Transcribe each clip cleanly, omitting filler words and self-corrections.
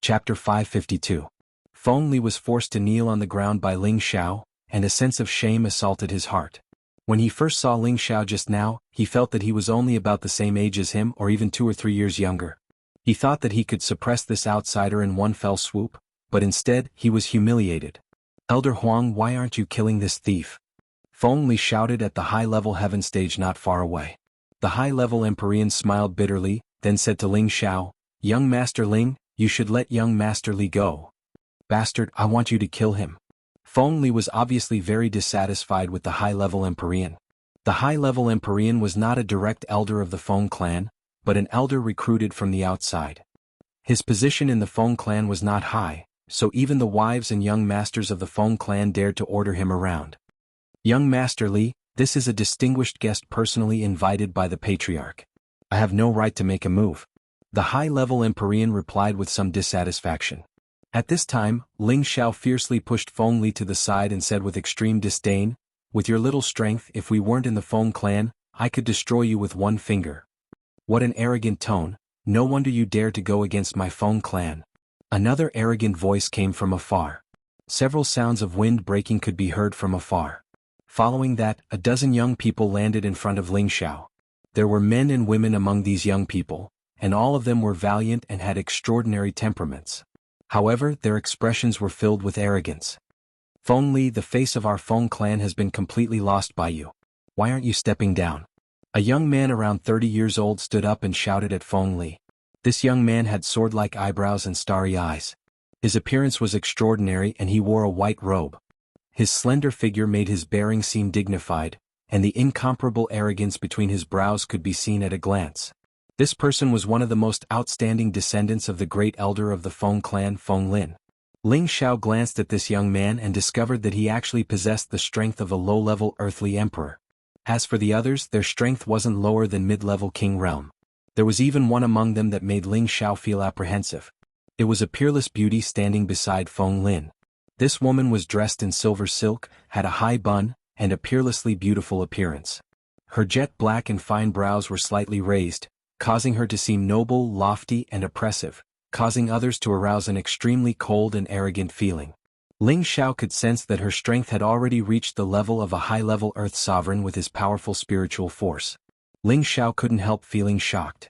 Chapter 552. Feng Li was forced to kneel on the ground by Ling Xiao, and a sense of shame assaulted his heart. When he first saw Ling Xiao just now, he felt that he was only about the same age as him or even 2 or 3 years younger. He thought that he could suppress this outsider in one fell swoop, but instead, he was humiliated. "Elder Huang, why aren't you killing this thief?" Feng Li shouted at the high-level heaven stage not far away. The high-level Empyrean smiled bitterly, then said to Ling Xiao, "Young Master Ling, you should let young Master Li go. Bastard, I want you to kill him." Feng Li was obviously very dissatisfied with the high-level Empyrean. The high-level Empyrean was not a direct elder of the Feng clan, but an elder recruited from the outside. His position in the Feng clan was not high, so even the wives and young masters of the Feng clan dared to order him around. "Young Master Li, this is a distinguished guest personally invited by the Patriarch. I have no right to make a move." The high-level Empyrean replied with some dissatisfaction. At this time, Ling Xiao fiercely pushed Feng Li to the side and said with extreme disdain, "With your little strength, if we weren't in the Feng clan, I could destroy you with one finger." "What an arrogant tone, no wonder you dare to go against my Feng clan." Another arrogant voice came from afar. Several sounds of wind breaking could be heard from afar. Following that, a dozen young people landed in front of Ling Xiao. There were men and women among these young people, and all of them were valiant and had extraordinary temperaments. However, their expressions were filled with arrogance. "Feng Li, the face of our Feng clan has been completely lost by you. Why aren't you stepping down?" A young man around 30 years old stood up and shouted at Feng Li. This young man had sword-like eyebrows and starry eyes. His appearance was extraordinary and he wore a white robe. His slender figure made his bearing seem dignified, and the incomparable arrogance between his brows could be seen at a glance. This person was one of the most outstanding descendants of the great elder of the Feng clan, Feng Lin. Ling Xiao glanced at this young man and discovered that he actually possessed the strength of a low-level earthly emperor. As for the others, their strength wasn't lower than mid-level king realm. There was even one among them that made Ling Xiao feel apprehensive. It was a peerless beauty standing beside Feng Lin. This woman was dressed in silver silk, had a high bun, and a peerlessly beautiful appearance. Her jet black and fine brows were slightly raised, causing her to seem noble, lofty, and oppressive, causing others to arouse an extremely cold and arrogant feeling. Ling Xiao could sense that her strength had already reached the level of a high-level earth sovereign with his powerful spiritual force. Ling Xiao couldn't help feeling shocked.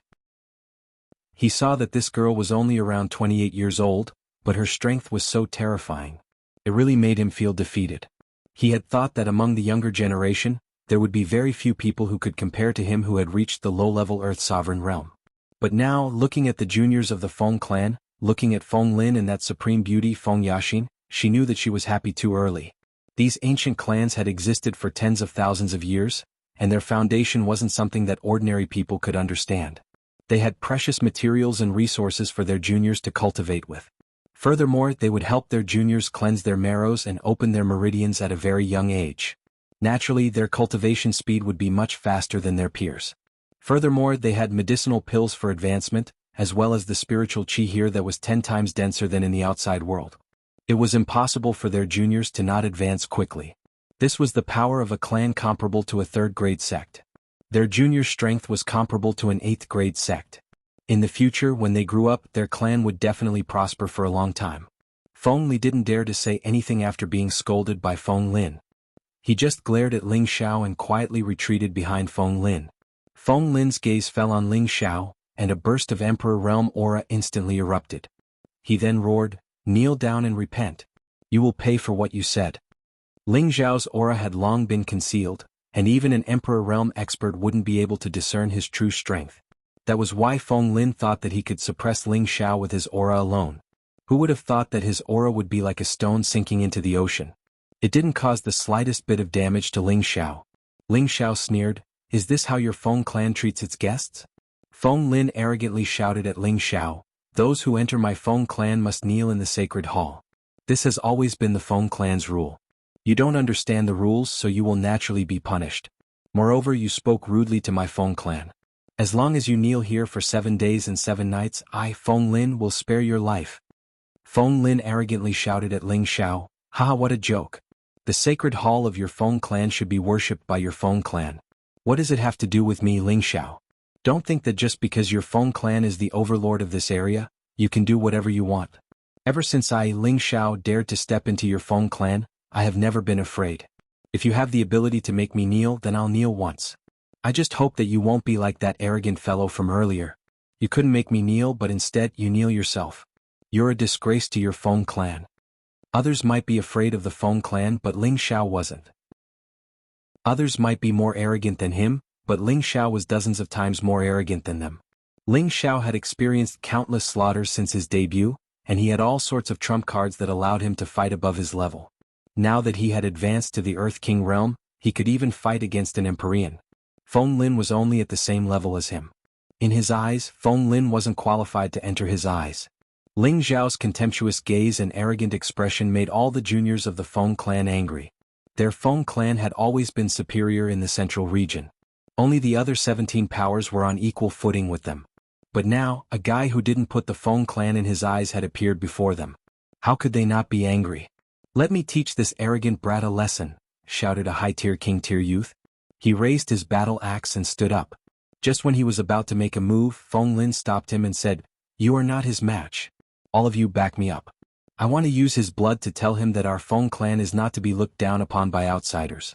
He saw that this girl was only around 28 years old, but her strength was so terrifying. It really made him feel defeated. He had thought that among the younger generation, there would be very few people who could compare to him who had reached the low-level Earth Sovereign realm. But now, looking at the juniors of the Feng clan, looking at Feng Lin and that supreme beauty Feng Yaxin, she knew that she was happy too early. These ancient clans had existed for tens of thousands of years, and their foundation wasn't something that ordinary people could understand. They had precious materials and resources for their juniors to cultivate with. Furthermore, they would help their juniors cleanse their marrows and open their meridians at a very young age. Naturally, their cultivation speed would be much faster than their peers. Furthermore, they had medicinal pills for advancement, as well as the spiritual qi here that was 10 times denser than in the outside world. It was impossible for their juniors to not advance quickly. This was the power of a clan comparable to a 3rd-grade sect. Their junior strength was comparable to an 8th-grade sect. In the future, when they grew up, their clan would definitely prosper for a long time. Feng Li didn't dare to say anything after being scolded by Feng Lin. He just glared at Ling Xiao and quietly retreated behind Feng Lin. Feng Lin's gaze fell on Ling Xiao, and a burst of Emperor Realm aura instantly erupted. He then roared, "Kneel down and repent. You will pay for what you said." Ling Xiao's aura had long been concealed, and even an Emperor Realm expert wouldn't be able to discern his true strength. That was why Feng Lin thought that he could suppress Ling Xiao with his aura alone. Who would have thought that his aura would be like a stone sinking into the ocean? It didn't cause the slightest bit of damage to Ling Xiao. Ling Xiao sneered, "Is this how your Feng clan treats its guests?" Feng Lin arrogantly shouted at Ling Xiao, "Those who enter my Feng clan must kneel in the sacred hall. This has always been the Feng clan's rule. You don't understand the rules, so you will naturally be punished. Moreover, you spoke rudely to my Feng clan. As long as you kneel here for 7 days and 7 nights, I, Feng Lin, will spare your life." Feng Lin arrogantly shouted at Ling Xiao, "Haha, what a joke. The sacred hall of your Feng clan should be worshipped by your Feng clan. What does it have to do with me, Ling Xiao? Don't think that just because your Feng clan is the overlord of this area, you can do whatever you want." Ever since I, Ling Xiao, dared to step into your Feng clan, I have never been afraid. If you have the ability to make me kneel, then I'll kneel once. I just hope that you won't be like that arrogant fellow from earlier. You couldn't make me kneel, but instead you kneel yourself. You're a disgrace to your Feng clan. Others might be afraid of the Feng clan, but Ling Xiao wasn't. Others might be more arrogant than him, but Ling Xiao was dozens of times more arrogant than them. Ling Xiao had experienced countless slaughters since his debut, and he had all sorts of trump cards that allowed him to fight above his level. Now that he had advanced to the Earth King realm, he could even fight against an Empyrean. Feng Lin was only at the same level as him. In his eyes, Feng Lin wasn't qualified to enter his eyes. Ling Xiao's contemptuous gaze and arrogant expression made all the juniors of the Feng clan angry. Their Feng clan had always been superior in the central region. Only the other 17 powers were on equal footing with them. But now, a guy who didn't put the Feng clan in his eyes had appeared before them. How could they not be angry? "Let me teach this arrogant brat a lesson," shouted a high-tier king-tier youth. He raised his battle axe and stood up. Just when he was about to make a move, Feng Lin stopped him and said, "You are not his match. All of you back me up. I want to use his blood to tell him that our Feng clan is not to be looked down upon by outsiders."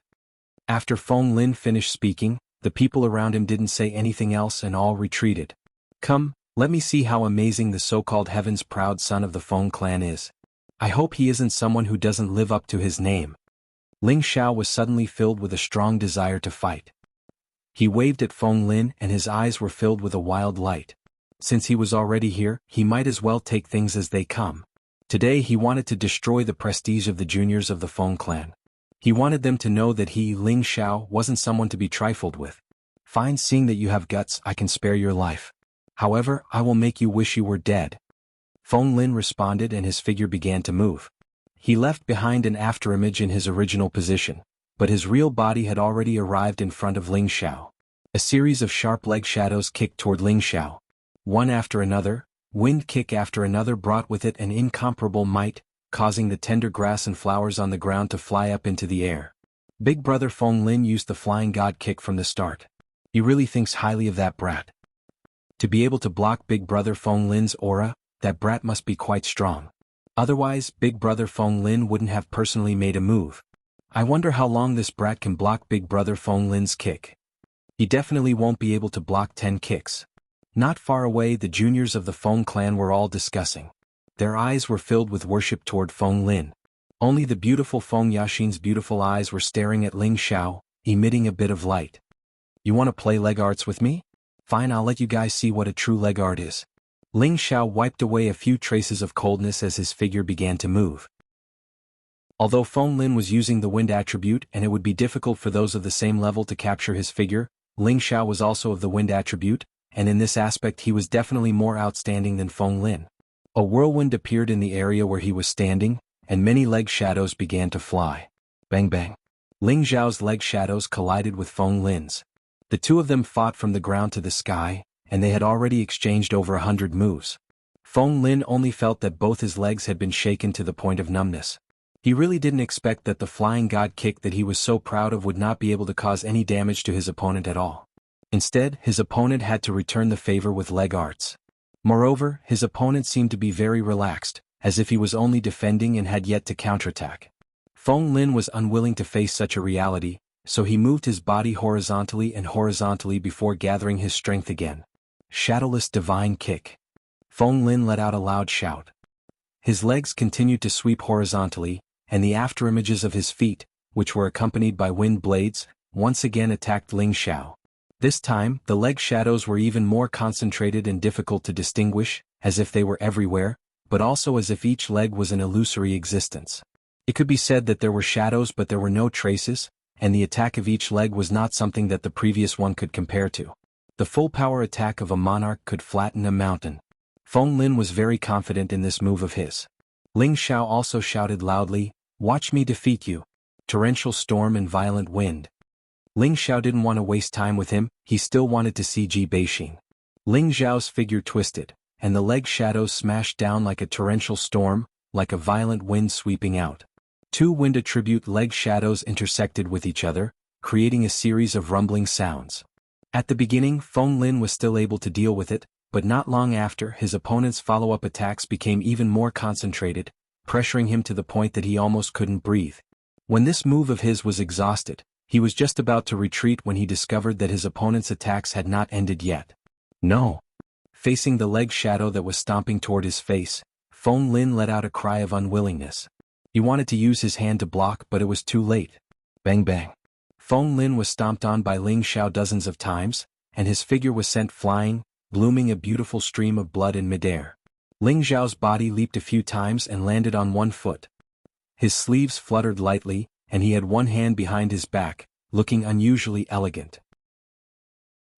After Feng Lin finished speaking, the people around him didn't say anything else and all retreated. "Come, let me see how amazing the so-called heaven's proud son of the Feng clan is. I hope he isn't someone who doesn't live up to his name." Ling Xiao was suddenly filled with a strong desire to fight. He waved at Feng Lin and his eyes were filled with a wild light. Since he was already here, he might as well take things as they come. Today he wanted to destroy the prestige of the juniors of the Feng clan. He wanted them to know that he, Ling Xiao, wasn't someone to be trifled with. "Fine, seeing that you have guts, I can spare your life. However, I will make you wish you were dead." Feng Lin responded and his figure began to move. He left behind an afterimage in his original position, but his real body had already arrived in front of Ling Xiao. A series of sharp leg shadows kicked toward Ling Xiao. One after another, wind kick after another brought with it an incomparable might, causing the tender grass and flowers on the ground to fly up into the air. Big brother Feng Lin used the flying god kick from the start. He really thinks highly of that brat. To be able to block Big brother Feng Lin's aura, that brat must be quite strong. Otherwise, Big brother Feng Lin wouldn't have personally made a move. I wonder how long this brat can block Big brother Feng Lin's kick. He definitely won't be able to block 10 kicks. Not far away, the juniors of the Feng clan were all discussing. Their eyes were filled with worship toward Feng Lin. Only the beautiful Feng Yaxin's beautiful eyes were staring at Ling Xiao, emitting a bit of light. "You want to play leg arts with me? Fine, I'll let you guys see what a true leg art is." Ling Xiao wiped away a few traces of coldness as his figure began to move. Although Feng Lin was using the wind attribute and it would be difficult for those of the same level to capture his figure, Ling Xiao was also of the wind attribute, and in this aspect he was definitely more outstanding than Feng Lin. A whirlwind appeared in the area where he was standing, and many leg shadows began to fly. Bang bang. Ling Xiao's leg shadows collided with Feng Lin's. The two of them fought from the ground to the sky, and they had already exchanged over 100 moves. Feng Lin only felt that both his legs had been shaken to the point of numbness. He really didn't expect that the flying god kick that he was so proud of would not be able to cause any damage to his opponent at all. Instead, his opponent had to return the favor with leg arts. Moreover, his opponent seemed to be very relaxed, as if he was only defending and had yet to counterattack. Feng Lin was unwilling to face such a reality, so he moved his body horizontally and horizontally before gathering his strength again. Shadowless divine kick. Feng Lin let out a loud shout. His legs continued to sweep horizontally, and the afterimages of his feet, which were accompanied by wind blades, once again attacked Ling Xiao. This time, the leg shadows were even more concentrated and difficult to distinguish, as if they were everywhere, but also as if each leg was an illusory existence. It could be said that there were shadows but there were no traces, and the attack of each leg was not something that the previous one could compare to. The full power attack of a monarch could flatten a mountain. Feng Lin was very confident in this move of his. Ling Xiao also shouted loudly, "Watch me defeat you." Torrential storm and violent wind. Ling Xiao didn't want to waste time with him, he still wanted to see Ji Beixin. Ling Xiao's figure twisted, and the leg shadows smashed down like a torrential storm, like a violent wind sweeping out. Two wind attribute leg shadows intersected with each other, creating a series of rumbling sounds. At the beginning, Feng Lin was still able to deal with it, but not long after, his opponent's follow-up attacks became even more concentrated, pressuring him to the point that he almost couldn't breathe. When this move of his was exhausted, he was just about to retreat when he discovered that his opponent's attacks had not ended yet. No. Facing the leg shadow that was stomping toward his face, Feng Lin let out a cry of unwillingness. He wanted to use his hand to block, but it was too late. Bang bang. Feng Lin was stomped on by Ling Xiao dozens of times, and his figure was sent flying, blooming a beautiful stream of blood in midair. Ling Xiao's body leaped a few times and landed on one foot. His sleeves fluttered lightly, and he had one hand behind his back, looking unusually elegant.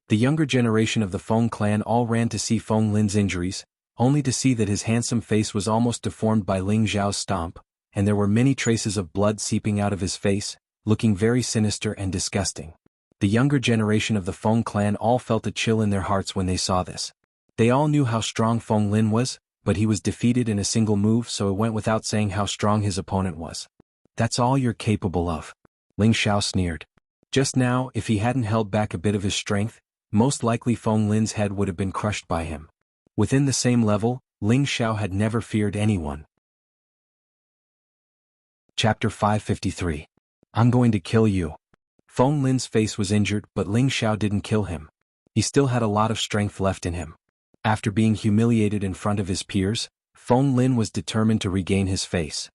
The younger generation of the Feng clan all ran to see Feng Lin's injuries, only to see that his handsome face was almost deformed by Ling Xiao's stomp, and there were many traces of blood seeping out of his face, looking very sinister and disgusting. The younger generation of the Feng clan all felt a chill in their hearts when they saw this. They all knew how strong Feng Lin was, but he was defeated in a single move, so it went without saying how strong his opponent was. That's all you're capable of. Ling Xiao sneered. Just now, if he hadn't held back a bit of his strength, most likely Feng Lin's head would have been crushed by him. Within the same level, Ling Xiao had never feared anyone. Chapter 553. I'm going to kill you. Feng Lin's face was injured, but Ling Xiao didn't kill him. He still had a lot of strength left in him. After being humiliated in front of his peers, Feng Lin was determined to regain his face.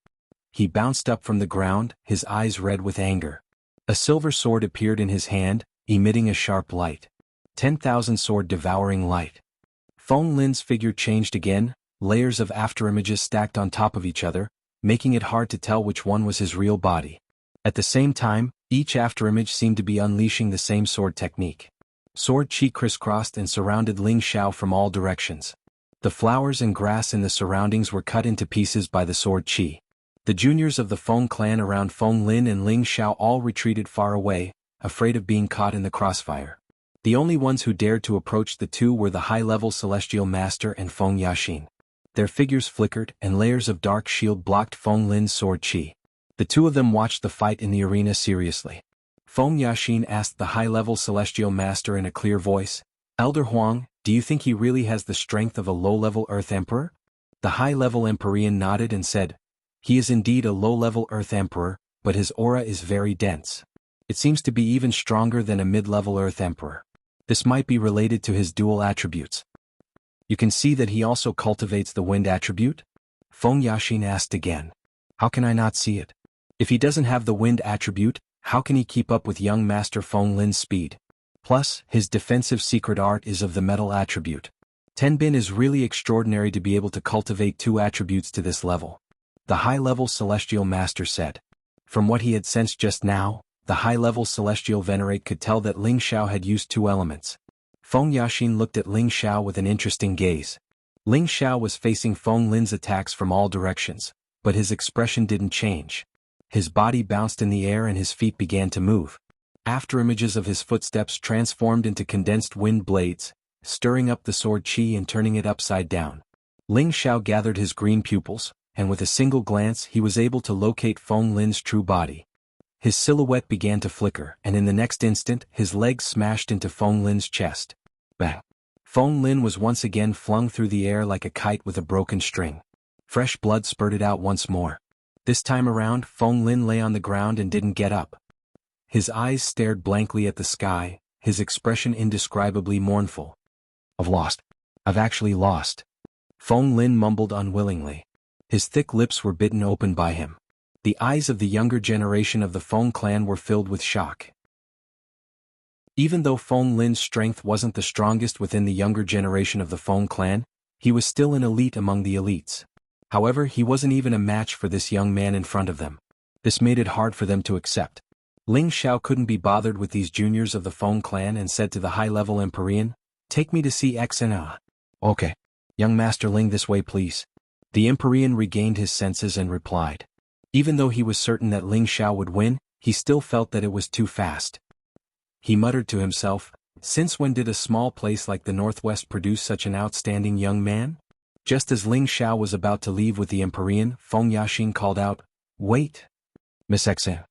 He bounced up from the ground, his eyes red with anger. A silver sword appeared in his hand, emitting a sharp light. 10,000 sword devouring light. Feng Lin's figure changed again, layers of afterimages stacked on top of each other, making it hard to tell which one was his real body. At the same time, each afterimage seemed to be unleashing the same sword technique. Sword chi crisscrossed and surrounded Ling Xiao from all directions. The flowers and grass in the surroundings were cut into pieces by the sword chi. The juniors of the Feng clan around Feng Lin and Ling Xiao all retreated far away, afraid of being caught in the crossfire. The only ones who dared to approach the two were the high-level Celestial Master and Feng Yaxin. Their figures flickered, and layers of dark shield blocked Feng Lin's sword chi. The two of them watched the fight in the arena seriously. Feng Yaxin asked the high-level Celestial Master in a clear voice, "Elder Huang, do you think he really has the strength of a low-level Earth Emperor?" The high-level Empyrean nodded and said, "He is indeed a low-level Earth Emperor, but his aura is very dense. It seems to be even stronger than a mid-level Earth Emperor. This might be related to his dual attributes. You can see that he also cultivates the wind attribute?" Feng Yaxin asked again. "How can I not see it? If he doesn't have the wind attribute, how can he keep up with young Master Feng Lin's speed? Plus, his defensive secret art is of the metal attribute. Tenbin is really extraordinary to be able to cultivate two attributes to this level," the high-level Celestial Master said. From what he had sensed just now, the high-level Celestial Venerate could tell that Ling Xiao had used two elements. Feng Yaxin looked at Ling Xiao with an interesting gaze. Ling Xiao was facing Feng Lin's attacks from all directions, but his expression didn't change. His body bounced in the air and his feet began to move. Afterimages of his footsteps transformed into condensed wind blades, stirring up the sword chi and turning it upside down. Ling Xiao gathered his green pupils, and with a single glance he was able to locate Feng Lin's true body. His silhouette began to flicker, and in the next instant his legs smashed into Feng Lin's chest. Bang! Feng Lin was once again flung through the air like a kite with a broken string. Fresh blood spurted out once more. This time around, Feng Lin lay on the ground and didn't get up. His eyes stared blankly at the sky, his expression indescribably mournful. "I've lost. I've actually lost." Feng Lin mumbled unwillingly. His thick lips were bitten open by him. The eyes of the younger generation of the Feng clan were filled with shock. Even though Feng Lin's strength wasn't the strongest within the younger generation of the Feng clan, he was still an elite among the elites. However, he wasn't even a match for this young man in front of them. This made it hard for them to accept. Ling Xiao couldn't be bothered with these juniors of the Feng clan and said to the high-level Empyrean, "Take me to see X and A." "Okay. Young Master Ling, this way please." The Empyrean regained his senses and replied. Even though he was certain that Ling Xiao would win, he still felt that it was too fast. He muttered to himself, "Since when did a small place like the Northwest produce such an outstanding young man?" Just as Ling Xiao was about to leave with the Empyrean, Feng Yaxin called out, "Wait! Miss Xen."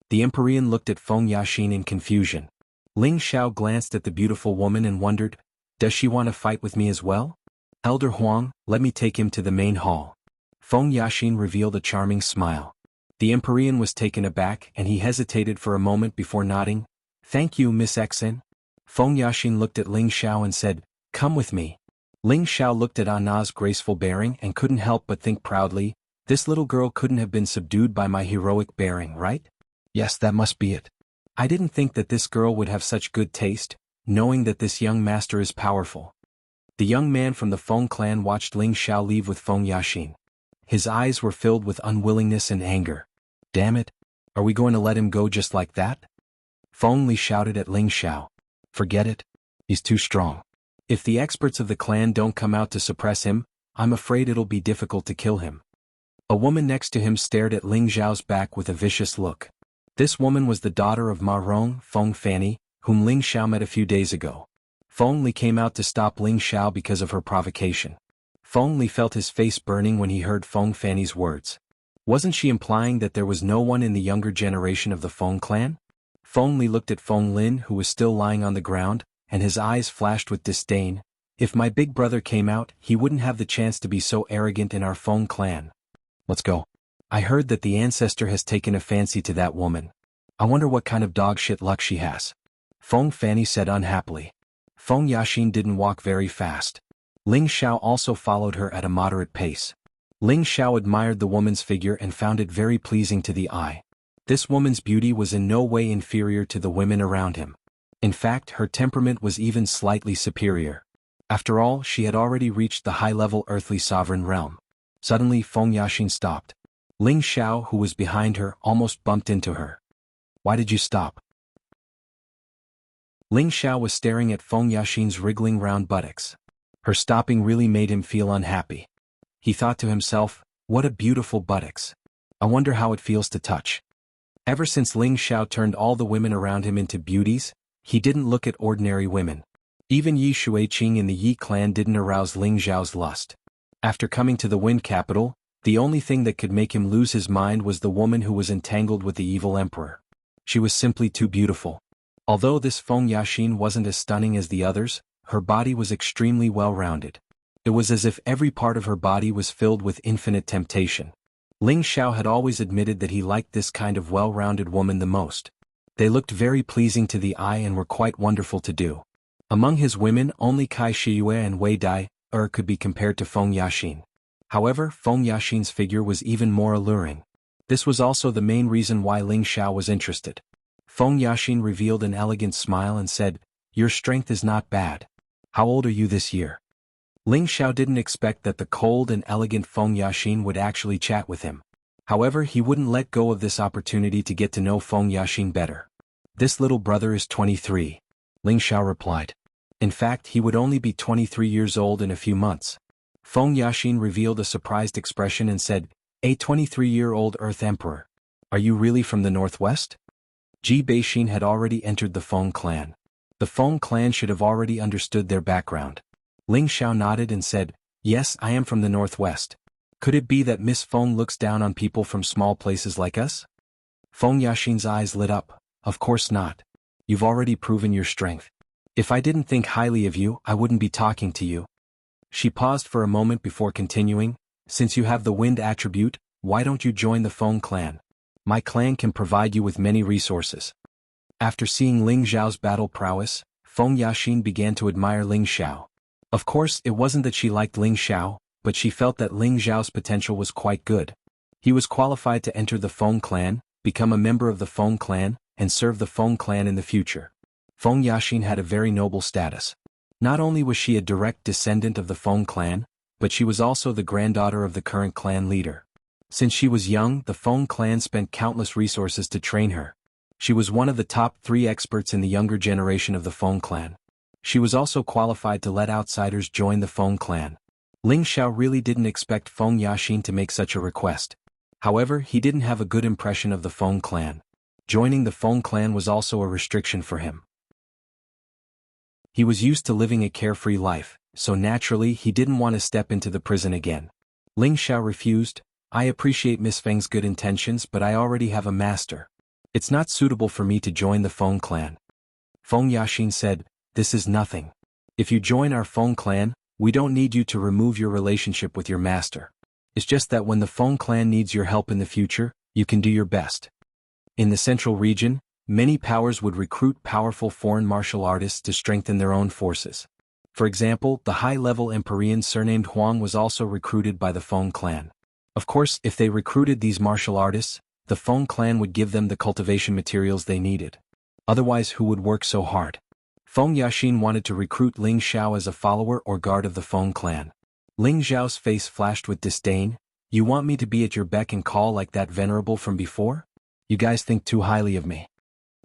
The Empyrean looked at Feng Yaxin in confusion. Ling Xiao glanced at the beautiful woman and wondered, Does she want to fight with me as well? Elder Huang, let me take him to the main hall. Feng Yaxin revealed a charming smile. The Empyrean was taken aback and he hesitated for a moment before nodding. Thank you, Miss Xen. Feng Yaxin looked at Ling Xiao and said, come with me. Ling Xiao looked at Anna's graceful bearing and couldn't help but think proudly, this little girl couldn't have been subdued by my heroic bearing, right? Yes, that must be it. I didn't think that this girl would have such good taste, knowing that this young master is powerful. The young man from the Feng clan watched Ling Xiao leave with Feng Yaxin. His eyes were filled with unwillingness and anger. Damn it! Are we going to let him go just like that? Feng Li shouted at Ling Xiao. Forget it. He's too strong. If the experts of the clan don't come out to suppress him, I'm afraid it'll be difficult to kill him. A woman next to him stared at Ling Xiao's back with a vicious look. This woman was the daughter of Ma Rong, Feng Fanny, whom Ling Xiao met a few days ago. Feng Li came out to stop Ling Xiao because of her provocation. Feng Li felt his face burning when he heard Feng Fanny's words. Wasn't she implying that there was no one in the younger generation of the Feng clan? Feng Li looked at Feng Lin, who was still lying on the ground, and his eyes flashed with disdain. If my big brother came out, he wouldn't have the chance to be so arrogant in our Feng clan. Let's go. I heard that the ancestor has taken a fancy to that woman. I wonder what kind of dog shit luck she has. Feng Fanny said unhappily. Feng Yaxin didn't walk very fast. Ling Xiao also followed her at a moderate pace. Ling Xiao admired the woman's figure and found it very pleasing to the eye. This woman's beauty was in no way inferior to the women around him. In fact, her temperament was even slightly superior. After all, she had already reached the high-level earthly sovereign realm. Suddenly Feng Yaxin stopped. Ling Xiao, who was behind her, almost bumped into her. Why did you stop? Ling Xiao was staring at Feng Yaxin's wriggling round buttocks. Her stopping really made him feel unhappy. He thought to himself, what a beautiful buttocks. I wonder how it feels to touch. Ever since Ling Xiao turned all the women around him into beauties, he didn't look at ordinary women. Even Yi Shuiqing in the Yi clan didn't arouse Ling Xiao's lust. After coming to the Wind capital, the only thing that could make him lose his mind was the woman who was entangled with the evil emperor. She was simply too beautiful. Although this Feng Yaxin wasn't as stunning as the others, her body was extremely well-rounded. It was as if every part of her body was filled with infinite temptation. Ling Xiao had always admitted that he liked this kind of well-rounded woman the most. They looked very pleasing to the eye and were quite wonderful to do. Among his women, only Kai Shiyue and Wei Dai could be compared to Feng Yaxin. However, Feng Yaxin's figure was even more alluring. This was also the main reason why Ling Xiao was interested. Feng Yaxin revealed an elegant smile and said, your strength is not bad. How old are you this year? Ling Xiao didn't expect that the cold and elegant Feng Yaxin would actually chat with him. However, he wouldn't let go of this opportunity to get to know Feng Yaxin better. This little brother is 23. Ling Xiao replied. In fact, he would only be 23 years old in a few months. Feng Yaxin revealed a surprised expression and said, a 23-year-old Earth Emperor. Are you really from the Northwest? Ji Beixin had already entered the Feng clan. The Feng clan should have already understood their background. Ling Xiao nodded and said, yes, I am from the Northwest. Could it be that Miss Feng looks down on people from small places like us? Feng Yaxin's eyes lit up. Of course not. You've already proven your strength. If I didn't think highly of you, I wouldn't be talking to you. She paused for a moment before continuing, since you have the wind attribute, why don't you join the Feng clan? My clan can provide you with many resources. After seeing Ling Xiao's battle prowess, Feng Yaxin began to admire Ling Xiao. Of course, it wasn't that she liked Ling Xiao, but she felt that Ling Xiao's potential was quite good. He was qualified to enter the Feng clan, become a member of the Feng clan, and serve the Feng clan in the future. Feng Yaxin had a very noble status. Not only was she a direct descendant of the Feng clan, but she was also the granddaughter of the current clan leader. Since she was young, the Feng clan spent countless resources to train her. She was one of the top 3 experts in the younger generation of the Feng clan. She was also qualified to let outsiders join the Feng clan. Ling Xiao really didn't expect Feng Yaxin to make such a request. However, he didn't have a good impression of the Feng clan. Joining the Feng clan was also a restriction for him. He was used to living a carefree life, so naturally he didn't want to step into the prison again. Ling Xiao refused. I appreciate Miss Feng's good intentions, but I already have a master. It's not suitable for me to join the Feng clan. Feng Yaxin said, this is nothing. If you join our Feng clan, we don't need you to remove your relationship with your master. It's just that when the Feng clan needs your help in the future, you can do your best. In the central region, many powers would recruit powerful foreign martial artists to strengthen their own forces. For example, the high-level Empyrean surnamed Huang was also recruited by the Feng clan. Of course, if they recruited these martial artists, the Feng clan would give them the cultivation materials they needed. Otherwise, who would work so hard? Feng Yaxin wanted to recruit Ling Xiao as a follower or guard of the Feng clan. Ling Xiao's face flashed with disdain. You want me to be at your beck and call like that venerable from before? You guys think too highly of me.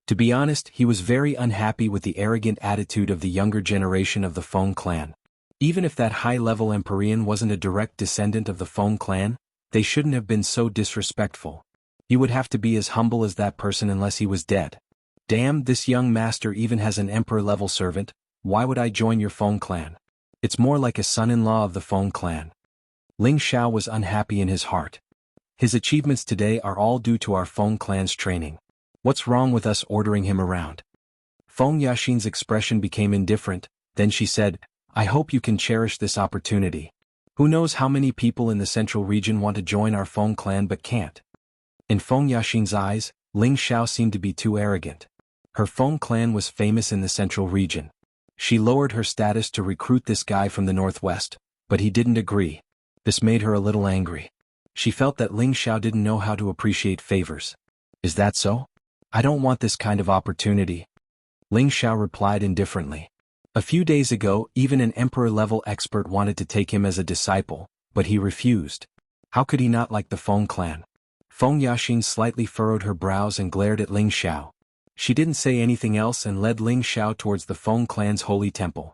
To be honest, he was very unhappy with the arrogant attitude of the younger generation of the Feng clan. Even if that high-level Empyrean wasn't a direct descendant of the Feng clan, they shouldn't have been so disrespectful. You would have to be as humble as that person unless he was dead. Damn, this young master even has an emperor-level servant. Why would I join your Feng clan? It's more like a son-in-law of the Feng clan. Ling Xiao was unhappy in his heart. His achievements today are all due to our Feng clan's training. What's wrong with us ordering him around? Feng Yaxin's expression became indifferent, then she said, I hope you can cherish this opportunity. Who knows how many people in the central region want to join our Feng clan but can't? In Feng Yaxin's eyes, Ling Xiao seemed to be too arrogant. Her Feng clan was famous in the central region. She lowered her status to recruit this guy from the northwest, but he didn't agree. This made her a little angry. She felt that Ling Xiao didn't know how to appreciate favors. Is that so? I don't want this kind of opportunity. Ling Xiao replied indifferently. A few days ago, even an emperor-level expert wanted to take him as a disciple, but he refused. How could he not like the Feng clan? Feng Yaxin slightly furrowed her brows and glared at Ling Xiao. She didn't say anything else and led Ling Xiao towards the Feng clan's holy temple.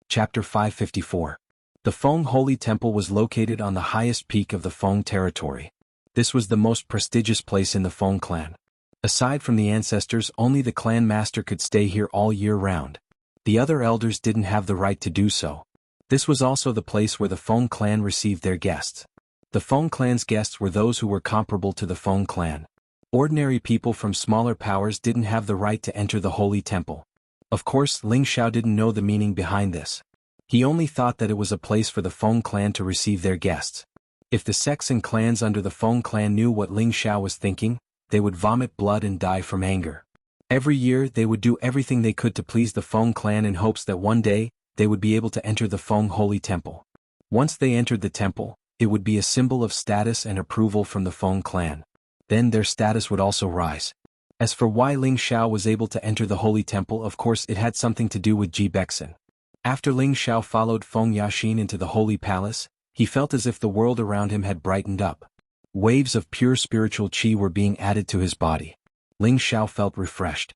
Chapter 554. The Feng Holy Temple was located on the highest peak of the Feng territory. This was the most prestigious place in the Feng clan. Aside from the ancestors, only the clan master could stay here all year round. The other elders didn't have the right to do so. This was also the place where the Feng clan received their guests. The Feng clan's guests were those who were comparable to the Feng clan. Ordinary people from smaller powers didn't have the right to enter the holy temple. Of course, Ling Xiao didn't know the meaning behind this. He only thought that it was a place for the Feng clan to receive their guests. If the sects and clans under the Feng clan knew what Ling Xiao was thinking, they would vomit blood and die from anger. Every year, they would do everything they could to please the Feng clan in hopes that one day, they would be able to enter the Feng holy temple. Once they entered the temple, it would be a symbol of status and approval from the Feng clan. Then their status would also rise. As for why Ling Xiao was able to enter the holy temple, of course it had something to do with Ji Bexin. After Ling Xiao followed Feng Yaxin into the holy palace, he felt as if the world around him had brightened up. Waves of pure spiritual qi were being added to his body. Ling Xiao felt refreshed.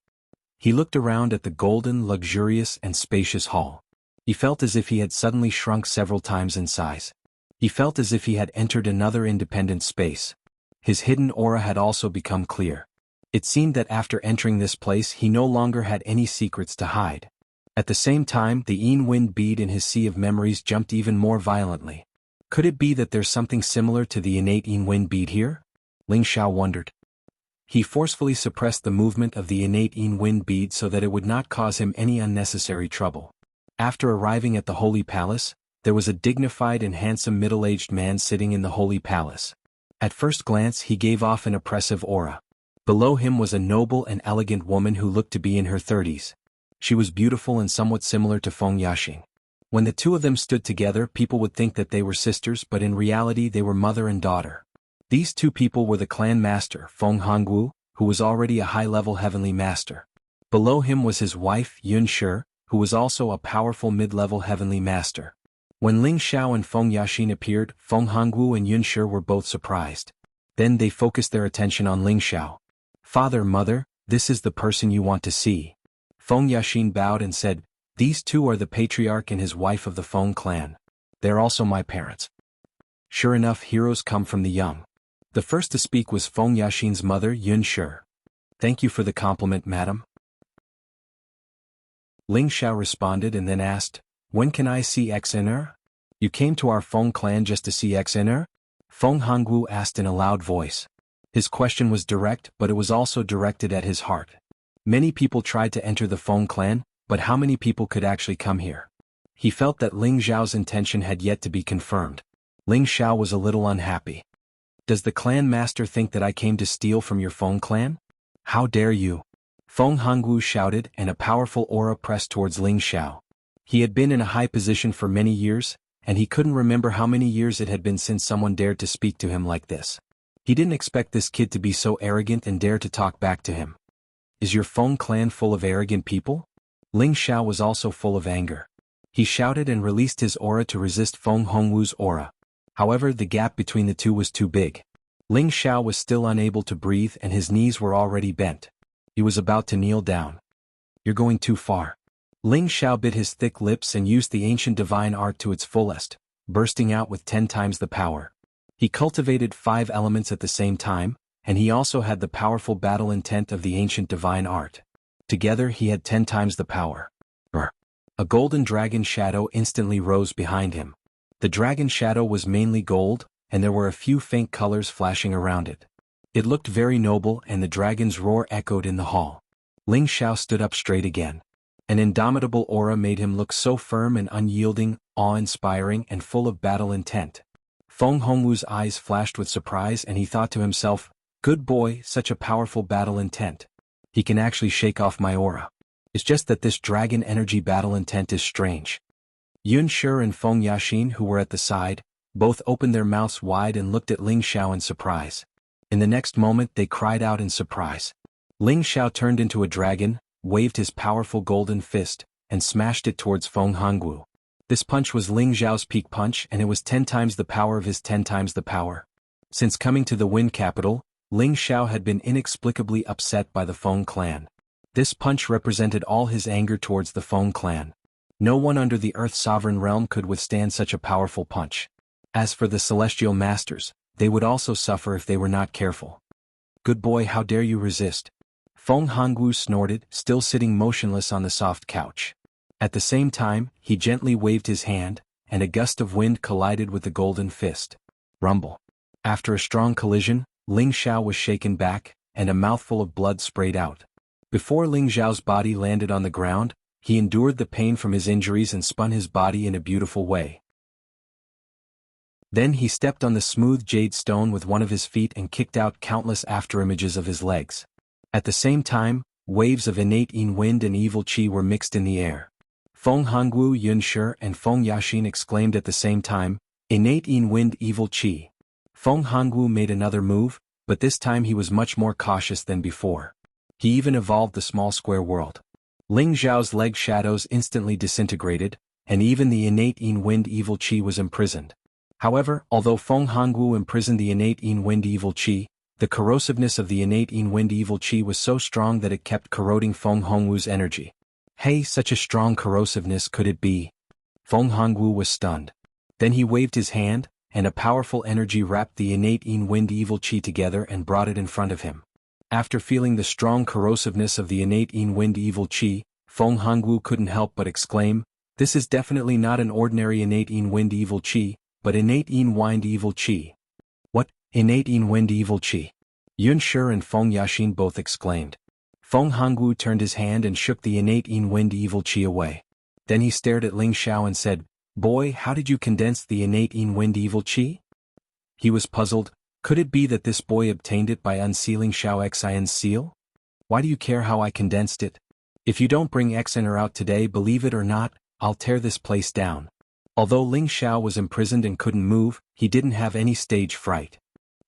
He looked around at the golden, luxurious, and spacious hall. He felt as if he had suddenly shrunk several times in size. He felt as if he had entered another independent space. His hidden aura had also become clear. It seemed that after entering this place he no longer had any secrets to hide. At the same time, the Yin wind bead in his sea of memories jumped even more violently. Could it be that there's something similar to the innate Yin wind bead here? Ling Xiao wondered. He forcefully suppressed the movement of the innate Yin wind bead so that it would not cause him any unnecessary trouble. After arriving at the holy palace, there was a dignified and handsome middle-aged man sitting in the holy palace. At first glance he gave off an oppressive aura. Below him was a noble and elegant woman who looked to be in her 30s. She was beautiful and somewhat similar to Feng Yaxin. When the two of them stood together, people would think that they were sisters, but in reality they were mother and daughter. These two people were the clan master, Feng Hongwu, who was already a high-level heavenly master. Below him was his wife, Yun Shi, who was also a powerful mid-level heavenly master. When Ling Xiao and Feng Yaxin appeared, Feng Hongwu and Yun Shi were both surprised. Then they focused their attention on Ling Xiao. Father, mother, this is the person you want to see. Feng Yaxin bowed and said, these two are the patriarch and his wife of the Feng clan. They're also my parents. Sure enough, heroes come from the young. The first to speak was Feng Yaxin's mother, Yun Shi. Thank you for the compliment, madam. Ling Xiao responded and then asked, when can I see XNR? You came to our Feng clan just to see XNR? Feng Hongwu asked in a loud voice. His question was direct, but it was also directed at his heart. Many people tried to enter the Feng clan, but how many people could actually come here? He felt that Ling Xiao's intention had yet to be confirmed. Ling Xiao was a little unhappy. Does the clan master think that I came to steal from your Feng clan? How dare you? Feng Hongwu shouted, and a powerful aura pressed towards Ling Xiao. He had been in a high position for many years, and he couldn't remember how many years it had been since someone dared to speak to him like this. He didn't expect this kid to be so arrogant and dare to talk back to him. Is your Feng clan full of arrogant people? Ling Xiao was also full of anger. He shouted and released his aura to resist Feng Hongwu's aura. However, the gap between the two was too big. Ling Xiao was still unable to breathe and his knees were already bent. He was about to kneel down. You're going too far. Ling Xiao bit his thick lips and used the ancient divine art to its fullest, bursting out with 10 times the power. He cultivated 5 elements at the same time, and he also had the powerful battle intent of the ancient divine art. Together he had 10 times the power. A golden dragon shadow instantly rose behind him. The dragon shadow was mainly gold, and there were a few faint colors flashing around it. It looked very noble and the dragon's roar echoed in the hall. Ling Xiao stood up straight again. An indomitable aura made him look so firm and unyielding, awe-inspiring and full of battle intent. Feng Hongwu's eyes flashed with surprise and he thought to himself, good boy, such a powerful battle intent. He can actually shake off my aura. It's just that this dragon energy battle intent is strange. Yun Shi and Feng Yaxin, who were at the side, both opened their mouths wide and looked at Ling Xiao in surprise. In the next moment they cried out in surprise. Ling Xiao turned into a dragon, waved his powerful golden fist, and smashed it towards Feng Hongwu. This punch was Ling Xiao's peak punch and it was 10 times the power of his 10 times the power. Since coming to the Wind Capital, Ling Xiao had been inexplicably upset by the Feng clan. This punch represented all his anger towards the Feng clan. No one under the Earth Sovereign Realm could withstand such a powerful punch. As for the Celestial Masters, they would also suffer if they were not careful. Good boy, how dare you resist? Feng Hongwu snorted, still sitting motionless on the soft couch. At the same time, he gently waved his hand, and a gust of wind collided with the golden fist. Rumble. After a strong collision, Ling Xiao was shaken back, and a mouthful of blood sprayed out. Before Ling Xiao's body landed on the ground, he endured the pain from his injuries and spun his body in a beautiful way. Then he stepped on the smooth jade stone with one of his feet and kicked out countless afterimages of his legs. At the same time, waves of innate yin wind and evil qi were mixed in the air. Feng Hongwu, Yun Shi, and Feng Yaxin exclaimed at the same time, innate yin wind, evil qi. Feng Hongwu made another move, but this time he was much more cautious than before. He even evolved the small square world. Ling Xiao's leg shadows instantly disintegrated, and even the innate yin wind evil qi was imprisoned. However, although Feng Hongwu imprisoned the innate yin wind evil qi, the corrosiveness of the innate yin wind evil qi was so strong that it kept corroding Feng Hongwu's energy. Hey, such a strong corrosiveness could it be? Feng Hongwu was stunned. Then he waved his hand, and a powerful energy wrapped the innate yin wind evil qi together and brought it in front of him. After feeling the strong corrosiveness of the innate yin wind evil qi, Feng Hongwu couldn't help but exclaim, this is definitely not an ordinary innate yin wind evil qi, but innate yin wind evil qi. What, innate yin wind evil qi? Yun Shi and Feng Yaxin both exclaimed. Feng Hongwu turned his hand and shook the innate yin wind evil qi away. Then he stared at Ling Xiao and said, boy, how did you condense the innate yin wind evil qi? He was puzzled. Could it be that this boy obtained it by unsealing Xiao Xin's seal? Why do you care how I condensed it? If you don't bring Xiner out today, believe it or not, I'll tear this place down. Although Ling Xiao was imprisoned and couldn't move, he didn't have any stage fright.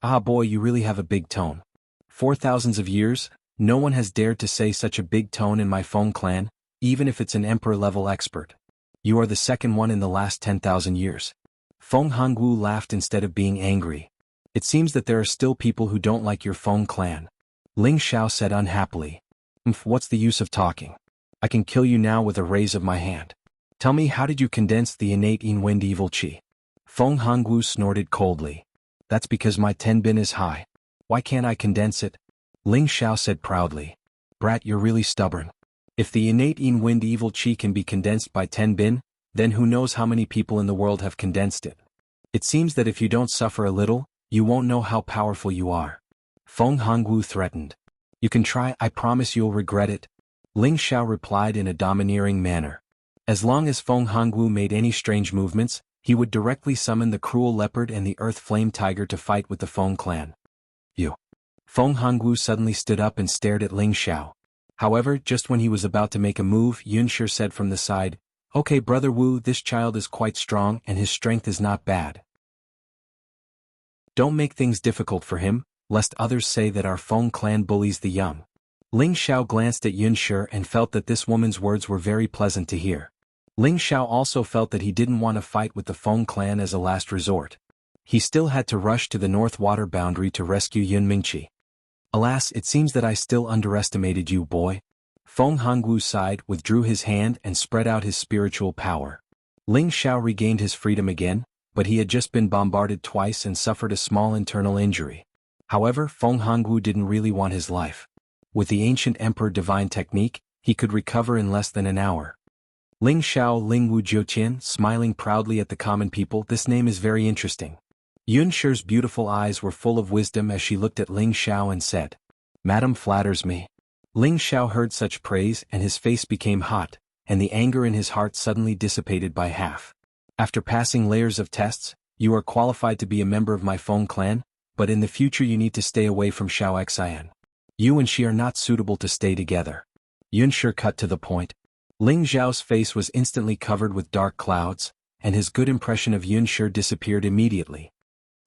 Ah boy, you really have a big tone. For thousands of years, no one has dared to say such a big tone in my Feng clan, even if it's an emperor-level expert. You are the second one in the last 10,000 years. Feng Hongwu laughed instead of being angry. It seems that there are still people who don't like your Feng clan. Ling Xiao said unhappily. What's the use of talking? I can kill you now with a raise of my hand. Tell me, how did you condense the innate yin wind evil qi? Feng Hongwu snorted coldly. That's because my 10 bin is high. Why can't I condense it? Ling Xiao said proudly. Brat, you're really stubborn. If the innate yin wind evil qi can be condensed by 10 bin, then who knows how many people in the world have condensed it. It seems that if you don't suffer a little, you won't know how powerful you are. Feng Hongwu threatened. You can try, I promise you'll regret it. Ling Xiao replied in a domineering manner. As long as Feng Hongwu made any strange movements, he would directly summon the cruel leopard and the earth flame tiger to fight with the Feng clan. You. Feng Hongwu suddenly stood up and stared at Ling Xiao. However, just when he was about to make a move, Yunshi said from the side, "Okay, Brother Wu, this child is quite strong and his strength is not bad. Don't make things difficult for him, lest others say that our Feng clan bullies the young." Ling Xiao glanced at Yunshi and felt that this woman's words were very pleasant to hear. Ling Xiao also felt that he didn't want to fight with the Feng clan as a last resort. He still had to rush to the north water boundary to rescue Yun Mingqi. Alas, it seems that I still underestimated you, boy. Feng Hongwu sighed, withdrew his hand and spread out his spiritual power. Ling Xiao regained his freedom again, but he had just been bombarded twice and suffered a small internal injury. However, Feng Hongwu didn't really want his life. With the ancient emperor divine technique, he could recover in less than an hour. Ling Xiao Ling Wu Jiuqian, smiling proudly at the common people, this name is very interesting. Yunshi's beautiful eyes were full of wisdom as she looked at Ling Xiao and said, "Madam flatters me." Ling Xiao heard such praise and his face became hot, and the anger in his heart suddenly dissipated by half. After passing layers of tests, you are qualified to be a member of my Feng clan, but in the future you need to stay away from Xiao Xian. You and she are not suitable to stay together. Yunshi cut to the point. Ling Xiao's face was instantly covered with dark clouds, and his good impression of Yunshi disappeared immediately.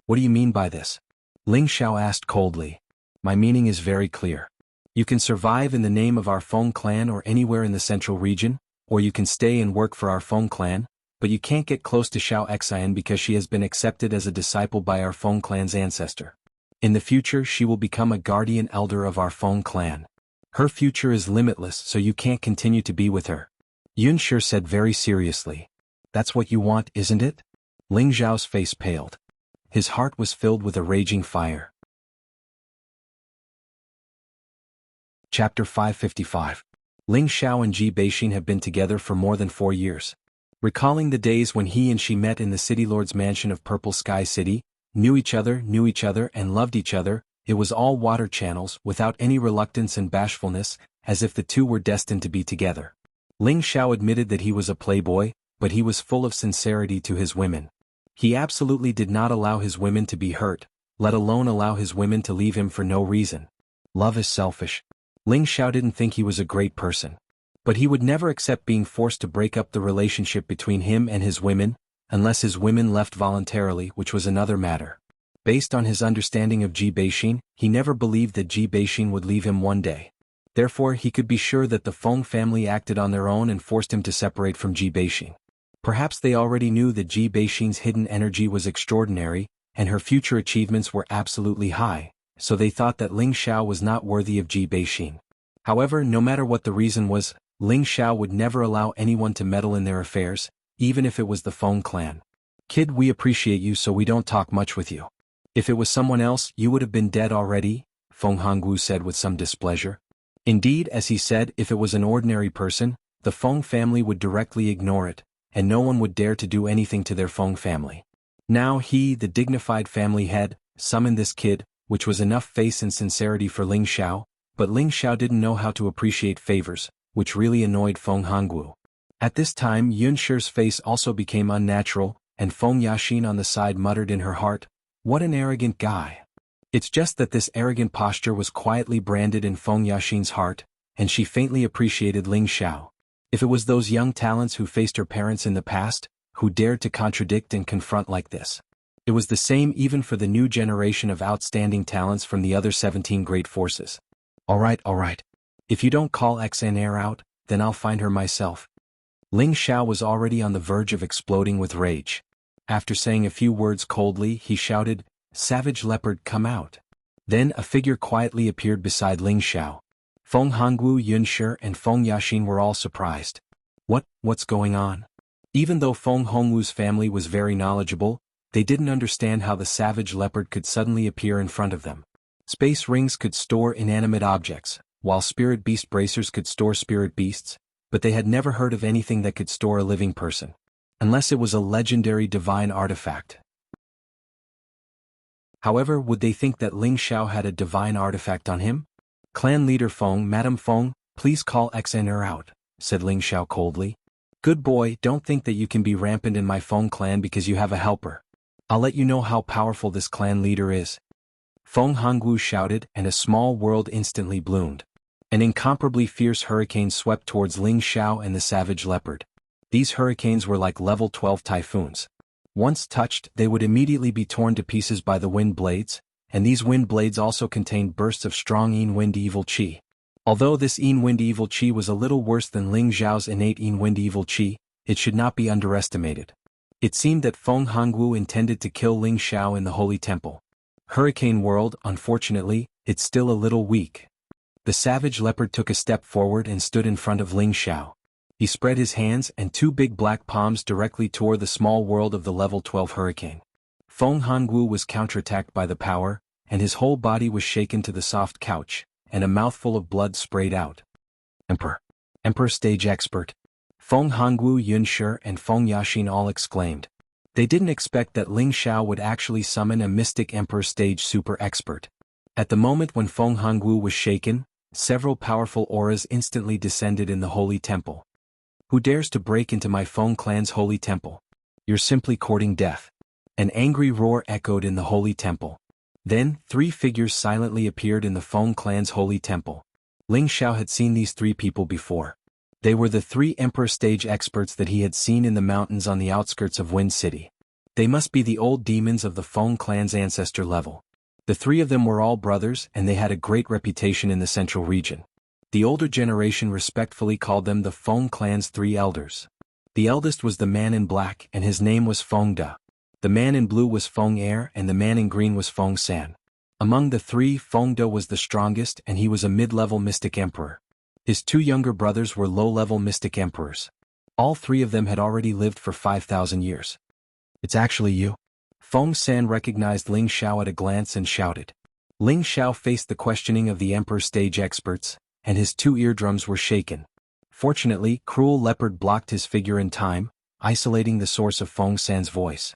What do you mean by this? Ling Xiao asked coldly. My meaning is very clear. You can survive in the name of our Feng clan or anywhere in the central region, or you can stay and work for our Feng clan, but you can't get close to Xiao Xian because she has been accepted as a disciple by our Feng clan's ancestor. In the future she will become a guardian elder of our Feng clan. Her future is limitless, so you can't continue to be with her. Yunshi said very seriously. That's what you want, isn't it? Ling Xiao's face paled. His heart was filled with a raging fire. Chapter 555. Ling Xiao and Ji Beixin have been together for more than 4 years. Recalling the days when he and she met in the city lord's mansion of Purple Sky City, knew each other and loved each other, it was all water channels without any reluctance and bashfulness, as if the two were destined to be together. Ling Xiao admitted that he was a playboy, but he was full of sincerity to his women. He absolutely did not allow his women to be hurt, let alone allow his women to leave him for no reason. Love is selfish. Ling Xiao didn't think he was a great person. But he would never accept being forced to break up the relationship between him and his women, unless his women left voluntarily, which was another matter. Based on his understanding of Ji Beixin, he never believed that Ji Beixin would leave him one day. Therefore he could be sure that the Feng family acted on their own and forced him to separate from Ji Beixin. Perhaps they already knew that Ji Beixin's hidden energy was extraordinary, and her future achievements were absolutely high, so they thought that Ling Xiao was not worthy of Ji Beixin. However, no matter what the reason was, Ling Xiao would never allow anyone to meddle in their affairs, even if it was the Feng clan. Kid, we appreciate you, so we don't talk much with you. If it was someone else, you would have been dead already, Feng Hongwu said with some displeasure. Indeed, as he said, if it was an ordinary person, the Feng family would directly ignore it, and no one would dare to do anything to their Feng family. Now he, the dignified family head, summoned this kid, which was enough face and sincerity for Ling Xiao, but Ling Xiao didn't know how to appreciate favors, which really annoyed Feng Hongwu. At this time Yunshi's face also became unnatural, and Feng Yaxin on the side muttered in her heart, "What an arrogant guy." It's just that this arrogant posture was quietly branded in Feng Yaxin's heart, and she faintly appreciated Ling Xiao. If it was those young talents who faced her parents in the past, who dared to contradict and confront like this. It was the same even for the new generation of outstanding talents from the other 17 great forces. Alright. If you don't call XNR out, then I'll find her myself. Ling Xiao was already on the verge of exploding with rage. After saying a few words coldly, he shouted, "Savage leopard, come out." Then a figure quietly appeared beside Ling Xiao. Feng Hongwu, Yunshi, and Feng Yaxin were all surprised. What's going on? Even though Feng Hongwu's family was very knowledgeable, they didn't understand how the savage leopard could suddenly appear in front of them. Space rings could store inanimate objects, while spirit beast bracers could store spirit beasts, but they had never heard of anything that could store a living person. Unless it was a legendary divine artifact. However, would they think that Ling Xiao had a divine artifact on him? Clan leader Feng, Madam Feng, please call XNR out, said Ling Xiao coldly. Good boy, don't think that you can be rampant in my Feng clan because you have a helper. I'll let you know how powerful this clan leader is. Feng Hongwu shouted, and a small world instantly bloomed. An incomparably fierce hurricane swept towards Ling Xiao and the savage leopard. These hurricanes were like level 12 typhoons. Once touched, they would immediately be torn to pieces by the wind blades, and these wind blades also contained bursts of strong Yin Wind Evil Qi. Although this Yin Wind Evil Qi was a little worse than Ling Xiao's innate Yin Wind Evil Qi, it should not be underestimated. It seemed that Feng Hongwu intended to kill Ling Xiao in the Holy Temple. Hurricane World, unfortunately, it's still a little weak. The savage leopard took a step forward and stood in front of Ling Xiao. He spread his hands and two big black palms directly toward the small world of the level 12 hurricane. Feng Hongwu was counterattacked by the power, and his whole body was shaken to the soft couch, and a mouthful of blood sprayed out. Emperor stage expert. Feng Hongwu, Yun Shi, and Feng Yaxin all exclaimed. They didn't expect that Ling Xiao would actually summon a mystic emperor stage super expert. At the moment when Feng Hongwu was shaken, several powerful auras instantly descended in the holy temple. Who dares to break into my Feng clan's holy temple? You're simply courting death. An angry roar echoed in the holy temple. Then, three figures silently appeared in the Feng clan's holy temple. Ling Xiao had seen these three people before. They were the three emperor stage experts that he had seen in the mountains on the outskirts of Wind City. They must be the old demons of the Feng clan's ancestor level. The three of them were all brothers and they had a great reputation in the central region. The older generation respectfully called them the Feng clan's three elders. The eldest was the man in black and his name was Feng De. The man in blue was Feng Er and the man in green was Feng San. Among the three, Feng De was the strongest and he was a mid-level mystic emperor. His two younger brothers were low-level mystic emperors. All three of them had already lived for 5,000 years. It's actually you. Feng San recognized Ling Xiao at a glance and shouted. Ling Xiao faced the questioning of the emperor stage experts, and his two eardrums were shaken. Fortunately, Cruel Leopard blocked his figure in time, isolating the source of Feng San's voice.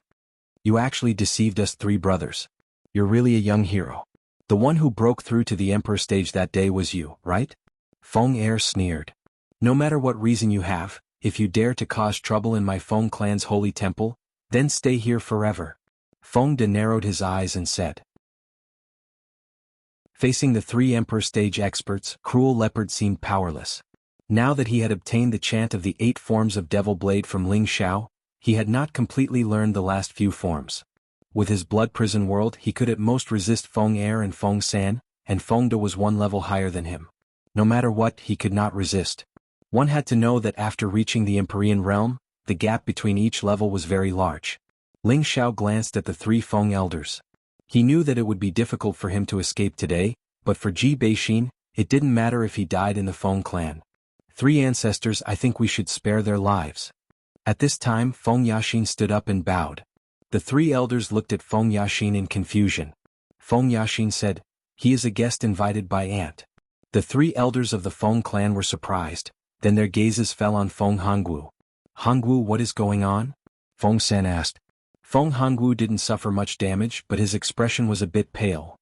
You actually deceived us three brothers. You're really a young hero. The one who broke through to the emperor stage that day was you, right? Feng Er sneered. No matter what reason you have, if you dare to cause trouble in my Feng clan's holy temple, then stay here forever. Feng De narrowed his eyes and said. Facing the three emperor stage experts, Cruel Leopard seemed powerless. Now that he had obtained the chant of the 8 forms of Devil Blade from Ling Xiao, he had not completely learned the last few forms. With his blood prison world he could at most resist Feng Er and Feng San, and Feng De was one level higher than him. No matter what, he could not resist. One had to know that after reaching the Empyrean realm, the gap between each level was very large. Ling Xiao glanced at the three Feng elders. He knew that it would be difficult for him to escape today, but for Ji Beixin, it didn't matter if he died in the Feng clan. 3 ancestors, I think we should spare their lives. At this time Feng Yaxin stood up and bowed. The 3 elders looked at Feng Yaxin in confusion. Feng Yaxin said, he is a guest invited by Ant. The 3 elders of the Feng clan were surprised, then their gazes fell on Feng Hongwu. Hongwu, what is going on? Feng San asked. Feng Hongwu didn't suffer much damage but his expression was a bit pale.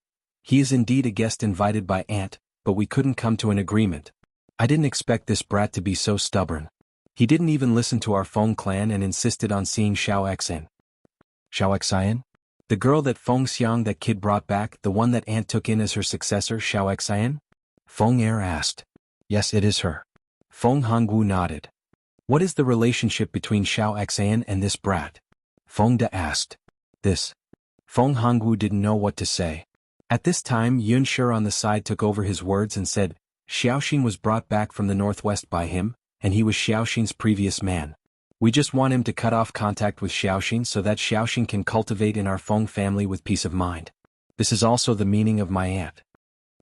He is indeed a guest invited by Ant, but we couldn't come to an agreement. I didn't expect this brat to be so stubborn. He didn't even listen to our Feng clan and insisted on seeing Xiao Xan. Xiao Xian? The girl that Feng Xiang that kid brought back, the one that Ant took in as her successor, Xiao Xian? Feng Er asked. Yes, it is her. Feng Hongwu nodded. What is the relationship between Xiao Xian and this brat? Feng De asked. This. Feng Hongwu didn't know what to say. At this time Yun Shi on the side took over his words and said, Xiaoxin was brought back from the northwest by him, and he was Xiaoxin's previous man. We just want him to cut off contact with Xiaoxin so that Xiaoxin can cultivate in our Feng family with peace of mind. This is also the meaning of my aunt.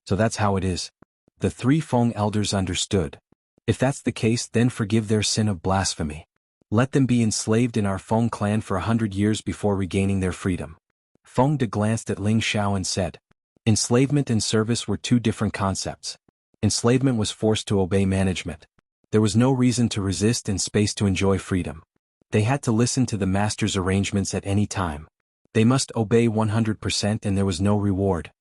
So that's how it is. The 3 Feng elders understood. If that's the case, then forgive their sin of blasphemy. Let them be enslaved in our Feng clan for 100 years before regaining their freedom. Feng De glanced at Ling Xiao and said, enslavement and service were 2 different concepts. Enslavement was forced to obey management. There was no reason to resist and space to enjoy freedom. They had to listen to the master's arrangements at any time. They must obey 100% and there was no reward.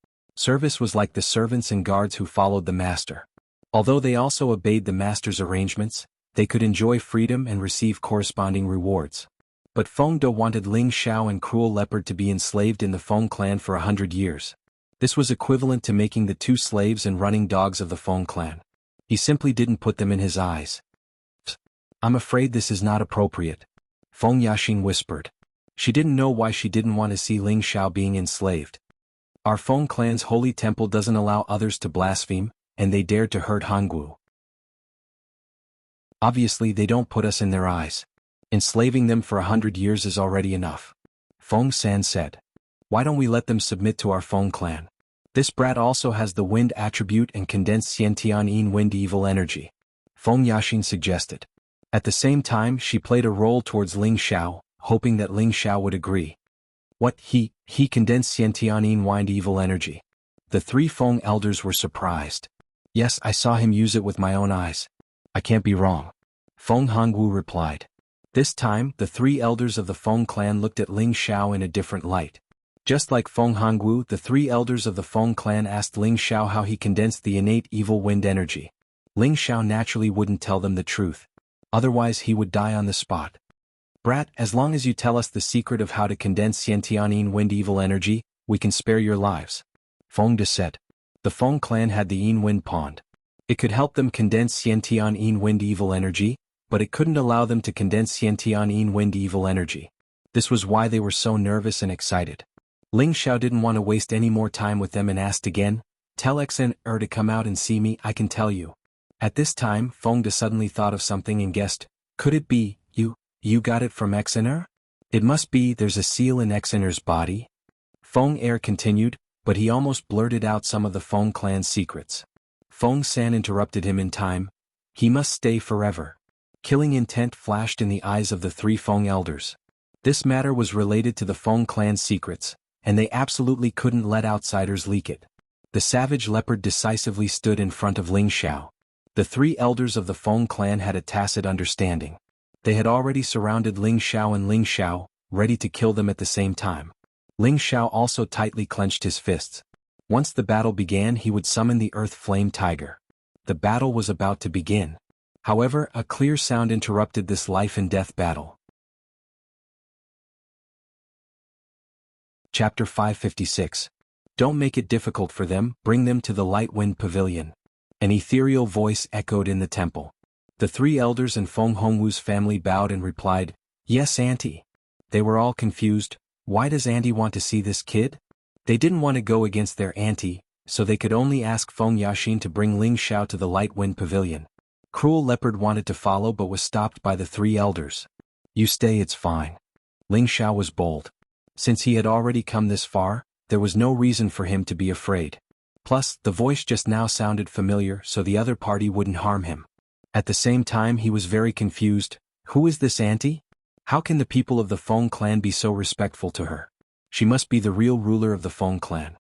Service was like the servants and guards who followed the master. Although they also obeyed the master's arrangements, they could enjoy freedom and receive corresponding rewards. But Feng De wanted Ling Xiao and Cruel Leopard to be enslaved in the Feng clan for 100 years. This was equivalent to making the two slaves and running dogs of the Feng clan. He simply didn't put them in his eyes. "I'm afraid this is not appropriate," Feng Yaxin whispered. She didn't know why she didn't want to see Ling Xiao being enslaved. "Our Feng clan's holy temple doesn't allow others to blaspheme, and they dared to hurt Hangwu. Obviously they don't put us in their eyes. Enslaving them for 100 years is already enough," Feng San said. "Why don't we let them submit to our Feng clan? This brat also has the wind attribute and condensed Xiantian wind evil energy," Feng Yaxin suggested. At the same time she played a role towards Ling Xiao, hoping that Ling Xiao would agree. "What, he condensed Xiantian wind evil energy?" The three Feng elders were surprised. "Yes, I saw him use it with my own eyes. I can't be wrong," Feng Hongwu replied. This time, the three elders of the Feng clan looked at Ling Xiao in a different light. Just like Feng Hongwu, the three elders of the Feng clan asked Ling Xiao how he condensed the innate evil wind energy. Ling Xiao naturally wouldn't tell them the truth. Otherwise he would die on the spot. "Brat, as long as you tell us the secret of how to condense Xiantian wind evil energy, we can spare your lives," Feng De said. The Feng clan had the Yin Wind Pond. It could help them condense Xiantian wind evil energy, but it couldn't allow them to condense Xiantian wind evil energy. This was why they were so nervous and excited. Ling Xiao didn't want to waste any more time with them and asked again, "Tell XNR to come out and see me, I can tell you." At this time, Feng De suddenly thought of something and guessed, "Could it be, you got it from XNR? It must be there's a seal in XNR's body." Feng Er continued, but he almost blurted out some of the Feng clan's secrets. Feng San interrupted him in time. "He must stay forever." Killing intent flashed in the eyes of the three Feng elders. This matter was related to the Feng clan's secrets, and they absolutely couldn't let outsiders leak it. The savage leopard decisively stood in front of Ling Xiao. The three elders of the Feng clan had a tacit understanding. They had already surrounded Ling Xiao and Ling Xiao, ready to kill them at the same time. Ling Xiao also tightly clenched his fists. Once the battle began, he would summon the Earth Flame Tiger. The battle was about to begin. However, a clear sound interrupted this life-and-death battle. Chapter 556. Don't make it difficult for them, bring them to the Light Wind Pavilion. An ethereal voice echoed in the temple. The three elders and Feng Hongwu's family bowed and replied, "Yes, Auntie." They were all confused. Why does Auntie want to see this kid? They didn't want to go against their auntie, so they could only ask Feng Yaxin to bring Ling Xiao to the Light Wind Pavilion. Cruel Leopard wanted to follow but was stopped by the three elders. "You stay, it's fine." Ling Xiao was bold. Since he had already come this far, there was no reason for him to be afraid. Plus, the voice just now sounded familiar, so the other party wouldn't harm him. At the same time he was very confused. Who is this auntie? How can the people of the Feng clan be so respectful to her? She must be the real ruler of the Feng clan.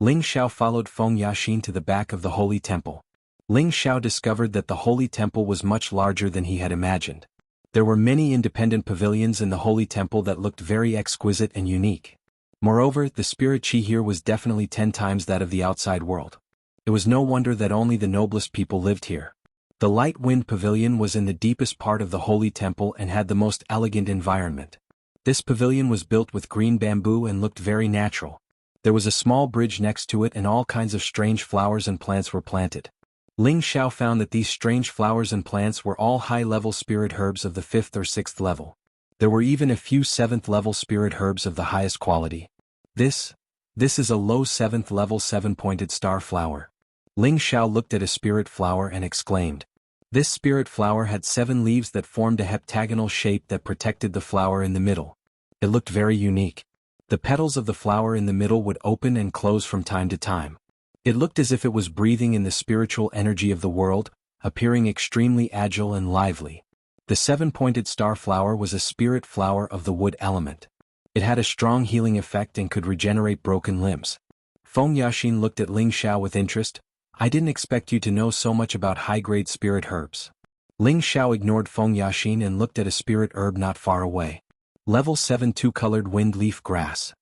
Ling Xiao followed Feng Yaxin to the back of the holy temple. Ling Xiao discovered that the holy temple was much larger than he had imagined. There were many independent pavilions in the holy temple that looked very exquisite and unique. Moreover, the spirit chi here was definitely 10 times that of the outside world. It was no wonder that only the noblest people lived here. The Light Wind Pavilion was in the deepest part of the holy temple and had the most elegant environment. This pavilion was built with green bamboo and looked very natural. There was a small bridge next to it and all kinds of strange flowers and plants were planted. Ling Xiao found that these strange flowers and plants were all high-level spirit herbs of the 5th or 6th level. There were even a few 7th-level spirit herbs of the highest quality. This is a low 7th level 7-pointed star flower. Ling Xiao looked at a spirit flower and exclaimed. This spirit flower had 7 leaves that formed a heptagonal shape that protected the flower in the middle. It looked very unique. The petals of the flower in the middle would open and close from time to time. It looked as if it was breathing in the spiritual energy of the world, appearing extremely agile and lively. The 7-pointed star flower was a spirit flower of the wood element. It had a strong healing effect and could regenerate broken limbs. Feng Yaxin looked at Ling Xiao with interest. I didn't expect you to know so much about high-grade spirit herbs. Ling Xiao ignored Feng Yaxin and looked at a spirit herb not far away. Level 7 2-colored wind leaf grass.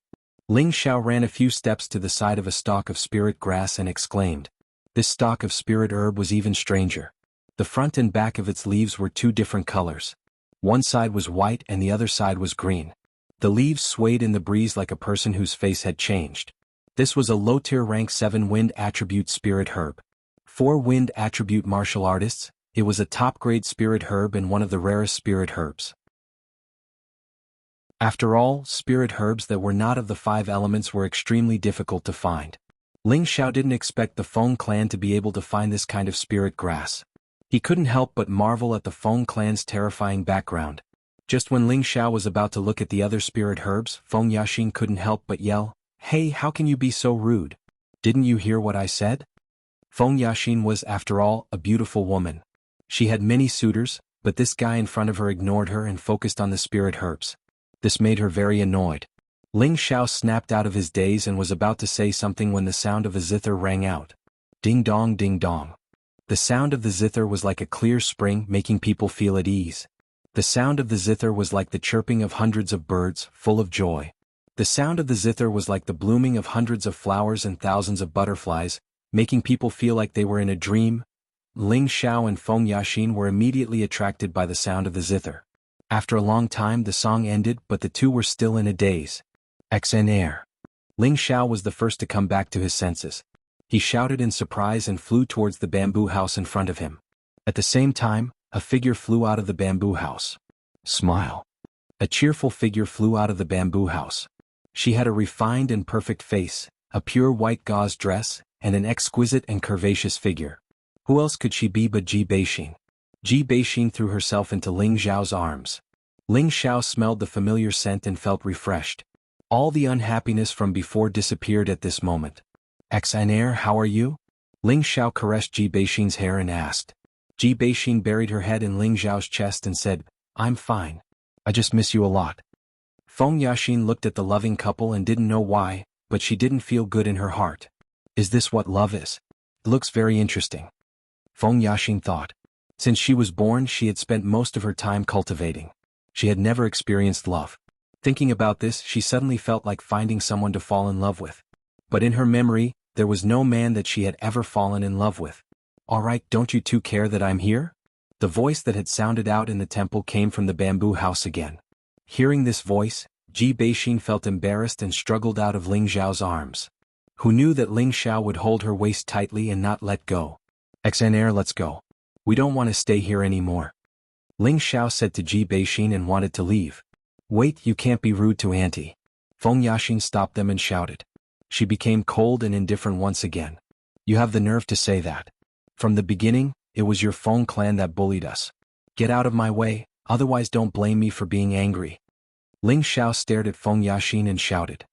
Ling Xiao ran a few steps to the side of a stalk of spirit grass and exclaimed. This stalk of spirit herb was even stranger. The front and back of its leaves were two different colors. One side was white and the other side was green. The leaves swayed in the breeze like a person whose face had changed. This was a low-tier rank 7 wind attribute spirit herb. 4 wind attribute martial artists, it was a top-grade spirit herb and one of the rarest spirit herbs. After all, spirit herbs that were not of the 5 elements were extremely difficult to find. Ling Xiao didn't expect the Feng clan to be able to find this kind of spirit grass. He couldn't help but marvel at the Feng clan's terrifying background. Just when Ling Xiao was about to look at the other spirit herbs, Feng Yaxin couldn't help but yell, "Hey, how can you be so rude? Didn't you hear what I said?" Feng Yaxin was, after all, a beautiful woman. She had many suitors, but this guy in front of her ignored her and focused on the spirit herbs. This made her very annoyed. Ling Xiao snapped out of his daze and was about to say something when the sound of a zither rang out. Ding dong ding dong. The sound of the zither was like a clear spring, making people feel at ease. The sound of the zither was like the chirping of hundreds of birds, full of joy. The sound of the zither was like the blooming of hundreds of flowers and thousands of butterflies, making people feel like they were in a dream. Ling Xiao and Feng Yaxin were immediately attracted by the sound of the zither. After a long time the song ended, but the two were still in a daze. XNR. Ling Xiao was the first to come back to his senses. He shouted in surprise and flew towards the bamboo house in front of him. At the same time, a figure flew out of the bamboo house. Smile. A cheerful figure flew out of the bamboo house. She had a refined and perfect face, a pure white gauze dress, and an exquisite and curvaceous figure. Who else could she be but Ji Beixin? Ji Beixin threw herself into Ling Xiao's arms. Ling Xiao smelled the familiar scent and felt refreshed. All the unhappiness from before disappeared at this moment. XNR, how are you? Ling Xiao caressed Ji Beixin's hair and asked. Ji Beixin buried her head in Ling Xiao's chest and said, I'm fine. I just miss you a lot. Feng Yaxin looked at the loving couple and didn't know why, but she didn't feel good in her heart. Is this what love is? It looks very interesting. Feng Yaxin thought. Since she was born, she had spent most of her time cultivating. She had never experienced love. Thinking about this, she suddenly felt like finding someone to fall in love with. But in her memory, there was no man that she had ever fallen in love with. All right, don't you two care that I'm here? The voice that had sounded out in the temple came from the bamboo house again. Hearing this voice, Ji Beixin felt embarrassed and struggled out of Ling Xiao's arms. Who knew that Ling Xiao would hold her waist tightly and not let go? XNR, let's go. We don't want to stay here anymore. Ling Xiao said to Ji Beixin and wanted to leave. Wait, you can't be rude to Auntie. Feng Yaxin stopped them and shouted. She became cold and indifferent once again. You have the nerve to say that. From the beginning, it was your Feng clan that bullied us. Get out of my way, otherwise don't blame me for being angry. Ling Xiao stared at Feng Yaxin and shouted.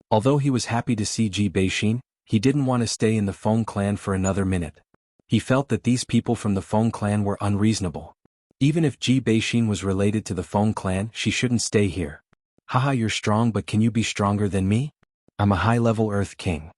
Although he was happy to see Ji Beixin, he didn't want to stay in the Feng clan for another minute. He felt that these people from the Feng clan were unreasonable. Even if Ji Beixin was related to the Feng clan, she shouldn't stay here. Haha, you're strong, but can you be stronger than me? I'm a high-level Earth King.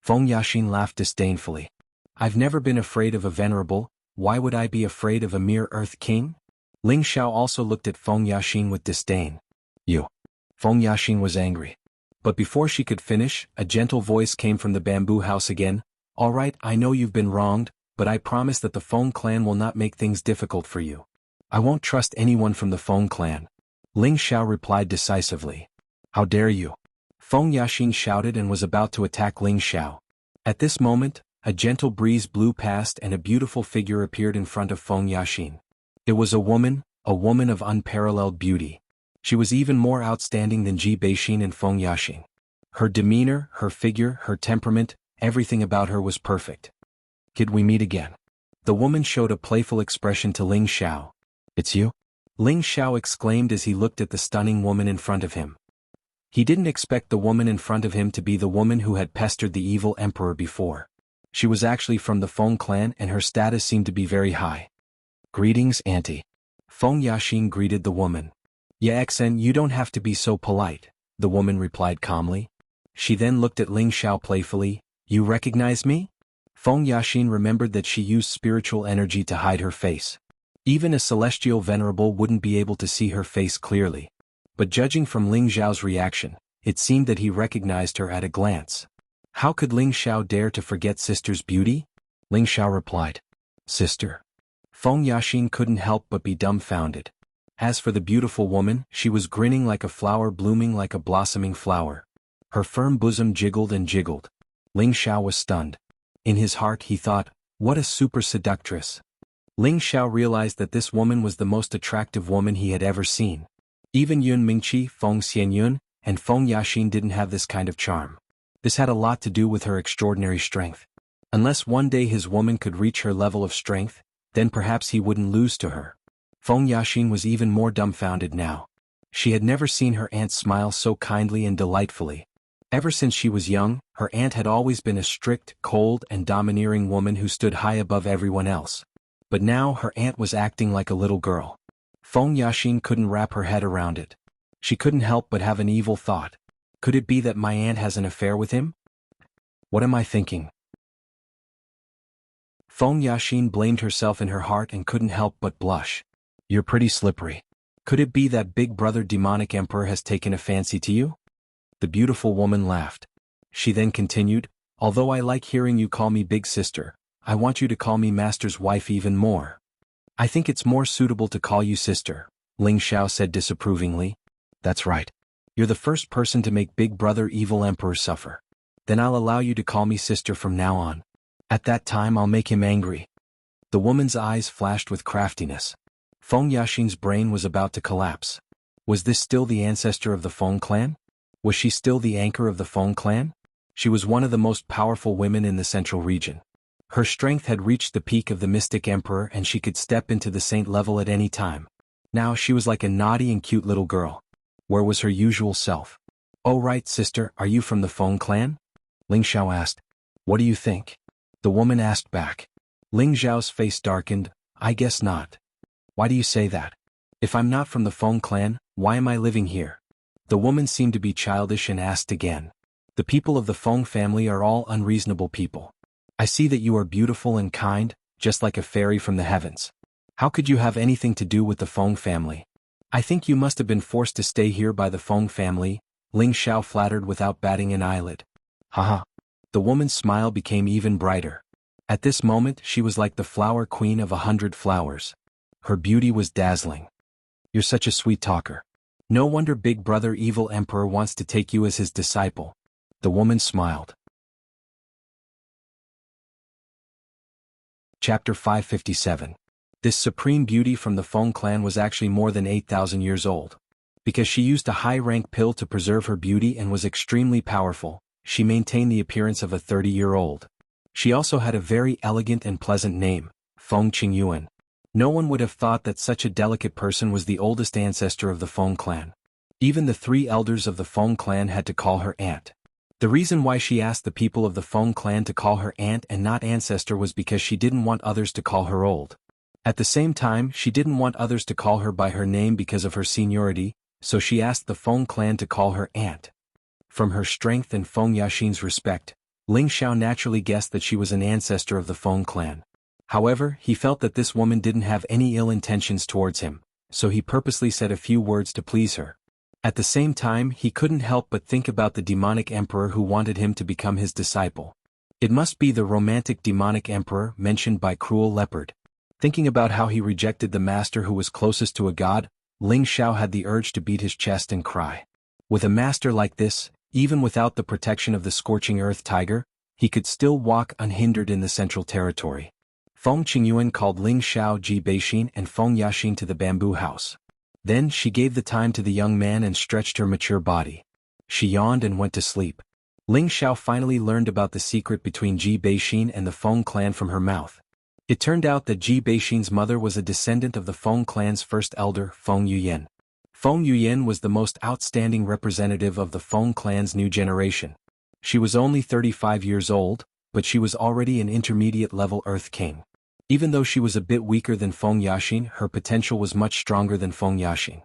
Feng Yaxin laughed disdainfully. I've never been afraid of a venerable, why would I be afraid of a mere Earth King? Ling Xiao also looked at Feng Yaxin with disdain. You. Feng Yaxin was angry. But before she could finish, a gentle voice came from the bamboo house again. All right, I know you've been wronged, but I promise that the Feng clan will not make things difficult for you. I won't trust anyone from the Feng clan. Ling Xiao replied decisively. How dare you? Feng Yaxin shouted and was about to attack Ling Xiao. At this moment, a gentle breeze blew past and a beautiful figure appeared in front of Feng Yaxin. It was a woman of unparalleled beauty. She was even more outstanding than Ji Beixin and Feng Yaxin. Her demeanor, her figure, her temperament, everything about her was perfect. Could we meet again? The woman showed a playful expression to Ling Xiao. It's you? Ling Xiao exclaimed as he looked at the stunning woman in front of him. He didn't expect the woman in front of him to be the woman who had pestered the evil emperor before. She was actually from the Feng clan and her status seemed to be very high. Greetings, Auntie. Feng Yaxin greeted the woman. Yeah, Xen, you don't have to be so polite, the woman replied calmly. She then looked at Ling Xiao playfully. You recognize me? Feng Yaxin remembered that she used spiritual energy to hide her face. Even a celestial venerable wouldn't be able to see her face clearly. but judging from Ling Xiao's reaction, it seemed that he recognized her at a glance. How could Ling Xiao dare to forget sister's beauty? Ling Xiao replied, "Sister." Feng Yaxin couldn't help but be dumbfounded. As for the beautiful woman, she was grinning like a flower blooming like a blossoming flower. Her firm bosom jiggled and jiggled. Ling Xiao was stunned. In his heart he thought, what a super seductress. Ling Xiao realized that this woman was the most attractive woman he had ever seen. Even Yun Mingqi, Feng Xianyun, and Feng Yaxin didn't have this kind of charm. This had a lot to do with her extraordinary strength. Unless one day his woman could reach her level of strength, then perhaps he wouldn't lose to her. Feng Yaxin was even more dumbfounded now. She had never seen her aunt smile so kindly and delightfully. Ever since she was young, her aunt had always been a strict, cold, and domineering woman who stood high above everyone else. But now her aunt was acting like a little girl. Feng Yaxin couldn't wrap her head around it. She couldn't help but have an evil thought. Could it be that my aunt has an affair with him? What am I thinking? Feng Yaxin blamed herself in her heart and couldn't help but blush. You're pretty slippery. Could it be that Big Brother Demonic Emperor has taken a fancy to you? The beautiful woman laughed. She then continued, although I like hearing you call me Big Sister, I want you to call me Master's wife even more. I think it's more suitable to call you Sister, Ling Xiao said disapprovingly. That's right. You're the first person to make Big Brother Evil Emperor suffer. Then I'll allow you to call me Sister from now on. At that time I'll make him angry. The woman's eyes flashed with craftiness. Feng Yaxin's brain was about to collapse. Was this still the ancestor of the Feng clan? Was she still the anchor of the Feng clan? She was one of the most powerful women in the central region. Her strength had reached the peak of the mystic emperor and she could step into the saint level at any time. Now she was like a naughty and cute little girl. Where was her usual self? Oh right, sister, are you from the Feng clan? Ling Xiao asked. What do you think? The woman asked back. Ling Xiao's face darkened. I guess not. Why do you say that? If I'm not from the Feng clan, why am I living here? The woman seemed to be childish and asked again. The people of the Feng family are all unreasonable people. I see that you are beautiful and kind, just like a fairy from the heavens. How could you have anything to do with the Feng family? I think you must have been forced to stay here by the Feng family, Ling Xiao flattered without batting an eyelid. Haha. The woman's smile became even brighter. At this moment she was like the flower queen of 100 flowers. Her beauty was dazzling. You're such a sweet talker. No wonder Big Brother Evil Emperor wants to take you as his disciple. The woman smiled. Chapter 557. This supreme beauty from the Feng clan was actually more than 8,000 years old. Because she used a high-rank pill to preserve her beauty and was extremely powerful, she maintained the appearance of a 30-year-old. She also had a very elegant and pleasant name, Feng Qingyuan. No one would have thought that such a delicate person was the oldest ancestor of the Feng clan. Even the 3 elders of the Feng clan had to call her aunt. The reason why she asked the people of the Feng clan to call her aunt and not ancestor was because she didn't want others to call her old. At the same time, she didn't want others to call her by her name because of her seniority, so she asked the Feng clan to call her aunt. From her strength and Feng Yaxin's respect, Ling Xiao naturally guessed that she was an ancestor of the Feng clan. However, he felt that this woman didn't have any ill intentions towards him, so he purposely said a few words to please her. At the same time, he couldn't help but think about the demonic emperor who wanted him to become his disciple. It must be the romantic demonic emperor mentioned by Cruel Leopard. Thinking about how he rejected the master who was closest to a god, Ling Xiao had the urge to beat his chest and cry. With a master like this, even without the protection of the scorching earth tiger, he could still walk unhindered in the central territory. Feng Qingyuan called Ling Xiao Ji Beixin and Feng Yaxin to the bamboo house. Then she gave the time to the young man and stretched her mature body. She yawned and went to sleep. Ling Xiao finally learned about the secret between Ji Beixin and the Feng clan from her mouth. It turned out that Ji Beixin's mother was a descendant of the Feng clan's first elder, Feng Yuyan. Feng Yuyan was the most outstanding representative of the Feng clan's new generation. She was only 35 years old, but she was already an intermediate-level Earth King. Even though she was a bit weaker than Feng Yaxin, her potential was much stronger than Feng Yaxin.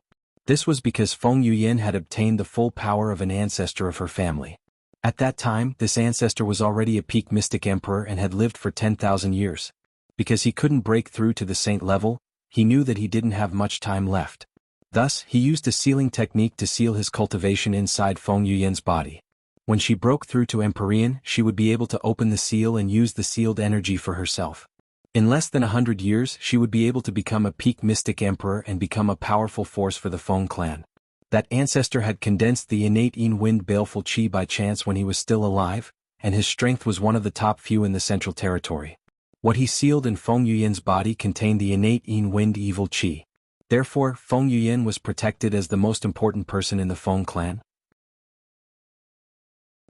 This was because Feng Yuyan had obtained the full power of an ancestor of her family. At that time, this ancestor was already a peak mystic emperor and had lived for 10,000 years. Because he couldn't break through to the saint level, he knew that he didn't have much time left. Thus, he used a sealing technique to seal his cultivation inside Feng Yuyan's body. When she broke through to Empyrean, she would be able to open the seal and use the sealed energy for herself. In less than 100 years, she would be able to become a peak mystic emperor and become a powerful force for the Feng clan. That ancestor had condensed the innate Yin-Wind baleful qi by chance when he was still alive, and his strength was one of the top few in the Central Territory. What he sealed in Feng Yuyan's body contained the innate Yin-Wind evil qi. Therefore, Feng Yuyan was protected as the most important person in the Feng clan.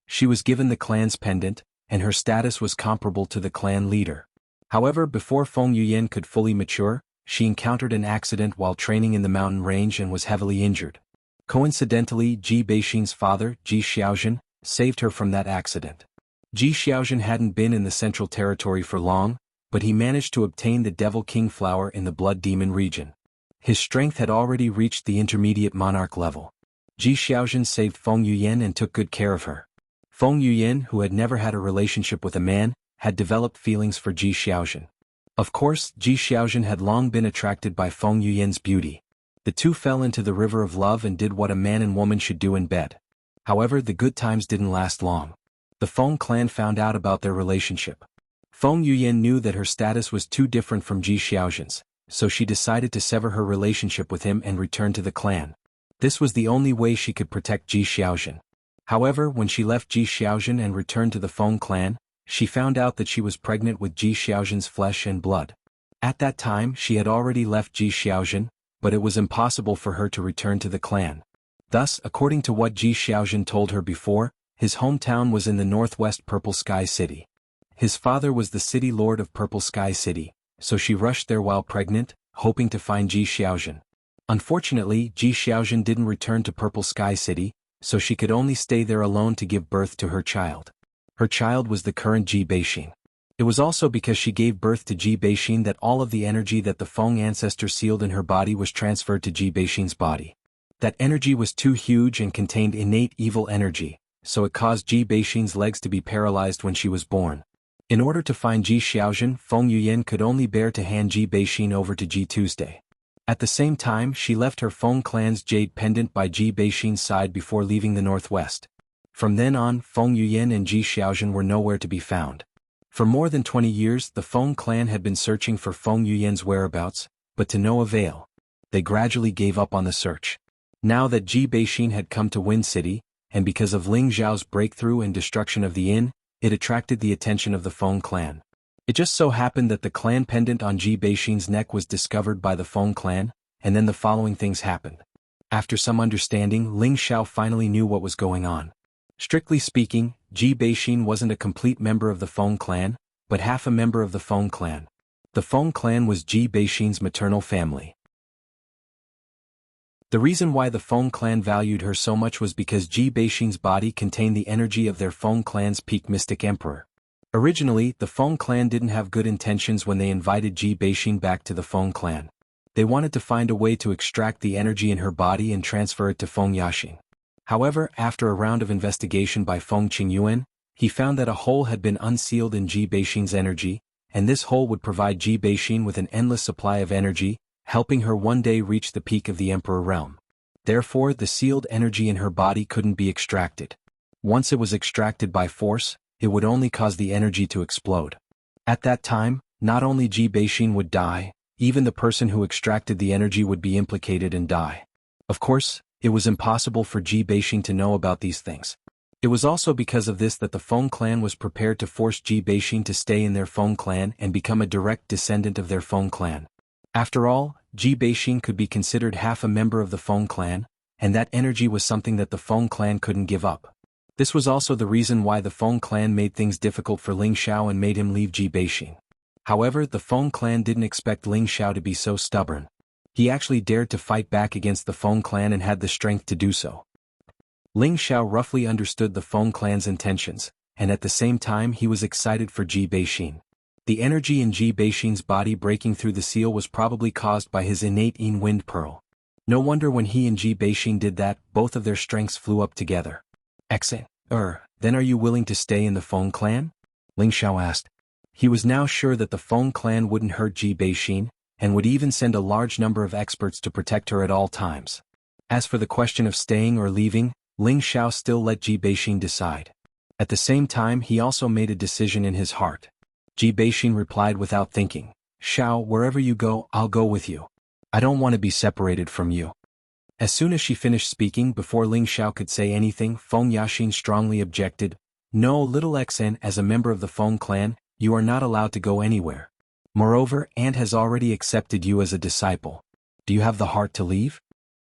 She was given the clan's pendant, and her status was comparable to the clan leader. However, before Feng Yuyan could fully mature, she encountered an accident while training in the mountain range and was heavily injured. Coincidentally, Ji Beixin's father, Ji Xiaozhen, saved her from that accident. Ji Xiaozhen hadn't been in the Central Territory for long, but he managed to obtain the Devil King flower in the Blood Demon region. His strength had already reached the intermediate monarch level. Ji Xiaozhen saved Feng Yuyan and took good care of her. Feng Yuyan, who had never had a relationship with a man, had developed feelings for Ji Xiaozhen. Of course, Ji Xiaozhen had long been attracted by Feng Yuyan's beauty. The two fell into the river of love and did what a man and woman should do in bed. However, the good times didn't last long. The Feng clan found out about their relationship. Feng Yuyan knew that her status was too different from Ji Xiaozhen's, so she decided to sever her relationship with him and return to the clan. This was the only way she could protect Ji Xiaozhen. However, when she left Ji Xiaozhen and returned to the Feng clan, she found out that she was pregnant with Ji Xiaozhen's flesh and blood. At that time, she had already left Ji Xiaozhen, but it was impossible for her to return to the clan. Thus, according to what Ji Xiaozhen told her before, his hometown was in the northwest Purple Sky City. His father was the city lord of Purple Sky City, so she rushed there while pregnant, hoping to find Ji Xiaozhen. Unfortunately, Ji Xiaozhen didn't return to Purple Sky City, so she could only stay there alone to give birth to her child. Her child was the current Ji Beixin. It was also because she gave birth to Ji Beixin that all of the energy that the Feng ancestor sealed in her body was transferred to Ji Beixin's body. That energy was too huge and contained innate evil energy, so it caused Ji Beixin's legs to be paralyzed when she was born. In order to find Ji Xiaozhen, Feng Yuyan could only bear to hand Ji Beixin over to Ji Tuesday. At the same time, she left her Feng clan's jade pendant by Ji Beixin's side before leaving the northwest. From then on, Feng Yuyan and Ji Xiaozhen were nowhere to be found. For more than 20 years, the Feng clan had been searching for Feng Yuyan's whereabouts, but to no avail. They gradually gave up on the search. Now that Ji Beixin had come to Wind City, and because of Ling Zhao's breakthrough and destruction of the inn, it attracted the attention of the Feng clan. It just so happened that the clan pendant on Ji Beixin's neck was discovered by the Feng clan, and then the following things happened. After some understanding, Ling Zhao finally knew what was going on. Strictly speaking, Ji Beixin wasn't a complete member of the Feng clan, but half a member of the Feng clan. The Feng clan was Ji Beixin's maternal family. The reason why the Feng clan valued her so much was because Ji Beixin's body contained the energy of their Feng clan's peak mystic emperor. Originally, the Feng clan didn't have good intentions when they invited Ji Beixin back to the Feng clan. They wanted to find a way to extract the energy in her body and transfer it to Feng Yaxing. However, after a round of investigation by Feng Qingyuan, he found that a hole had been unsealed in Ji Beixin's energy, and this hole would provide Ji Beixin with an endless supply of energy, helping her one day reach the peak of the Emperor realm. Therefore, the sealed energy in her body couldn't be extracted. Once it was extracted by force, it would only cause the energy to explode. At that time, not only Ji Beixin would die, even the person who extracted the energy would be implicated and die. Of course, it was impossible for Ji Beixin to know about these things. It was also because of this that the Feng clan was prepared to force Ji Beixin to stay in their Feng clan and become a direct descendant of their Feng clan. After all, Ji Beixin could be considered half a member of the Feng clan, and that energy was something that the Feng clan couldn't give up. This was also the reason why the Feng clan made things difficult for Ling Zhao and made him leave Ji Beixin. However, the Feng clan didn't expect Ling Zhao to be so stubborn. He actually dared to fight back against the Feng clan and had the strength to do so. Ling Zhao roughly understood the Feng clan's intentions, and at the same time he was excited for Ji Beixin. The energy in Ji Beixin's body breaking through the seal was probably caused by his innate Yin-Wind pearl. No wonder when he and Ji Beixin did that, both of their strengths flew up together. Excellent. Then are you willing to stay in the Feng clan? Ling Zhao asked. He was now sure that the Feng clan wouldn't hurt Ji Beixin, and would even send a large number of experts to protect her at all times. As for the question of staying or leaving, Ling Xiao still let Ji Beixin decide. At the same time, he also made a decision in his heart. Ji Beixin replied without thinking, "Xiao, wherever you go, I'll go with you. I don't want to be separated from you." As soon as she finished speaking, before Ling Xiao could say anything, Feng Yaxin strongly objected. "No, little Xen, as a member of the Feng clan, you are not allowed to go anywhere. Moreover, Aunt has already accepted you as a disciple. Do you have the heart to leave?"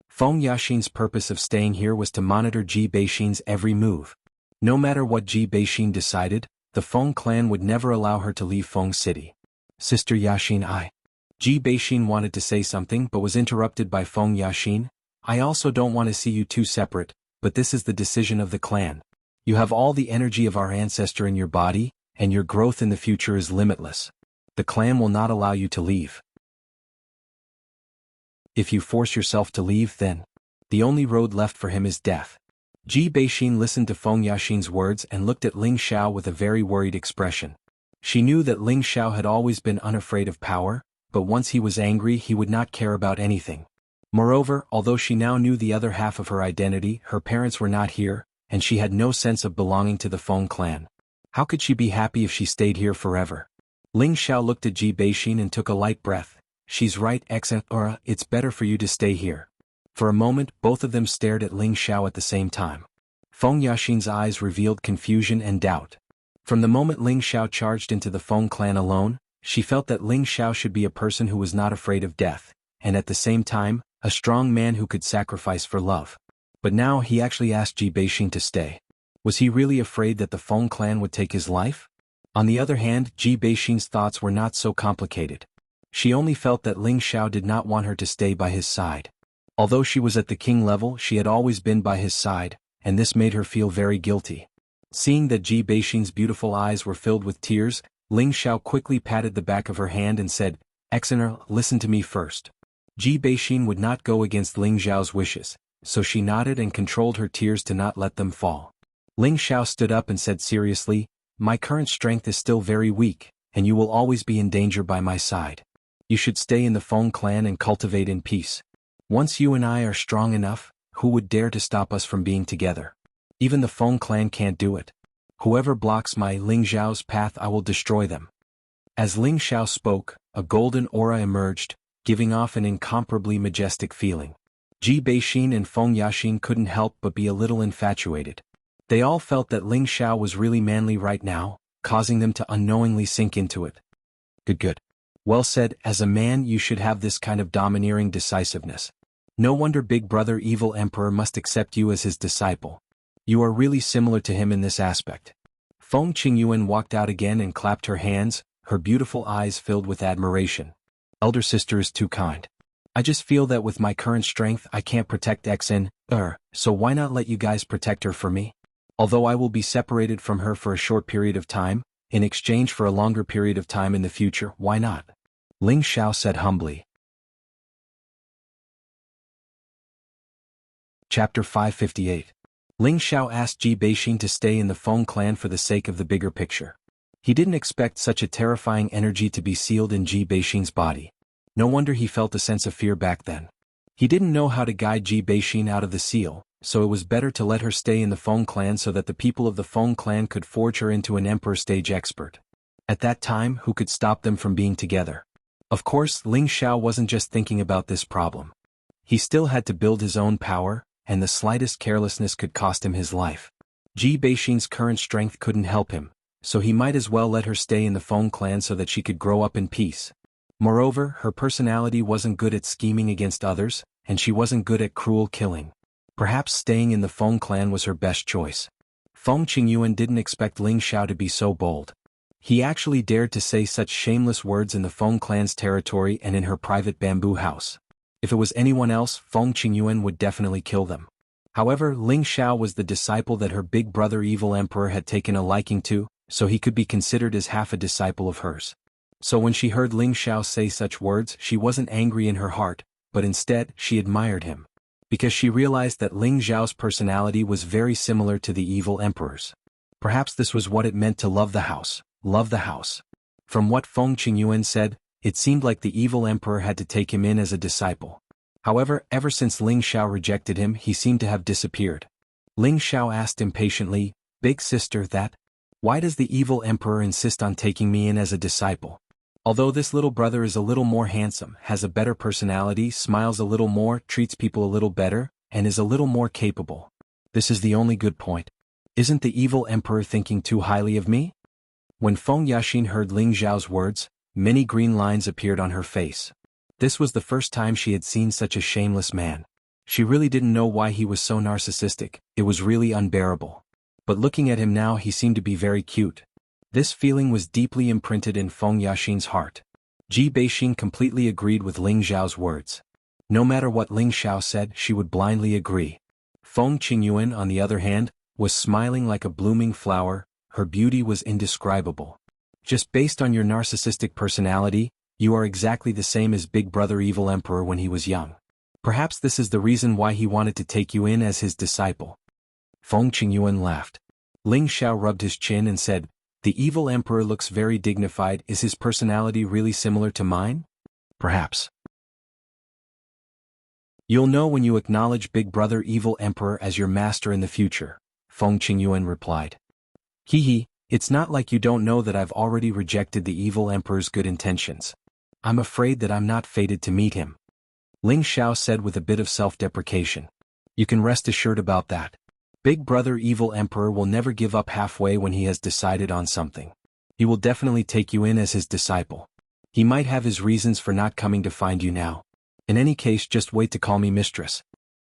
Feng Yaxin's purpose of staying here was to monitor Ji Beixin's every move. No matter what Ji Beixin decided, the Feng clan would never allow her to leave Feng City. "Sister Yaxin, Ji Beixin wanted to say something but was interrupted by Feng Yaxin. "I also don't want to see you two separate, but this is the decision of the clan. You have all the energy of our ancestor in your body, and your growth in the future is limitless. The clan will not allow you to leave. If you force yourself to leave, then the only road left for him is death." Ji Beixin listened to Feng Yaxin's words and looked at Ling Xiao with a very worried expression. She knew that Ling Xiao had always been unafraid of power, but once he was angry he would not care about anything. Moreover, although she now knew the other half of her identity, her parents were not here, and she had no sense of belonging to the Feng clan. How could she be happy if she stayed here forever? Ling Xiao looked at Ji Beixin and took a light breath. "She's right, Xen, it's better for you to stay here." For a moment, both of them stared at Ling Xiao at the same time. Feng Yaxin's eyes revealed confusion and doubt. From the moment Ling Xiao charged into the Feng clan alone, she felt that Ling Xiao should be a person who was not afraid of death, and at the same time, a strong man who could sacrifice for love. But now he actually asked Ji Beixin to stay. Was he really afraid that the Feng clan would take his life? On the other hand, Ji Beixin's thoughts were not so complicated. She only felt that Ling Xiao did not want her to stay by his side. Although she was at the king level, she had always been by his side, and this made her feel very guilty. Seeing that Ji Beixin's beautiful eyes were filled with tears, Ling Xiao quickly patted the back of her hand and said, "Xener, listen to me first." Ji Beixin would not go against Ling Xiao's wishes, so she nodded and controlled her tears to not let them fall. Ling Xiao stood up and said seriously, "My current strength is still very weak, and you will always be in danger by my side. You should stay in the Feng clan and cultivate in peace. Once you and I are strong enough, who would dare to stop us from being together? Even the Feng clan can't do it. Whoever blocks my Ling Xiao's path, I will destroy them." As Ling Xiao spoke, a golden aura emerged, giving off an incomparably majestic feeling. Ji Beixin and Feng Yaxin couldn't help but be a little infatuated. They all felt that Ling Xiao was really manly right now, causing them to unknowingly sink into it. Good. Well said, as a man you should have this kind of domineering decisiveness. No wonder Big Brother Evil Emperor must accept you as his disciple. You are really similar to him in this aspect. Feng Qingyuan walked out again and clapped her hands, her beautiful eyes filled with admiration. "Elder sister is too kind. I just feel that with my current strength I can't protect Xen, so why not let you guys protect her for me? Although I will be separated from her for a short period of time, in exchange for a longer period of time in the future, why not?" Ling Xiao said humbly. Chapter 558. Ling Xiao asked Ji Beixin to stay in the Feng clan for the sake of the bigger picture. He didn't expect such a terrifying energy to be sealed in Ji Beixin's body. No wonder he felt a sense of fear back then. He didn't know how to guide Ji Beixin out of the seal, so it was better to let her stay in the Feng clan so that the people of the Feng clan could forge her into an emperor stage expert. At that time, who could stop them from being together? Of course, Ling Xiao wasn't just thinking about this problem. He still had to build his own power, and the slightest carelessness could cost him his life. Ji Beixin's current strength couldn't help him, so he might as well let her stay in the Feng clan so that she could grow up in peace. Moreover, her personality wasn't good at scheming against others, and she wasn't good at cruel killing. Perhaps staying in the Feng clan was her best choice. Feng Qingyuan didn't expect Ling Xiao to be so bold. He actually dared to say such shameless words in the Feng clan's territory and in her private bamboo house. If it was anyone else, Feng Qingyuan would definitely kill them. However, Ling Xiao was the disciple that her big brother Evil Emperor had taken a liking to, so he could be considered as half a disciple of hers. So when she heard Ling Xiao say such words, she wasn't angry in her heart, but instead, she admired him. Because she realized that Ling Xiao's personality was very similar to the Evil Emperor's. Perhaps this was what it meant to love the house, love the house. From what Feng Qingyuan said, it seemed like the evil emperor had to take him in as a disciple. However, ever since Ling Xiao rejected him, he seemed to have disappeared. Ling Xiao asked impatiently, "Big sister, why does the evil emperor insist on taking me in as a disciple? Although this little brother is a little more handsome, has a better personality, smiles a little more, treats people a little better, and is a little more capable. This is the only good point. Isn't the evil emperor thinking too highly of me?" When Feng Yaxin heard Ling Xiao's words, many green lines appeared on her face. This was the first time she had seen such a shameless man. She really didn't know why he was so narcissistic, it was really unbearable. But looking at him now, he seemed to be very cute. This feeling was deeply imprinted in Feng Yaxin's heart. Ji Beixin completely agreed with Ling Xiao's words. No matter what Ling Xiao said, she would blindly agree. Feng Qingyuan, on the other hand, was smiling like a blooming flower, her beauty was indescribable. Just based on your narcissistic personality, you are exactly the same as Big Brother Evil Emperor when he was young. Perhaps this is the reason why he wanted to take you in as his disciple. Feng Qingyuan laughed. Ling Xiao rubbed his chin and said, "The evil emperor looks very dignified. Is his personality really similar to mine?" "Perhaps. You'll know when you acknowledge Big Brother Evil Emperor as your master in the future," Feng Qingyuan replied. "Hee, it's not like you don't know that I've already rejected the evil emperor's good intentions. I'm afraid that I'm not fated to meet him," Ling Xiao said with a bit of self-deprecation. "You can rest assured about that. Big Brother Evil Emperor will never give up halfway when he has decided on something. He will definitely take you in as his disciple. He might have his reasons for not coming to find you now. In any case, just wait to call me mistress."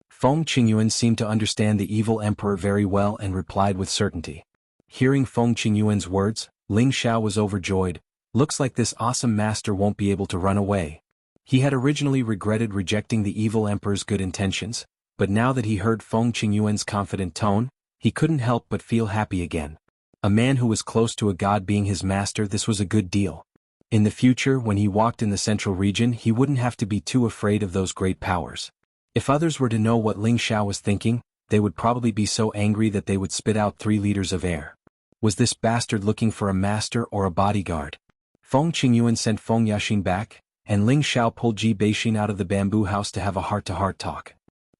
Feng Qingyuan seemed to understand the evil emperor very well and replied with certainty. Hearing Feng Qingyuan's words, Ling Xiao was overjoyed. Looks like this awesome master won't be able to run away. He had originally regretted rejecting the evil emperor's good intentions, but now that he heard Feng Qingyuan's confident tone, he couldn't help but feel happy again. A man who was close to a god being his master, this was a good deal. In the future, when he walked in the central region, he wouldn't have to be too afraid of those great powers. If others were to know what Ling Xiao was thinking, they would probably be so angry that they would spit out 3 liters of air. Was this bastard looking for a master or a bodyguard? Feng Qingyuan sent Feng Yaxin back, and Ling Xiao pulled Ji Beixin out of the bamboo house to have a heart-to-heart talk.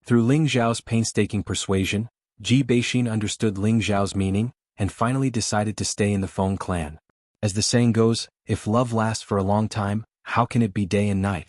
Through Ling Xiao's painstaking persuasion, Ji Beixin understood Ling Xiao's meaning, and finally decided to stay in the Feng clan. As the saying goes, if love lasts for a long time, how can it be day and night?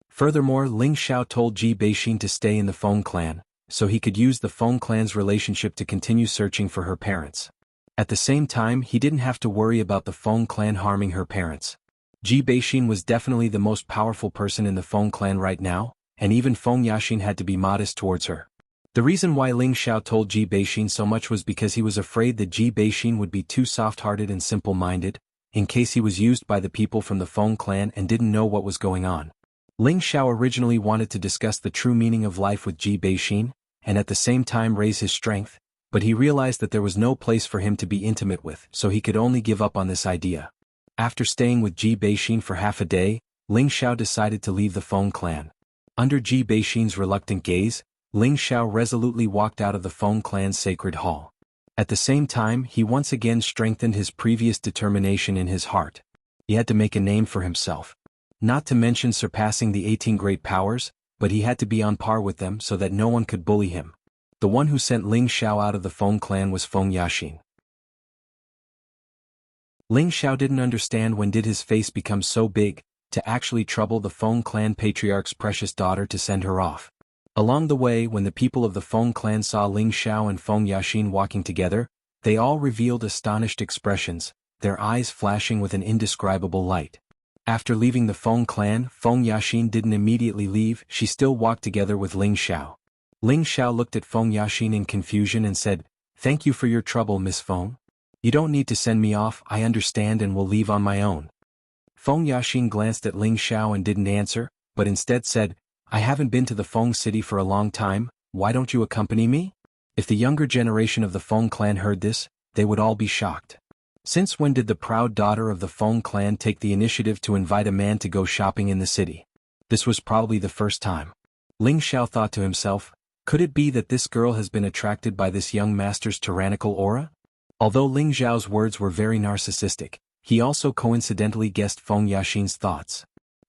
Furthermore, Ling Xiao told Ji Beixin to stay in the Feng clan, so he could use the Feng clan's relationship to continue searching for her parents. At the same time, he didn't have to worry about the Feng clan harming her parents. Ji Beixin was definitely the most powerful person in the Feng clan right now, and even Feng Yaxin had to be modest towards her. The reason why Ling Xiao told Ji Beixin so much was because he was afraid that Ji Beixin would be too soft-hearted and simple-minded, in case he was used by the people from the Feng clan and didn't know what was going on. Ling Xiao originally wanted to discuss the true meaning of life with Ji Beixin, and at the same time raise his strength, but he realized that there was no place for him to be intimate with, so he could only give up on this idea. After staying with Ji Beixin for half a day, Ling Xiao decided to leave the Feng clan. Under Ji Beixin's reluctant gaze, Ling Xiao resolutely walked out of the Feng clan's sacred hall. At the same time, he once again strengthened his previous determination in his heart. He had to make a name for himself. Not to mention surpassing the 18 great powers, but he had to be on par with them so that no one could bully him. The one who sent Ling Xiao out of the Feng clan was Feng Yaxin. Ling Xiao didn't understand when did his face become so big, to actually trouble the Feng clan patriarch's precious daughter to send her off. Along the way, when the people of the Feng clan saw Ling Xiao and Feng Yaxin walking together, they all revealed astonished expressions, their eyes flashing with an indescribable light. After leaving the Feng clan, Feng Yaxin didn't immediately leave, she still walked together with Ling Xiao. Ling Xiao looked at Feng Yaxin in confusion and said, "Thank you for your trouble, Miss Feng. You don't need to send me off, I understand and will leave on my own." Feng Yaxin glanced at Ling Xiao and didn't answer, but instead said, "I haven't been to the Feng city for a long time, why don't you accompany me?" If the younger generation of the Feng clan heard this, they would all be shocked. Since when did the proud daughter of the Feng clan take the initiative to invite a man to go shopping in the city? This was probably the first time. Ling Xiao thought to himself, could it be that this girl has been attracted by this young master's tyrannical aura? Although Ling Xiao's words were very narcissistic, he also coincidentally guessed Feng Yaxin's thoughts.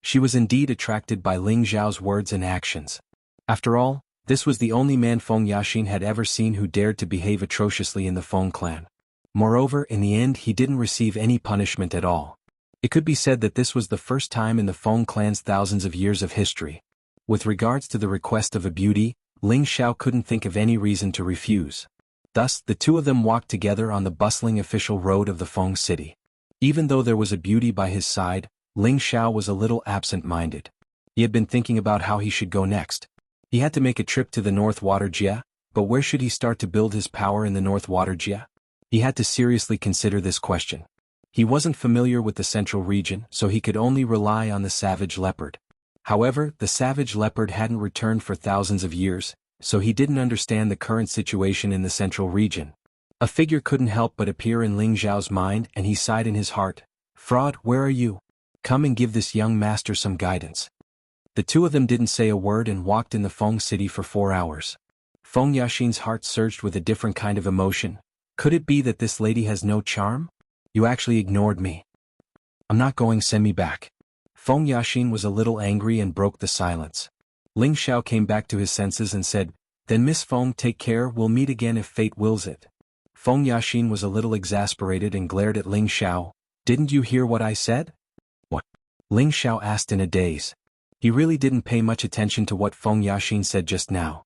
She was indeed attracted by Ling Xiao's words and actions. After all, this was the only man Feng Yaxin had ever seen who dared to behave atrociously in the Feng clan. Moreover, in the end he didn't receive any punishment at all. It could be said that this was the first time in the Feng clan's thousands of years of history. With regards to the request of a beauty, Ling Xiao couldn't think of any reason to refuse. Thus, the two of them walked together on the bustling official road of the Feng city. Even though there was a beauty by his side, Ling Xiao was a little absent-minded. He had been thinking about how he should go next. He had to make a trip to the North Water Jia, but where should he start to build his power in the North Water Jia? He had to seriously consider this question. He wasn't familiar with the central region, so he could only rely on the savage leopard. However, the savage leopard hadn't returned for thousands of years, so he didn't understand the current situation in the central region. A figure couldn't help but appear in Ling Xiao's mind, and he sighed in his heart. "Fraud, where are you? Come and give this young master some guidance." The two of them didn't say a word and walked in the Feng city for 4 hours. Feng Yaxin's heart surged with a different kind of emotion. Could it be that this lady has no charm? You actually ignored me. I'm not going, send me back. Feng Yaxin was a little angry and broke the silence. Ling Xiao came back to his senses and said, "Then Miss Feng, take care, we'll meet again if fate wills it." Feng Yaxin was a little exasperated and glared at Ling Xiao. "Didn't you hear what I said?" "What?" Ling Xiao asked in a daze. He really didn't pay much attention to what Feng Yaxin said just now.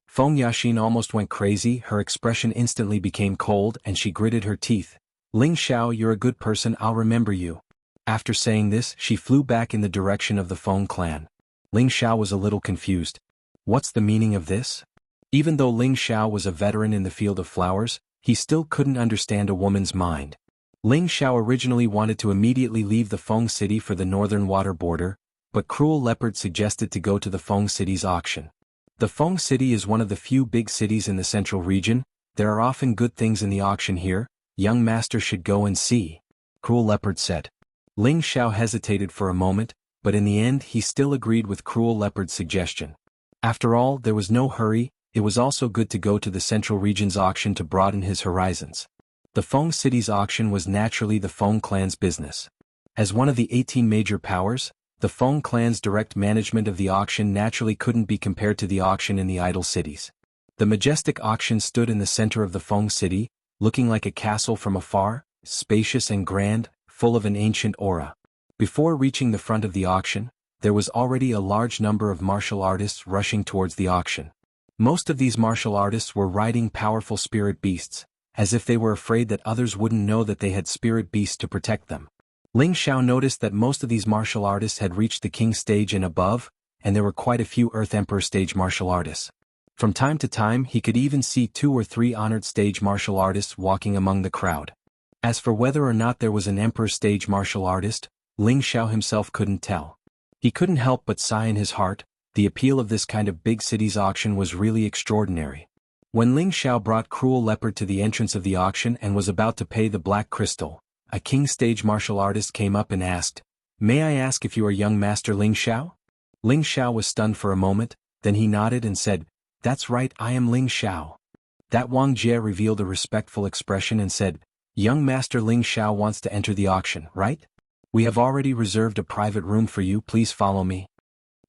Feng Yaxin almost went crazy, her expression instantly became cold and she gritted her teeth. "Ling Xiao, you're a good person, I'll remember you." After saying this, she flew back in the direction of the Feng clan. Ling Xiao was a little confused. What's the meaning of this? Even though Ling Xiao was a veteran in the field of flowers, he still couldn't understand a woman's mind. Ling Xiao originally wanted to immediately leave the Feng city for the northern water border, but Cruel Leopard suggested to go to the Feng city's auction. The Feng city is one of the few big cities in the central region. There are often good things in the auction here. Young master should go and see, Cruel Leopard said. Ling Xiao hesitated for a moment, but in the end he still agreed with Cruel Leopard's suggestion. After all, there was no hurry. It was also good to go to the central region's auction to broaden his horizons. The Feng city's auction was naturally the Feng clan's business. As one of the 18 major powers, the Feng clan's direct management of the auction naturally couldn't be compared to the auction in the idle cities. The majestic auction stood in the center of the Feng city, looking like a castle from afar, spacious and grand, full of an ancient aura. Before reaching the front of the auction, there was already a large number of martial artists rushing towards the auction. Most of these martial artists were riding powerful spirit beasts, as if they were afraid that others wouldn't know that they had spirit beasts to protect them. Ling Xiao noticed that most of these martial artists had reached the king stage and above, and there were quite a few Earth Emperor stage martial artists. From time to time he could even see 2 or 3 honored stage martial artists walking among the crowd. As for whether or not there was an Emperor stage martial artist, Ling Xiao himself couldn't tell. He couldn't help but sigh in his heart. The appeal of this kind of big cities auction was really extraordinary. When Ling Xiao brought Cruel Leopard to the entrance of the auction and was about to pay the black crystal, a king stage martial artist came up and asked, "May I ask if you are young master Ling Xiao?" Ling Xiao was stunned for a moment, then he nodded and said, "That's right, I am Ling Xiao." That Wang Jie revealed a respectful expression and said, "Young master Ling Xiao wants to enter the auction, right? We have already reserved a private room for you, please follow me."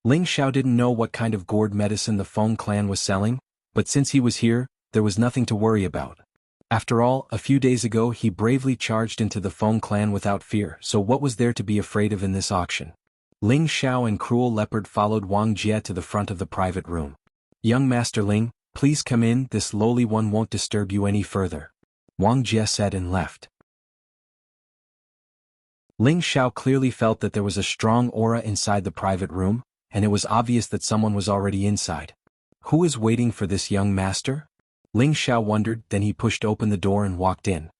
Ling Xiao didn't know what kind of gourd medicine the Feng clan was selling, but since he was here, there was nothing to worry about. After all, a few days ago he bravely charged into the Feng clan without fear, so what was there to be afraid of in this auction? Ling Xiao and Cruel Leopard followed Wang Jie to the front of the private room. "Young Master Ling, please come in, this lowly one won't disturb you any further," Wang Jie said and left. Ling Xiao clearly felt that there was a strong aura inside the private room, and it was obvious that someone was already inside. Who is waiting for this young master? Ling Xiao wondered, then he pushed open the door and walked in.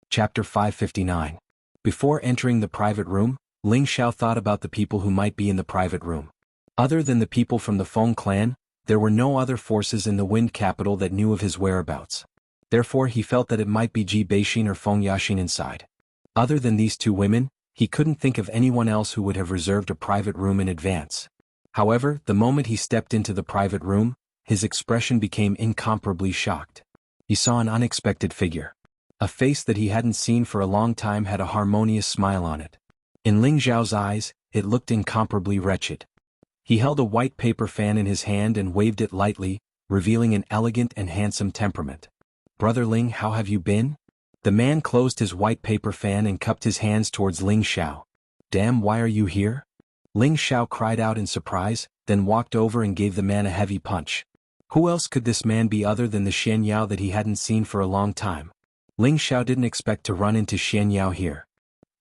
Chapter 559. Before entering the private room, Ling Xiao thought about the people who might be in the private room. Other than the people from the Feng clan, there were no other forces in the Wind Capital that knew of his whereabouts. Therefore he felt that it might be Ji Beixin or Feng Yaxin inside. Other than these two women, he couldn't think of anyone else who would have reserved a private room in advance. However, the moment he stepped into the private room, his expression became incomparably shocked. He saw an unexpected figure. A face that he hadn't seen for a long time had a harmonious smile on it. In Ling Xiao's eyes, it looked incomparably wretched. He held a white paper fan in his hand and waved it lightly, revealing an elegant and handsome temperament. "Brother Ling, how have you been?" The man closed his white paper fan and cupped his hands towards Ling Xiao. "Damn, why are you here?" Ling Xiao cried out in surprise, then walked over and gave the man a heavy punch. Who else could this man be other than the Xian Yao that he hadn't seen for a long time? Ling Xiao didn't expect to run into Xian Yao here.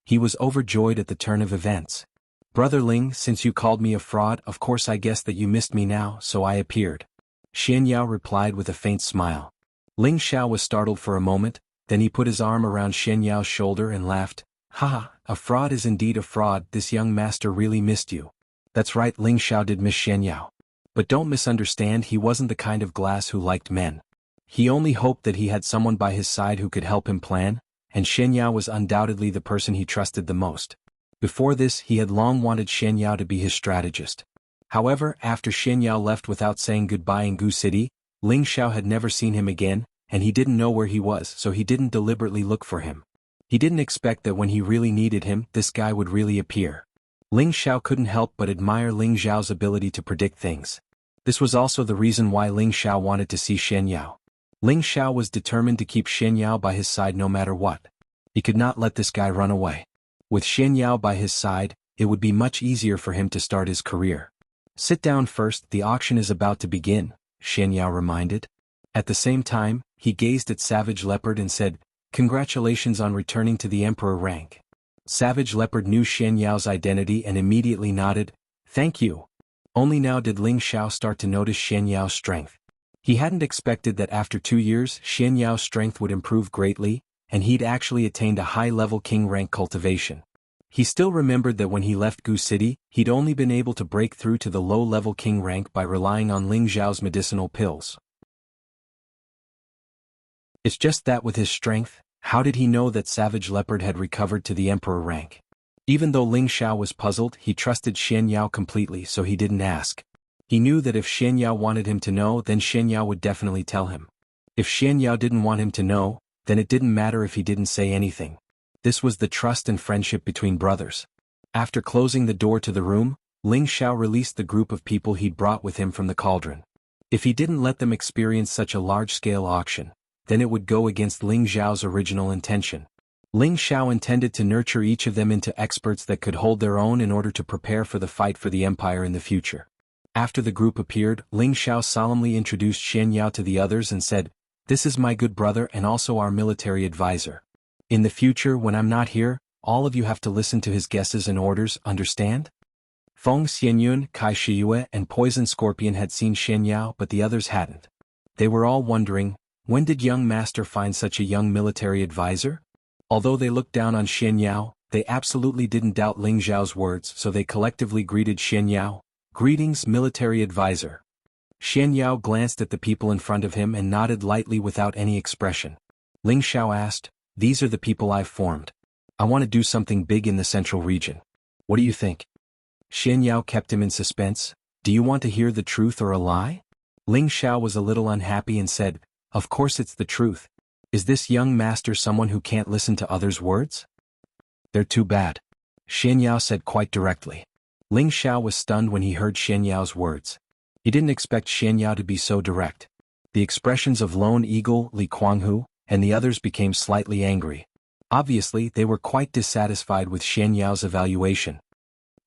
He was overjoyed at the turn of events. "Brother Ling, since you called me a fraud, of course I guess that you missed me now, so I appeared." Xian Yao replied with a faint smile. Ling Xiao was startled for a moment, then he put his arm around Xian Yao's shoulder and laughed. "Haha, a fraud is indeed a fraud, this young master really missed you." That's right, Ling Xiao did miss Xian Yao. But don't misunderstand, he wasn't the kind of glass who liked men. He only hoped that he had someone by his side who could help him plan, and Xian Yao was undoubtedly the person he trusted the most. Before this, he had long wanted Xian Yao to be his strategist. However, after Xian Yao left without saying goodbye in Gu City, Ling Xiao had never seen him again, and he didn't know where he was, so he didn't deliberately look for him. He didn't expect that when he really needed him, this guy would really appear. Ling Xiao couldn't help but admire Ling Xiao's ability to predict things. This was also the reason why Ling Xiao wanted to see Xian Yao. Ling Xiao was determined to keep Xian Yao by his side no matter what. He could not let this guy run away. With Xian Yao by his side, it would be much easier for him to start his career. "Sit down first, the auction is about to begin," Xian Yao reminded. At the same time, he gazed at Savage Leopard and said, "Congratulations on returning to the Emperor rank." Savage Leopard knew Xian Yao's identity and immediately nodded, "Thank you." Only now did Ling Xiao start to notice Xian Yao's strength. He hadn't expected that after 2 years Xian Yao's strength would improve greatly, and he'd actually attained a high-level king rank cultivation. He still remembered that when he left Gu City, he'd only been able to break through to the low-level king rank by relying on Ling Xiao's medicinal pills. It's just that with his strength, how did he know that Savage Leopard had recovered to the Emperor rank? Even though Ling Xiao was puzzled, he trusted Xian Yao completely, so he didn't ask. He knew that if Xian Yao wanted him to know, then Xian Yao would definitely tell him. If Xian Yao didn't want him to know, then it didn't matter if he didn't say anything. This was the trust and friendship between brothers. After closing the door to the room, Ling Xiao released the group of people he'd brought with him from the cauldron. If he didn't let them experience such a large-scale auction, then it would go against Ling Xiao's original intention. Ling Xiao intended to nurture each of them into experts that could hold their own in order to prepare for the fight for the empire in the future. After the group appeared, Ling Xiao solemnly introduced Xian Yao to the others and said, "This is my good brother and also our military advisor. In the future, when I'm not here, all of you have to listen to his guesses and orders, understand?" Feng Xianyun, Kai Shiyue, and Poison Scorpion had seen Xian Yao, but the others hadn't. They were all wondering, when did young master find such a young military advisor? Although they looked down on Xian Yao, they absolutely didn't doubt Ling Xiao's words, so they collectively greeted Xian Yao. "Greetings, military advisor." Xian Yao glanced at the people in front of him and nodded lightly without any expression. Ling Xiao asked, "These are the people I've formed. I want to do something big in the central region. What do you think?" Xian Yao kept him in suspense. "Do you want to hear the truth or a lie?" Ling Xiao was a little unhappy and said, "Of course it's the truth. Is this young master someone who can't listen to others' words?" "They're too bad," Xian Yao said quite directly. Ling Xiao was stunned when he heard Xian Yao's words. He didn't expect Xian Yao to be so direct. The expressions of Lone Eagle, Li Kuanghu, and the others became slightly angry. Obviously, they were quite dissatisfied with Xian Yao's evaluation.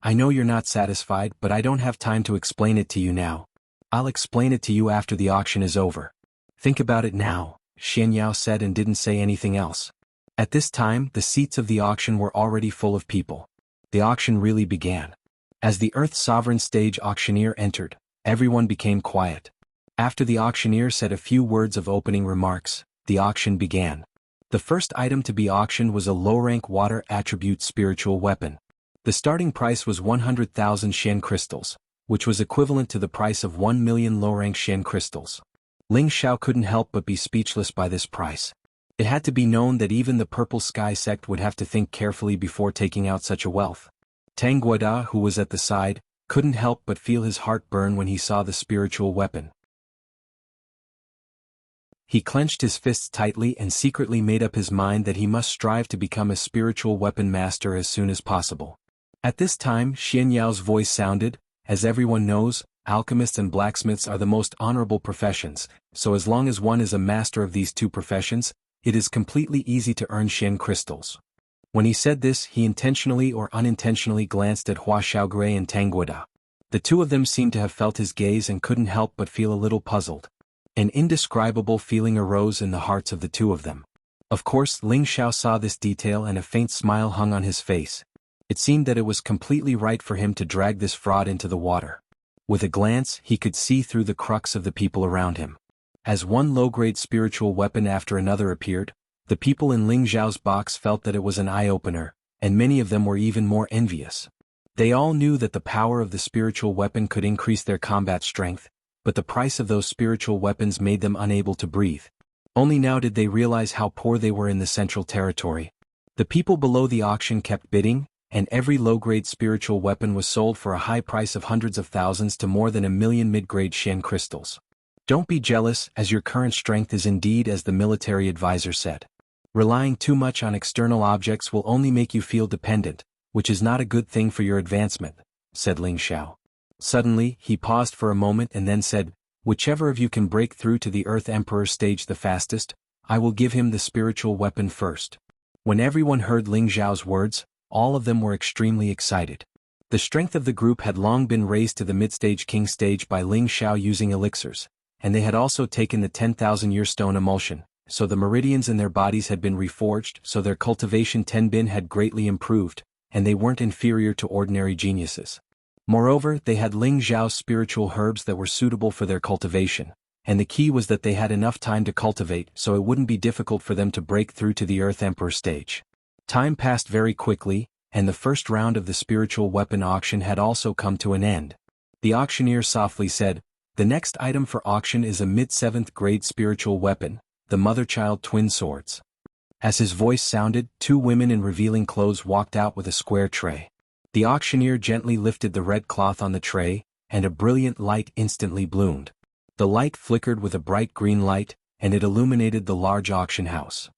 "I know you're not satisfied, but I don't have time to explain it to you now. I'll explain it to you after the auction is over. Think about it now," Xian Yao said and didn't say anything else. At this time, the seats of the auction were already full of people. The auction really began. As the Earth's sovereign stage auctioneer entered, everyone became quiet. After the auctioneer said a few words of opening remarks, the auction began. The first item to be auctioned was a low-rank water attribute spiritual weapon. The starting price was 100,000 Shen crystals, which was equivalent to the price of 1 million low-rank Shen crystals. Ling Xiao couldn't help but be speechless by this price. It had to be known that even the Purple Sky sect would have to think carefully before taking out such a wealth. Tang Guoda, who was at the side, couldn't help but feel his heart burn when he saw the spiritual weapon. He clenched his fists tightly and secretly made up his mind that he must strive to become a spiritual weapon master as soon as possible. At this time Xian Yao's voice sounded, as everyone knows, alchemists and blacksmiths are the most honorable professions, so as long as one is a master of these two professions, it is completely easy to earn Xian crystals. When he said this, he intentionally or unintentionally glanced at Hua Xiaogui and Tang Guoda. The two of them seemed to have felt his gaze and couldn't help but feel a little puzzled. An indescribable feeling arose in the hearts of the two of them. Of course, Ling Xiao saw this detail and a faint smile hung on his face. It seemed that it was completely right for him to drag this fraud into the water. With a glance, he could see through the crux of the people around him. As one low-grade spiritual weapon after another appeared, the people in Ling Xiao's box felt that it was an eye-opener, and many of them were even more envious. They all knew that the power of the spiritual weapon could increase their combat strength, but the price of those spiritual weapons made them unable to breathe. Only now did they realize how poor they were in the central territory. The people below the auction kept bidding, and every low-grade spiritual weapon was sold for a high price of hundreds of thousands to more than 1 million mid-grade Xian crystals. Don't be jealous, as your current strength is indeed as the military advisor said. Relying too much on external objects will only make you feel dependent, which is not a good thing for your advancement, said Ling Xiao. Suddenly, he paused for a moment and then said, whichever of you can break through to the Earth Emperor stage the fastest, I will give him the spiritual weapon first. When everyone heard Ling Xiao's words, all of them were extremely excited. The strength of the group had long been raised to the mid-stage king stage by Ling Xiao using elixirs, and they had also taken the 10,000-year stone emulsion, so the meridians in their bodies had been reforged, so their cultivation tenbin had greatly improved, and they weren't inferior to ordinary geniuses. Moreover, they had Ling Xiao's spiritual herbs that were suitable for their cultivation, and the key was that they had enough time to cultivate so it wouldn't be difficult for them to break through to the Earth Emperor stage. Time passed very quickly, and the first round of the spiritual weapon auction had also come to an end. The auctioneer softly said, "The next item for auction is a mid-7th grade spiritual weapon, the mother-child twin swords." As his voice sounded, two women in revealing clothes walked out with a square tray. The auctioneer gently lifted the red cloth on the tray, and a brilliant light instantly bloomed. The light flickered with a bright green light, and it illuminated the large auction house.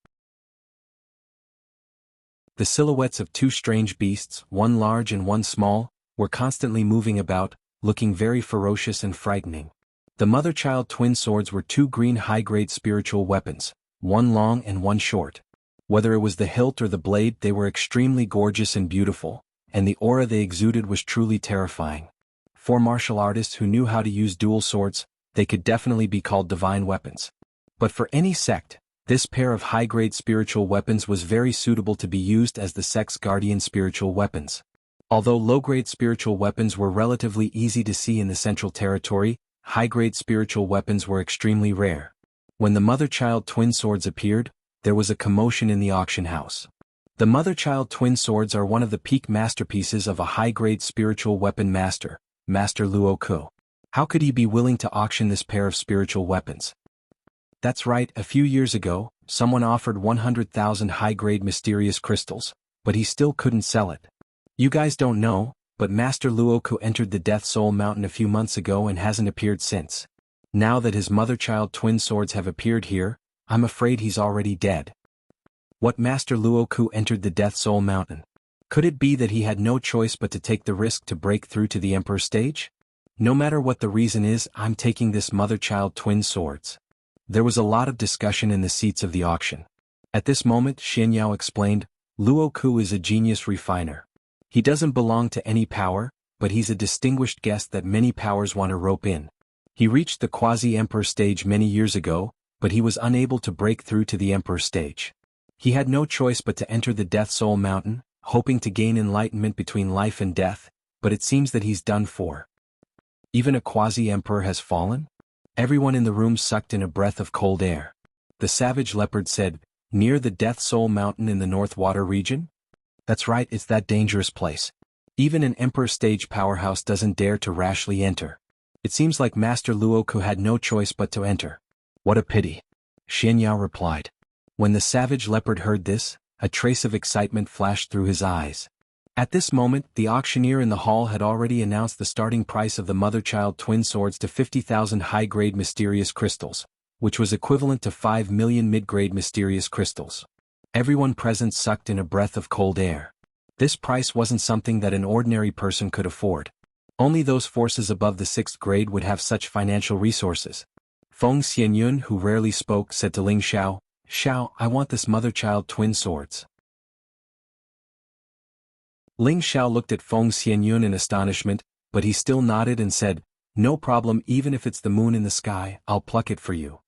The silhouettes of two strange beasts, one large and one small, were constantly moving about, looking very ferocious and frightening. The mother-child twin swords were two green high-grade spiritual weapons, one long and one short. Whether it was the hilt or the blade, they were extremely gorgeous and beautiful, and the aura they exuded was truly terrifying. For martial artists who knew how to use dual swords, they could definitely be called divine weapons. But for any sect, this pair of high-grade spiritual weapons was very suitable to be used as the sect's guardian spiritual weapons. Although low-grade spiritual weapons were relatively easy to see in the central territory, high-grade spiritual weapons were extremely rare. When the mother-child twin swords appeared, there was a commotion in the auction house. The mother-child twin swords are one of the peak masterpieces of a high-grade spiritual weapon master, Master Luo Ku. How could he be willing to auction this pair of spiritual weapons? That's right, a few years ago, someone offered 100,000 high-grade mysterious crystals, but he still couldn't sell it. You guys don't know, but Master Luo Ku entered the Death Soul Mountain a few months ago and hasn't appeared since. Now that his mother-child twin swords have appeared here, I'm afraid he's already dead. What, Master Luo Ku entered the Death Soul Mountain? Could it be that he had no choice but to take the risk to break through to the Emperor stage? No matter what the reason is, I'm taking this mother-child twin swords. There was a lot of discussion in the seats of the auction. At this moment, Xian Yao explained, Luo Ku is a genius refiner. He doesn't belong to any power, but he's a distinguished guest that many powers want to rope in. He reached the quasi-emperor stage many years ago, but he was unable to break through to the emperor stage. He had no choice but to enter the Death Soul Mountain, hoping to gain enlightenment between life and death, but it seems that he's done for. Even a quasi-emperor has fallen? Everyone in the room sucked in a breath of cold air. The savage leopard said, "Near the Death Soul Mountain in the North Water region?" That's right, it's that dangerous place. Even an emperor stage powerhouse doesn't dare to rashly enter. It seems like Master Luo Ku had no choice but to enter. What a pity. Xian Yao replied. When the savage leopard heard this, a trace of excitement flashed through his eyes. At this moment, the auctioneer in the hall had already announced the starting price of the mother-child twin swords to 50,000 high-grade mysterious crystals, which was equivalent to 5 million mid-grade mysterious crystals. Everyone present sucked in a breath of cold air. This price wasn't something that an ordinary person could afford. Only those forces above the 6th grade would have such financial resources. Feng Xianyun, who rarely spoke, said to Ling Xiao, "Xiao, I want this mother-child twin swords." Ling Xiao looked at Feng Xianyun in astonishment, but he still nodded and said, "No problem, even if it's the moon in the sky, I'll pluck it for you."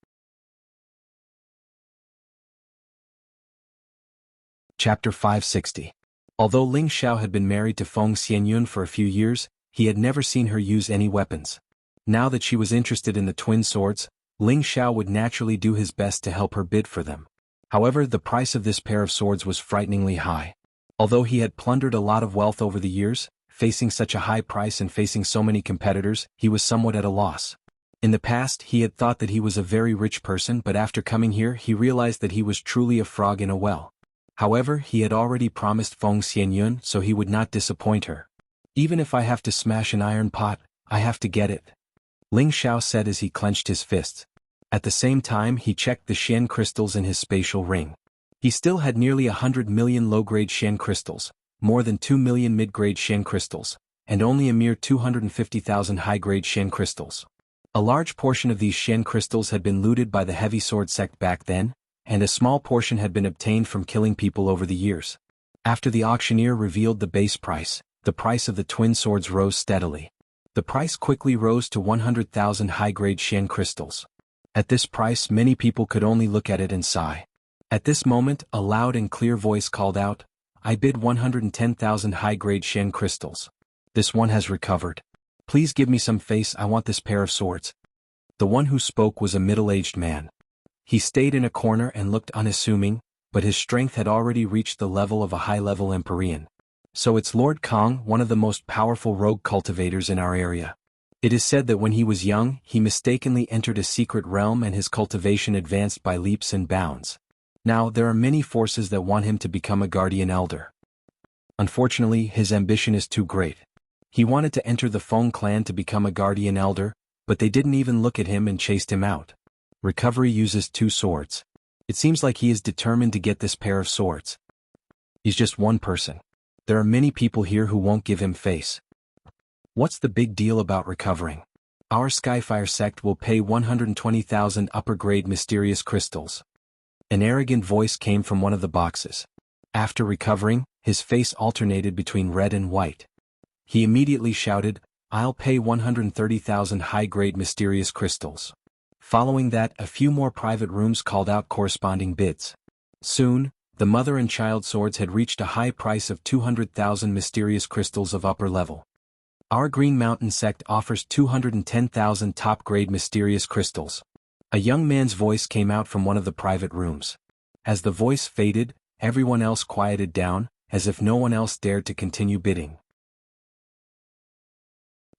Chapter 560. Although Ling Xiao had been married to Feng Xianyun for a few years, he had never seen her use any weapons. Now that she was interested in the twin swords, Ling Xiao would naturally do his best to help her bid for them. However, the price of this pair of swords was frighteningly high. Although he had plundered a lot of wealth over the years, facing such a high price and facing so many competitors, he was somewhat at a loss. In the past, he had thought that he was a very rich person, but after coming here he realized that he was truly a frog in a well. However, he had already promised Feng Xianyun, so he would not disappoint her. "Even if I have to smash an iron pot, I have to get it," Ling Xiao said as he clenched his fists. At the same time he checked the Shen crystals in his spatial ring. He still had nearly 100 million low-grade Shen crystals, more than 2 million mid-grade Shen crystals, and only a mere 250,000 high-grade Shen crystals. A large portion of these Shen crystals had been looted by the heavy sword sect back then, and a small portion had been obtained from killing people over the years. After the auctioneer revealed the base price, the price of the twin swords rose steadily. The price quickly rose to 100,000 high-grade Shen crystals. At this price many people could only look at it and sigh. At this moment a loud and clear voice called out, "I bid 110,000 high-grade Shen crystals. This one has recovered. Please give me some face, I want this pair of swords." The one who spoke was a middle-aged man. He stayed in a corner and looked unassuming, but his strength had already reached the level of a high-level Empyrean. "So it's Lord Kong, one of the most powerful rogue cultivators in our area. It is said that when he was young, he mistakenly entered a secret realm and his cultivation advanced by leaps and bounds. Now, there are many forces that want him to become a guardian elder. Unfortunately, his ambition is too great. He wanted to enter the Feng clan to become a guardian elder, but they didn't even look at him and chased him out. Recovery uses 2 swords. It seems like he is determined to get this pair of swords. He's just one person. There are many people here who won't give him face. What's the big deal about recovering? Our Skyfire sect will pay 120,000 upper-grade mysterious crystals." An arrogant voice came from one of the boxes. After recovering, his face alternated between red and white. He immediately shouted, "I'll pay 130,000 high-grade mysterious crystals." Following that, a few more private rooms called out corresponding bids. Soon, the mother and child swords had reached a high price of 200,000 mysterious crystals of upper level. "Our Green Mountain sect offers 210,000 top-grade mysterious crystals." A young man's voice came out from one of the private rooms. As the voice faded, everyone else quieted down, as if no one else dared to continue bidding.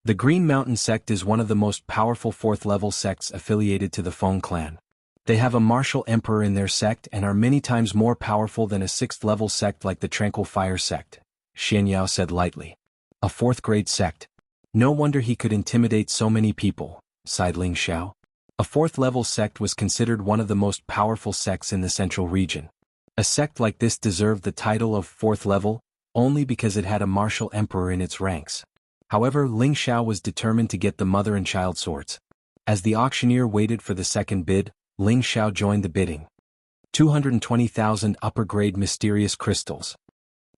The Green Mountain sect is one of the most powerful 4th-level sects affiliated to the Feng clan. They have a martial emperor in their sect and are many times more powerful than a 6th-level sect like the Tranquil Fire sect, Xianyao said lightly. A 4th-grade sect. No wonder he could intimidate so many people, sighed Ling Xiao. A 4th-level sect was considered one of the most powerful sects in the central region. A sect like this deserved the title of 4th level, only because it had a martial emperor in its ranks. However, Ling Xiao was determined to get the mother and child swords. As the auctioneer waited for the second bid, Ling Xiao joined the bidding. 220,000 upper-grade mysterious crystals.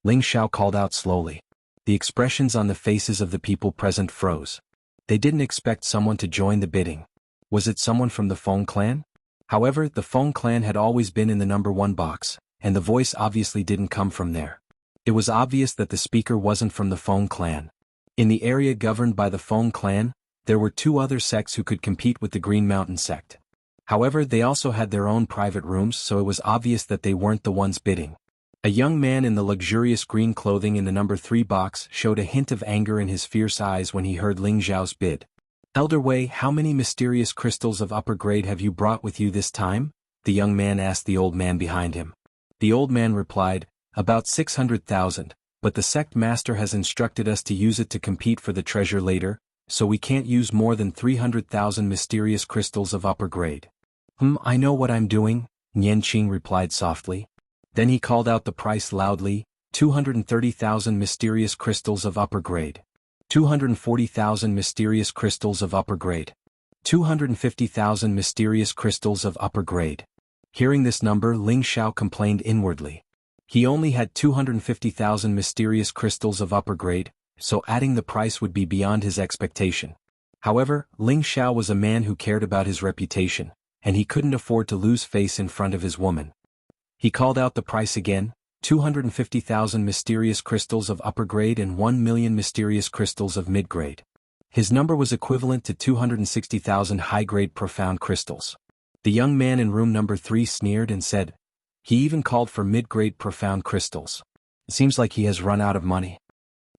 Ling Xiao called out slowly. The expressions on the faces of the people present froze. They didn't expect someone to join the bidding. Was it someone from the Feng clan? However, the Feng clan had always been in the number 1 box, and the voice obviously didn't come from there. It was obvious that the speaker wasn't from the Feng clan. In the area governed by the Feng clan, there were 2 other sects who could compete with the Green Mountain sect. However, they also had their own private rooms, so it was obvious that they weren't the ones bidding. A young man in the luxurious green clothing in the number 3 box showed a hint of anger in his fierce eyes when he heard Ling Xiao's bid. "Elder Wei, how many mysterious crystals of upper grade have you brought with you this time?" the young man asked the old man behind him. The old man replied, "About 600,000, but the sect master has instructed us to use it to compete for the treasure later, so we can't use more than 300,000 mysterious crystals of upper grade." I know what I'm doing, Nianqing replied softly. Then he called out the price loudly, 230,000 mysterious crystals of upper grade. 240,000 mysterious crystals of upper grade. 250,000 mysterious crystals of upper grade. Hearing this number, Ling Xiao complained inwardly. He only had 250,000 mysterious crystals of upper grade, so adding the price would be beyond his expectation. However, Ling Xiao was a man who cared about his reputation, and he couldn't afford to lose face in front of his woman. He called out the price again, 250,000 mysterious crystals of upper grade and 1 million mysterious crystals of mid-grade. His number was equivalent to 260,000 high-grade profound crystals. The young man in room number 3 sneered and said, he even called for mid-grade profound crystals. It seems like he has run out of money.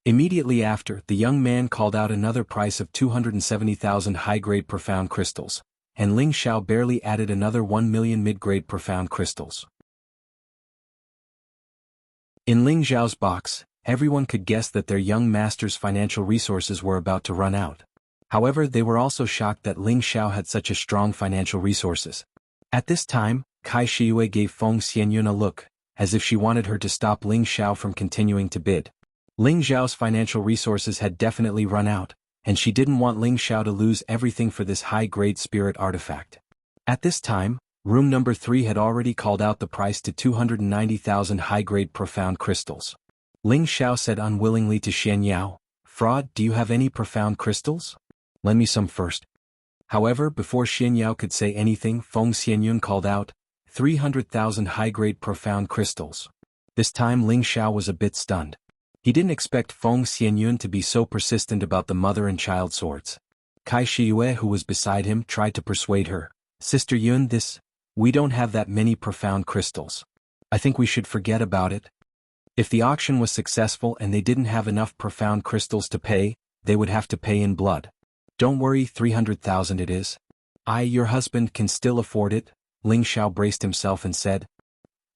Immediately after, the young man called out another price of 270,000 high-grade profound crystals, and Ling Xiao barely added another 1 million mid-grade profound crystals. In Ling Xiao's box, everyone could guess that their young master's financial resources were about to run out. However, they were also shocked that Ling Xiao had such a strong financial resources. At this time, Kai Shiyue gave Feng Xianyun a look, as if she wanted her to stop Ling Xiao from continuing to bid. Ling Xiao's financial resources had definitely run out, and she didn't want Ling Xiao to lose everything for this high-grade spirit artifact. At this time, room number 3 had already called out the price to 290,000 high-grade profound crystals. Ling Xiao said unwillingly to Xian Yao, "Fraud, do you have any profound crystals? Lend me some first." However, before Xian Yao could say anything, Feng Xianyun called out, 300,000 high-grade profound crystals. This time Ling Xiao was a bit stunned. He didn't expect Feng Xianyun to be so persistent about the mother and child swords. Kai Shiyue, who was beside him, tried to persuade her, "Sister Yun, we don't have that many profound crystals. I think we should forget about it." If the auction was successful and they didn't have enough profound crystals to pay, they would have to pay in blood. "Don't worry, 300,000 it is. Your husband can still afford it," Ling Xiao braced himself and said.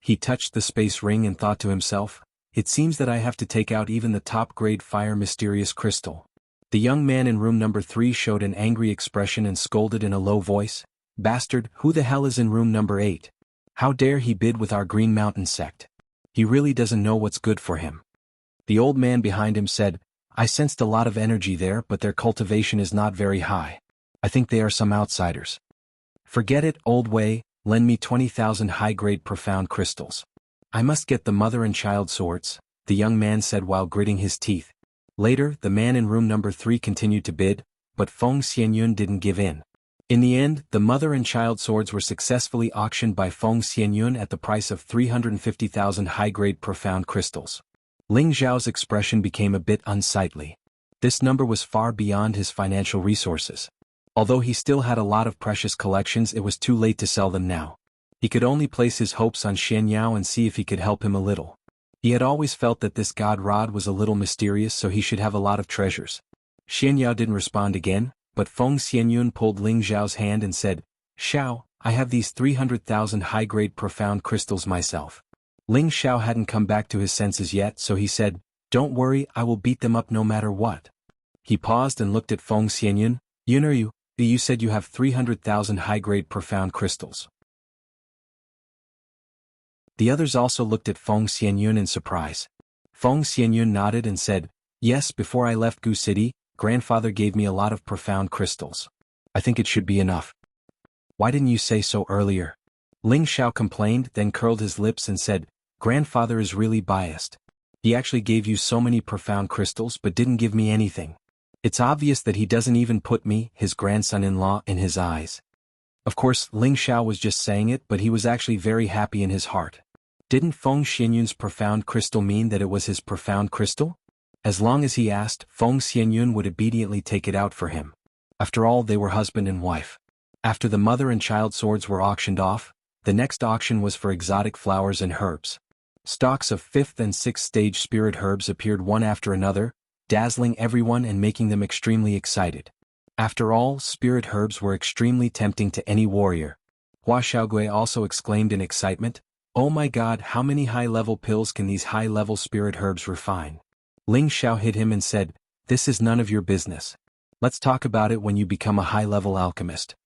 He touched the space ring and thought to himself, "It seems that I have to take out even the top-grade fire mysterious crystal." The young man in room number 3 showed an angry expression and scolded in a low voice, "Bastard, who the hell is in room number 8? How dare he bid with our Green Mountain sect? He really doesn't know what's good for him." The old man behind him said, "I sensed a lot of energy there, but their cultivation is not very high. I think they are some outsiders." "Forget it, old Wei, lend me 20,000 high-grade profound crystals. I must get the mother and child swords," the young man said while gritting his teeth. Later, the man in room number 3 continued to bid, but Feng Xianyun didn't give in. In the end, the mother and child swords were successfully auctioned by Feng Xianyun at the price of 350,000 high-grade profound crystals. Ling Xiao's expression became a bit unsightly. This number was far beyond his financial resources. Although he still had a lot of precious collections, it was too late to sell them now. He could only place his hopes on Xian Yao and see if he could help him a little. He had always felt that this god rod was a little mysterious, so he should have a lot of treasures. Xian Yao didn't respond again, but Feng Xianyun pulled Ling Xiao's hand and said, "Xiao, I have these 300,000 high-grade profound crystals myself." Ling Xiao hadn't come back to his senses yet, so he said, "Don't worry, I will beat them up no matter what." He paused and looked at Feng Xianyun. You said you have 300,000 high-grade profound crystals." The others also looked at Feng Xianyun in surprise. Feng Xianyun nodded and said, "Yes, before I left Gu City, grandfather gave me a lot of profound crystals. I think it should be enough." "Why didn't you say so earlier?" Ling Xiao complained, then curled his lips and said, "Grandfather is really biased. He actually gave you so many profound crystals but didn't give me anything. It's obvious that he doesn't even put me, his grandson-in-law, in his eyes." Of course, Ling Xiao was just saying it, but he was actually very happy in his heart. Didn't Feng Xianyun's profound crystal mean that it was his profound crystal? As long as he asked, Feng Xianyun would obediently take it out for him. After all, they were husband and wife. After the mother and child swords were auctioned off, the next auction was for exotic flowers and herbs. Stalks of 5th and 6th stage spirit herbs appeared one after another, dazzling everyone and making them extremely excited. After all, spirit herbs were extremely tempting to any warrior. Hua Xiaogui also exclaimed in excitement, "Oh my god, how many high-level pills can these high-level spirit herbs refine?" Ling Xiao hit him and said, "This is none of your business. Let's talk about it when you become a high-level alchemist."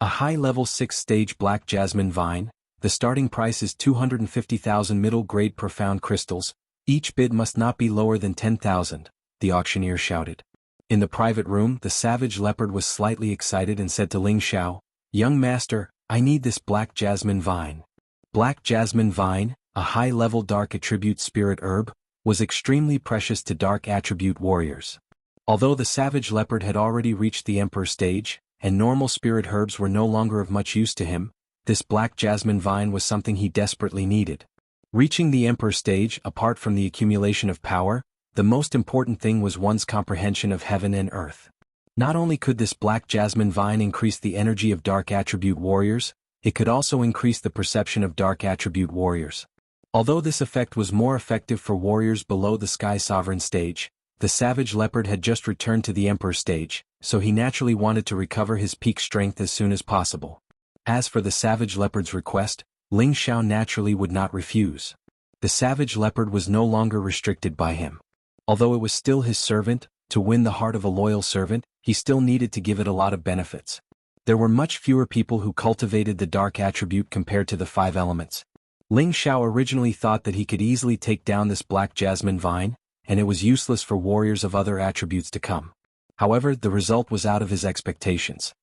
A high-level 6-stage black jasmine vine. The starting price is 250,000 middle-grade profound crystals. Each bid must not be lower than 10,000, the auctioneer shouted. In the private room, the savage leopard was slightly excited and said to Ling Xiao, "Young master, I need this black jasmine vine." Black jasmine vine, a high-level dark attribute spirit herb, was extremely precious to dark attribute warriors. Although the savage leopard had already reached the emperor stage, and normal spirit herbs were no longer of much use to him, this black jasmine vine was something he desperately needed. Reaching the emperor stage, apart from the accumulation of power, the most important thing was one's comprehension of heaven and earth. Not only could this black jasmine vine increase the energy of dark attribute warriors, it could also increase the perception of dark attribute warriors. Although this effect was more effective for warriors below the Sky Sovereign stage, the savage leopard had just returned to the emperor stage, so he naturally wanted to recover his peak strength as soon as possible. As for the savage leopard's request, Ling Xiao naturally would not refuse. The savage leopard was no longer restricted by him. Although it was still his servant, to win the heart of a loyal servant, he still needed to give it a lot of benefits. There were much fewer people who cultivated the dark attribute compared to the 5 elements. Ling Xiao originally thought that he could easily take down this black jasmine vine, and it was useless for warriors of other attributes to come. However, the result was out of his expectations.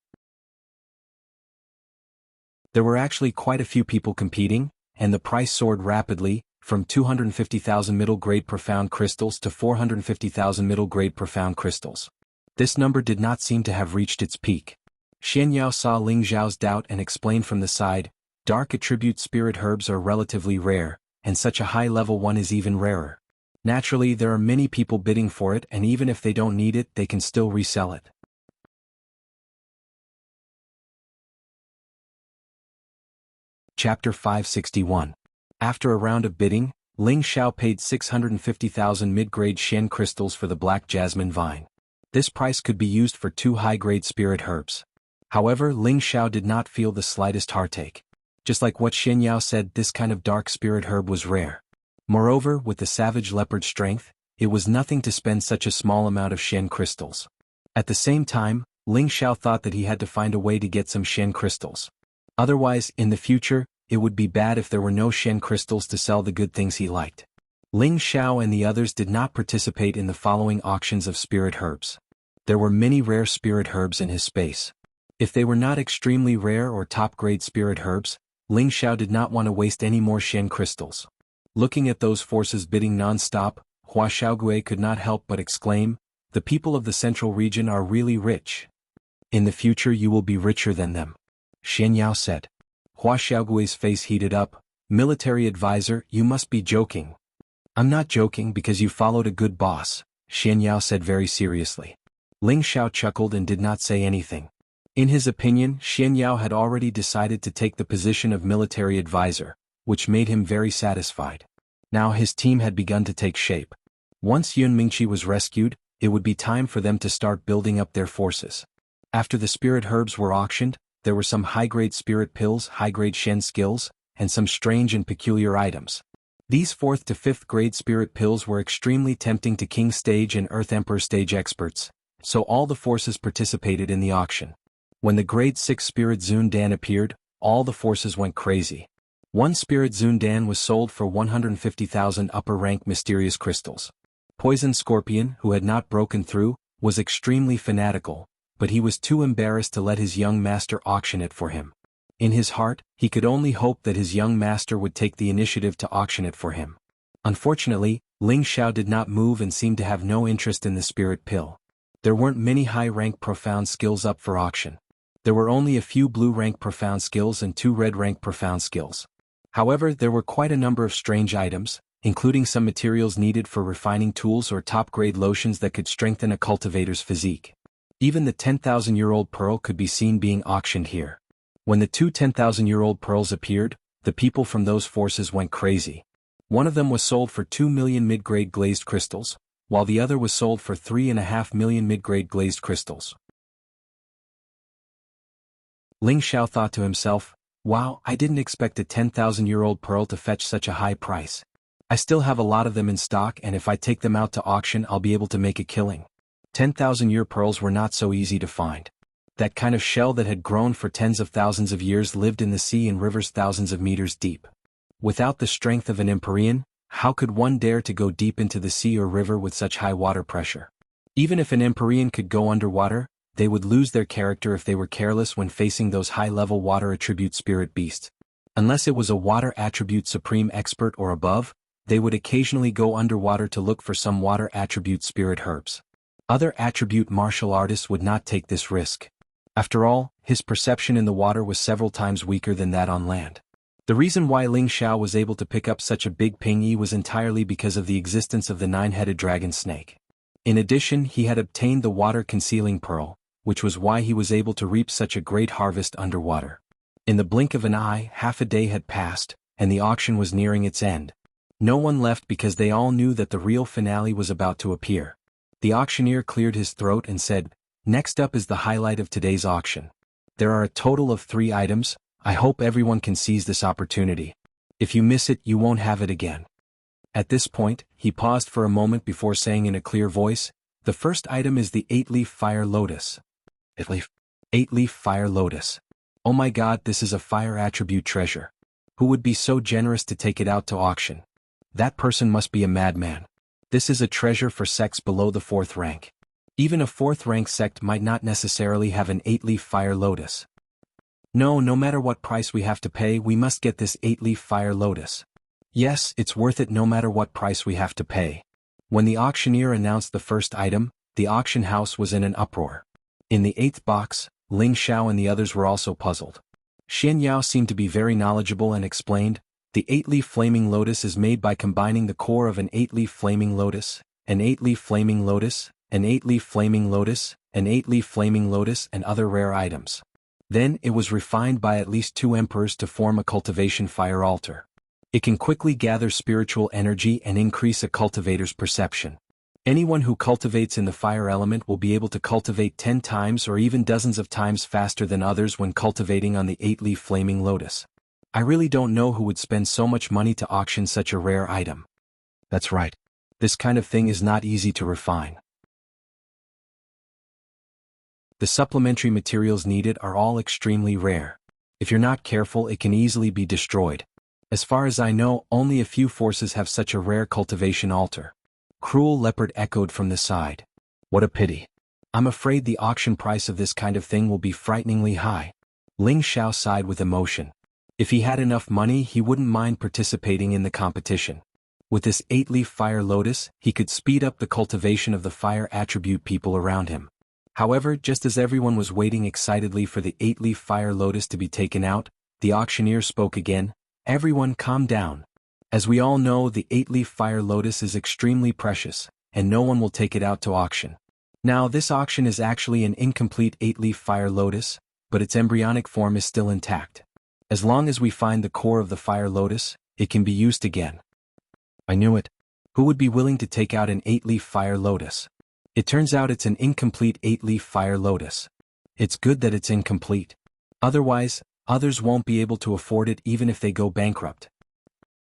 There were actually quite a few people competing, and the price soared rapidly, from 250,000 middle-grade profound crystals to 450,000 middle-grade profound crystals. This number did not seem to have reached its peak. Xian Yao saw Ling Xiao's doubt and explained from the side, "Dark attribute spirit herbs are relatively rare, and such a high-level one is even rarer. Naturally, there are many people bidding for it, and even if they don't need it, they can still resell it." Chapter 561. After a round of bidding, Ling Xiao paid 650,000 mid-grade Shen crystals for the black jasmine vine. This price could be used for 2 high-grade spirit herbs. However, Ling Xiao did not feel the slightest heartache. Just like what Xian Yao said, this kind of dark spirit herb was rare. Moreover, with the savage leopard's strength, it was nothing to spend such a small amount of Shen crystals. At the same time, Ling Xiao thought that he had to find a way to get some Shen crystals. Otherwise, in the future, it would be bad if there were no Shen crystals to sell the good things he liked. Ling Xiao and the others did not participate in the following auctions of spirit herbs. There were many rare spirit herbs in his space. If they were not extremely rare or top-grade spirit herbs, Ling Xiao did not want to waste any more Shen crystals. Looking at those forces bidding non-stop, Hua Xiaogui could not help but exclaim, "The people of the central region are really rich. In the future you will be richer than them," Xian Yao said. Hua Xiaogui's face heated up. "Military advisor, you must be joking." "I'm not joking because you followed a good boss," Xian Yao said very seriously. Ling Xiao chuckled and did not say anything. In his opinion, Xian Yao had already decided to take the position of military advisor, which made him very satisfied. Now his team had begun to take shape. Once Yun Mingqi was rescued, it would be time for them to start building up their forces. After the spirit herbs were auctioned, there were some high-grade spirit pills, high-grade Shen skills, and some strange and peculiar items. These 4th to 5th grade spirit pills were extremely tempting to King Stage and Earth Emperor Stage experts, so all the forces participated in the auction. When the grade 6 spirit Zundan appeared, all the forces went crazy. One spirit Zundan was sold for 150,000 upper-rank mysterious crystals. Poison Scorpion, who had not broken through, was extremely fanatical, but he was too embarrassed to let his young master auction it for him. In his heart, he could only hope that his young master would take the initiative to auction it for him. Unfortunately, Ling Xiao did not move and seemed to have no interest in the spirit pill. There weren't many high-rank profound skills up for auction. There were only a few blue-rank profound skills and 2 red-rank profound skills. However, there were quite a number of strange items, including some materials needed for refining tools or top-grade lotions that could strengthen a cultivator's physique. Even the 10,000-year-old pearl could be seen being auctioned here. When the 2 10,000-year-old pearls appeared, the people from those forces went crazy. One of them was sold for 2 million mid-grade glazed crystals, while the other was sold for 3.5 million mid-grade glazed crystals. Ling Xiao thought to himself, "Wow, I didn't expect a 10,000-year-old pearl to fetch such a high price. I still have a lot of them in stock, and if I take them out to auction I'll be able to make a killing." 10,000-year pearls were not so easy to find. That kind of shell that had grown for tens of thousands of years lived in the sea and rivers thousands of meters deep. Without the strength of an Empyrean, how could one dare to go deep into the sea or river with such high water pressure? Even if an Empyrean could go underwater, they would lose their character if they were careless when facing those high-level water attribute spirit beasts. Unless it was a water attribute supreme expert or above, they would occasionally go underwater to look for some water attribute spirit herbs. Other attribute martial artists would not take this risk. After all, his perception in the water was several times weaker than that on land. The reason why Ling Xiao was able to pick up such a big ping-yi was entirely because of the existence of the nine-headed dragon snake. In addition, he had obtained the water-concealing pearl, which was why he was able to reap such a great harvest underwater. In the blink of an eye, half a day had passed, and the auction was nearing its end. No one left because they all knew that the real finale was about to appear. The auctioneer cleared his throat and said, "Next up is the highlight of today's auction. There are a total of 3 items. I hope everyone can seize this opportunity. If you miss it, you won't have it again." At this point, he paused for a moment before saying in a clear voice, "The first item is the 8-leaf fire lotus." 8-leaf fire lotus. Oh my god, this is a fire attribute treasure. Who would be so generous to take it out to auction? That person must be a madman. This is a treasure for sects below the 4th rank. Even a 4th rank sect might not necessarily have an 8-leaf fire lotus. No matter what price we have to pay, we must get this 8-leaf fire lotus. Yes, it's worth it no matter what price we have to pay. When the auctioneer announced the first item, the auction house was in an uproar. In the 8th box, Ling Xiao and the others were also puzzled. Xian Yao seemed to be very knowledgeable and explained, "The 8-leaf flaming lotus is made by combining the core of an 8-leaf flaming lotus, an 8-leaf flaming lotus, an 8-leaf flaming lotus, an 8-leaf flaming lotus and other rare items. Then it was refined by at least 2 emperors to form a cultivation fire altar. It can quickly gather spiritual energy and increase a cultivator's perception. Anyone who cultivates in the fire element will be able to cultivate 10 times or even dozens of times faster than others when cultivating on the 8-leaf flaming lotus. I really don't know who would spend so much money to auction such a rare item." That's right. This kind of thing is not easy to refine. The supplementary materials needed are all extremely rare. If you're not careful, it can easily be destroyed. As far as I know, only a few forces have such a rare cultivation altar. Cruel Leopard echoed from the side. What a pity. I'm afraid the auction price of this kind of thing will be frighteningly high. Ling Xiao sighed with emotion. If he had enough money, he wouldn't mind participating in the competition. With this 8-leaf fire lotus, he could speed up the cultivation of the fire attribute people around him. However, just as everyone was waiting excitedly for the 8-leaf fire lotus to be taken out, the auctioneer spoke again. "Everyone calm down. As we all know, the 8-leaf fire lotus is extremely precious, and no one will take it out to auction. Now this auction is actually an incomplete 8-leaf fire lotus, but its embryonic form is still intact. As long as we find the core of the fire lotus, it can be used again." I knew it. Who would be willing to take out an 8-leaf fire lotus? It turns out it's an incomplete 8-leaf fire lotus. It's good that it's incomplete. Otherwise, others won't be able to afford it even if they go bankrupt.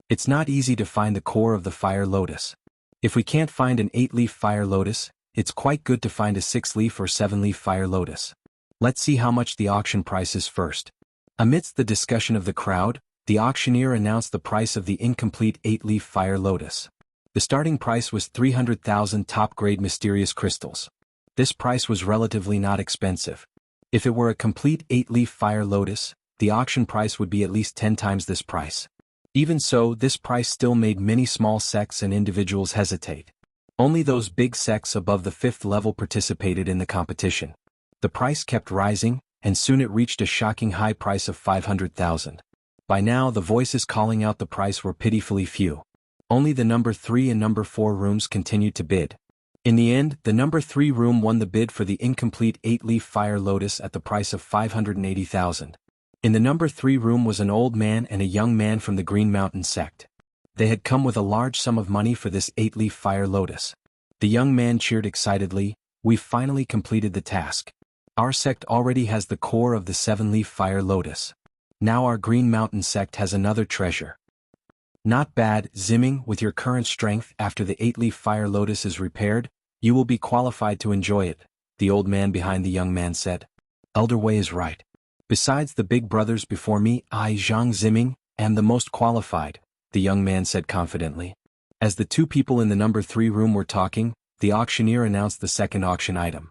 It's not easy to find the core of the fire lotus. If we can't find an 8-leaf fire lotus, it's quite good to find a 6-leaf or 7-leaf fire lotus. Let's see how much the auction price is first. Amidst the discussion of the crowd, the auctioneer announced the price of the incomplete 8-leaf fire lotus. The starting price was 300,000 top-grade mysterious crystals. This price was relatively not expensive. If it were a complete 8-leaf fire lotus, the auction price would be at least 10 times this price. Even so, this price still made many small sects and individuals hesitate. Only those big sects above the 5th level participated in the competition. The price kept rising, and soon it reached a shocking high price of 500,000. By now, the voices calling out the price were pitifully few. Only the number 3 and number 4 rooms continued to bid. In the end, the number 3 room won the bid for the incomplete 8-leaf fire lotus at the price of 580,000. In the number 3 room was an old man and a young man from the Green Mountain sect. They had come with a large sum of money for this 8-leaf fire lotus. The young man cheered excitedly, "We've finally completed the task. Our sect already has the core of the 7-leaf fire lotus. Now our Green Mountain sect has another treasure." "Not bad, Zimming. With your current strength, after the 8-leaf fire lotus is repaired, you will be qualified to enjoy it," the old man behind the young man said. Elder Wei is right. Besides the big brothers before me, I, Zhang Ziming, am the most qualified, the young man said confidently. As the two people in the number 3 room were talking, the auctioneer announced the second auction item.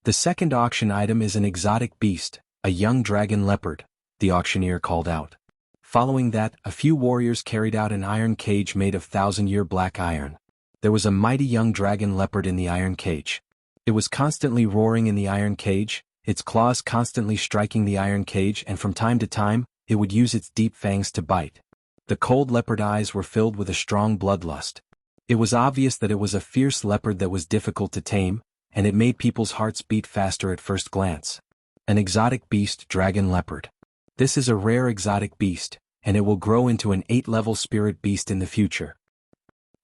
The second auction item is an exotic beast, a young dragon leopard, the auctioneer called out. Following that, a few warriors carried out an iron cage made of 1,000-year black iron. There was a mighty young dragon leopard in the iron cage. It was constantly roaring in the iron cage, its claws constantly striking the iron cage, and from time to time, it would use its deep fangs to bite. The cold leopard eyes were filled with a strong bloodlust. It was obvious that it was a fierce leopard that was difficult to tame, and it made people's hearts beat faster at first glance. An exotic beast, dragon leopard. This is a rare exotic beast, and it will grow into an 8-level spirit beast in the future.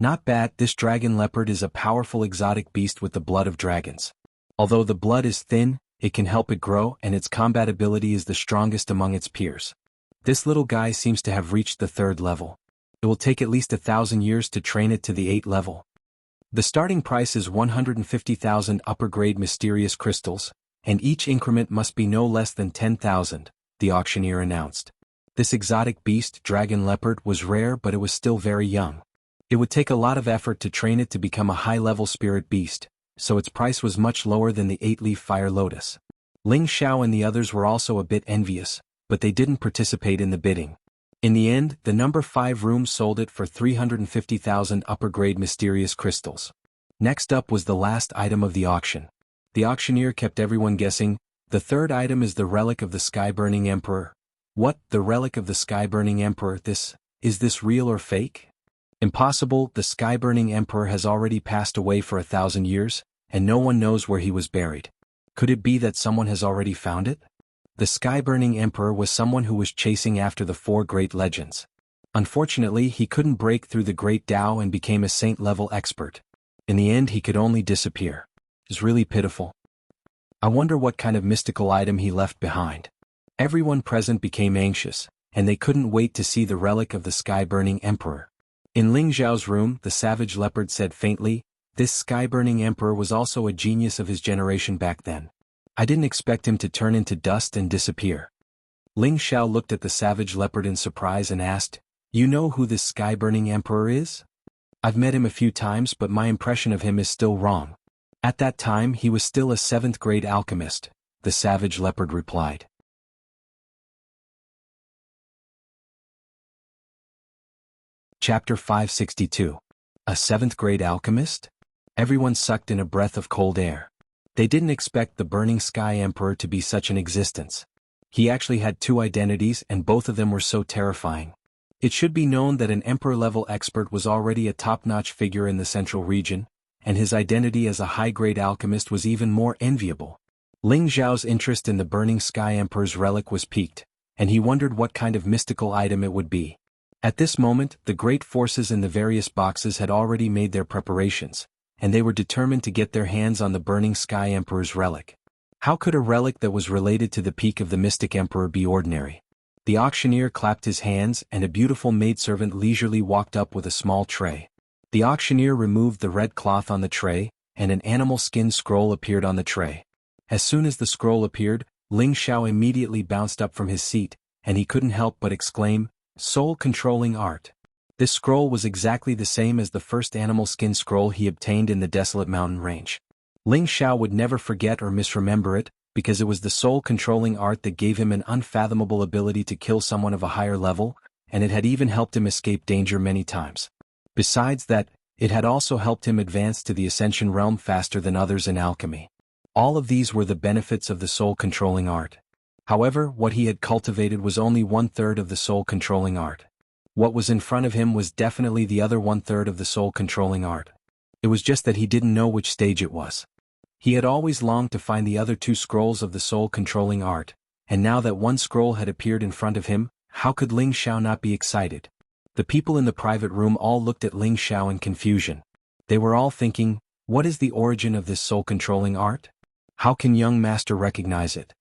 Not bad, this dragon leopard is a powerful exotic beast with the blood of dragons. Although the blood is thin, it can help it grow, and its combat ability is the strongest among its peers. This little guy seems to have reached the 3rd level. It will take at least 1,000 years to train it to the 8th level. The starting price is 150,000 upper-grade mysterious crystals, and each increment must be no less than 10,000, the auctioneer announced. This exotic beast, dragon leopard, was rare, but it was still very young. It would take a lot of effort to train it to become a high-level spirit beast, so its price was much lower than the 8-leaf fire lotus. Ling Xiao and the others were also a bit envious, but they didn't participate in the bidding. In the end, the number 5 room sold it for 350,000 upper-grade mysterious crystals. Next up was the last item of the auction. The auctioneer kept everyone guessing. The third item is the relic of the sky-burning emperor. What, the relic of the sky-burning emperor? Is this real or fake? Impossible, the sky-burning emperor has already passed away for 1,000 years, and no one knows where he was buried. Could it be that someone has already found it? The sky-burning emperor was someone who was chasing after the 4 great legends. Unfortunately, he couldn't break through the great Tao and became a saint-level expert. In the end, he could only disappear. It's really pitiful. I wonder what kind of mystical item he left behind. Everyone present became anxious, and they couldn't wait to see the relic of the sky-burning emperor. In Ling Zhao's room, the savage leopard said faintly, "This sky-burning emperor was also a genius of his generation back then. I didn't expect him to turn into dust and disappear." Ling Xiao looked at the savage leopard in surprise and asked, "You know who this sky-burning emperor is?" "I've met him a few times, but my impression of him is still wrong. At that time he was still a 7th-grade alchemist," the savage leopard replied. Chapter 562. A 7th-grade alchemist? Everyone sucked in a breath of cold air. They didn't expect the Burning Sky Emperor to be such an existence. He actually had 2 identities, and both of them were so terrifying. It should be known that an Emperor-level expert was already a top-notch figure in the central region, and his identity as a high-grade alchemist was even more enviable. Ling Zhao's interest in the Burning Sky Emperor's relic was piqued, and he wondered what kind of mystical item it would be. At this moment, the great forces in the various boxes had already made their preparations, and they were determined to get their hands on the Burning Sky Emperor's relic. How could a relic that was related to the peak of the mystic emperor be ordinary? The auctioneer clapped his hands, and a beautiful maidservant leisurely walked up with a small tray. The auctioneer removed the red cloth on the tray, and an animal skin scroll appeared on the tray. As soon as the scroll appeared, Ling Xiao immediately bounced up from his seat, and he couldn't help but exclaim, "Soul-controlling art." This scroll was exactly the same as the first animal skin scroll he obtained in the desolate mountain range. Ling Xiao would never forget or misremember it, because it was the soul-controlling art that gave him an unfathomable ability to kill someone of a higher level, and it had even helped him escape danger many times. Besides that, it had also helped him advance to the Ascension realm faster than others in alchemy. All of these were the benefits of the soul-controlling art. However, what he had cultivated was only 1/3 of the soul-controlling art. What was in front of him was definitely the other 1/3 of the soul-controlling art. It was just that he didn't know which stage it was. He had always longed to find the other 2 scrolls of the soul-controlling art, and now that one scroll had appeared in front of him, how could Ling Xiao not be excited? The people in the private room all looked at Ling Xiao in confusion. They were all thinking, what is the origin of this soul-controlling art? How can young master recognize it?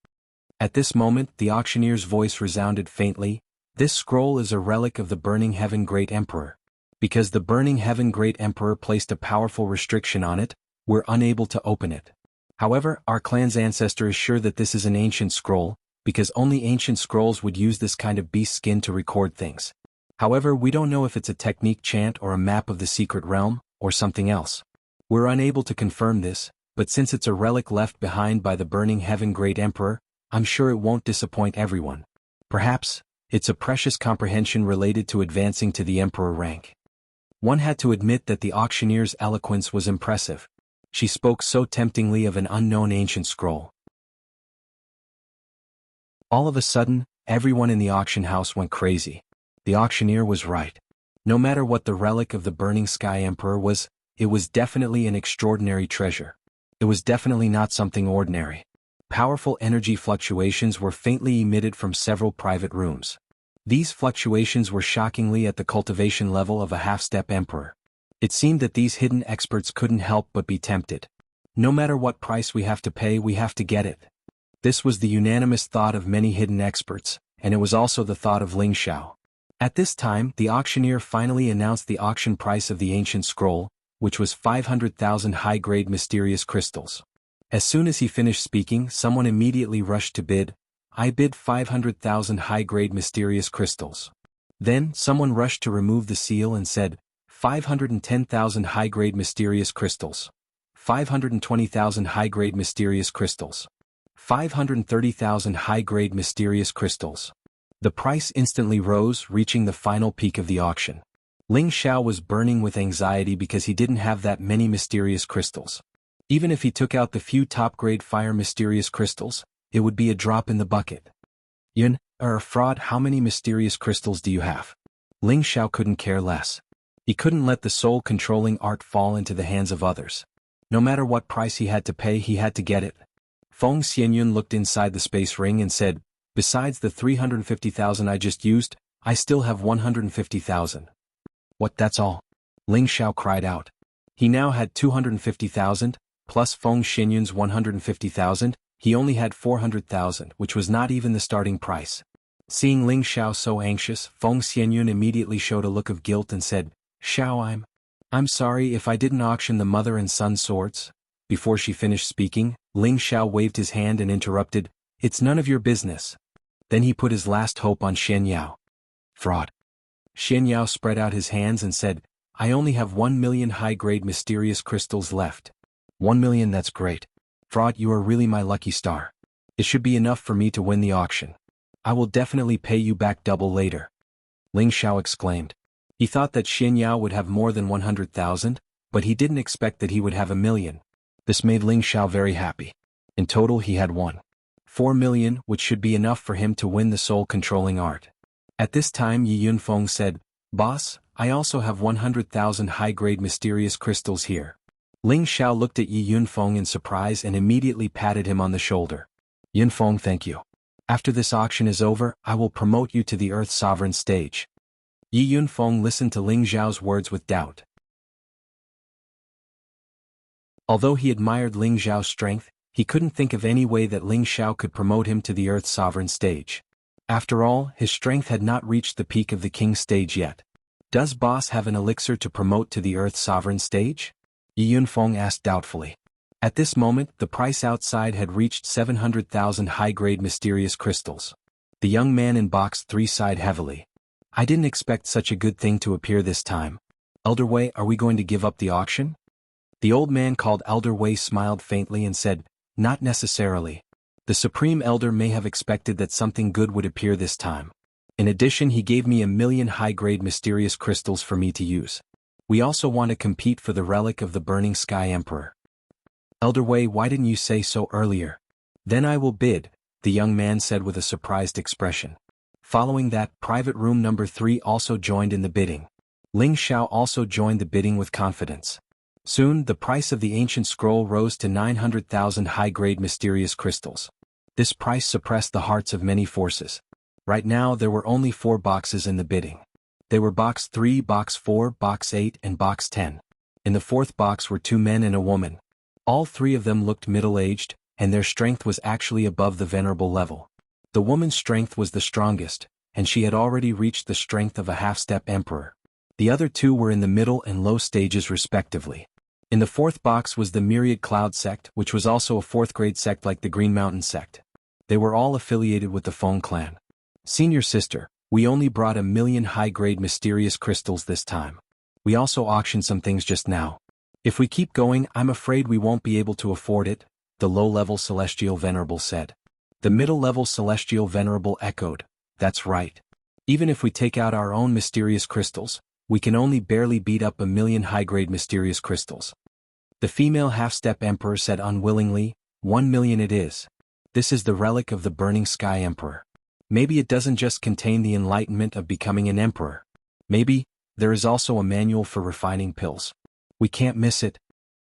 At this moment, the auctioneer's voice resounded faintly, "This scroll is a relic of the Burning Heaven Great Emperor. Because the Burning Heaven Great Emperor placed a powerful restriction on it, we're unable to open it." However, our clan's ancestor is sure that this is an ancient scroll, because only ancient scrolls would use this kind of beast skin to record things. However, we don't know if it's a technique chant or a map of the secret realm, or something else. We're unable to confirm this, but since it's a relic left behind by the burning heaven great emperor, I'm sure it won't disappoint everyone. Perhaps, it's a precious comprehension related to advancing to the emperor rank. One had to admit that the auctioneer's eloquence was impressive. She spoke so temptingly of an unknown ancient scroll. All of a sudden, everyone in the auction house went crazy. The auctioneer was right. No matter what the relic of the burning sky emperor was, it was definitely an extraordinary treasure. It was definitely not something ordinary. Powerful energy fluctuations were faintly emitted from several private rooms. These fluctuations were shockingly at the cultivation level of a half-step emperor. It seemed that these hidden experts couldn't help but be tempted. No matter what price we have to pay, we have to get it. This was the unanimous thought of many hidden experts, and it was also the thought of Ling Xiao. At this time, the auctioneer finally announced the auction price of the ancient scroll, which was 500,000 high-grade mysterious crystals. As soon as he finished speaking, someone immediately rushed to bid. I bid 500,000 high-grade mysterious crystals. Then, someone rushed to remove the seal and said, 510,000 high-grade mysterious crystals. 520,000 high-grade mysterious crystals. 530,000 high-grade mysterious crystals. The price instantly rose, reaching the final peak of the auction. Ling Xiao was burning with anxiety because he didn't have that many mysterious crystals. Even if he took out the few top-grade fire mysterious crystals, it would be a drop in the bucket. Yun, fraud, how many mysterious crystals do you have? Ling Xiao couldn't care less. He couldn't let the soul-controlling art fall into the hands of others. No matter what price he had to pay, he had to get it. Feng Xianyun looked inside the space ring and said, besides the 350,000 I just used, I still have 150,000. What, that's all? Ling Xiao cried out. He now had 250,000, plus Feng Xianyun's 150,000, he only had 400,000, which was not even the starting price. Seeing Ling Xiao so anxious, Feng Xianyun immediately showed a look of guilt and said, Xiao, I'm sorry if I didn't auction the mother and son swords. Before she finished speaking, Ling Xiao waved his hand and interrupted, it's none of your business. Then he put his last hope on Xian Yao. Fraud. Xian Yao spread out his hands and said, I only have 1 million high-grade mysterious crystals left. 1 million, that's great. Fraud, you are really my lucky star. It should be enough for me to win the auction. I will definitely pay you back double later. Ling Xiao exclaimed. He thought that Xian Yao would have more than 100,000, but he didn't expect that he would have 1 million. This made Ling Xiao very happy. In total he had 1.4 million, which should be enough for him to win the soul-controlling art. At this time Yi Yunfeng said, Boss, I also have 100,000 high-grade mysterious crystals here. Ling Xiao looked at Yi Yunfeng in surprise and immediately patted him on the shoulder. Yunfeng, thank you. After this auction is over, I will promote you to the Earth Sovereign stage. Yi Yunfeng listened to Ling Xiao's words with doubt. Although he admired Ling Xiao's strength, he couldn't think of any way that Ling Xiao could promote him to the Earth Sovereign stage. After all, his strength had not reached the peak of the King stage yet. Does Boss have an elixir to promote to the Earth Sovereign stage? Yi Yunfeng asked doubtfully. At this moment, the price outside had reached 700,000 high-grade mysterious crystals. The young man in box 3 sighed heavily. I didn't expect such a good thing to appear this time. Elder Wei, are we going to give up the auction? The old man called Elder Wei smiled faintly and said, Not necessarily. The Supreme Elder may have expected that something good would appear this time. In addition, he gave me 1 million high-grade mysterious crystals for me to use. We also want to compete for the relic of the Burning Sky Emperor. Elder Wei, why didn't you say so earlier? Then I will bid, the young man said with a surprised expression. Following that, private room number 3 also joined in the bidding. Ling Xiao also joined the bidding with confidence. Soon, the price of the ancient scroll rose to 900,000 high-grade mysterious crystals. This price suppressed the hearts of many forces. Right now there were only 4 boxes in the bidding. They were box 3, box 4, box 8, and box 10. In the 4th box were 2 men and a woman. All 3 of them looked middle-aged, and their strength was actually above the venerable level. The woman's strength was the strongest, and she had already reached the strength of a half-step emperor. The other 2 were in the middle and low stages respectively. In the fourth box was the Myriad Cloud sect, which was also a fourth-grade sect like the Green Mountain sect. They were all affiliated with the Feng clan. Senior sister, we only brought 1,000,000 high-grade mysterious crystals this time. We also auctioned some things just now. If we keep going, I'm afraid we won't be able to afford it, the low-level Celestial Venerable said. The middle-level Celestial Venerable echoed, that's right. Even if we take out our own mysterious crystals, we can only barely beat up 1,000,000 high-grade mysterious crystals. The female half-step emperor said unwillingly, 1,000,000 it is. This is the relic of the Burning Sky Emperor. Maybe it doesn't just contain the enlightenment of becoming an emperor. Maybe, there is also a manual for refining pills. We can't miss it.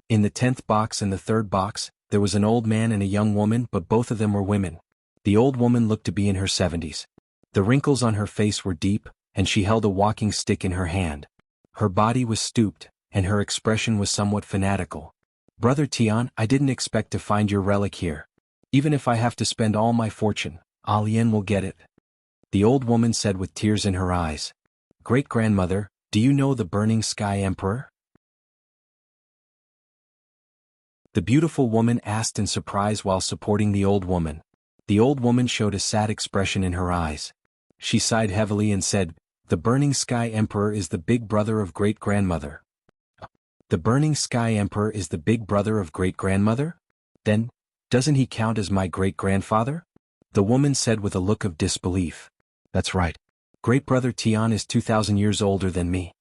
In the 10th box and the 3rd box, there was an old man and a young woman, but both of them were women. The old woman looked to be in her 70s. The wrinkles on her face were deep, and she held a walking stick in her hand. Her body was stooped, and her expression was somewhat fanatical. Brother Tian, I didn't expect to find your relic here. Even if I have to spend all my fortune, Alien will get it. The old woman said with tears in her eyes. Great-grandmother, do you know the Burning Sky Emperor? The beautiful woman asked in surprise while supporting the old woman. The old woman showed a sad expression in her eyes. She sighed heavily and said, the Burning Sky Emperor is the big brother of great-grandmother. The Burning Sky Emperor is the big brother of great-grandmother? Then, doesn't he count as my great-grandfather? The woman said with a look of disbelief. That's right. Great-brother Tian is 2,000 years older than me.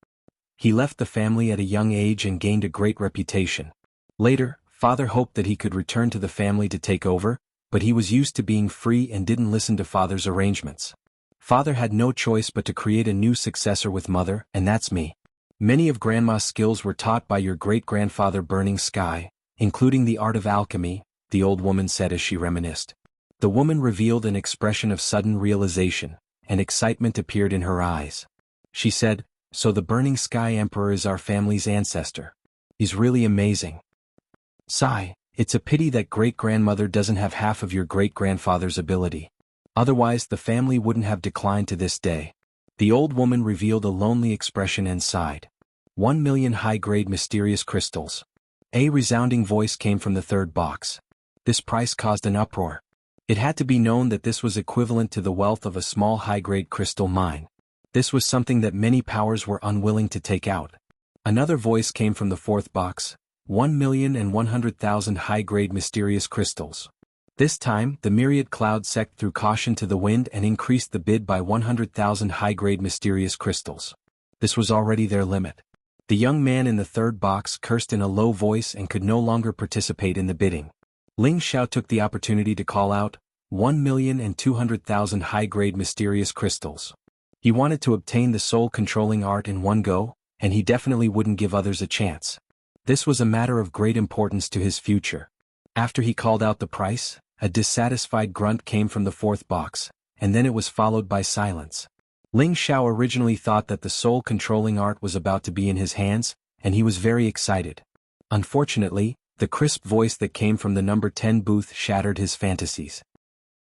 He left the family at a young age and gained a great reputation. Later, father hoped that he could return to the family to take over, but he was used to being free and didn't listen to father's arrangements. Father had no choice but to create a new successor with mother, and that's me. Many of grandma's skills were taught by your great-grandfather Burning Sky, including the art of alchemy, the old woman said as she reminisced. The woman revealed an expression of sudden realization, and excitement appeared in her eyes. She said, so the Burning Sky Emperor is our family's ancestor. He's really amazing. Sigh, it's a pity that great-grandmother doesn't have half of your great-grandfather's ability. Otherwise the family wouldn't have declined to this day. The old woman revealed a lonely expression and sighed. 1,000,000 high-grade mysterious crystals. A resounding voice came from the 3rd box. This price caused an uproar. It had to be known that this was equivalent to the wealth of a small high-grade crystal mine. This was something that many powers were unwilling to take out. Another voice came from the 4th box. 1,100,000 high-grade mysterious crystals. This time, the Myriad Cloud sect threw caution to the wind and increased the bid by 100,000 high-grade mysterious crystals. This was already their limit. The young man in the 3rd box cursed in a low voice and could no longer participate in the bidding. Ling Xiao took the opportunity to call out, 1,200,000 high-grade mysterious crystals. He wanted to obtain the soul-controlling art in one go, and he definitely wouldn't give others a chance. This was a matter of great importance to his future. After he called out the price, a dissatisfied grunt came from the 4th box, and then it was followed by silence. Ling Xiao originally thought that the soul-controlling art was about to be in his hands, and he was very excited. Unfortunately, the crisp voice that came from the number 10 booth shattered his fantasies.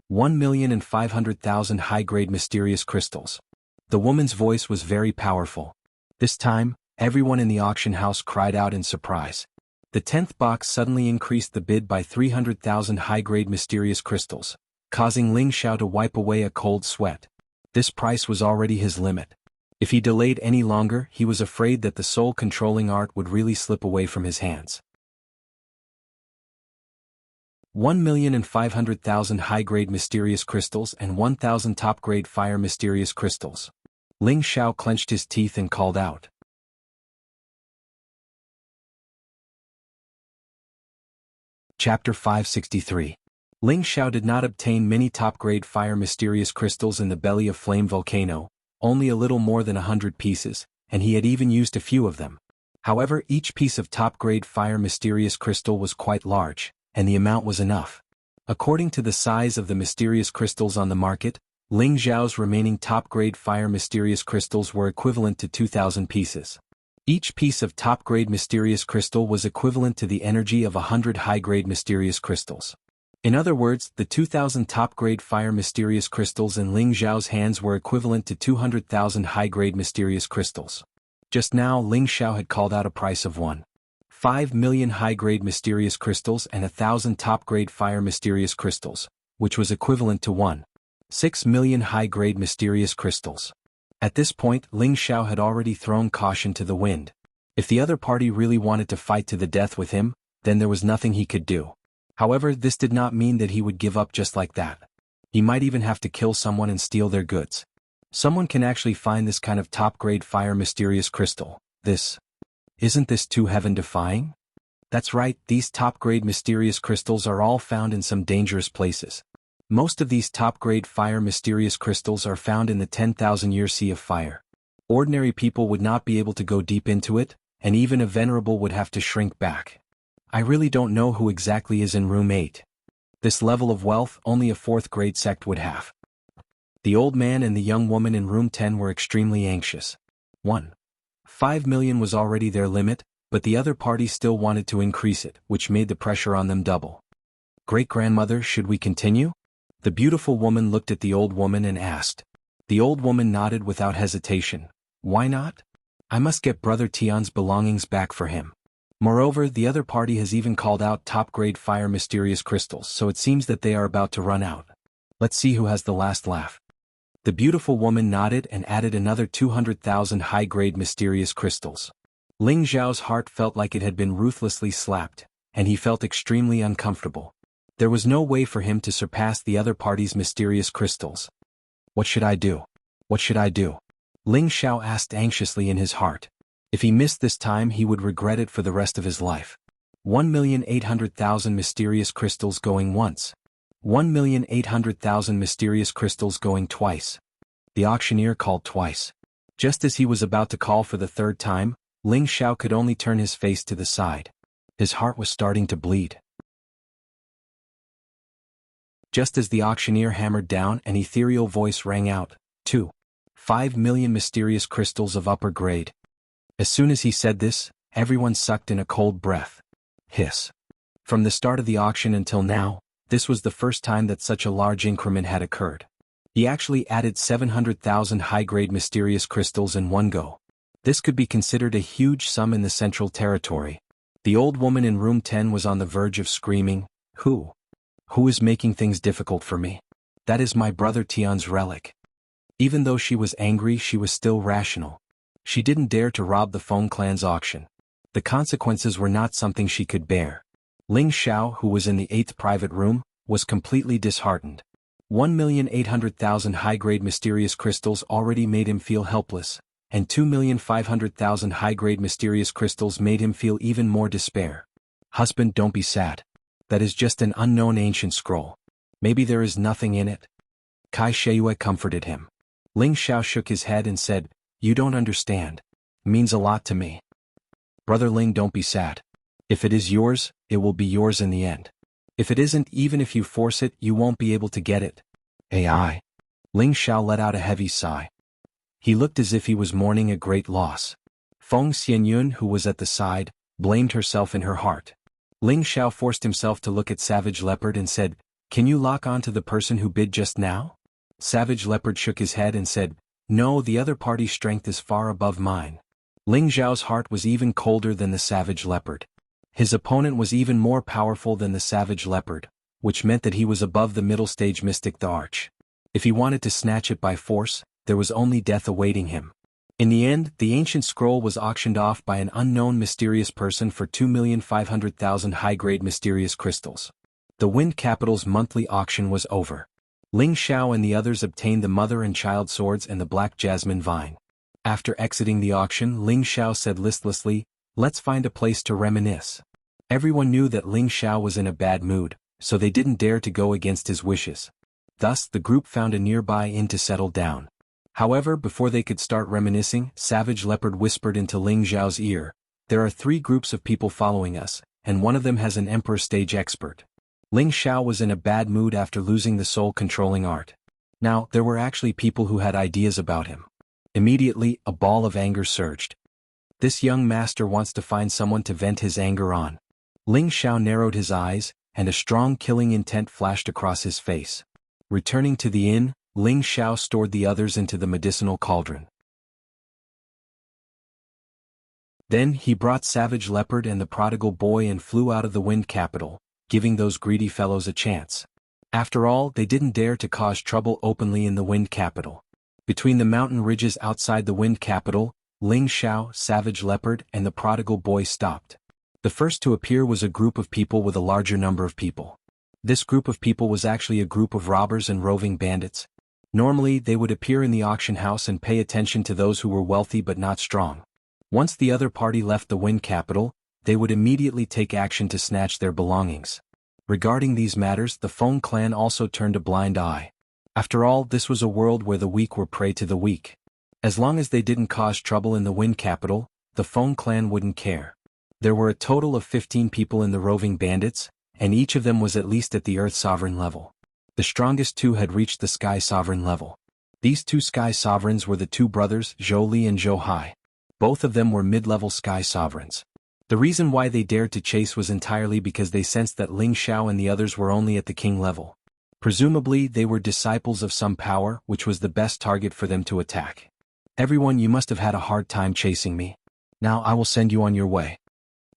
1,500,000 high-grade mysterious crystals. The woman's voice was very powerful. This time, everyone in the auction house cried out in surprise. The 10th box suddenly increased the bid by 300,000 high-grade mysterious crystals, causing Ling Xiao to wipe away a cold sweat. This price was already his limit. If he delayed any longer, he was afraid that the soul-controlling art would really slip away from his hands. 1,500,000 high-grade mysterious crystals and 1,000 top-grade fire mysterious crystals. Ling Xiao clenched his teeth and called out. Chapter 563. Ling Xiao did not obtain many top-grade fire mysterious crystals in the belly of Flame Volcano, only a little more than 100 pieces, and he had even used a few of them. However, each piece of top-grade fire mysterious crystal was quite large, and the amount was enough. According to the size of the mysterious crystals on the market, Ling Xiao's remaining top-grade fire mysterious crystals were equivalent to 2,000 pieces. Each piece of top-grade mysterious crystal was equivalent to the energy of 100 high-grade mysterious crystals. In other words, the 2,000 top-grade fire mysterious crystals in Ling Xiao's hands were equivalent to 200,000 high-grade mysterious crystals. Just now Ling Xiao had called out a price of 1,500,000 5,000,000 high-grade mysterious crystals and 1,000 top-grade fire mysterious crystals, which was equivalent to 1.6 million high-grade mysterious crystals. At this point, Ling Xiao had already thrown caution to the wind. If the other party really wanted to fight to the death with him, then there was nothing he could do. However, this did not mean that he would give up just like that. He might even have to kill someone and steal their goods. Someone can actually find this kind of top-grade fire mysterious crystal. Isn't this too heaven-defying? That's right, these top-grade mysterious crystals are all found in some dangerous places. Most of these top-grade fire mysterious crystals are found in the 10,000-year Sea of Fire. Ordinary people would not be able to go deep into it, and even a venerable would have to shrink back. I really don't know who exactly is in room 8. This level of wealth only a 4th-grade sect would have. The old man and the young woman in room 10 were extremely anxious. 1.5 million was already their limit, but the other party still wanted to increase it, which made the pressure on them double. Great-grandmother, should we continue? The beautiful woman looked at the old woman and asked. The old woman nodded without hesitation. Why not? I must get Brother Tian's belongings back for him. Moreover, the other party has even called out top-grade fire mysterious crystals, so it seems that they are about to run out. Let's see who has the last laugh. The beautiful woman nodded and added another 200,000 high-grade mysterious crystals. Ling Xiao's heart felt like it had been ruthlessly slapped, and he felt extremely uncomfortable. There was no way for him to surpass the other party's mysterious crystals. What should I do? What should I do? Ling Xiao asked anxiously in his heart. If he missed this time, he would regret it for the rest of his life. 1,800,000 mysterious crystals going once. 1,800,000 mysterious crystals going twice. The auctioneer called twice. Just as he was about to call for the 3rd time, Ling Xiao could only turn his face to the side. His heart was starting to bleed. Just as the auctioneer hammered down, an ethereal voice rang out, 2.5 million mysterious crystals of upper grade. As soon as he said this, everyone sucked in a cold breath. Hiss. From the start of the auction until now, this was the first time that such a large increment had occurred. He actually added 700,000 high-grade mysterious crystals in one go. This could be considered a huge sum in the Central Territory. The old woman in room 10 was on the verge of screaming, Who is making things difficult for me? That is my brother Tian's relic. Even though she was angry, she was still rational. She didn't dare to rob the Feng clan's auction. The consequences were not something she could bear. Ling Xiao, who was in the 8th private room, was completely disheartened. 1,800,000 high-grade mysterious crystals already made him feel helpless, and 2,500,000 high-grade mysterious crystals made him feel even more despair. Husband, don't be sad. That is just an unknown ancient scroll. Maybe there is nothing in it. Kai Sheiyue comforted him. Ling Xiao shook his head and said, You don't understand. It means a lot to me. Brother Ling, don't be sad. If it is yours, it will be yours in the end. If it isn't, even if you force it, you won't be able to get it. AI. Ling Xiao let out a heavy sigh. He looked as if he was mourning a great loss. Feng Xianyun, who was at the side, blamed herself in her heart. Ling Xiao forced himself to look at Savage Leopard and said, Can you lock on to the person who bid just now? Savage Leopard shook his head and said, No, the other party's strength is far above mine. Ling Xiao's heart was even colder than the Savage Leopard. His opponent was even more powerful than the Savage Leopard, which meant that he was above the middle stage mystic the Arch. If he wanted to snatch it by force, there was only death awaiting him. In the end, the ancient scroll was auctioned off by an unknown mysterious person for 2,500,000 high-grade mysterious crystals. The Wind Capital's monthly auction was over. Ling Xiao and the others obtained the mother and child swords and the black jasmine vine. After exiting the auction, Ling Xiao said listlessly, Let's find a place to reminisce. Everyone knew that Ling Xiao was in a bad mood, so they didn't dare to go against his wishes. Thus, the group found a nearby inn to settle down. However, before they could start reminiscing, Savage Leopard whispered into Ling Xiao's ear, There are 3 groups of people following us, and one of them has an Emperor stage expert. Ling Xiao was in a bad mood after losing the soul-controlling art. Now, there were actually people who had ideas about him. Immediately, a ball of anger surged. This young master wants to find someone to vent his anger on. Ling Xiao narrowed his eyes, and a strong killing intent flashed across his face. Returning to the inn, Ling Xiao stored the others into the medicinal cauldron. Then he brought Savage Leopard and the Prodigal Boy and flew out of the Wind Capital, giving those greedy fellows a chance. After all, they didn't dare to cause trouble openly in the Wind Capital. Between the mountain ridges outside the Wind Capital, Ling Xiao, Savage Leopard, and the Prodigal Boy stopped. The first to appear was a group of people with a larger number of people. This group of people was actually a group of robbers and roving bandits. Normally, they would appear in the auction house and pay attention to those who were wealthy but not strong. Once the other party left the Wind Capital, they would immediately take action to snatch their belongings. Regarding these matters, the Feng clan also turned a blind eye. After all, this was a world where the weak were prey to the weak. As long as they didn't cause trouble in the Wind Capital, the Feng clan wouldn't care. There were a total of 15 people in the roving bandits, and each of them was at least at the Earth Sovereign level. The strongest two had reached the Sky Sovereign level. These two Sky Sovereigns were the two brothers, Zhou Li and Zhou Hai. Both of them were mid-level Sky Sovereigns. The reason why they dared to chase was entirely because they sensed that Ling Xiao and the others were only at the king level. Presumably, they were disciples of some power, which was the best target for them to attack. Everyone, you must have had a hard time chasing me. Now I will send you on your way.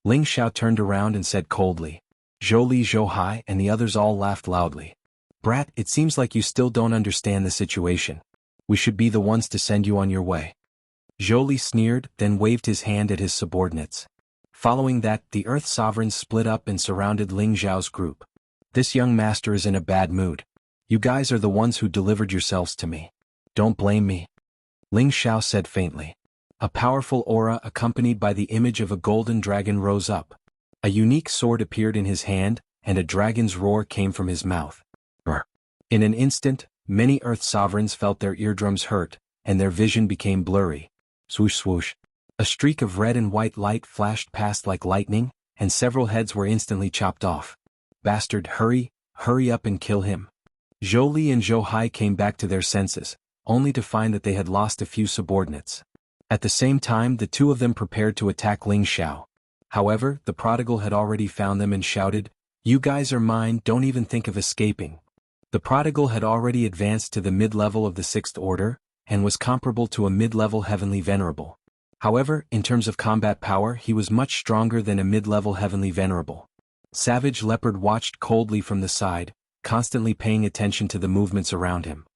Ling Xiao turned around and said coldly. Zhou Li, Zhou Hai, and the others all laughed loudly. Brat, it seems like you still don't understand the situation. We should be the ones to send you on your way. Zhou Li sneered, then waved his hand at his subordinates. Following that, the Earth Sovereigns split up and surrounded Ling Xiao's group. This young master is in a bad mood. You guys are the ones who delivered yourselves to me. Don't blame me. Ling Xiao said faintly. A powerful aura accompanied by the image of a golden dragon rose up. A unique sword appeared in his hand, and a dragon's roar came from his mouth. Brr. In an instant, many Earth Sovereigns felt their eardrums hurt, and their vision became blurry. Swoosh swoosh. A streak of red and white light flashed past like lightning, and several heads were instantly chopped off. Bastard, hurry up and kill him. Zhou Li and Zhou Hai came back to their senses, only to find that they had lost a few subordinates. At the same time, the two of them prepared to attack Ling Xiao. However, the prodigal had already found them and shouted, "You guys are mine, don't even think of escaping." The prodigal had already advanced to the mid-level of the Sixth Order, and was comparable to a mid-level Heavenly Venerable. However, in terms of combat power, he was much stronger than a mid-level Heavenly Venerable. Savage Leopard watched coldly from the side, constantly paying attention to the movements around him.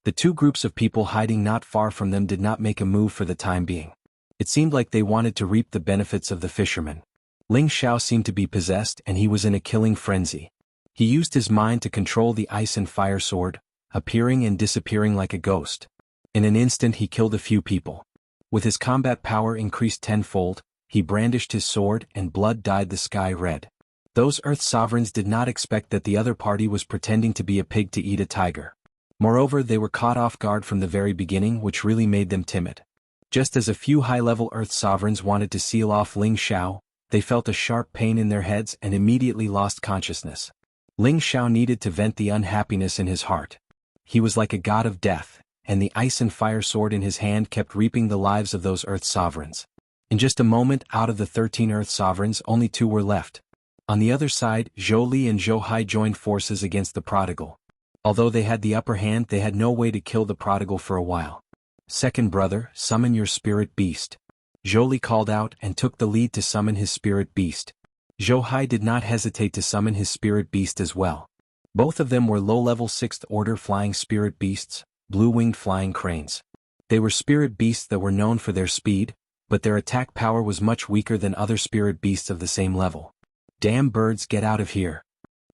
The two groups of people hiding not far from them did not make a move for the time being. It seemed like they wanted to reap the benefits of the fisherman. Ling Xiao seemed to be possessed and he was in a killing frenzy. He used his mind to control the ice and fire sword, appearing and disappearing like a ghost. In an instant he killed a few people. With his combat power increased tenfold, he brandished his sword and blood dyed the sky red. Those Earth Sovereigns did not expect that the other party was pretending to be a pig to eat a tiger. Moreover, they were caught off guard from the very beginning, which really made them timid. Just as a few high-level Earth Sovereigns wanted to seal off Ling Xiao, they felt a sharp pain in their heads and immediately lost consciousness. Ling Xiao needed to vent the unhappiness in his heart. He was like a god of death, and the ice and fire sword in his hand kept reaping the lives of those Earth Sovereigns. In just a moment, out of the 13 Earth Sovereigns, only 2 were left. On the other side, Zhou Li and Zhou Hai joined forces against the prodigal. Although they had the upper hand, they had no way to kill the prodigal for a while. Second brother, summon your spirit beast. Zhou Li called out and took the lead to summon his spirit beast. Zhou Hai did not hesitate to summon his spirit beast as well. Both of them were low-level 6th Order flying spirit beasts, blue-winged flying cranes. They were spirit beasts that were known for their speed, but their attack power was much weaker than other spirit beasts of the same level. Damn birds, get out of here.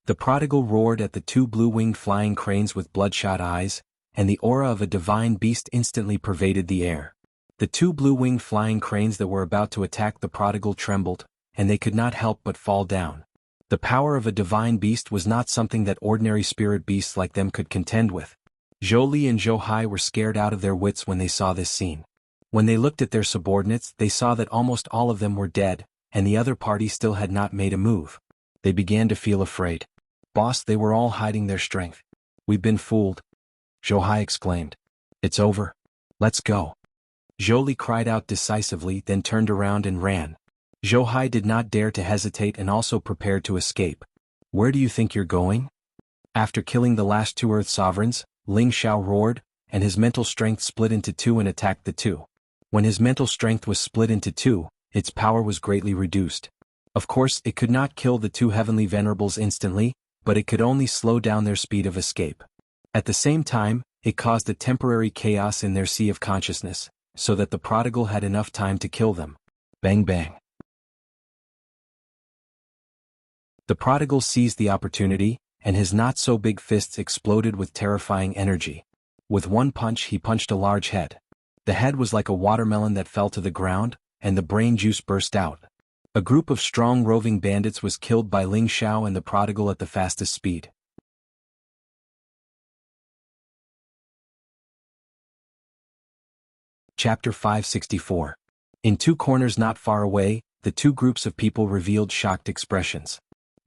The prodigal roared at the 2 blue-winged flying cranes with bloodshot eyes, and the aura of a divine beast instantly pervaded the air. The 2 blue-winged flying cranes that were about to attack the prodigal trembled, and they could not help but fall down. The power of a divine beast was not something that ordinary spirit beasts like them could contend with. Zhou Li and Zhou Hai were scared out of their wits when they saw this scene. When they looked at their subordinates, they saw that almost all of them were dead, and the other party still had not made a move. They began to feel afraid. Boss, they were all hiding their strength. We've been fooled. Zhou Hai exclaimed. It's over. Let's go. Zhou Li cried out decisively, then turned around and ran. Zhou Hai did not dare to hesitate and also prepared to escape. Where do you think you're going? After killing the last 2 Earth Sovereigns, Ling Xiao roared, and his mental strength split into 2 and attacked the 2. When his mental strength was split into two, its power was greatly reduced. Of course, it could not kill the two heavenly venerables instantly, but it could only slow down their speed of escape. At the same time, it caused a temporary chaos in their sea of consciousness, so that the prodigal had enough time to kill them. Bang bang. The prodigal seized the opportunity, and his not-so-big fists exploded with terrifying energy. With one punch he punched a large head. The head was like a watermelon that fell to the ground, and the brain juice burst out. A group of strong roving bandits was killed by Ling Xiao and the prodigal at the fastest speed. Chapter 564. In two corners not far away, the two groups of people revealed shocked expressions.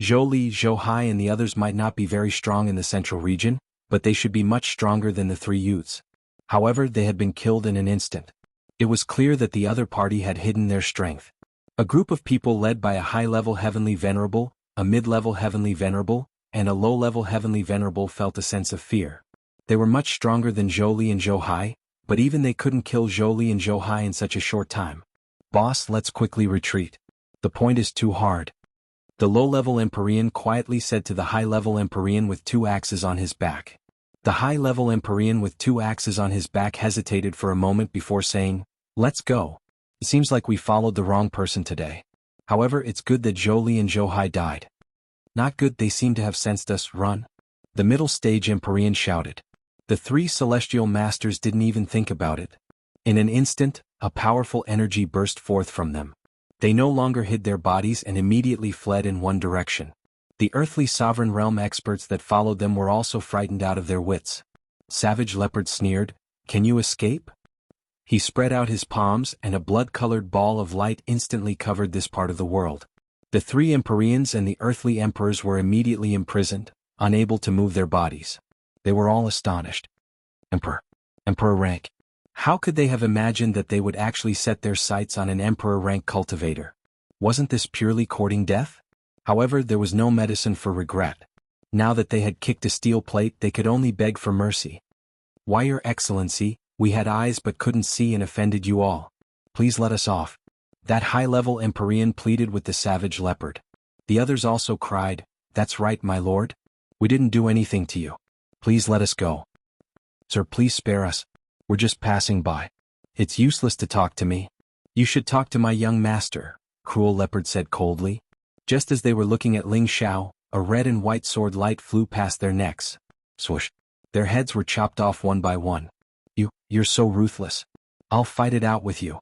Zhou Li, Zhou Hai and the others might not be very strong in the central region, but they should be much stronger than the three youths. However, they had been killed in an instant. It was clear that the other party had hidden their strength. A group of people led by a high-level heavenly venerable, a mid-level heavenly venerable, and a low-level heavenly venerable felt a sense of fear. They were much stronger than Zhou Li and Zhou Hai, but even they couldn't kill Zhou Li and Zhou Hai in such a short time. Boss, let's quickly retreat. The point is too hard. The low-level Empyrean quietly said to the high-level Empyrean with two axes on his back. The high-level Empyrean with two axes on his back hesitated for a moment before saying, "Let's go. It seems like we followed the wrong person today. However, it's good that Zhou Li and Zhou Hai died." "Not good, they seem to have sensed us, run." The middle stage Empyrean shouted. The three celestial masters didn't even think about it. In an instant, a powerful energy burst forth from them. They no longer hid their bodies and immediately fled in one direction. The earthly sovereign realm experts that followed them were also frightened out of their wits. Savage Leopard sneered, "Can you escape?" He spread out his palms and a blood-colored ball of light instantly covered this part of the world. The three Empyreans and the earthly emperors were immediately imprisoned, unable to move their bodies. They were all astonished. Emperor rank. How could they have imagined that they would actually set their sights on an emperor rank cultivator? Wasn't this purely courting death? However, there was no medicine for regret. Now that they had kicked a steel plate, they could only beg for mercy. "Why, Your Excellency, we had eyes but couldn't see and offended you all. Please let us off." That high-level Empyrean pleaded with the savage leopard. The others also cried, "That's right, my lord. We didn't do anything to you. Please let us go. Sir, please spare us. We're just passing by. It's useless to talk to me." "You should talk to my young master," Cruel Leopard said coldly. Just as they were looking at Ling Xiao, a red and white sword light flew past their necks. Swoosh. Their heads were chopped off one by one. You're so ruthless. I'll fight it out with you."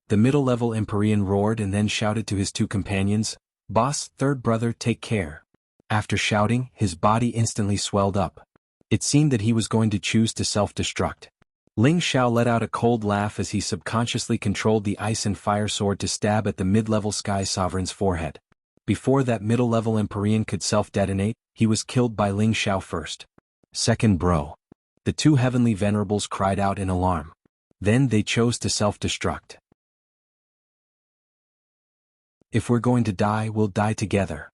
The middle-level Empyrean roared and then shouted to his two companions, "Boss, third brother, take care." After shouting, his body instantly swelled up. It seemed that he was going to choose to self-destruct. Ling Xiao let out a cold laugh as he subconsciously controlled the ice and fire sword to stab at the mid-level Sky Sovereign's forehead. Before that middle-level Empyrean could self-detonate, he was killed by Ling Xiao first. "Second bro." The two heavenly venerables cried out in alarm. Then they chose to self-destruct. "If we're going to die, we'll die together."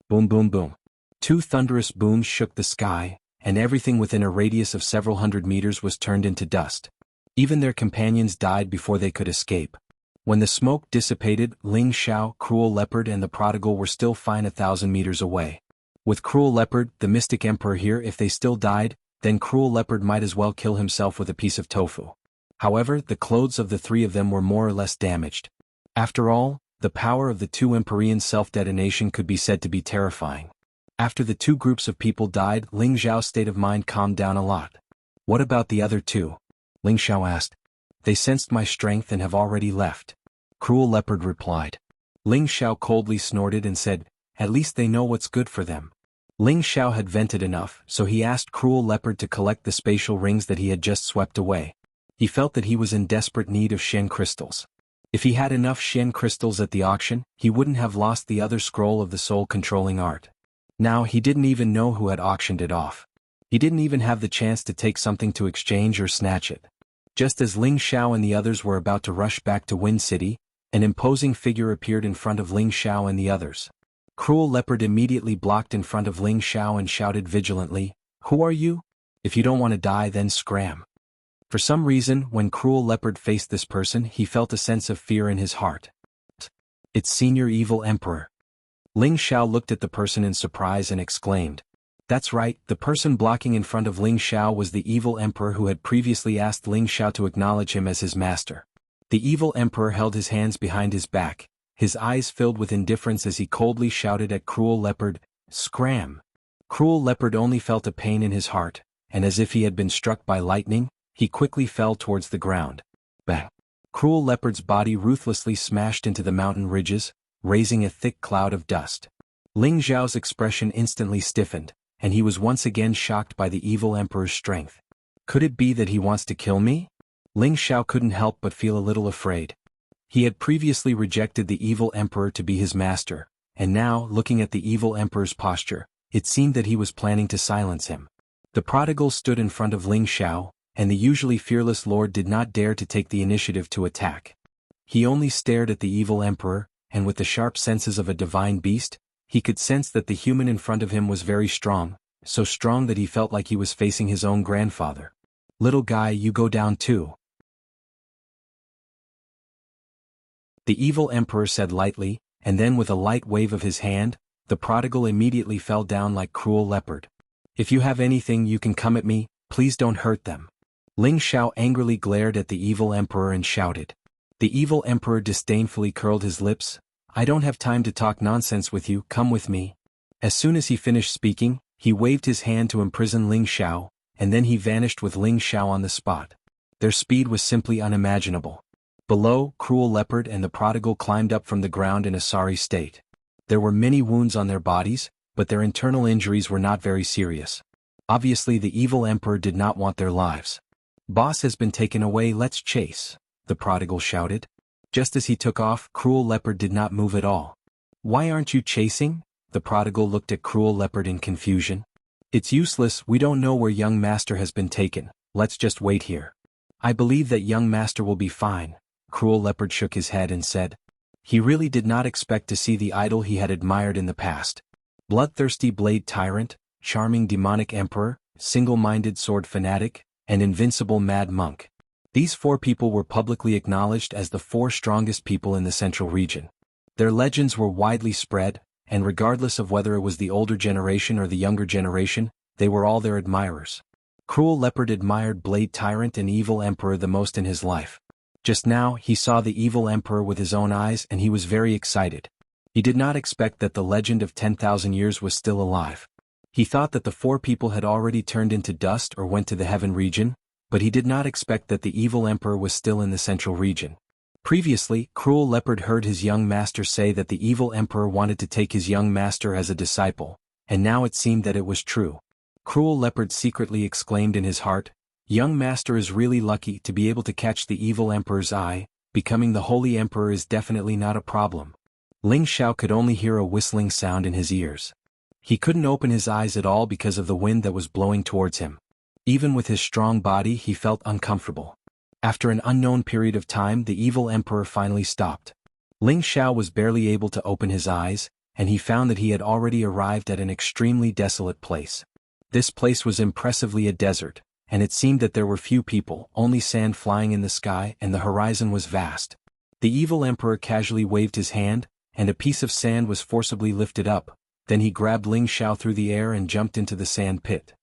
Boom boom boom. Two thunderous booms shook the sky, and everything within a radius of several hundred meters was turned into dust. Even their companions died before they could escape. When the smoke dissipated, Ling Xiao, Cruel Leopard and the prodigal were still fine 1,000 meters away. With Cruel Leopard, the mystic emperor here, if they still died, then Cruel Leopard might as well kill himself with a piece of tofu. However, the clothes of the three of them were more or less damaged. After all, the power of the two Empyrean self-detonation could be said to be terrifying. After the two groups of people died, Ling Xiao's state of mind calmed down a lot. "What about the other two?" Ling Xiao asked. "They sensed my strength and have already left." Cruel Leopard replied. Ling Xiao coldly snorted and said, "At least they know what's good for them." Ling Xiao had vented enough, so he asked Cruel Leopard to collect the spatial rings that he had just swept away. He felt that he was in desperate need of Shen crystals. If he had enough Shen crystals at the auction, he wouldn't have lost the other scroll of the soul-controlling art. Now he didn't even know who had auctioned it off. He didn't even have the chance to take something to exchange or snatch it. Just as Ling Xiao and the others were about to rush back to Wind City, an imposing figure appeared in front of Ling Xiao and the others. Cruel Leopard immediately blocked in front of Ling Xiao and shouted vigilantly, "Who are you? If you don't want to die, then scram." For some reason, when Cruel Leopard faced this person, he felt a sense of fear in his heart. It's Senior Evil Emperor. Ling Xiao looked at the person in surprise and exclaimed. That's right, the person blocking in front of Ling Xiao was the evil emperor who had previously asked Ling Xiao to acknowledge him as his master. The evil emperor held his hands behind his back, his eyes filled with indifference as he coldly shouted at Cruel Leopard, "Scram!" Cruel Leopard only felt a pain in his heart, and as if he had been struck by lightning, he quickly fell towards the ground. Bang! Cruel Leopard's body ruthlessly smashed into the mountain ridges, raising a thick cloud of dust. Ling Xiao's expression instantly stiffened, and he was once again shocked by the evil emperor's strength. Could it be that he wants to kill me? Ling Xiao couldn't help but feel a little afraid. He had previously rejected the evil emperor to be his master, and now, looking at the evil emperor's posture, it seemed that he was planning to silence him. The prodigal stood in front of Ling Xiao, and the usually fearless lord did not dare to take the initiative to attack. He only stared at the evil emperor, and with the sharp senses of a divine beast, he could sense that the human in front of him was very strong, so strong that he felt like he was facing his own grandfather. "Little guy, you go down too," the evil emperor said lightly, and then with a light wave of his hand, the prodigal immediately fell down like Cruel Leopard. "If you have anything you can come at me, please don't hurt them." Ling Xiao angrily glared at the evil emperor and shouted. The evil emperor disdainfully curled his lips. "I don't have time to talk nonsense with you, come with me." As soon as he finished speaking, he waved his hand to imprison Ling Xiao, and then he vanished with Ling Xiao on the spot. Their speed was simply unimaginable. Below, Cruel Leopard and the prodigal climbed up from the ground in a sorry state. There were many wounds on their bodies, but their internal injuries were not very serious. Obviously the evil emperor did not want their lives. "Boss has been taken away, let's chase," the prodigal shouted. Just as he took off, Cruel Leopard did not move at all. "Why aren't you chasing?" The prodigal looked at Cruel Leopard in confusion. "It's useless, we don't know where young master has been taken, let's just wait here." "I believe that young master will be fine," Cruel Leopard shook his head and said. He really did not expect to see the idol he had admired in the past. Bloodthirsty blade tyrant, charming demonic emperor, single-minded sword fanatic, and invincible mad monk. These 4 people were publicly acknowledged as the 4 strongest people in the central region. Their legends were widely spread, and regardless of whether it was the older generation or the younger generation, they were all their admirers. Cruel Leopard admired Blade Tyrant and Evil Emperor the most in his life. Just now, he saw the Evil Emperor with his own eyes and he was very excited. He did not expect that the legend of 10,000 years was still alive. He thought that the 4 people had already turned into dust or went to the heaven region, but he did not expect that the Evil Emperor was still in the central region. Previously, Cruel Leopard heard his young master say that the Evil Emperor wanted to take his young master as a disciple, and now it seemed that it was true. Cruel Leopard secretly exclaimed in his heart, "Young master is really lucky to be able to catch the Evil Emperor's eye, becoming the Holy Emperor is definitely not a problem." Ling Xiao could only hear a whistling sound in his ears. He couldn't open his eyes at all because of the wind that was blowing towards him. Even with his strong body he felt uncomfortable. After an unknown period of time the Evil Emperor finally stopped. Ling Xiao was barely able to open his eyes, and he found that he had already arrived at an extremely desolate place. This place was impressively a desert, and it seemed that there were few people, only sand flying in the sky, and the horizon was vast. The Evil Emperor casually waved his hand, and a piece of sand was forcibly lifted up. Then he grabbed Ling Xiao through the air and jumped into the sand pit.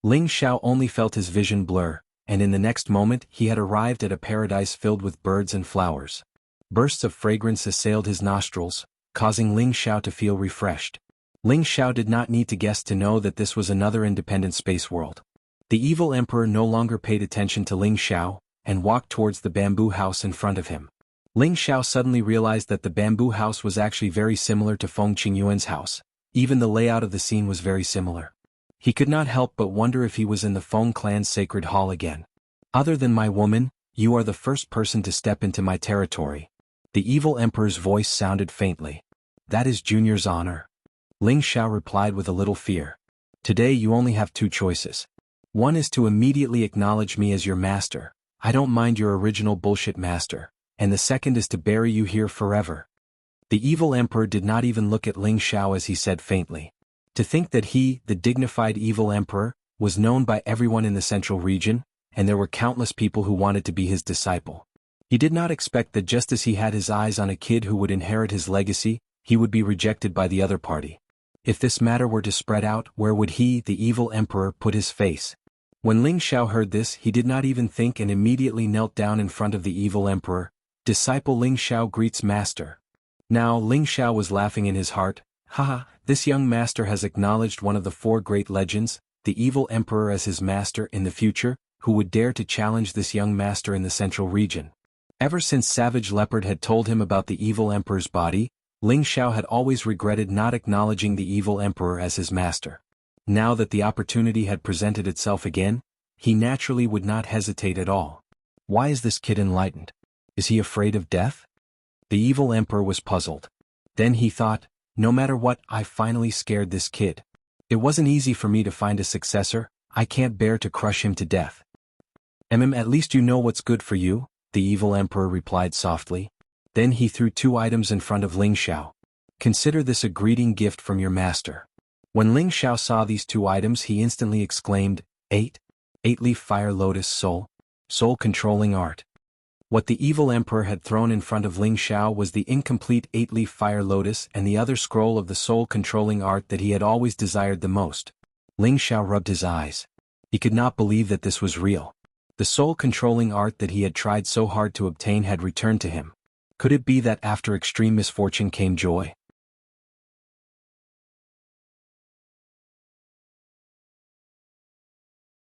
Ling Xiao only felt his vision blur, and in the next moment he had arrived at a paradise filled with birds and flowers. Bursts of fragrance assailed his nostrils, causing Ling Xiao to feel refreshed. Ling Xiao did not need to guess to know that this was another independent space world. The Evil Emperor no longer paid attention to Ling Xiao, and walked towards the bamboo house in front of him. Ling Xiao suddenly realized that the bamboo house was actually very similar to Feng Qingyuan's house. Even the layout of the scene was very similar. He could not help but wonder if he was in the Feng clan's sacred hall again. "Other than my woman, you are the first person to step into my territory." The Evil Emperor's voice sounded faintly. "That is Junior's honor." Ling Xiao replied with a little fear. "Today you only have 2 choices. One is to immediately acknowledge me as your master. I don't mind your original bullshit master. And the second is to bury you here forever." The Evil Emperor did not even look at Ling Xiao as he said faintly. To think that he, the dignified Evil Emperor, was known by everyone in the central region, and there were countless people who wanted to be his disciple. He did not expect that just as he had his eyes on a kid who would inherit his legacy, he would be rejected by the other party. If this matter were to spread out, where would he, the evil emperor, put his face? When Ling Xiao heard this, he did not even think and immediately knelt down in front of the evil emperor. Disciple Ling Xiao greets master. Now Ling Xiao was laughing in his heart. Haha, this young master has acknowledged one of the four great legends, the evil emperor, as his master in the future, who would dare to challenge this young master in the central region. Ever since Savage Leopard had told him about the evil emperor's body, Ling Xiao had always regretted not acknowledging the evil emperor as his master. Now that the opportunity had presented itself again, he naturally would not hesitate at all. Why is this kid enlightened? Is he afraid of death? The evil emperor was puzzled. Then he thought, no matter what, I finally scared this kid. It wasn't easy for me to find a successor, I can't bear to crush him to death. At least you know what's good for you, the evil emperor replied softly. Then he threw two items in front of Ling Xiao. Consider this a greeting gift from your master. When Ling Xiao saw these two items, he instantly exclaimed, 8-leaf fire lotus soul controlling art. What the evil emperor had thrown in front of Ling Xiao was the incomplete 8-leaf fire lotus and the other scroll of the soul-controlling art that he had always desired the most. Ling Xiao rubbed his eyes. He could not believe that this was real. The soul-controlling art that he had tried so hard to obtain had returned to him. Could it be that after extreme misfortune came joy?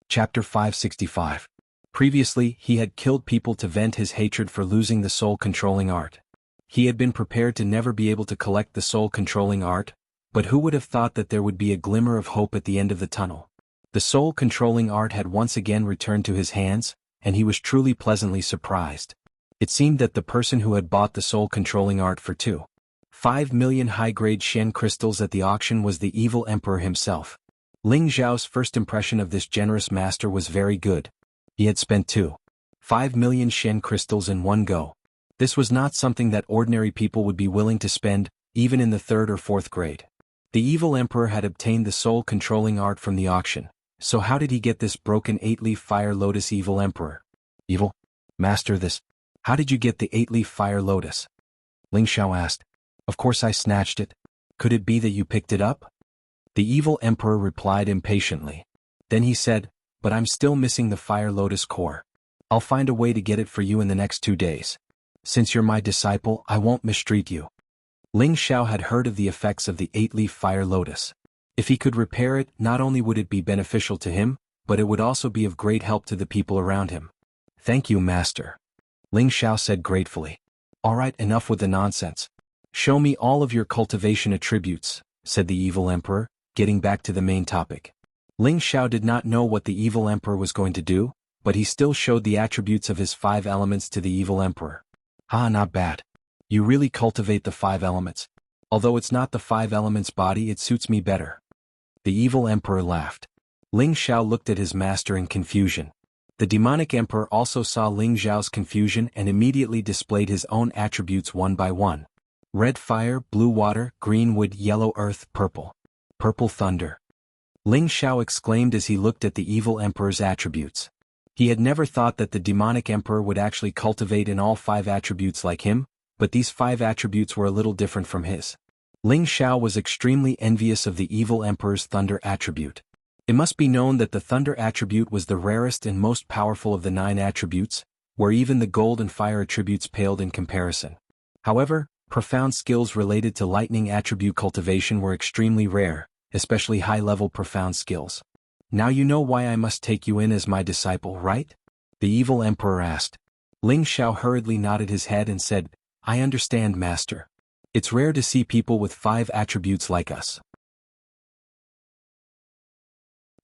Chapter 565. Previously, he had killed people to vent his hatred for losing the soul-controlling art. He had been prepared to never be able to collect the soul-controlling art, but who would have thought that there would be a glimmer of hope at the end of the tunnel? The soul-controlling art had once again returned to his hands, and he was truly pleasantly surprised. It seemed that the person who had bought the soul-controlling art for 2.5 million high-grade Shen crystals at the auction was the evil emperor himself. Ling Xiao's first impression of this generous master was very good. He had spent 2.5 million Shen crystals in one go. This was not something that ordinary people would be willing to spend, even in the 3rd or 4th grade. The evil emperor had obtained the soul-controlling art from the auction. So how did he get this broken 8-leaf fire lotus, evil emperor? Evil master, how did you get the 8-leaf fire lotus? Ling Xiao asked. Of course I snatched it. Could it be that you picked it up? The evil emperor replied impatiently. Then he said, but I'm still missing the fire lotus core. I'll find a way to get it for you in the next 2 days. Since you're my disciple, I won't mistreat you. Ling Xiao had heard of the effects of the 8-leaf fire lotus. If he could repair it, not only would it be beneficial to him, but it would also be of great help to the people around him. Thank you, master. Ling Xiao said gratefully. All right, enough with the nonsense. Show me all of your cultivation attributes, said the evil emperor, getting back to the main topic. Ling Xiao did not know what the evil emperor was going to do, but he still showed the attributes of his 5 elements to the evil emperor. Not bad. You really cultivate the 5 elements. Although it's not the 5 elements body, it suits me better. The evil emperor laughed. Ling Xiao looked at his master in confusion. The demonic emperor also saw Ling Xiao's confusion and immediately displayed his own attributes one by one. Red fire, blue water, green wood, yellow earth, purple thunder. Ling Xiao exclaimed as he looked at the evil emperor's attributes. He had never thought that the demonic emperor would actually cultivate in all 5 attributes like him, but these 5 attributes were a little different from his. Ling Xiao was extremely envious of the evil emperor's thunder attribute. It must be known that the thunder attribute was the rarest and most powerful of the 9 attributes, where even the gold and fire attributes paled in comparison. However, profound skills related to lightning attribute cultivation were extremely rare, especially high-level profound skills. Now you know why I must take you in as my disciple, right? The evil emperor asked. Ling Xiao hurriedly nodded his head and said, I understand, master. It's rare to see people with 5 attributes like us.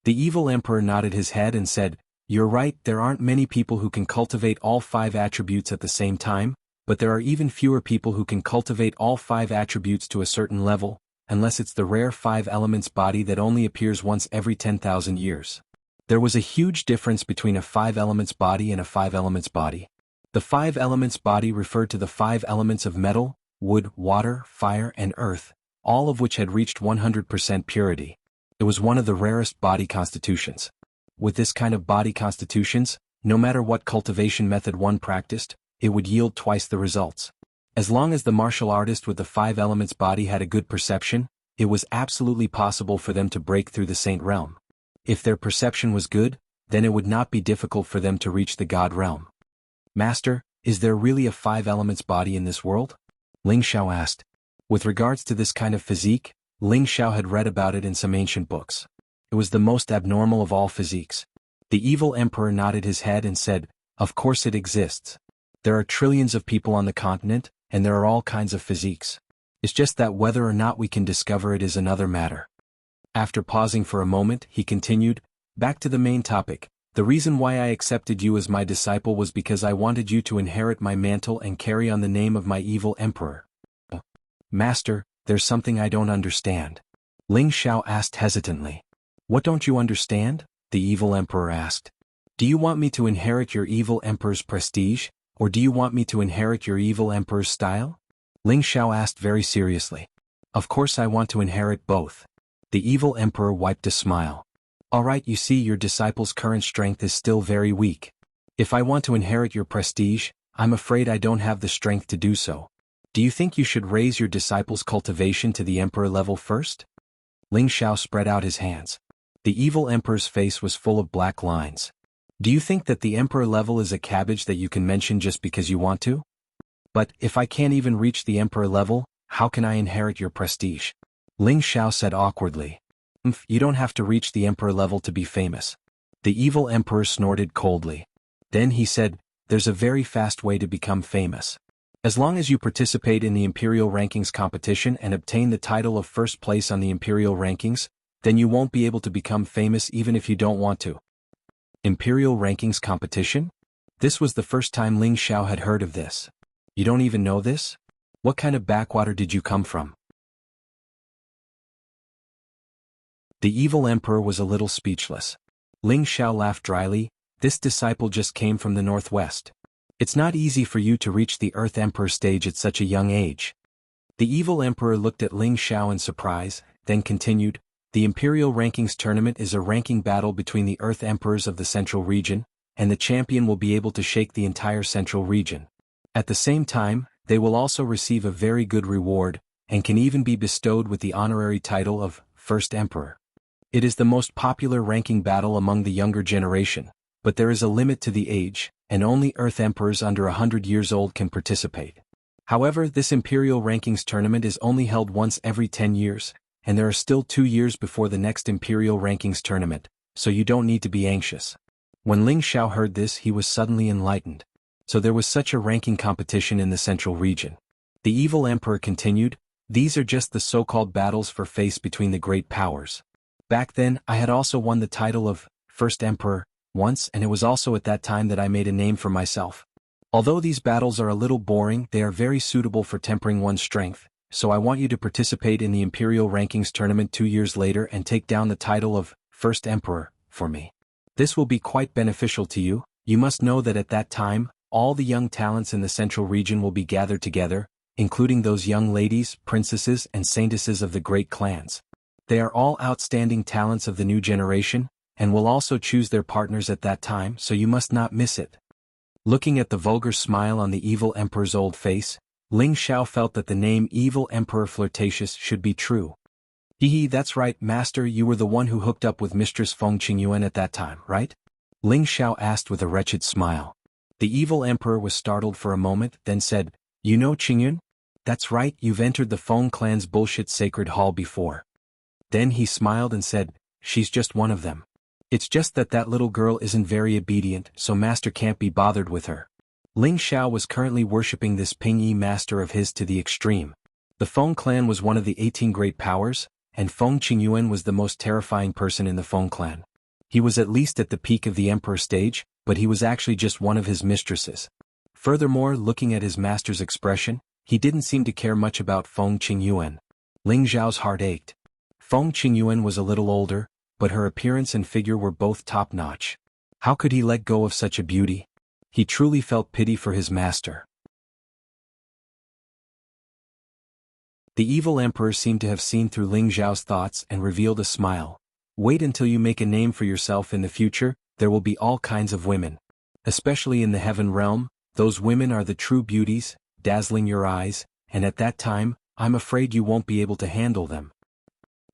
The evil emperor nodded his head and said, You're right, there aren't many people who can cultivate all 5 attributes at the same time, but there are even fewer people who can cultivate all 5 attributes to a certain level, unless it's the rare 5 elements body that only appears once every 10,000 years. There was a huge difference between a 5 elements body and a 5 elements body. The 5 elements body referred to the 5 elements of metal, wood, water, fire, and earth, all of which had reached 100% purity. It was one of the rarest body constitutions. With this kind of body constitutions, no matter what cultivation method one practiced, it would yield twice the results. As long as the martial artist with the 5 elements body had a good perception, it was absolutely possible for them to break through the saint realm. If their perception was good, then it would not be difficult for them to reach the god realm. Master, is there really a 5 elements body in this world? Ling Xiao asked. With regards to this kind of physique, Ling Xiao had read about it in some ancient books. It was the most abnormal of all physiques. The evil emperor nodded his head and said, "Of course it exists. There are trillions of people on the continent, and there are all kinds of physiques. It's just that whether or not we can discover it is another matter." After pausing for a moment, he continued, "Back to the main topic. The reason why I accepted you as my disciple was because I wanted you to inherit my mantle and carry on the name of my evil emperor." Master, there's something I don't understand. Ling Xiao asked hesitantly. What don't you understand? The evil emperor asked. Do you want me to inherit your evil emperor's prestige, or do you want me to inherit your evil emperor's style? Ling Xiao asked very seriously. Of course I want to inherit both. The evil emperor wiped a smile. Alright, you see your disciple's current strength is still very weak. If I want to inherit your prestige, I'm afraid I don't have the strength to do so. Do you think you should raise your disciple's cultivation to the emperor level first? Ling Xiao spread out his hands. The evil emperor's face was full of black lines. Do you think that the emperor level is a cabbage that you can mention just because you want to? But if I can't even reach the emperor level, how can I inherit your prestige? Ling Xiao said awkwardly. You don't have to reach the emperor level to be famous. The evil emperor snorted coldly. Then he said, there's a very fast way to become famous. As long as you participate in the imperial rankings competition and obtain the title of first place on the imperial rankings, then you won't be able to become famous even if you don't want to. Imperial rankings competition? This was the first time Ling Xiao had heard of this. You don't even know this? What kind of backwater did you come from? The evil emperor was a little speechless. Ling Xiao laughed dryly. This disciple just came from the northwest. It's not easy for you to reach the Earth Emperor stage at such a young age. The evil emperor looked at Ling Xiao in surprise, then continued, the Imperial Rankings Tournament is a ranking battle between the Earth Emperors of the Central Region, and the champion will be able to shake the entire Central Region. At the same time, they will also receive a very good reward, and can even be bestowed with the honorary title of First Emperor. It is the most popular ranking battle among the younger generation, but there is a limit to the age, and only Earth Emperors under 100 years old can participate. However, this Imperial Rankings Tournament is only held once every 10 years, and there are still 2 years before the next Imperial Rankings Tournament, so you don't need to be anxious. When Ling Xiao heard this, he was suddenly enlightened. So there was such a ranking competition in the Central Region. The evil emperor continued, these are just the so-called battles for face between the great powers. Back then, I had also won the title of First Emperor once, and it was also at that time that I made a name for myself. Although these battles are a little boring, they are very suitable for tempering one's strength, so I want you to participate in the Imperial Rankings Tournament 2 years later and take down the title of First Emperor for me. This will be quite beneficial to you. You must know that at that time, all the young talents in the Central Region will be gathered together, including those young ladies, princesses, and saintesses of the great clans. They are all outstanding talents of the new generation, and will also choose their partners at that time, so you must not miss it. Looking at the vulgar smile on the evil emperor's old face, Ling Xiao felt that the name Evil Emperor Flirtatious should be true. Hee, that's right, Master, you were the one who hooked up with Mistress Feng Qingyuan at that time, right? Ling Xiao asked with a wretched smile. The evil emperor was startled for a moment, then said, you know Qingyuan? That's right, you've entered the Feng clan's bullshit sacred hall before. Then he smiled and said, she's just one of them. It's just that that little girl isn't very obedient, so Master can't be bothered with her. Ling Xiao was currently worshipping this Ping-Yi master of his to the extreme. The Feng clan was one of the 18 great powers, and Feng Qingyuan was the most terrifying person in the Feng clan. He was at least at the peak of the emperor stage, but he was actually just one of his mistresses. Furthermore, looking at his master's expression, he didn't seem to care much about Feng Qingyuan. Ling Zhao's heart ached. Feng Qingyuan was a little older, but her appearance and figure were both top-notch. How could he let go of such a beauty? He truly felt pity for his master. The evil emperor seemed to have seen through Ling Zhao's thoughts and revealed a smile. Wait until you make a name for yourself in the future, there will be all kinds of women. Especially in the heaven realm, those women are the true beauties, dazzling your eyes, and at that time, I'm afraid you won't be able to handle them.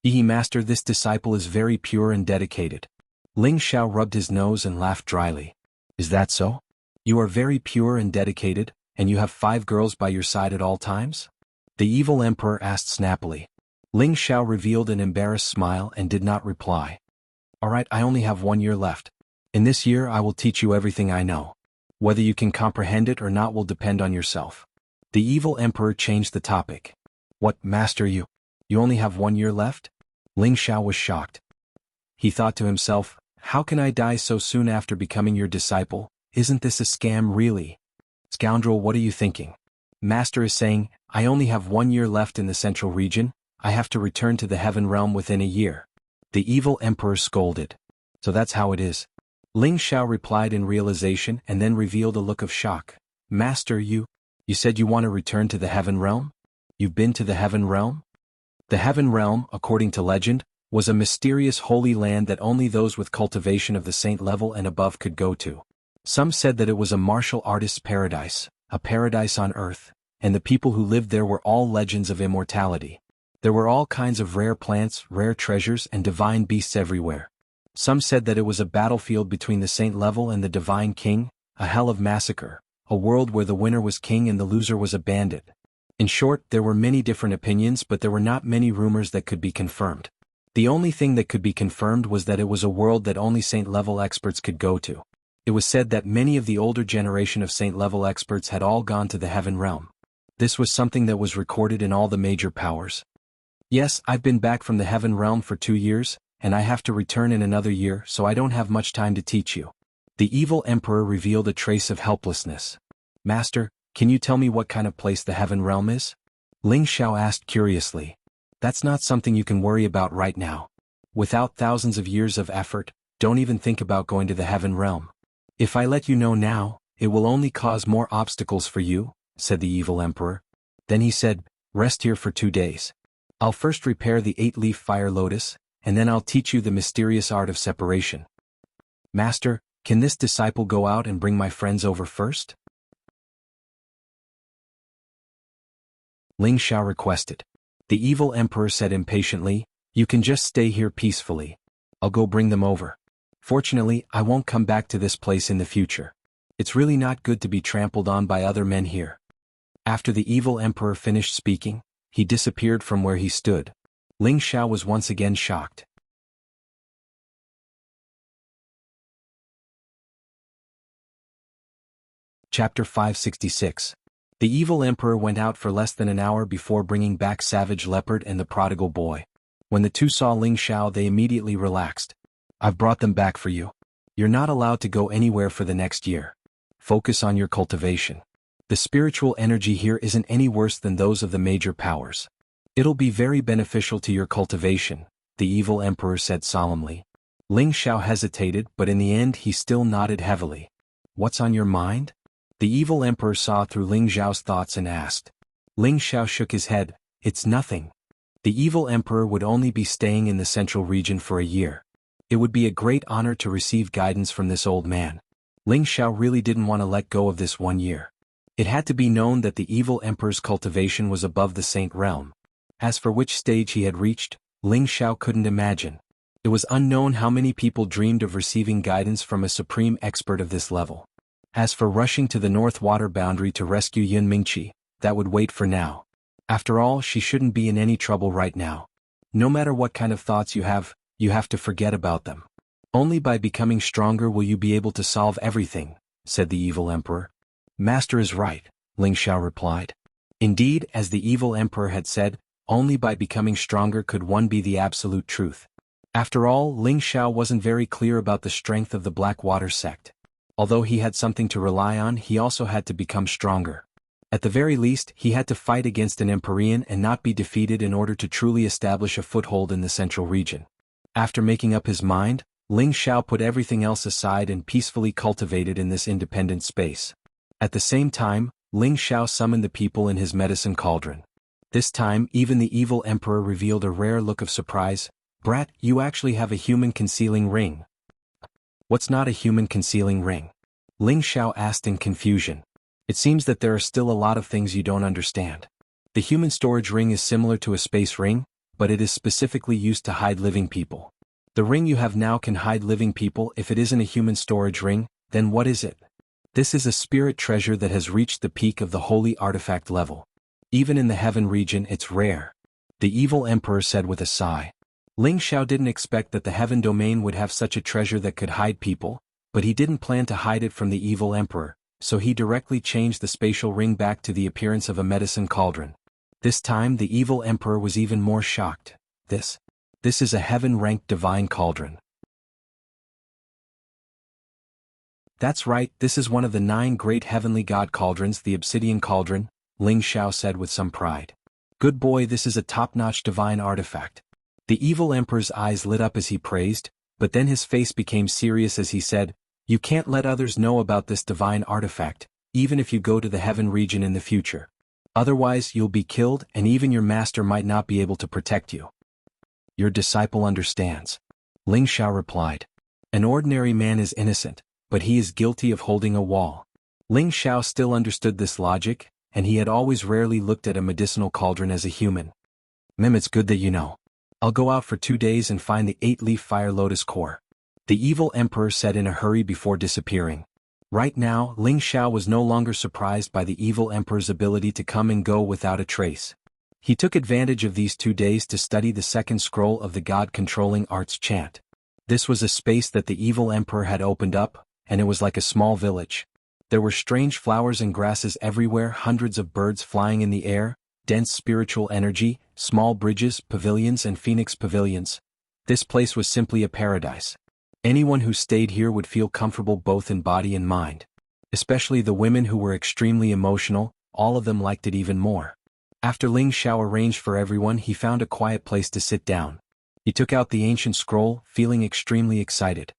Master, this disciple is very pure and dedicated. Ling Xiao rubbed his nose and laughed dryly. Is that so? You are very pure and dedicated, and you have 5 girls by your side at all times? The evil emperor asked snappily. Ling Xiao revealed an embarrassed smile and did not reply. All right, I only have 1 year left. In this year I will teach you everything I know. Whether you can comprehend it or not will depend on yourself. The evil emperor changed the topic. What, master, you only have 1 year left? Ling Xiao was shocked. He thought to himself, how can I die so soon after becoming your disciple? Isn't this a scam really? Scoundrel, what are you thinking? Master is saying, I only have 1 year left in the central region, I have to return to the heaven realm within a year. The evil emperor scolded. So that's how it is. Ling Xiao replied in realization and then revealed a look of shock. Master, you said you want to return to the heaven realm? You've been to the heaven realm? The heaven realm, according to legend, was a mysterious holy land that only those with cultivation of the saint level and above could go to. Some said that it was a martial artist's paradise, a paradise on earth, and the people who lived there were all legends of immortality. There were all kinds of rare plants, rare treasures, and divine beasts everywhere. Some said that it was a battlefield between the saint level and the divine king, a hell of massacre, a world where the winner was king and the loser was a bandit. In short, there were many different opinions, but there were not many rumors that could be confirmed. The only thing that could be confirmed was that it was a world that only saint-level experts could go to. It was said that many of the older generation of saint-level experts had all gone to the heaven realm. This was something that was recorded in all the major powers. Yes, I've been back from the heaven realm for 2 years, and I have to return in another year, so I don't have much time to teach you. The evil emperor revealed a trace of helplessness. Master, can you tell me what kind of place the heaven realm is? Ling Xiao asked curiously. That's not something you can worry about right now. Without thousands of years of effort, don't even think about going to the heaven realm. If I let you know now, it will only cause more obstacles for you, said the evil emperor. Then he said, rest here for 2 days. I'll first repair the 8-leaf fire lotus, and then I'll teach you the mysterious art of separation. Master, can this disciple go out and bring my friends over first? Ling Xiao requested. The evil emperor said impatiently, you can just stay here peacefully. I'll go bring them over. Fortunately, I won't come back to this place in the future. It's really not good to be trampled on by other men here. After the evil emperor finished speaking, he disappeared from where he stood. Ling Xiao was once again shocked. Chapter 566. The evil emperor went out for less than an hour before bringing back Savage Leopard and the prodigal boy. When the two saw Ling Xiao, they immediately relaxed. I've brought them back for you. You're not allowed to go anywhere for the next year. Focus on your cultivation. The spiritual energy here isn't any worse than those of the major powers. It'll be very beneficial to your cultivation, the evil emperor said solemnly. Ling Xiao hesitated, but in the end he still nodded heavily. What's on your mind? The evil emperor saw through Ling Xiao's thoughts and asked. Ling Xiao shook his head. It's nothing. The evil emperor would only be staying in the central region for a year. It would be a great honor to receive guidance from this old man. Ling Xiao really didn't want to let go of this 1 year. It had to be known that the evil emperor's cultivation was above the saint realm. As for which stage he had reached, Ling Xiao couldn't imagine. It was unknown how many people dreamed of receiving guidance from a supreme expert of this level. As for rushing to the north water boundary to rescue Yun Mingqi, that would wait for now. After all, she shouldn't be in any trouble right now. No matter what kind of thoughts you have to forget about them. Only by becoming stronger will you be able to solve everything, said the evil emperor. Master is right, Ling Xiao replied. Indeed, as the evil emperor had said, only by becoming stronger could one be the absolute truth. After all, Ling Xiao wasn't very clear about the strength of the Blackwater sect. Although he had something to rely on, he also had to become stronger. At the very least, he had to fight against an Empyrean and not be defeated in order to truly establish a foothold in the central region. After making up his mind, Ling Xiao put everything else aside and peacefully cultivated in this independent space. At the same time, Ling Xiao summoned the people in his medicine cauldron. This time, even the evil emperor revealed a rare look of surprise. Brat, you actually have a human concealing ring. What's not a human concealing ring? Ling Xiao asked in confusion. It seems that there are still a lot of things you don't understand. The human storage ring is similar to a space ring, but it is specifically used to hide living people. The ring you have now can hide living people. If it isn't a human storage ring, then what is it? This is a spirit treasure that has reached the peak of the holy artifact level. Even in the heaven region it's rare. The evil emperor said with a sigh. Ling Xiao didn't expect that the heaven domain would have such a treasure that could hide people, but he didn't plan to hide it from the evil emperor, so he directly changed the spatial ring back to the appearance of a medicine cauldron. This time the evil emperor was even more shocked. This is a heaven-ranked divine cauldron. That's right, this is one of the 9 great heavenly god cauldrons, the obsidian cauldron, Ling Xiao said with some pride. Good boy, this is a top-notch divine artifact. The evil emperor's eyes lit up as he praised, but then his face became serious as he said, you can't let others know about this divine artifact, even if you go to the heaven region in the future. Otherwise you'll be killed and even your master might not be able to protect you. Your disciple understands. Ling Xiao replied. An ordinary man is innocent, but he is guilty of holding a wall. Ling Xiao still understood this logic, and he had always rarely looked at a medicinal cauldron as a human. It's good that you know. I'll go out for 2 days and find the 8-leaf fire lotus core. The evil emperor said in a hurry before disappearing. Right now, Ling Xiao was no longer surprised by the evil emperor's ability to come and go without a trace. He took advantage of these 2 days to study the second scroll of the God-controlling arts chant. This was a space that the evil emperor had opened up, and it was like a small village. There were strange flowers and grasses everywhere, hundreds of birds flying in the air, dense spiritual energy, small bridges, pavilions and phoenix pavilions. This place was simply a paradise. Anyone who stayed here would feel comfortable both in body and mind. Especially the women who were extremely emotional, all of them liked it even more. After Ling Xiao arranged for everyone, he found a quiet place to sit down. He took out the ancient scroll, feeling extremely excited.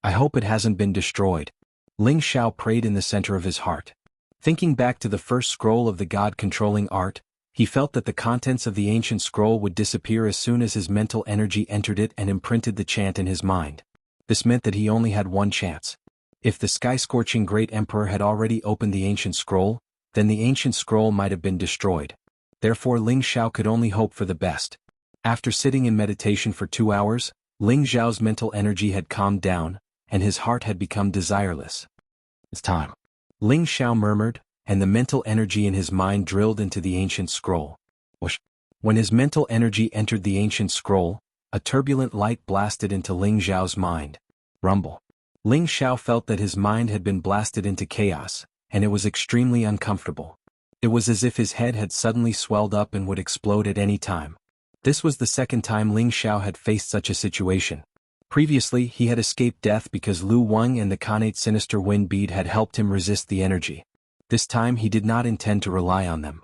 I hope it hasn't been destroyed. Ling Xiao prayed in the center of his heart. Thinking back to the first scroll of the God-controlling art, he felt that the contents of the ancient scroll would disappear as soon as his mental energy entered it and imprinted the chant in his mind. This meant that he only had one chance. If the sky-scorching great emperor had already opened the ancient scroll, then the ancient scroll might have been destroyed. Therefore Ling Xiao could only hope for the best. After sitting in meditation for 2 hours, Ling Xiao's mental energy had calmed down, and his heart had become desireless. It's time. Ling Xiao murmured, and the mental energy in his mind drilled into the ancient scroll. Whoosh. When his mental energy entered the ancient scroll, a turbulent light blasted into Ling Xiao's mind. Rumble. Ling Xiao felt that his mind had been blasted into chaos, and it was extremely uncomfortable. It was as if his head had suddenly swelled up and would explode at any time. This was the second time Ling Xiao had faced such a situation. Previously, he had escaped death because Lu Wang and the Khanate Sinister Wind Bead had helped him resist the energy. This time he did not intend to rely on them.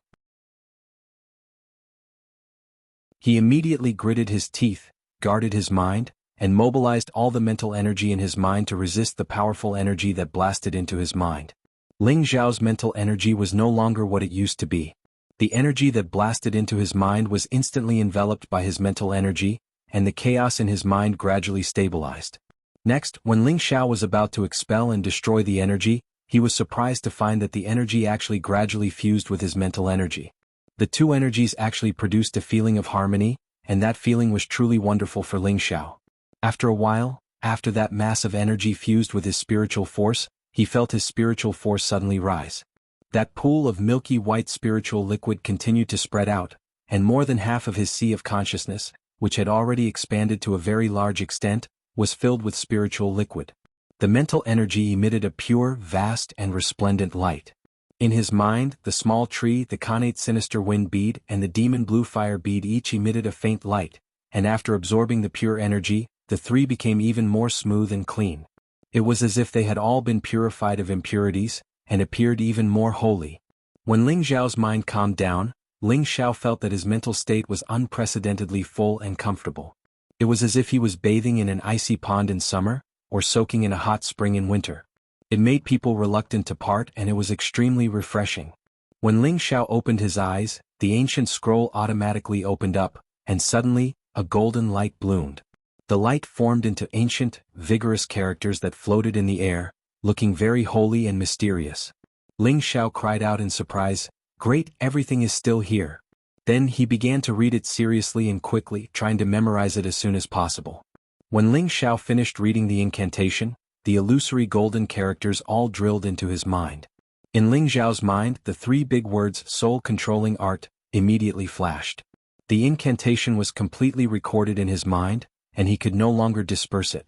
He immediately gritted his teeth, guarded his mind, and mobilized all the mental energy in his mind to resist the powerful energy that blasted into his mind. Ling Xiao's mental energy was no longer what it used to be. The energy that blasted into his mind was instantly enveloped by his mental energy, and the chaos in his mind gradually stabilized. Next, when Ling Xiao was about to expel and destroy the energy, he was surprised to find that the energy actually gradually fused with his mental energy. The two energies actually produced a feeling of harmony, and that feeling was truly wonderful for Ling Xiao. After a while, after that mass of energy fused with his spiritual force, he felt his spiritual force suddenly rise. That pool of milky white spiritual liquid continued to spread out, and more than half of his sea of consciousness, which had already expanded to a very large extent, was filled with spiritual liquid. The mental energy emitted a pure, vast, and resplendent light. In his mind, the small tree, the Khanate Sinister Wind Bead, and the Demon Blue Fire Bead each emitted a faint light, and after absorbing the pure energy, the three became even more smooth and clean. It was as if they had all been purified of impurities, and appeared even more holy. When Ling Xiao's mind calmed down, Ling Xiao felt that his mental state was unprecedentedly full and comfortable. It was as if he was bathing in an icy pond in summer, or soaking in a hot spring in winter. It made people reluctant to part, and it was extremely refreshing. When Ling Xiao opened his eyes, the ancient scroll automatically opened up, and suddenly, a golden light bloomed. The light formed into ancient, vigorous characters that floated in the air, looking very holy and mysterious. Ling Xiao cried out in surprise, "Great, everything is still here." Then he began to read it seriously and quickly, trying to memorize it as soon as possible. When Ling Xiao finished reading the incantation, the illusory golden characters all drilled into his mind. In Ling Xiao's mind, the three big words "soul-controlling art" immediately flashed. The incantation was completely recorded in his mind, and he could no longer disperse it.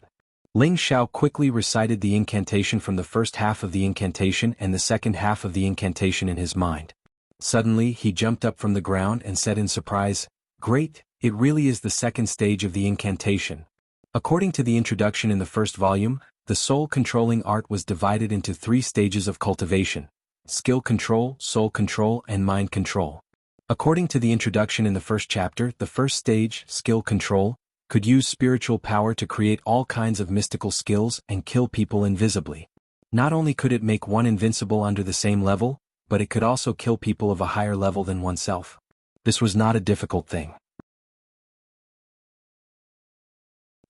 Ling Xiao quickly recited the incantation from the first half of the incantation and the second half of the incantation in his mind. Suddenly he jumped up from the ground and said in surprise, "Great, it really is the second stage of the incantation." According to the introduction in the first volume, the soul-controlling art was divided into 3 stages of cultivation: skill control, soul control, and mind control. According to the introduction in the first chapter, the first stage, skill control, could use spiritual power to create all kinds of mystical skills and kill people invisibly. Not only could it make one invincible under the same level, but it could also kill people of a higher level than oneself. This was not a difficult thing.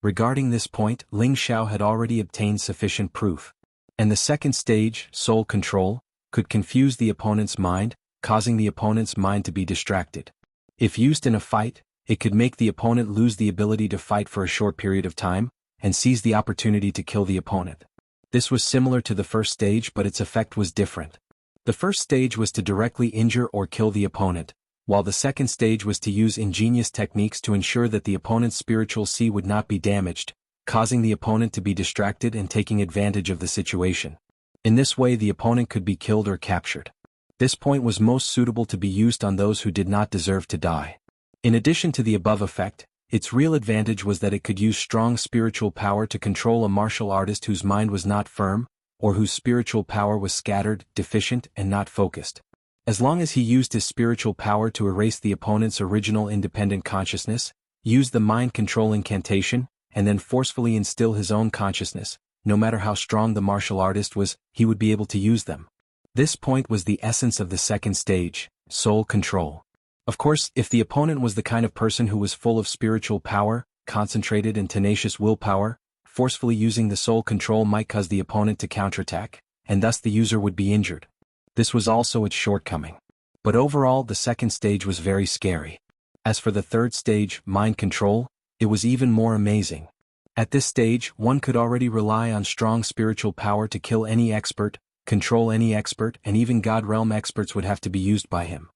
Regarding this point, Ling Xiao had already obtained sufficient proof. And the second stage, soul control, could confuse the opponent's mind, causing the opponent's mind to be distracted. If used in a fight, it could make the opponent lose the ability to fight for a short period of time, and seize the opportunity to kill the opponent. This was similar to the first stage, but its effect was different. The first stage was to directly injure or kill the opponent, while the second stage was to use ingenious techniques to ensure that the opponent's spiritual C would not be damaged, causing the opponent to be distracted and taking advantage of the situation. In this way the opponent could be killed or captured. This point was most suitable to be used on those who did not deserve to die. In addition to the above effect, its real advantage was that it could use strong spiritual power to control a martial artist whose mind was not firm, or whose spiritual power was scattered, deficient, and not focused. As long as he used his spiritual power to erase the opponent's original independent consciousness, use the mind control incantation, and then forcefully instill his own consciousness, no matter how strong the martial artist was, he would be able to use them. This point was the essence of the second stage, soul control. Of course, if the opponent was the kind of person who was full of spiritual power, concentrated and tenacious willpower, forcefully using the soul control might cause the opponent to counterattack, and thus the user would be injured. This was also its shortcoming. But overall, the second stage was very scary. As for the third stage, mind control, it was even more amazing. At this stage, one could already rely on strong spiritual power to kill any expert, control any expert, and even God realm experts would have to be used by him.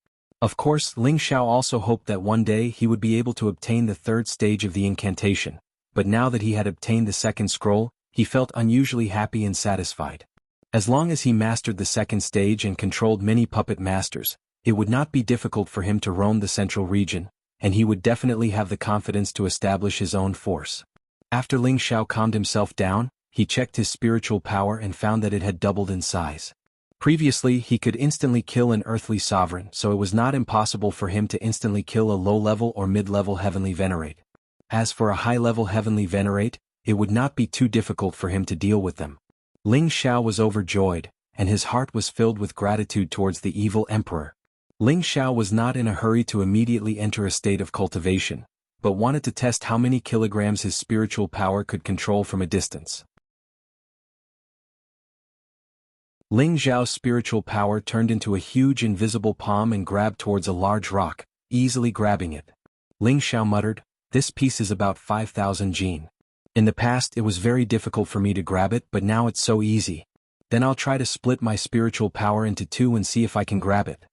Of course, Ling Xiao also hoped that one day he would be able to obtain the third stage of the incantation, but now that he had obtained the second scroll, he felt unusually happy and satisfied. As long as he mastered the second stage and controlled many puppet masters, it would not be difficult for him to roam the central region, and he would definitely have the confidence to establish his own force. After Ling Xiao calmed himself down, he checked his spiritual power and found that it had doubled in size. Previously, he could instantly kill an earthly sovereign, so it was not impossible for him to instantly kill a low-level or mid-level heavenly venerate. As for a high-level heavenly venerate, it would not be too difficult for him to deal with them. Ling Xiao was overjoyed, and his heart was filled with gratitude towards the evil emperor. Ling Xiao was not in a hurry to immediately enter a state of cultivation, but wanted to test how many kilograms his spiritual power could control from a distance. Ling Xiao's spiritual power turned into a huge invisible palm and grabbed towards a large rock, easily grabbing it. Ling Xiao muttered, "This piece is about 5,000 jin. In the past it was very difficult for me to grab it, but now it's so easy. Then I'll try to split my spiritual power into 2 and see if I can grab it."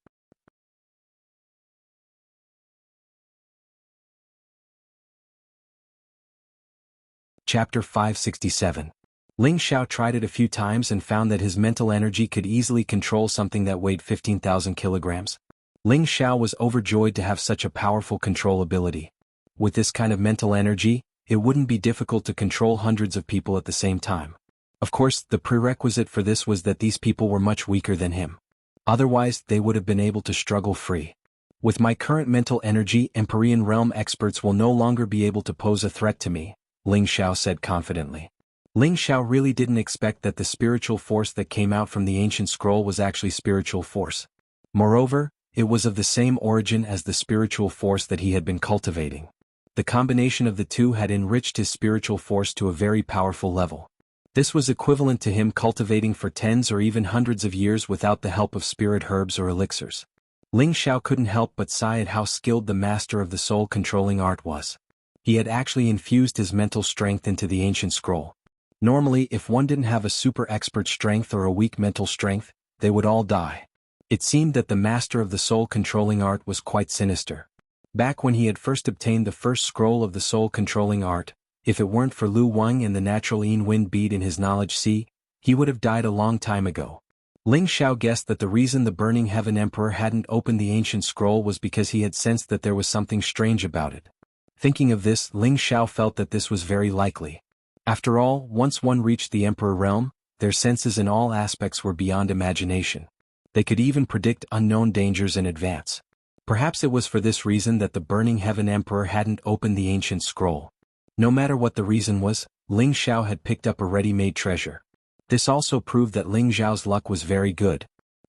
Chapter 567. Ling Xiao tried it a few times and found that his mental energy could easily control something that weighed 15,000 kilograms. Ling Xiao was overjoyed to have such a powerful control ability. With this kind of mental energy, it wouldn't be difficult to control hundreds of people at the same time. Of course, the prerequisite for this was that these people were much weaker than him. Otherwise, they would have been able to struggle free. With my current mental energy, Empyrean realm experts will no longer be able to pose a threat to me, Ling Xiao said confidently. Ling Xiao really didn't expect that the spiritual force that came out from the ancient scroll was actually spiritual force. Moreover, it was of the same origin as the spiritual force that he had been cultivating. The combination of the two had enriched his spiritual force to a very powerful level. This was equivalent to him cultivating for tens or even hundreds of years without the help of spirit herbs or elixirs. Ling Xiao couldn't help but sigh at how skilled the master of the soul-controlling art was. He had actually infused his mental strength into the ancient scroll. Normally, if one didn't have a super expert strength or a weak mental strength, they would all die. It seemed that the master of the soul-controlling art was quite sinister. Back when he had first obtained the first scroll of the soul-controlling art, if it weren't for Lu Wang and the natural Yin Wind bead in his knowledge sea, he would have died a long time ago. Ling Xiao guessed that the reason the Burning Heaven Emperor hadn't opened the ancient scroll was because he had sensed that there was something strange about it. Thinking of this, Ling Xiao felt that this was very likely. After all, once one reached the Emperor realm, their senses in all aspects were beyond imagination. They could even predict unknown dangers in advance. Perhaps it was for this reason that the Burning Heaven Emperor hadn't opened the ancient scroll. No matter what the reason was, Ling Xiao had picked up a ready-made treasure. This also proved that Ling Xiao's luck was very good.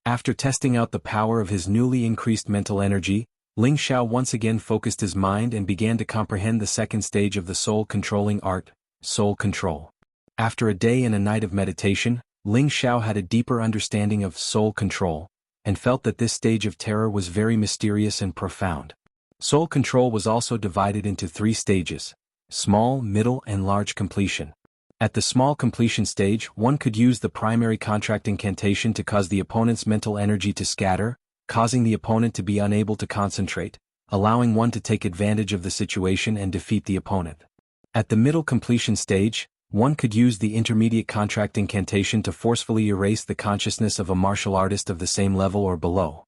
After testing out the power of his newly increased mental energy, Ling Xiao once again focused his mind and began to comprehend the second stage of the soul-controlling art, soul control. After a day and a night of meditation, Ling Xiao had a deeper understanding of soul control, and felt that this stage of terror was very mysterious and profound. Soul control was also divided into 3 stages: small, middle, and large completion. At the small completion stage, one could use the primary contract incantation to cause the opponent's mental energy to scatter, causing the opponent to be unable to concentrate, allowing one to take advantage of the situation and defeat the opponent. At the middle completion stage, one could use the intermediate contract incantation to forcefully erase the consciousness of a martial artist of the same level or below.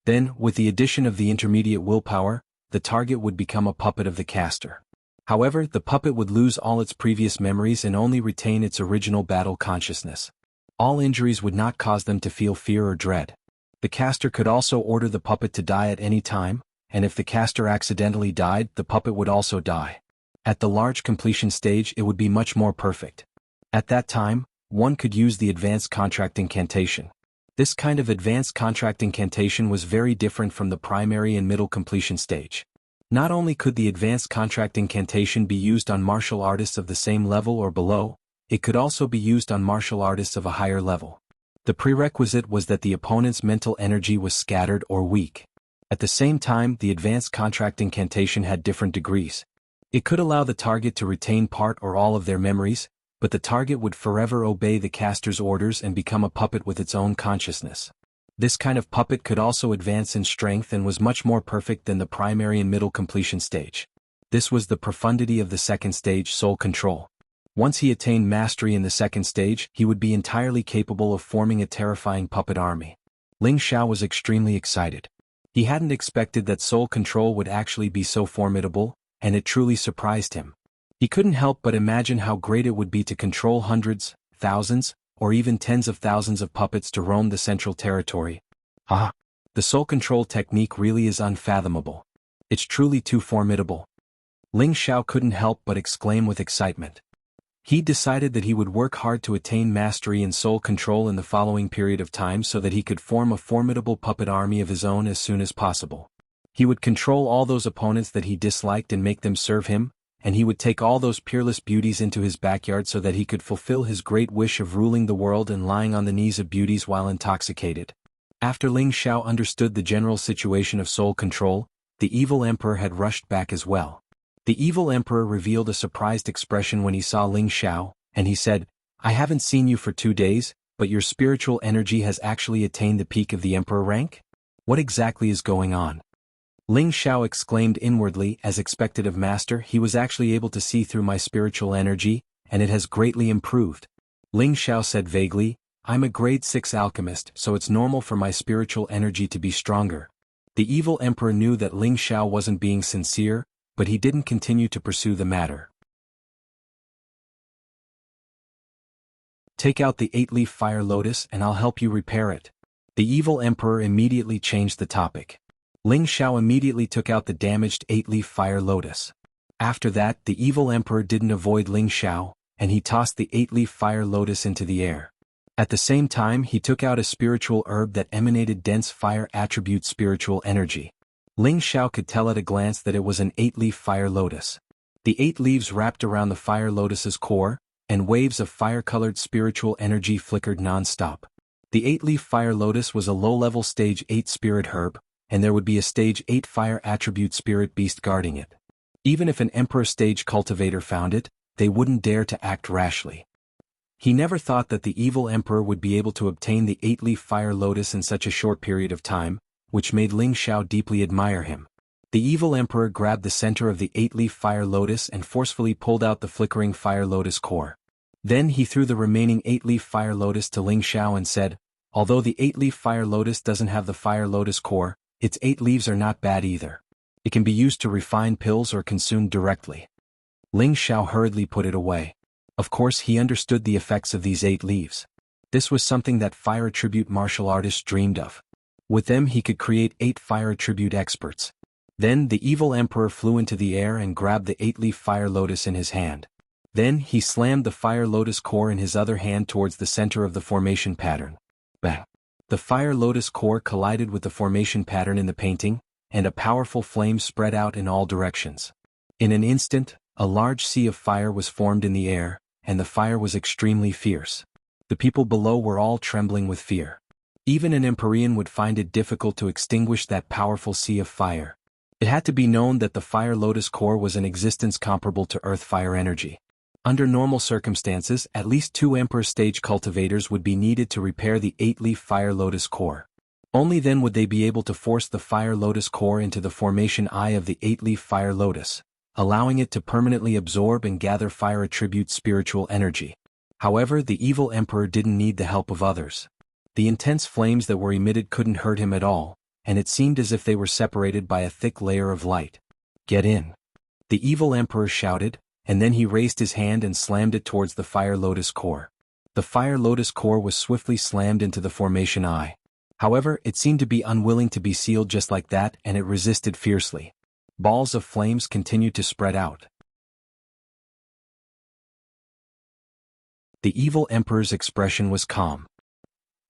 Then, with the addition of the intermediate willpower, the target would become a puppet of the caster. However, the puppet would lose all its previous memories and only retain its original battle consciousness. All injuries would not cause them to feel fear or dread. The caster could also order the puppet to die at any time, and if the caster accidentally died, the puppet would also die. At the large completion stage, it would be much more perfect. At that time, one could use the advanced contract incantation. This kind of advanced contract incantation was very different from the primary and middle completion stage. Not only could the advanced contract incantation be used on martial artists of the same level or below, it could also be used on martial artists of a higher level. The prerequisite was that the opponent's mental energy was scattered or weak. At the same time, the advanced contract incantation had different degrees. It could allow the target to retain part or all of their memories, but the target would forever obey the caster's orders and become a puppet with its own consciousness. This kind of puppet could also advance in strength and was much more perfect than the primary and middle completion stage. This was the profundity of the second stage, soul control. Once he attained mastery in the second stage, he would be entirely capable of forming a terrifying puppet army. Ling Xiao was extremely excited. He hadn't expected that soul control would actually be so formidable, and it truly surprised him. He couldn't help but imagine how great it would be to control hundreds, thousands, or even tens of thousands of puppets to roam the central territory. Ah! The soul control technique really is unfathomable. It's truly too formidable. Ling Xiao couldn't help but exclaim with excitement. He decided that he would work hard to attain mastery in soul control in the following period of time so that he could form a formidable puppet army of his own as soon as possible. He would control all those opponents that he disliked and make them serve him, and he would take all those peerless beauties into his backyard so that he could fulfill his great wish of ruling the world and lying on the knees of beauties while intoxicated. After Ling Xiao understood the general situation of soul control, the evil emperor had rushed back as well. The evil emperor revealed a surprised expression when he saw Ling Xiao, and he said, "I haven't seen you for 2 days, but your spiritual energy has actually attained the peak of the emperor rank? What exactly is going on?" Ling Xiao exclaimed inwardly, as expected of master, he was actually able to see through my spiritual energy, and it has greatly improved. Ling Xiao said vaguely, "I'm a grade 6 alchemist, so it's normal for my spiritual energy to be stronger." The evil emperor knew that Ling Xiao wasn't being sincere, but he didn't continue to pursue the matter. "Take out the 8-leaf fire lotus and I'll help you repair it." The evil emperor immediately changed the topic. Ling Xiao immediately took out the damaged 8-leaf fire lotus. After that, the evil emperor didn't avoid Ling Xiao, and he tossed the 8-leaf fire lotus into the air. At the same time, he took out a spiritual herb that emanated dense fire attribute spiritual energy. Ling Xiao could tell at a glance that it was an 8-leaf fire lotus. The 8 leaves wrapped around the fire lotus's core, and waves of fire-colored spiritual energy flickered non-stop. The 8-leaf fire lotus was a low-level stage 8 spirit herb, and there would be a stage 8 fire attribute spirit beast guarding it. Even if an emperor stage cultivator found it, they wouldn't dare to act rashly. He never thought that the evil emperor would be able to obtain the 8-leaf fire lotus in such a short period of time, which made Ling Xiao deeply admire him. The evil emperor grabbed the center of the 8-leaf fire lotus and forcefully pulled out the flickering fire lotus core. Then he threw the remaining 8-leaf fire lotus to Ling Xiao and said, "Although the 8-leaf fire lotus doesn't have the fire lotus core, its 8 leaves are not bad either. It can be used to refine pills or consumed directly." Ling Xiao hurriedly put it away. Of course he understood the effects of these 8 leaves. This was something that fire attribute martial artists dreamed of. With them he could create 8 fire attribute experts. Then the evil emperor flew into the air and grabbed the 8-leaf fire lotus in his hand. Then he slammed the fire lotus core in his other hand towards the center of the formation pattern. Bang! The fire lotus core collided with the formation pattern in the painting, and a powerful flame spread out in all directions. In an instant, a large sea of fire was formed in the air, and the fire was extremely fierce. The people below were all trembling with fear. Even an Empyrean would find it difficult to extinguish that powerful sea of fire. It had to be known that the fire lotus core was an existence comparable to earth fire energy. Under normal circumstances, at least 2 emperor stage cultivators would be needed to repair the 8-leaf fire lotus core. Only then would they be able to force the fire lotus core into the formation eye of the 8-leaf fire lotus, allowing it to permanently absorb and gather fire attribute spiritual energy. However, the evil emperor didn't need the help of others. The intense flames that were emitted couldn't hurt him at all, and it seemed as if they were separated by a thick layer of light. "Get in!" the evil emperor shouted, and then he raised his hand and slammed it towards the fire lotus core. The fire lotus core was swiftly slammed into the formation eye. However, it seemed to be unwilling to be sealed just like that, and it resisted fiercely. Balls of flames continued to spread out. The evil emperor's expression was calm.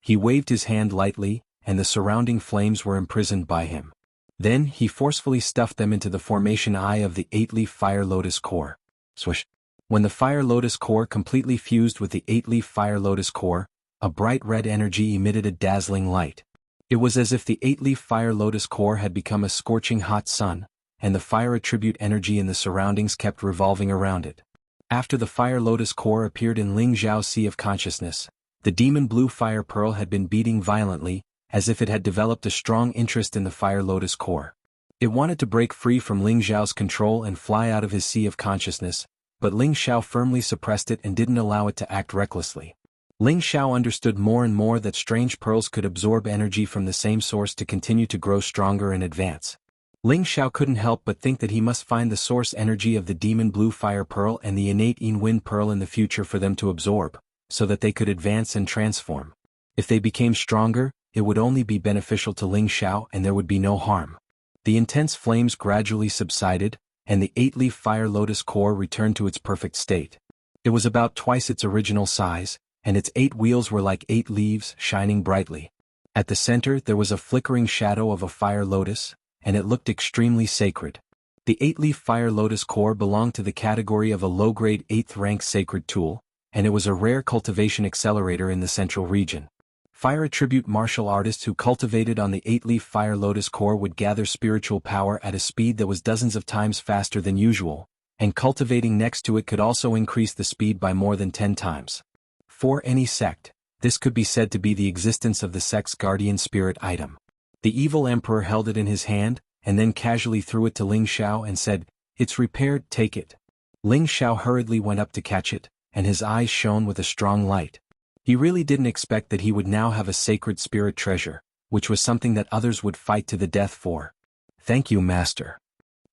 He waved his hand lightly, and the surrounding flames were imprisoned by him. Then he forcefully stuffed them into the formation eye of the 8-leaf fire lotus core. Swish! When the fire lotus core completely fused with the 8-leaf fire lotus core, a bright red energy emitted a dazzling light. It was as if the 8-leaf fire lotus core had become a scorching hot sun, and the fire attribute energy in the surroundings kept revolving around it. After the fire lotus core appeared in Ling Xiao's sea of consciousness, the demon blue fire pearl had been beating violently, as if it had developed a strong interest in the fire lotus core. It wanted to break free from Ling Xiao's control and fly out of his sea of consciousness, but Ling Xiao firmly suppressed it and didn't allow it to act recklessly. Ling Xiao understood more and more that strange pearls could absorb energy from the same source to continue to grow stronger and advance. Ling Xiao couldn't help but think that he must find the source energy of the demon blue fire pearl and the innate Yin wind pearl in the future for them to absorb, so that they could advance and transform. If they became stronger, it would only be beneficial to Ling Xiao and there would be no harm. The intense flames gradually subsided, and the 8-leaf fire lotus core returned to its perfect state. It was about twice its original size, and its 8 wheels were like 8 leaves shining brightly. At the center there was a flickering shadow of a fire lotus, and it looked extremely sacred. The 8-leaf fire lotus core belonged to the category of a low-grade 8th rank sacred tool, and it was a rare cultivation accelerator in the central region. Fire attribute martial artists who cultivated on the 8-leaf fire lotus core would gather spiritual power at a speed that was dozens of times faster than usual, and cultivating next to it could also increase the speed by more than 10 times. For any sect, this could be said to be the existence of the sect's guardian spirit item. The evil emperor held it in his hand, and then casually threw it to Ling Xiao and said, "It's repaired, take it." Ling Xiao hurriedly went up to catch it, and his eyes shone with a strong light. He really didn't expect that he would now have a sacred spirit treasure, which was something that others would fight to the death for. "Thank you, master."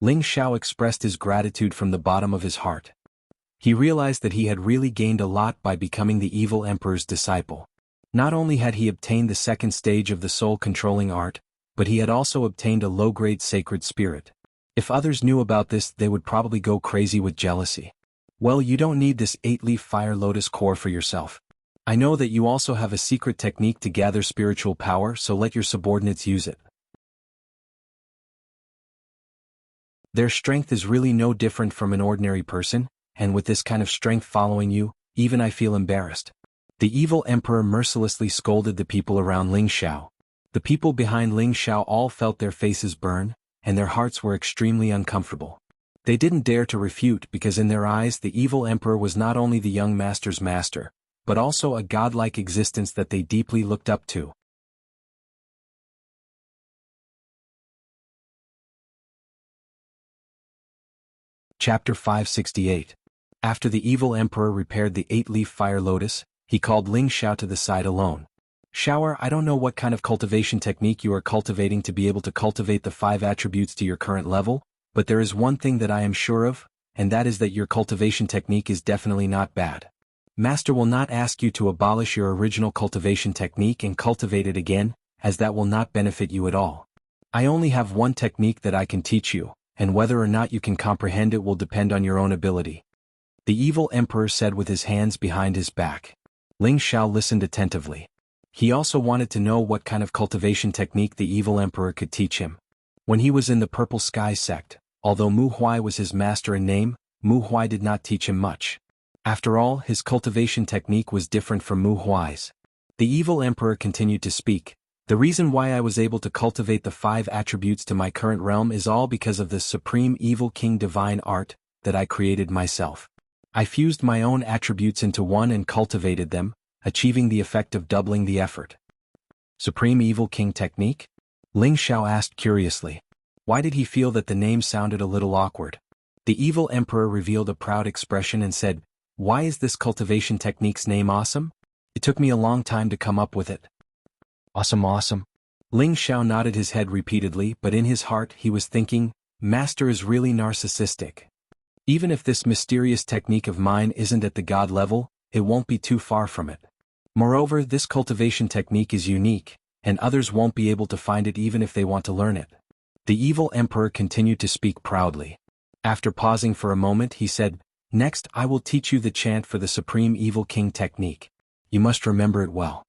Ling Xiao expressed his gratitude from the bottom of his heart. He realized that he had really gained a lot by becoming the evil emperor's disciple. Not only had he obtained the second stage of the soul-controlling art, but he had also obtained a low-grade sacred spirit. If others knew about this, they would probably go crazy with jealousy. Well, you don't need this 8-leaf fire lotus core for yourself. I know that you also have a secret technique to gather spiritual power, so let your subordinates use it. Their strength is really no different from an ordinary person, and with this kind of strength following you, even I feel embarrassed. The evil emperor mercilessly scolded the people around Ling Xiao. The people behind Ling Xiao all felt their faces burn, and their hearts were extremely uncomfortable. They didn't dare to refute because in their eyes the evil emperor was not only the young master's master, but also a godlike existence that they deeply looked up to. Chapter 568. After the evil emperor repaired the 8-leaf fire lotus, he called Ling Xiao to the side alone. Xiao, I don't know what kind of cultivation technique you are cultivating to be able to cultivate the 5 attributes to your current level, but there is one thing that I am sure of, and that is that your cultivation technique is definitely not bad. Master will not ask you to abolish your original cultivation technique and cultivate it again, as that will not benefit you at all. I only have one technique that I can teach you, and whether or not you can comprehend it will depend on your own ability. The evil emperor said with his hands behind his back. Ling Xiao listened attentively. He also wanted to know what kind of cultivation technique the evil emperor could teach him. When he was in the Purple Sky sect, although Mu Huai was his master in name, Mu Huai did not teach him much. After all, his cultivation technique was different from Mu Huai's. The evil emperor continued to speak. The reason why I was able to cultivate the 5 attributes to my current realm is all because of the supreme evil king divine art that I created myself. I fused my own attributes into one and cultivated them, achieving the effect of doubling the effort. Supreme Evil King Technique? Ling Xiao asked curiously. Why did he feel that the name sounded a little awkward? The evil emperor revealed a proud expression and said, "Why is this cultivation technique's name awesome? It took me a long time to come up with it." Awesome, awesome. Ling Xiao nodded his head repeatedly, but in his heart he was thinking, Master is really narcissistic. Even if this mysterious technique of mine isn't at the god level, it won't be too far from it. Moreover, this cultivation technique is unique, and others won't be able to find it even if they want to learn it. The evil emperor continued to speak proudly. After pausing for a moment he said, "Next I will teach you the chant for the Supreme Evil King technique. You must remember it well."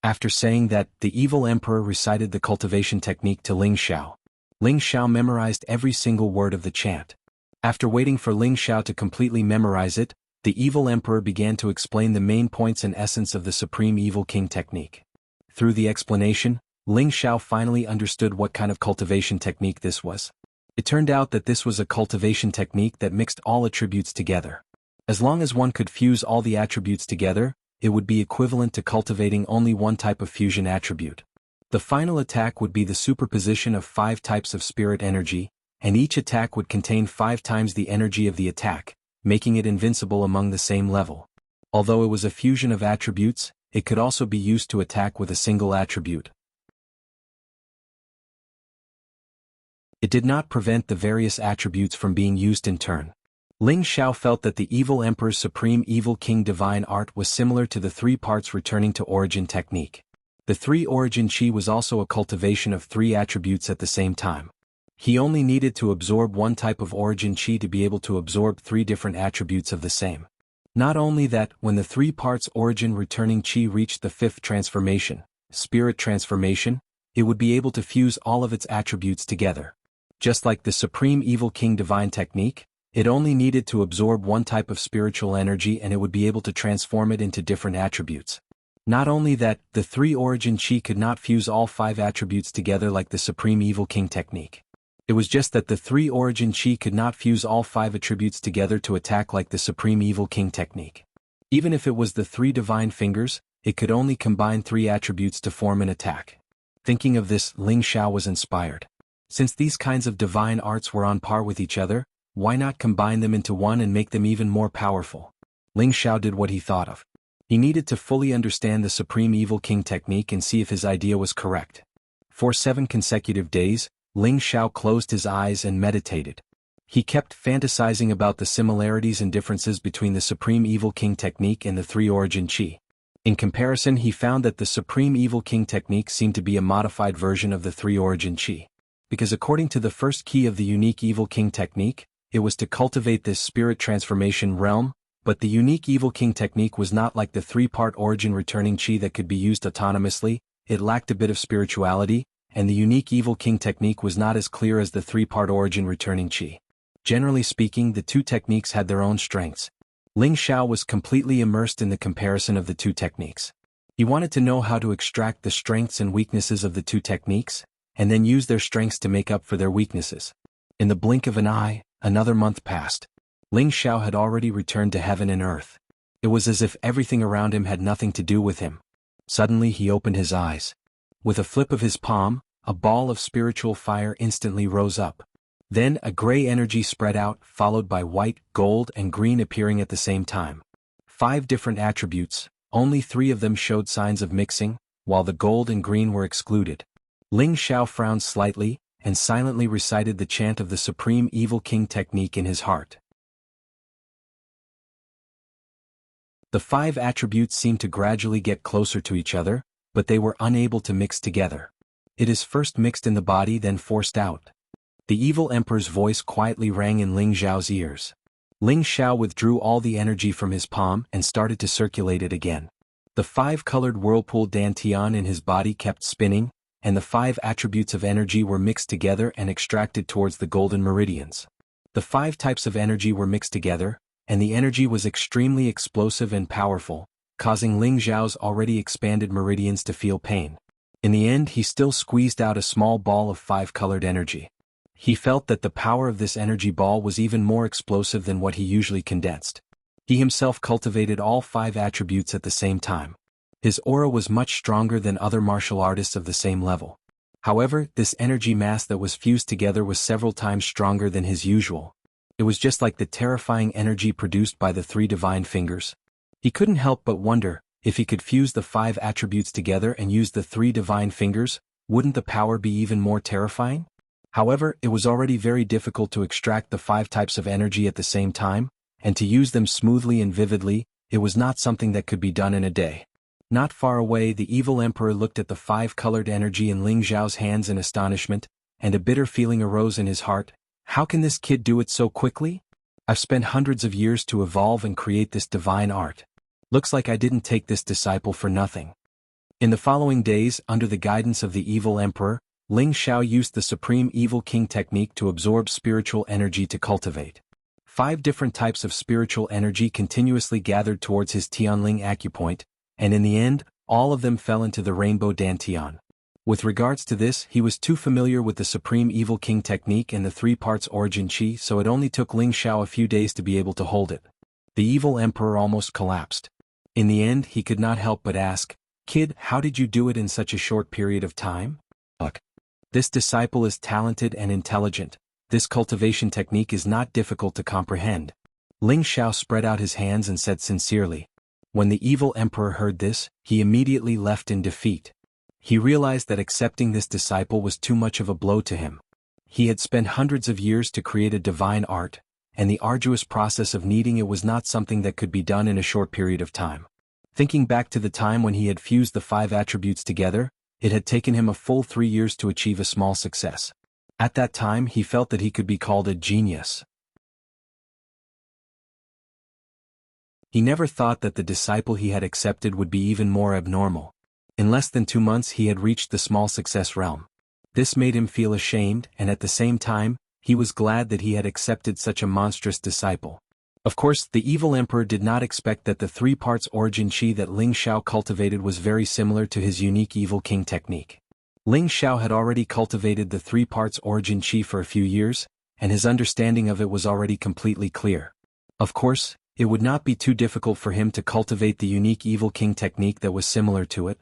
After saying that, the evil emperor recited the cultivation technique to Ling Xiao. Ling Xiao memorized every single word of the chant. After waiting for Ling Xiao to completely memorize it, the evil emperor began to explain the main points and essence of the Supreme Evil King technique. Through the explanation, Ling Xiao finally understood what kind of cultivation technique this was. It turned out that this was a cultivation technique that mixed all attributes together. As long as one could fuse all the attributes together, it would be equivalent to cultivating only one type of fusion attribute. The final attack would be the superposition of 5 types of spirit energy, and each attack would contain 5 times the energy of the attack, making it invincible among the same level. Although it was a fusion of attributes, it could also be used to attack with a single attribute. It did not prevent the various attributes from being used in turn. Ling Xiao felt that the evil emperor's Supreme Evil King divine art was similar to the 3 parts returning to origin technique. The 3 origin chi was also a cultivation of 3 attributes at the same time. He only needed to absorb one type of origin chi to be able to absorb 3 different attributes of the same. Not only that, when the 3 parts origin returning chi reached the 5th transformation, spirit transformation, it would be able to fuse all of its attributes together. Just like the Supreme Evil King divine technique, it only needed to absorb one type of spiritual energy and it would be able to transform it into different attributes. Not only that, the 3 origin chi could not fuse all 5 attributes together like the Supreme Evil King technique. It was just that the 3 origin chi could not fuse all 5 attributes together to attack like the Supreme Evil King technique. Even if it was the 3 divine fingers, it could only combine 3 attributes to form an attack. Thinking of this, Ling Xiao was inspired. Since these kinds of divine arts were on par with each other, why not combine them into one and make them even more powerful? Ling Xiao did what he thought of. He needed to fully understand the Supreme Evil King technique and see if his idea was correct. For 7 consecutive days, Ling Xiao closed his eyes and meditated. He kept fantasizing about the similarities and differences between the Supreme Evil King technique and the 3 origin chi. In comparison, he found that the Supreme Evil King technique seemed to be a modified version of the 3 origin chi. Because according to the first key of the unique Evil King technique, it was to cultivate this spirit transformation realm, but the unique Evil King technique was not like the 3-part origin returning chi that could be used autonomously. It lacked a bit of spirituality, and the unique Evil King technique was not as clear as the three-part origin returning chi. Generally speaking, the two techniques had their own strengths. Ling Xiao was completely immersed in the comparison of the two techniques. He wanted to know how to extract the strengths and weaknesses of the two techniques, and then use their strengths to make up for their weaknesses. In the blink of an eye, another month passed. Ling Xiao had already returned to heaven and earth. It was as if everything around him had nothing to do with him. Suddenly he opened his eyes. With a flip of his palm, a ball of spiritual fire instantly rose up. Then a gray energy spread out, followed by white, gold, and green appearing at the same time. 5 different attributes, only 3 of them showed signs of mixing, while the gold and green were excluded. Ling Xiao frowned slightly, and silently recited the chant of the Supreme Evil King technique in his heart. The 5 attributes seemed to gradually get closer to each other, but they were unable to mix together. It is first mixed in the body, then forced out. The evil emperor's voice quietly rang in Ling Xiao's ears. Ling Xiao withdrew all the energy from his palm and started to circulate it again. The 5-colored whirlpool dantian in his body kept spinning, and the 5 attributes of energy were mixed together and extracted towards the golden meridians. The 5 types of energy were mixed together, and the energy was extremely explosive and powerful, causing Ling Xiao's already expanded meridians to feel pain. In the end, he still squeezed out a small ball of 5-colored energy. He felt that the power of this energy ball was even more explosive than what he usually condensed. He himself cultivated all 5 attributes at the same time. His aura was much stronger than other martial artists of the same level. However, this energy mass that was fused together was several times stronger than his usual. It was just like the terrifying energy produced by the 3 divine fingers. He couldn't help but wonder, if he could fuse the 5 attributes together and use the 3 divine fingers, wouldn't the power be even more terrifying? However, it was already very difficult to extract the 5 types of energy at the same time, and to use them smoothly and vividly, it was not something that could be done in a day. Not far away, the evil emperor looked at the 5-colored energy in Ling Xiao's hands in astonishment, and a bitter feeling arose in his heart. How can this kid do it so quickly? I've spent hundreds of years to evolve and create this divine art. Looks like I didn't take this disciple for nothing. In the following days, under the guidance of the evil emperor, Ling Xiao used the Supreme Evil King technique to absorb spiritual energy to cultivate. 5 different types of spiritual energy continuously gathered towards his Tianling acupoint, and in the end, all of them fell into the rainbow dantian. With regards to this, he was too familiar with the Supreme Evil King technique and the 3 parts origin chi, so it only took Ling Xiao a few days to be able to hold it. The evil emperor almost collapsed. In the end, he could not help but ask, "Kid, how did you do it in such a short period of time?" Look. This disciple is talented and intelligent. This cultivation technique is not difficult to comprehend. Ling Xiao spread out his hands and said sincerely. When the evil emperor heard this, he immediately left in defeat. He realized that accepting this disciple was too much of a blow to him. He had spent hundreds of years to create a divine art, and the arduous process of kneading it was not something that could be done in a short period of time. Thinking back to the time when he had fused the 5 attributes together, it had taken him a full 3 years to achieve a small success. At that time, he felt that he could be called a genius. He never thought that the disciple he had accepted would be even more abnormal. In less than 2 months he had reached the small success realm. This made him feel ashamed, and at the same time, he was glad that he had accepted such a monstrous disciple. Of course, the evil emperor did not expect that the 3 parts origin chi that Ling Xiao cultivated was very similar to his unique Evil King technique. Ling Xiao had already cultivated the 3 parts origin chi for a few years, and his understanding of it was already completely clear. Of course, it would not be too difficult for him to cultivate the unique Evil King technique that was similar to it.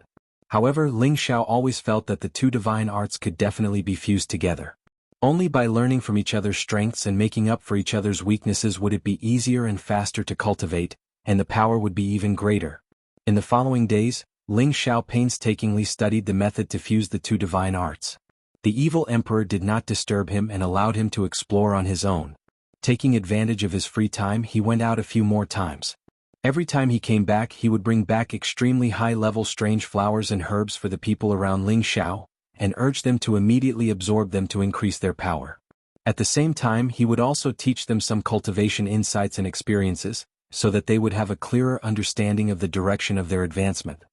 However, Ling Xiao always felt that the 2 divine arts could definitely be fused together. Only by learning from each other's strengths and making up for each other's weaknesses would it be easier and faster to cultivate, and the power would be even greater. In the following days, Ling Xiao painstakingly studied the method to fuse the 2 divine arts. The evil emperor did not disturb him and allowed him to explore on his own. Taking advantage of his free time, he went out a few more times. Every time he came back, he would bring back extremely high-level strange flowers and herbs for the people around Ling Xiao, and urge them to immediately absorb them to increase their power. At the same time, he would also teach them some cultivation insights and experiences, so that they would have a clearer understanding of the direction of their advancement.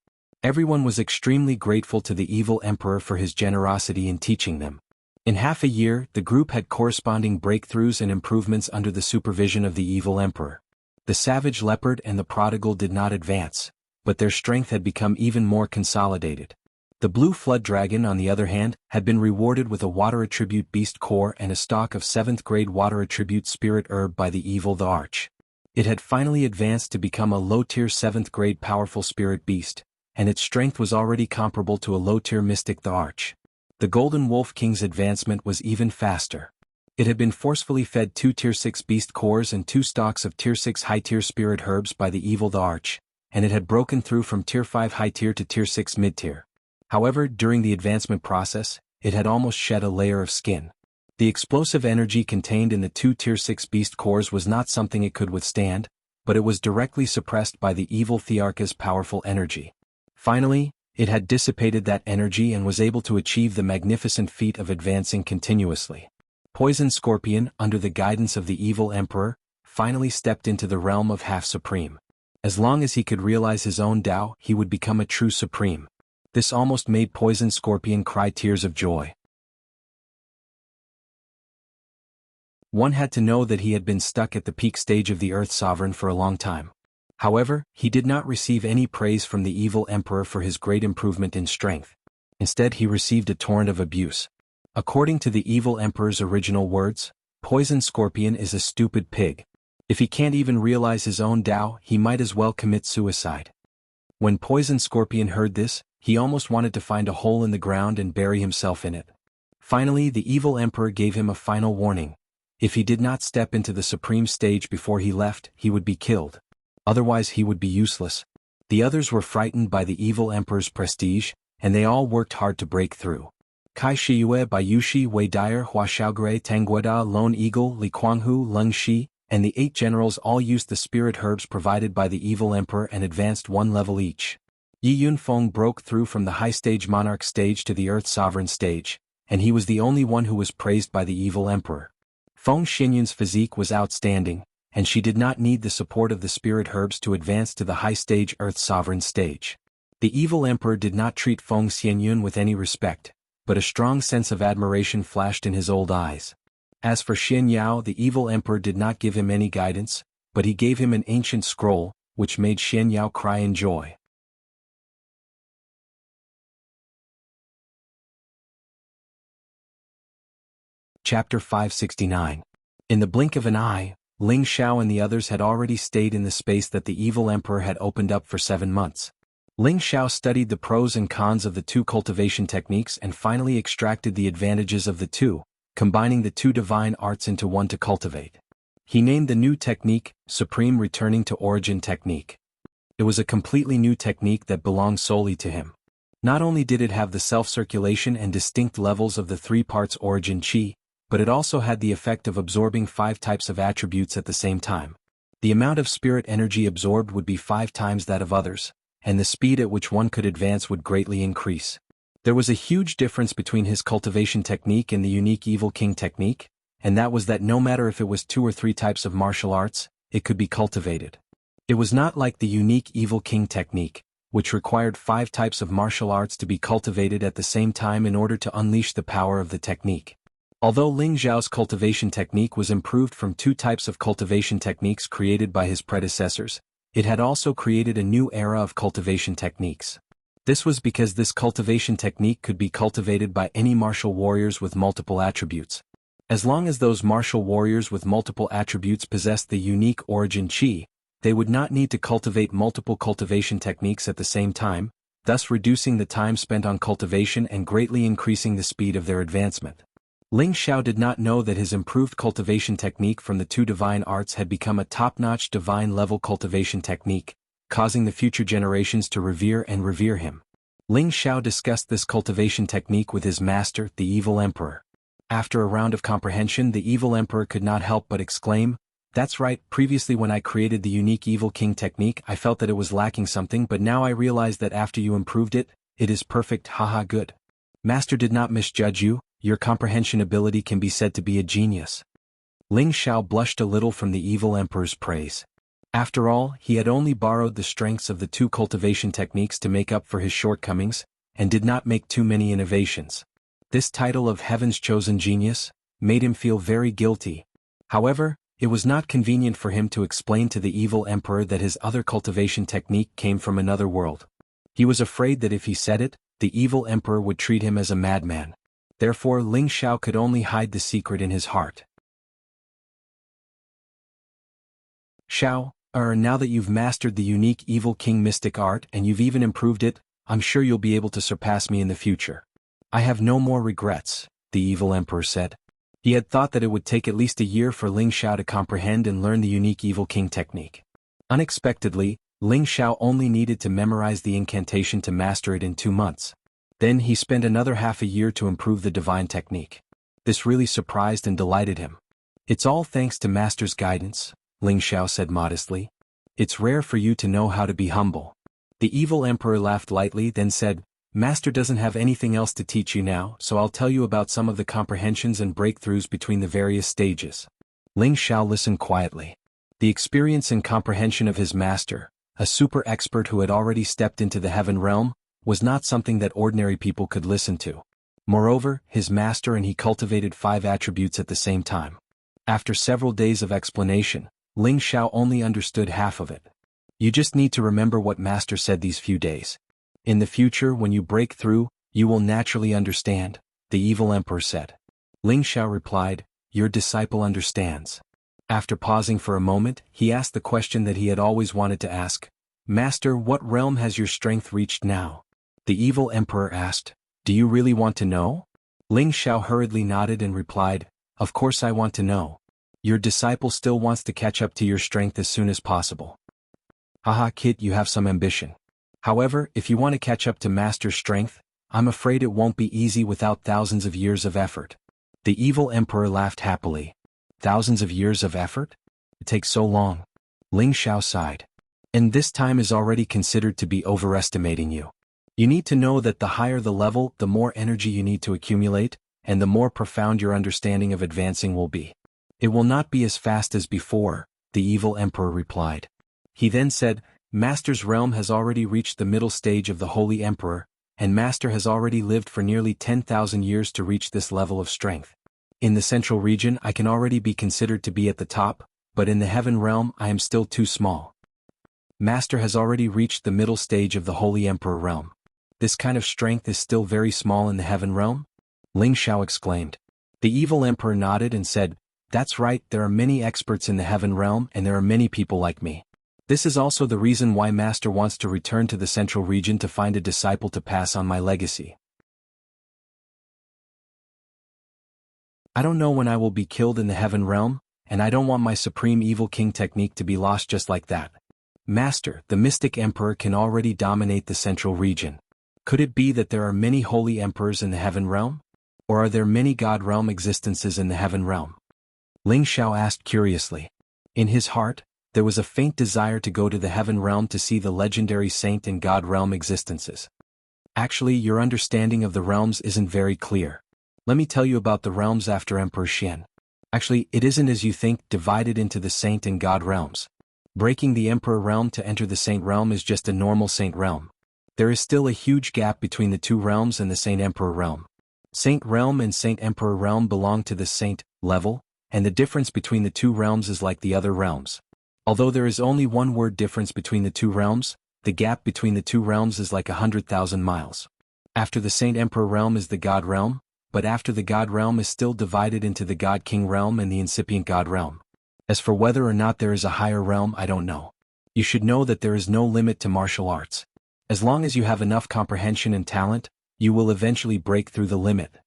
Everyone was extremely grateful to the evil emperor for his generosity in teaching them. In half a year, the group had corresponding breakthroughs and improvements under the supervision of the evil emperor. The savage leopard and the prodigal did not advance, but their strength had become even more consolidated. The blue flood dragon, on the other hand, had been rewarded with a water attribute beast core and a stalk of 7th grade water attribute spirit herb by the evil the arch. It had finally advanced to become a low-tier 7th grade powerful spirit beast, and its strength was already comparable to a low-tier mystic the arch. The Golden Wolf King's advancement was even faster. It had been forcefully fed 2 tier 6 beast cores and 2 stalks of tier 6 high-tier spirit herbs by the evil the arch, and it had broken through from tier 5 high-tier to tier 6 mid-tier. However, during the advancement process, it had almost shed a layer of skin. The explosive energy contained in the 2 tier 6 beast cores was not something it could withstand, but it was directly suppressed by the evil Thearcha's powerful energy. Finally, it had dissipated that energy and was able to achieve the magnificent feat of advancing continuously. Poison Scorpion, under the guidance of the evil emperor, finally stepped into the realm of half-supreme. As long as he could realize his own Tao, he would become a true supreme. This almost made Poison Scorpion cry tears of joy. One had to know that he had been stuck at the peak stage of the Earth Sovereign for a long time. However, he did not receive any praise from the evil emperor for his great improvement in strength. Instead, he received a torrent of abuse. According to the evil emperor's original words, Poison Scorpion is a stupid pig. If he can't even realize his own Tao, he might as well commit suicide. When Poison Scorpion heard this, he almost wanted to find a hole in the ground and bury himself in it. Finally, the evil emperor gave him a final warning. If he did not step into the supreme stage before he left, he would be killed. Otherwise he would be useless. The others were frightened by the evil emperor's prestige, and they all worked hard to break through. Kai Shiyue Bayushi Wei Dyer Hua Xiaogre Tanggueda Lone Eagle Li Kuanghu Leng Shi, and the 8 generals all used the spirit herbs provided by the evil emperor and advanced 1 level each. Yi Yunfeng broke through from the high-stage monarch stage to the Earth Sovereign stage, and he was the only one who was praised by the evil emperor. Feng Xianyun's physique was outstanding, and she did not need the support of the spirit herbs to advance to the high-stage Earth Sovereign stage. The evil emperor did not treat Feng Xianyun with any respect, but a strong sense of admiration flashed in his old eyes. As for Xian Yao, the evil emperor did not give him any guidance, but he gave him an ancient scroll, which made Xian Yao cry in joy. Chapter 569. In the blink of an eye, Ling Xiao and the others had already stayed in the space that the evil emperor had opened up for 7 months. Ling Xiao studied the pros and cons of the 2 cultivation techniques and finally extracted the advantages of the 2, combining the 2 divine arts into one to cultivate. He named the new technique, Supreme Returning to Origin Technique. It was a completely new technique that belonged solely to him. Not only did it have the self-circulation and distinct levels of the 3 parts origin qi, but it also had the effect of absorbing 5 types of attributes at the same time. The amount of spirit energy absorbed would be 5 times that of others, and the speed at which one could advance would greatly increase. There was a huge difference between his cultivation technique and the unique Evil King technique, and that was that no matter if it was 2 or 3 types of martial arts, it could be cultivated. It was not like the unique Evil King technique, which required 5 types of martial arts to be cultivated at the same time in order to unleash the power of the technique. Although Ling Zhao's cultivation technique was improved from 2 types of cultivation techniques created by his predecessors, it had also created a new era of cultivation techniques. This was because this cultivation technique could be cultivated by any martial warriors with multiple attributes. As long as those martial warriors with multiple attributes possessed the unique origin qi, they would not need to cultivate multiple cultivation techniques at the same time, thus reducing the time spent on cultivation and greatly increasing the speed of their advancement. Ling Xiao did not know that his improved cultivation technique from the 2 divine arts had become a top-notch divine-level cultivation technique, causing the future generations to revere him. Ling Xiao discussed this cultivation technique with his master, the evil emperor. After a round of comprehension, the evil emperor could not help but exclaim, "That's right, previously when I created the unique Evil King technique I felt that it was lacking something, but now I realize that after you improved it, it is perfect, haha good. Master did not misjudge you. Your comprehension ability can be said to be a genius." Ling Xiao blushed a little from the evil emperor's praise. After all, he had only borrowed the strengths of the two cultivation techniques to make up for his shortcomings, and did not make too many innovations. This title of Heaven's Chosen Genius made him feel very guilty. However, it was not convenient for him to explain to the evil emperor that his other cultivation technique came from another world. He was afraid that if he said it, the evil emperor would treat him as a madman. Therefore Ling Xiao could only hide the secret in his heart. Xiao, now that you've mastered the unique evil king mystic art and you've even improved it, I'm sure you'll be able to surpass me in the future. I have no more regrets, the evil emperor said. He had thought that it would take at least a year for Ling Xiao to comprehend and learn the unique evil king technique. Unexpectedly, Ling Xiao only needed to memorize the incantation to master it in 2 months. Then he spent another half a year to improve the divine technique. This really surprised and delighted him. It's all thanks to Master's guidance, Ling Xiao said modestly. It's rare for you to know how to be humble. The evil emperor laughed lightly, then said, Master doesn't have anything else to teach you now, so I'll tell you about some of the comprehensions and breakthroughs between the various stages. Ling Xiao listened quietly. The experience and comprehension of his master, a super expert who had already stepped into the heaven realm, was not something that ordinary people could listen to. Moreover, his master and he cultivated 5 attributes at the same time. After several days of explanation, Ling Xiao only understood half of it. You just need to remember what Master said these few days. In the future, when you break through, you will naturally understand, the evil emperor said. Ling Xiao replied, Your disciple understands. After pausing for a moment, he asked the question that he had always wanted to ask. Master, what realm has your strength reached now? The evil emperor asked, Do you really want to know? Ling Xiao hurriedly nodded and replied, Of course I want to know. Your disciple still wants to catch up to your strength as soon as possible. Haha kid, you have some ambition. However, if you want to catch up to Master's strength, I'm afraid it won't be easy without thousands of years of effort. The evil emperor laughed happily. Thousands of years of effort? It takes so long. Ling Xiao sighed. And this time is already considered to be overestimating you. You need to know that the higher the level, the more energy you need to accumulate, and the more profound your understanding of advancing will be. It will not be as fast as before, the evil emperor replied. He then said, Master's realm has already reached the middle stage of the Holy Emperor, and Master has already lived for nearly 10,000 years to reach this level of strength. In the central region I can already be considered to be at the top, but in the heaven realm I am still too small. Master has already reached the middle stage of the Holy Emperor realm. This kind of strength is still very small in the heaven realm? Ling Xiao exclaimed. The evil emperor nodded and said, That's right, there are many experts in the heaven realm and there are many people like me. This is also the reason why Master wants to return to the central region to find a disciple to pass on my legacy. I don't know when I will be killed in the heaven realm, and I don't want my supreme evil king technique to be lost just like that. Master, the mystic emperor can already dominate the central region. Could it be that there are many holy emperors in the heaven realm? Or are there many god realm existences in the heaven realm? Ling Xiao asked curiously. In his heart, there was a faint desire to go to the heaven realm to see the legendary saint and god realm existences. Actually, your understanding of the realms isn't very clear. Let me tell you about the realms after Emperor Xian. Actually, it isn't as you think, divided into the saint and god realms. Breaking the emperor realm to enter the saint realm is just a normal saint realm. There is still a huge gap between the two realms and the saint emperor realm. Saint realm and saint emperor realm belong to the saint level, and the difference between the two realms is like the other realms. Although there is only one word difference between the two realms, the gap between the two realms is like 100,000 miles. After the Saint Emperor realm is the God realm, but after the God realm is still divided into the God King realm and the incipient God realm. As for whether or not there is a higher realm, I don't know. You should know that there is no limit to martial arts. As long as you have enough comprehension and talent, you will eventually break through the limit.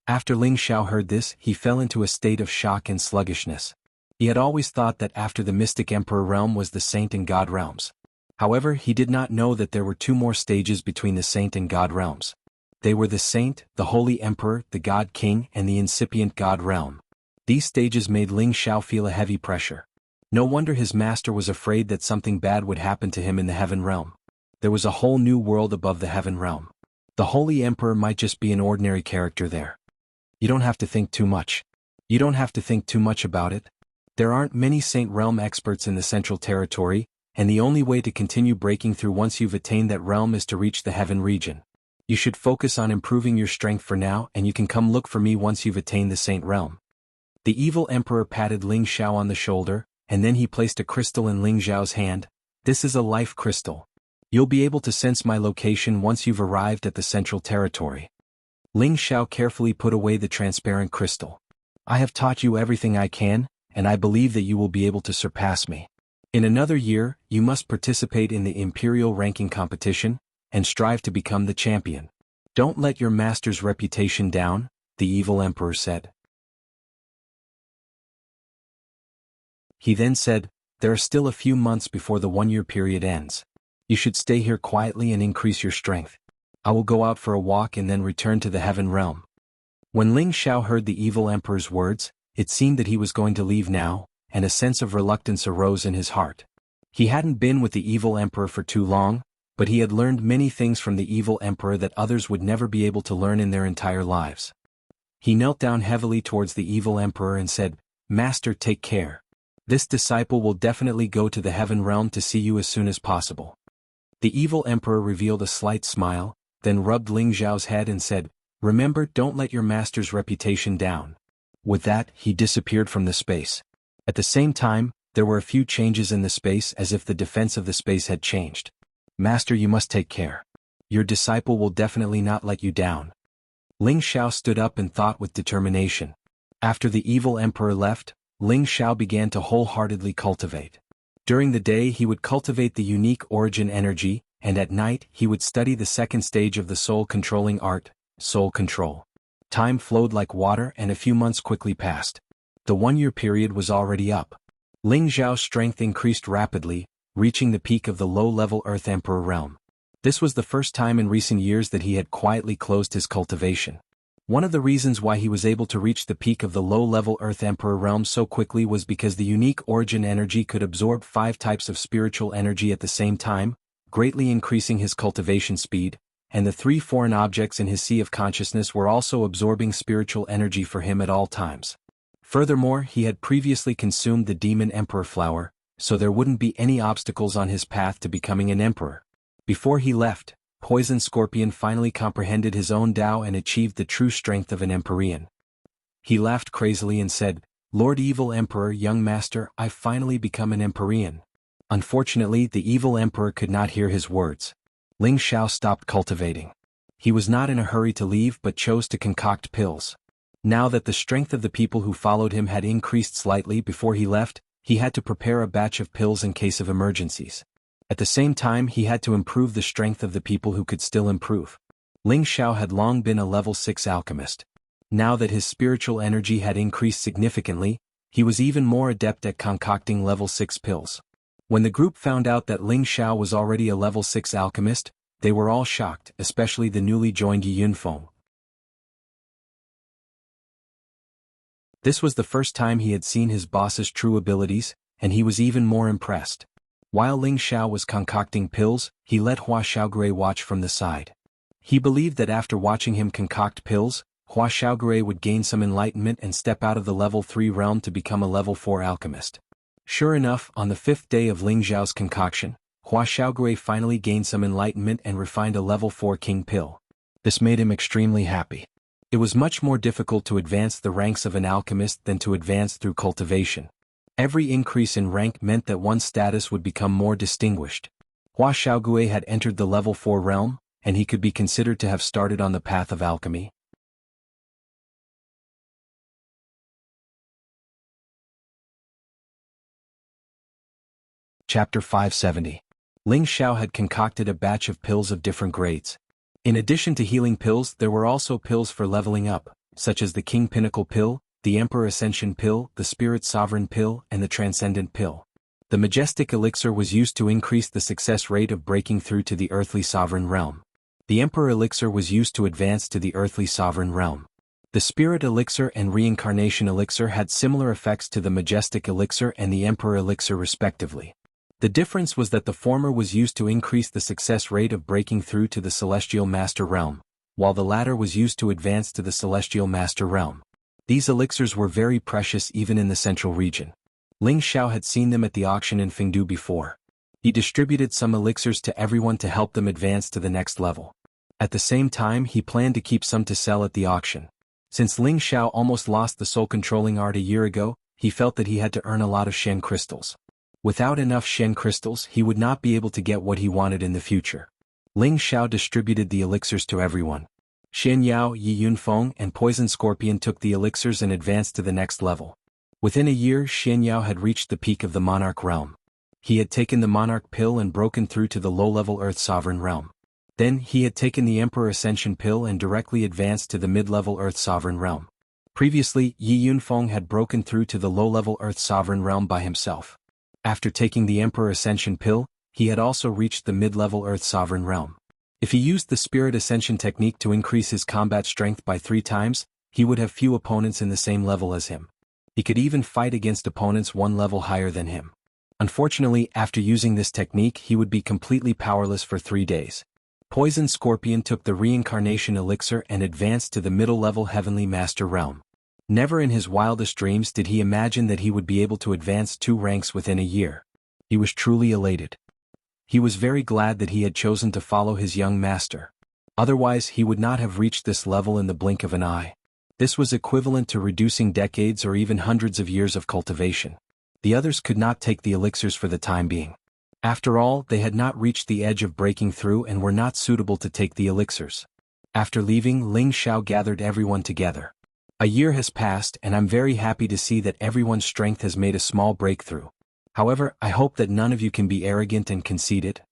After Ling Xiao heard this, he fell into a state of shock and sluggishness. He had always thought that after the mystic emperor realm was the saint and god realms. However, he did not know that there were 2 more stages between the saint and god realms. They were the saint, the holy emperor, the god king, and the incipient god realm. These stages made Ling Xiao feel a heavy pressure. No wonder his master was afraid that something bad would happen to him in the heaven realm. There was a whole new world above the heaven realm. The holy emperor might just be an ordinary character there. You don't have to think too much. You don't have to think too much about it. There aren't many Saint Realm experts in the Central Territory, and the only way to continue breaking through once you've attained that realm is to reach the Heaven region. You should focus on improving your strength for now, and you can come look for me once you've attained the Saint Realm. The evil emperor patted Ling Xiao on the shoulder, and then he placed a crystal in Ling Xiao's hand. This is a life crystal. You'll be able to sense my location once you've arrived at the Central Territory. Ling Xiao carefully put away the transparent crystal. I have taught you everything I can, and I believe that you will be able to surpass me. In another year, you must participate in the Imperial ranking competition, and strive to become the champion. Don't let your master's reputation down, the evil emperor said. He then said, there are still a few months before the 1-year period ends. You should stay here quietly and increase your strength. I will go out for a walk and then return to the Heaven realm. When Ling Xiao heard the evil emperor's words, it seemed that he was going to leave now, and a sense of reluctance arose in his heart. He hadn't been with the evil emperor for too long, but he had learned many things from the evil emperor that others would never be able to learn in their entire lives. He knelt down heavily towards the evil emperor and said, Master, take care. This disciple will definitely go to the Heaven realm to see you as soon as possible. The evil emperor revealed a slight smile, then rubbed Ling Xiao's head and said, Remember, don't let your master's reputation down. With that, he disappeared from the space. At the same time, there were a few changes in the space as if the defense of the space had changed. Master, you must take care. Your disciple will definitely not let you down. Ling Xiao stood up and thought with determination. After the evil emperor left, Ling Xiao began to wholeheartedly cultivate. During the day he would cultivate the unique origin energy, and at night he would study the second stage of the soul-controlling art, soul control. Time flowed like water and a few months quickly passed. The 1-year period was already up. Ling Xiao's strength increased rapidly, reaching the peak of the low-level Earth Emperor realm. This was the first time in recent years that he had quietly closed his cultivation. One of the reasons why he was able to reach the peak of the low-level Earth Emperor realm so quickly was because the unique origin energy could absorb 5 types of spiritual energy at the same time, greatly increasing his cultivation speed, and the 3 foreign objects in his sea of consciousness were also absorbing spiritual energy for him at all times. Furthermore, he had previously consumed the Demon Emperor flower, so there wouldn't be any obstacles on his path to becoming an emperor. Before he left, Poison Scorpion finally comprehended his own Tao and achieved the true strength of an Empyrean. He laughed crazily and said, Lord Evil Emperor, young master, I've finally become an Empyrean. Unfortunately, the evil emperor could not hear his words. Ling Xiao stopped cultivating. He was not in a hurry to leave but chose to concoct pills. Now that the strength of the people who followed him had increased slightly before he left, he had to prepare a batch of pills in case of emergencies. At the same time, he had to improve the strength of the people who could still improve. Ling Xiao had long been a level 6 alchemist. Now that his spiritual energy had increased significantly, he was even more adept at concocting level 6 pills. When the group found out that Ling Xiao was already a level 6 alchemist, they were all shocked, especially the newly joined Yi Yunfeng. This was the first time he had seen his boss's true abilities, and he was even more impressed. While Ling Xiao was concocting pills, he let Hua Xiaogui watch from the side. He believed that after watching him concoct pills, Hua Xiaogui would gain some enlightenment and step out of the level 3 realm to become a level 4 alchemist. Sure enough, on the 5th day of Ling Xiao's concoction, Hua Xiaogui finally gained some enlightenment and refined a level 4 king pill. This made him extremely happy. It was much more difficult to advance the ranks of an alchemist than to advance through cultivation. Every increase in rank meant that one's status would become more distinguished. Hua Xiaogui had entered the level 4 realm, and he could be considered to have started on the path of alchemy. Chapter 570. Ling Xiao had concocted a batch of pills of different grades. In addition to healing pills, there were also pills for leveling up, such as the King Pinnacle pill, the Emperor Ascension pill, the Spirit Sovereign pill, and the Transcendent pill. The Majestic Elixir was used to increase the success rate of breaking through to the Earthly Sovereign realm. The Emperor Elixir was used to advance to the Earthly Sovereign realm. The Spirit Elixir and Reincarnation Elixir had similar effects to the Majestic Elixir and the Emperor Elixir respectively. The difference was that the former was used to increase the success rate of breaking through to the Celestial Master realm, while the latter was used to advance to the Celestial Master realm. These elixirs were very precious even in the central region. Ling Xiao had seen them at the auction in Fengdu before. He distributed some elixirs to everyone to help them advance to the next level. At the same time, he planned to keep some to sell at the auction. Since Ling Xiao almost lost the soul-controlling art a year ago, he felt that he had to earn a lot of Shen crystals. Without enough Shen crystals, he would not be able to get what he wanted in the future. Ling Xiao distributed the elixirs to everyone. Xian Yao, Yi Yunfeng, and Poison Scorpion took the elixirs and advanced to the next level. Within a year, Xian Yao had reached the peak of the Monarch realm. He had taken the Monarch pill and broken through to the low-level Earth Sovereign realm. Then, he had taken the Emperor Ascension pill and directly advanced to the mid-level Earth Sovereign realm. Previously, Yi Yunfeng had broken through to the low-level Earth Sovereign realm by himself. After taking the Emperor Ascension pill, he had also reached the mid-level Earth Sovereign realm. If he used the Spirit Ascension technique to increase his combat strength by 3 times, he would have few opponents in the same level as him. He could even fight against opponents 1 level higher than him. Unfortunately, after using this technique, he would be completely powerless for 3 days. Poison Scorpion took the Reincarnation Elixir and advanced to the middle-level Heavenly Master realm. Never in his wildest dreams did he imagine that he would be able to advance 2 ranks within a year. He was truly elated. He was very glad that he had chosen to follow his young master. Otherwise, he would not have reached this level in the blink of an eye. This was equivalent to reducing decades or even hundreds of years of cultivation. The others could not take the elixirs for the time being. After all, they had not reached the edge of breaking through and were not suitable to take the elixirs. After leaving, Ling Xiao gathered everyone together. A year has passed and I'm very happy to see that everyone's strength has made a small breakthrough. However, I hope that none of you can be arrogant and conceited.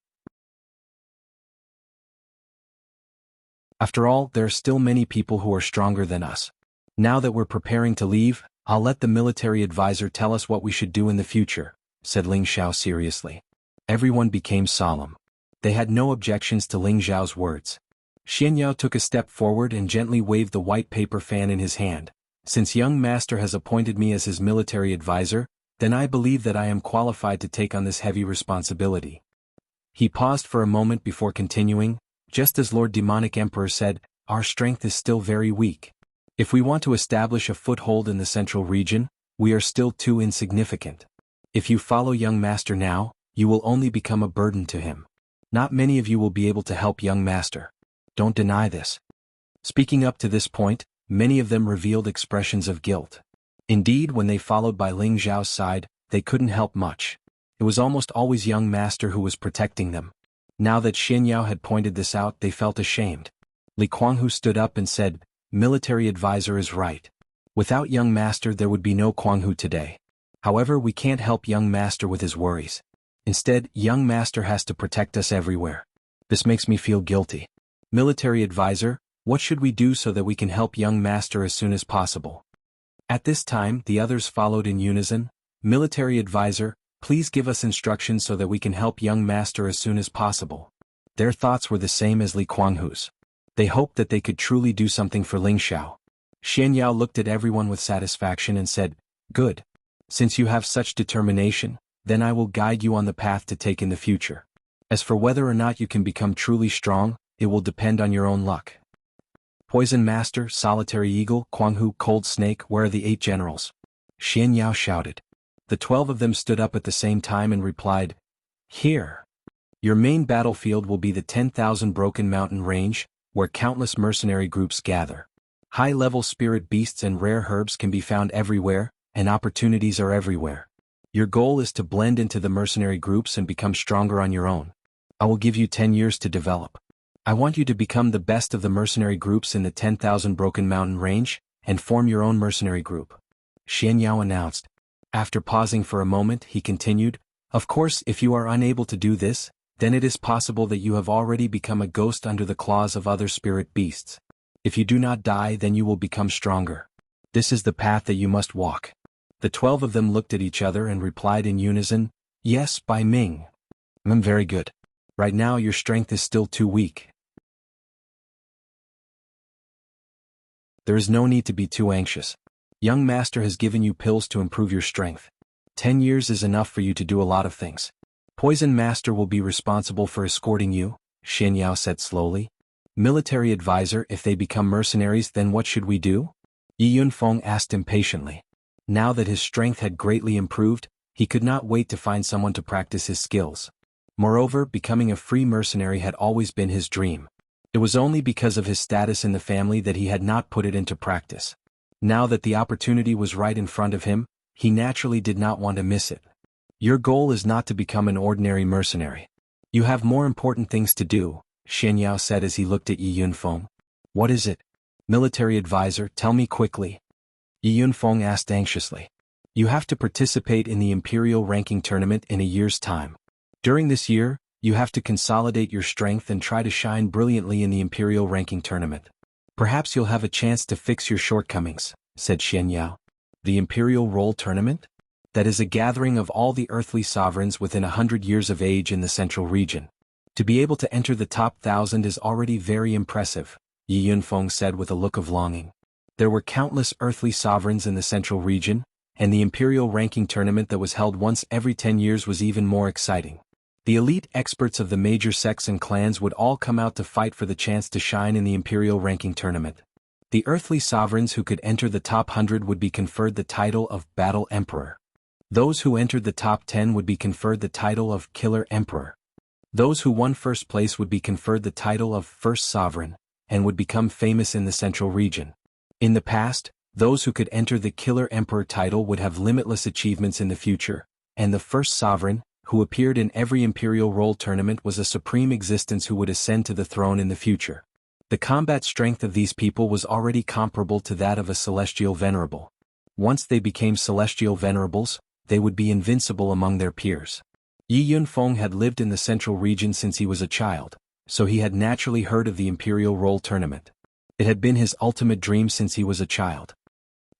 After all, there are still many people who are stronger than us. Now that we're preparing to leave, I'll let the military advisor tell us what we should do in the future, said Ling Xiao seriously. Everyone became solemn. They had no objections to Ling Xiao's words. Xian Yao took a step forward and gently waved the white paper fan in his hand. Since young master has appointed me as his military advisor, then I believe that I am qualified to take on this heavy responsibility. He paused for a moment before continuing, just as Lord Demonic Emperor said, our strength is still very weak. If we want to establish a foothold in the central region, we are still too insignificant. If you follow young master now, you will only become a burden to him. Not many of you will be able to help young master. Don't deny this. Speaking up to this point, many of them revealed expressions of guilt. Indeed, when they followed by Ling Xiao's side, they couldn't help much. It was almost always young master who was protecting them. Now that Xian Yao had pointed this out, they felt ashamed. Li Kuanghu stood up and said, military advisor is right. Without young master there would be no Kuanghu today. However, we can't help young master with his worries. Instead, young master has to protect us everywhere. This makes me feel guilty. Military advisor, what should we do so that we can help young master as soon as possible? At this time, the others followed in unison. Military advisor, please give us instructions so that we can help young master as soon as possible. Their thoughts were the same as Li Kuanghu's. They hoped that they could truly do something for Ling Xiao. Xian Yao looked at everyone with satisfaction and said, good. Since you have such determination, then I will guide you on the path to take in the future. As for whether or not you can become truly strong, it will depend on your own luck. Poison Master, Solitary Eagle, Kuanghu, Cold Snake, where are the 8 generals? Xian Yao shouted. The 12 of them stood up at the same time and replied, here. Your main battlefield will be the 10,000 Broken Mountain Range, where countless mercenary groups gather. High-level spirit beasts and rare herbs can be found everywhere, and opportunities are everywhere. Your goal is to blend into the mercenary groups and become stronger on your own. I will give you 10 years to develop. I want you to become the best of the mercenary groups in the 10,000 Broken Mountain Range, and form your own mercenary group. Xian Yao announced. After pausing for a moment, he continued, of course, if you are unable to do this, then it is possible that you have already become a ghost under the claws of other spirit beasts. If you do not die, then you will become stronger. This is the path that you must walk. The 12 of them looked at each other and replied in unison, yes, Bai Ming. Very good. Right now your strength is still too weak. There is no need to be too anxious. Young master has given you pills to improve your strength. 10 years is enough for you to do a lot of things. Poison Master will be responsible for escorting you, Xian Yao said slowly. Military advisor, if they become mercenaries, then what should we do? Yi Yunfeng asked impatiently. Now that his strength had greatly improved, He could not wait to find someone to practice his skills. Moreover, becoming a free mercenary had always been his dream. It was only because of his status in the family that he had not put it into practice. Now that the opportunity was right in front of him, he naturally did not want to miss it. Your goal is not to become an ordinary mercenary. You have more important things to do, Xianyao said as he looked at Yi Yunfeng. What is it? Military advisor, tell me quickly. Yi Yunfeng asked anxiously. You have to participate in the Imperial Ranking Tournament in a year's time. During this year, you have to consolidate your strength and try to shine brilliantly in the Imperial Ranking Tournament. Perhaps you'll have a chance to fix your shortcomings, said Xianyao. The Imperial Roll Tournament? That is a gathering of all the earthly sovereigns within 100 years of age in the central region. To be able to enter the top 1,000 is already very impressive, Yi Yunfeng said with a look of longing. There were countless earthly sovereigns in the central region, and the Imperial Ranking Tournament that was held once every 10 years was even more exciting. The elite experts of the major sects and clans would all come out to fight for the chance to shine in the Imperial Ranking Tournament. The earthly sovereigns who could enter the top 100 would be conferred the title of Battle Emperor. Those who entered the top 10 would be conferred the title of Killer Emperor. Those who won first place would be conferred the title of First Sovereign, and would become famous in the central region. In the past, those who could enter the Killer Emperor title would have limitless achievements in the future, and the First Sovereign, who appeared in every Imperial Roll Tournament, was a supreme existence who would ascend to the throne in the future. The combat strength of these people was already comparable to that of a Celestial Venerable. Once they became Celestial Venerables, they would be invincible among their peers. Yi Yunfeng had lived in the central region since he was a child, so he had naturally heard of the Imperial Roll Tournament. It had been his ultimate dream since he was a child.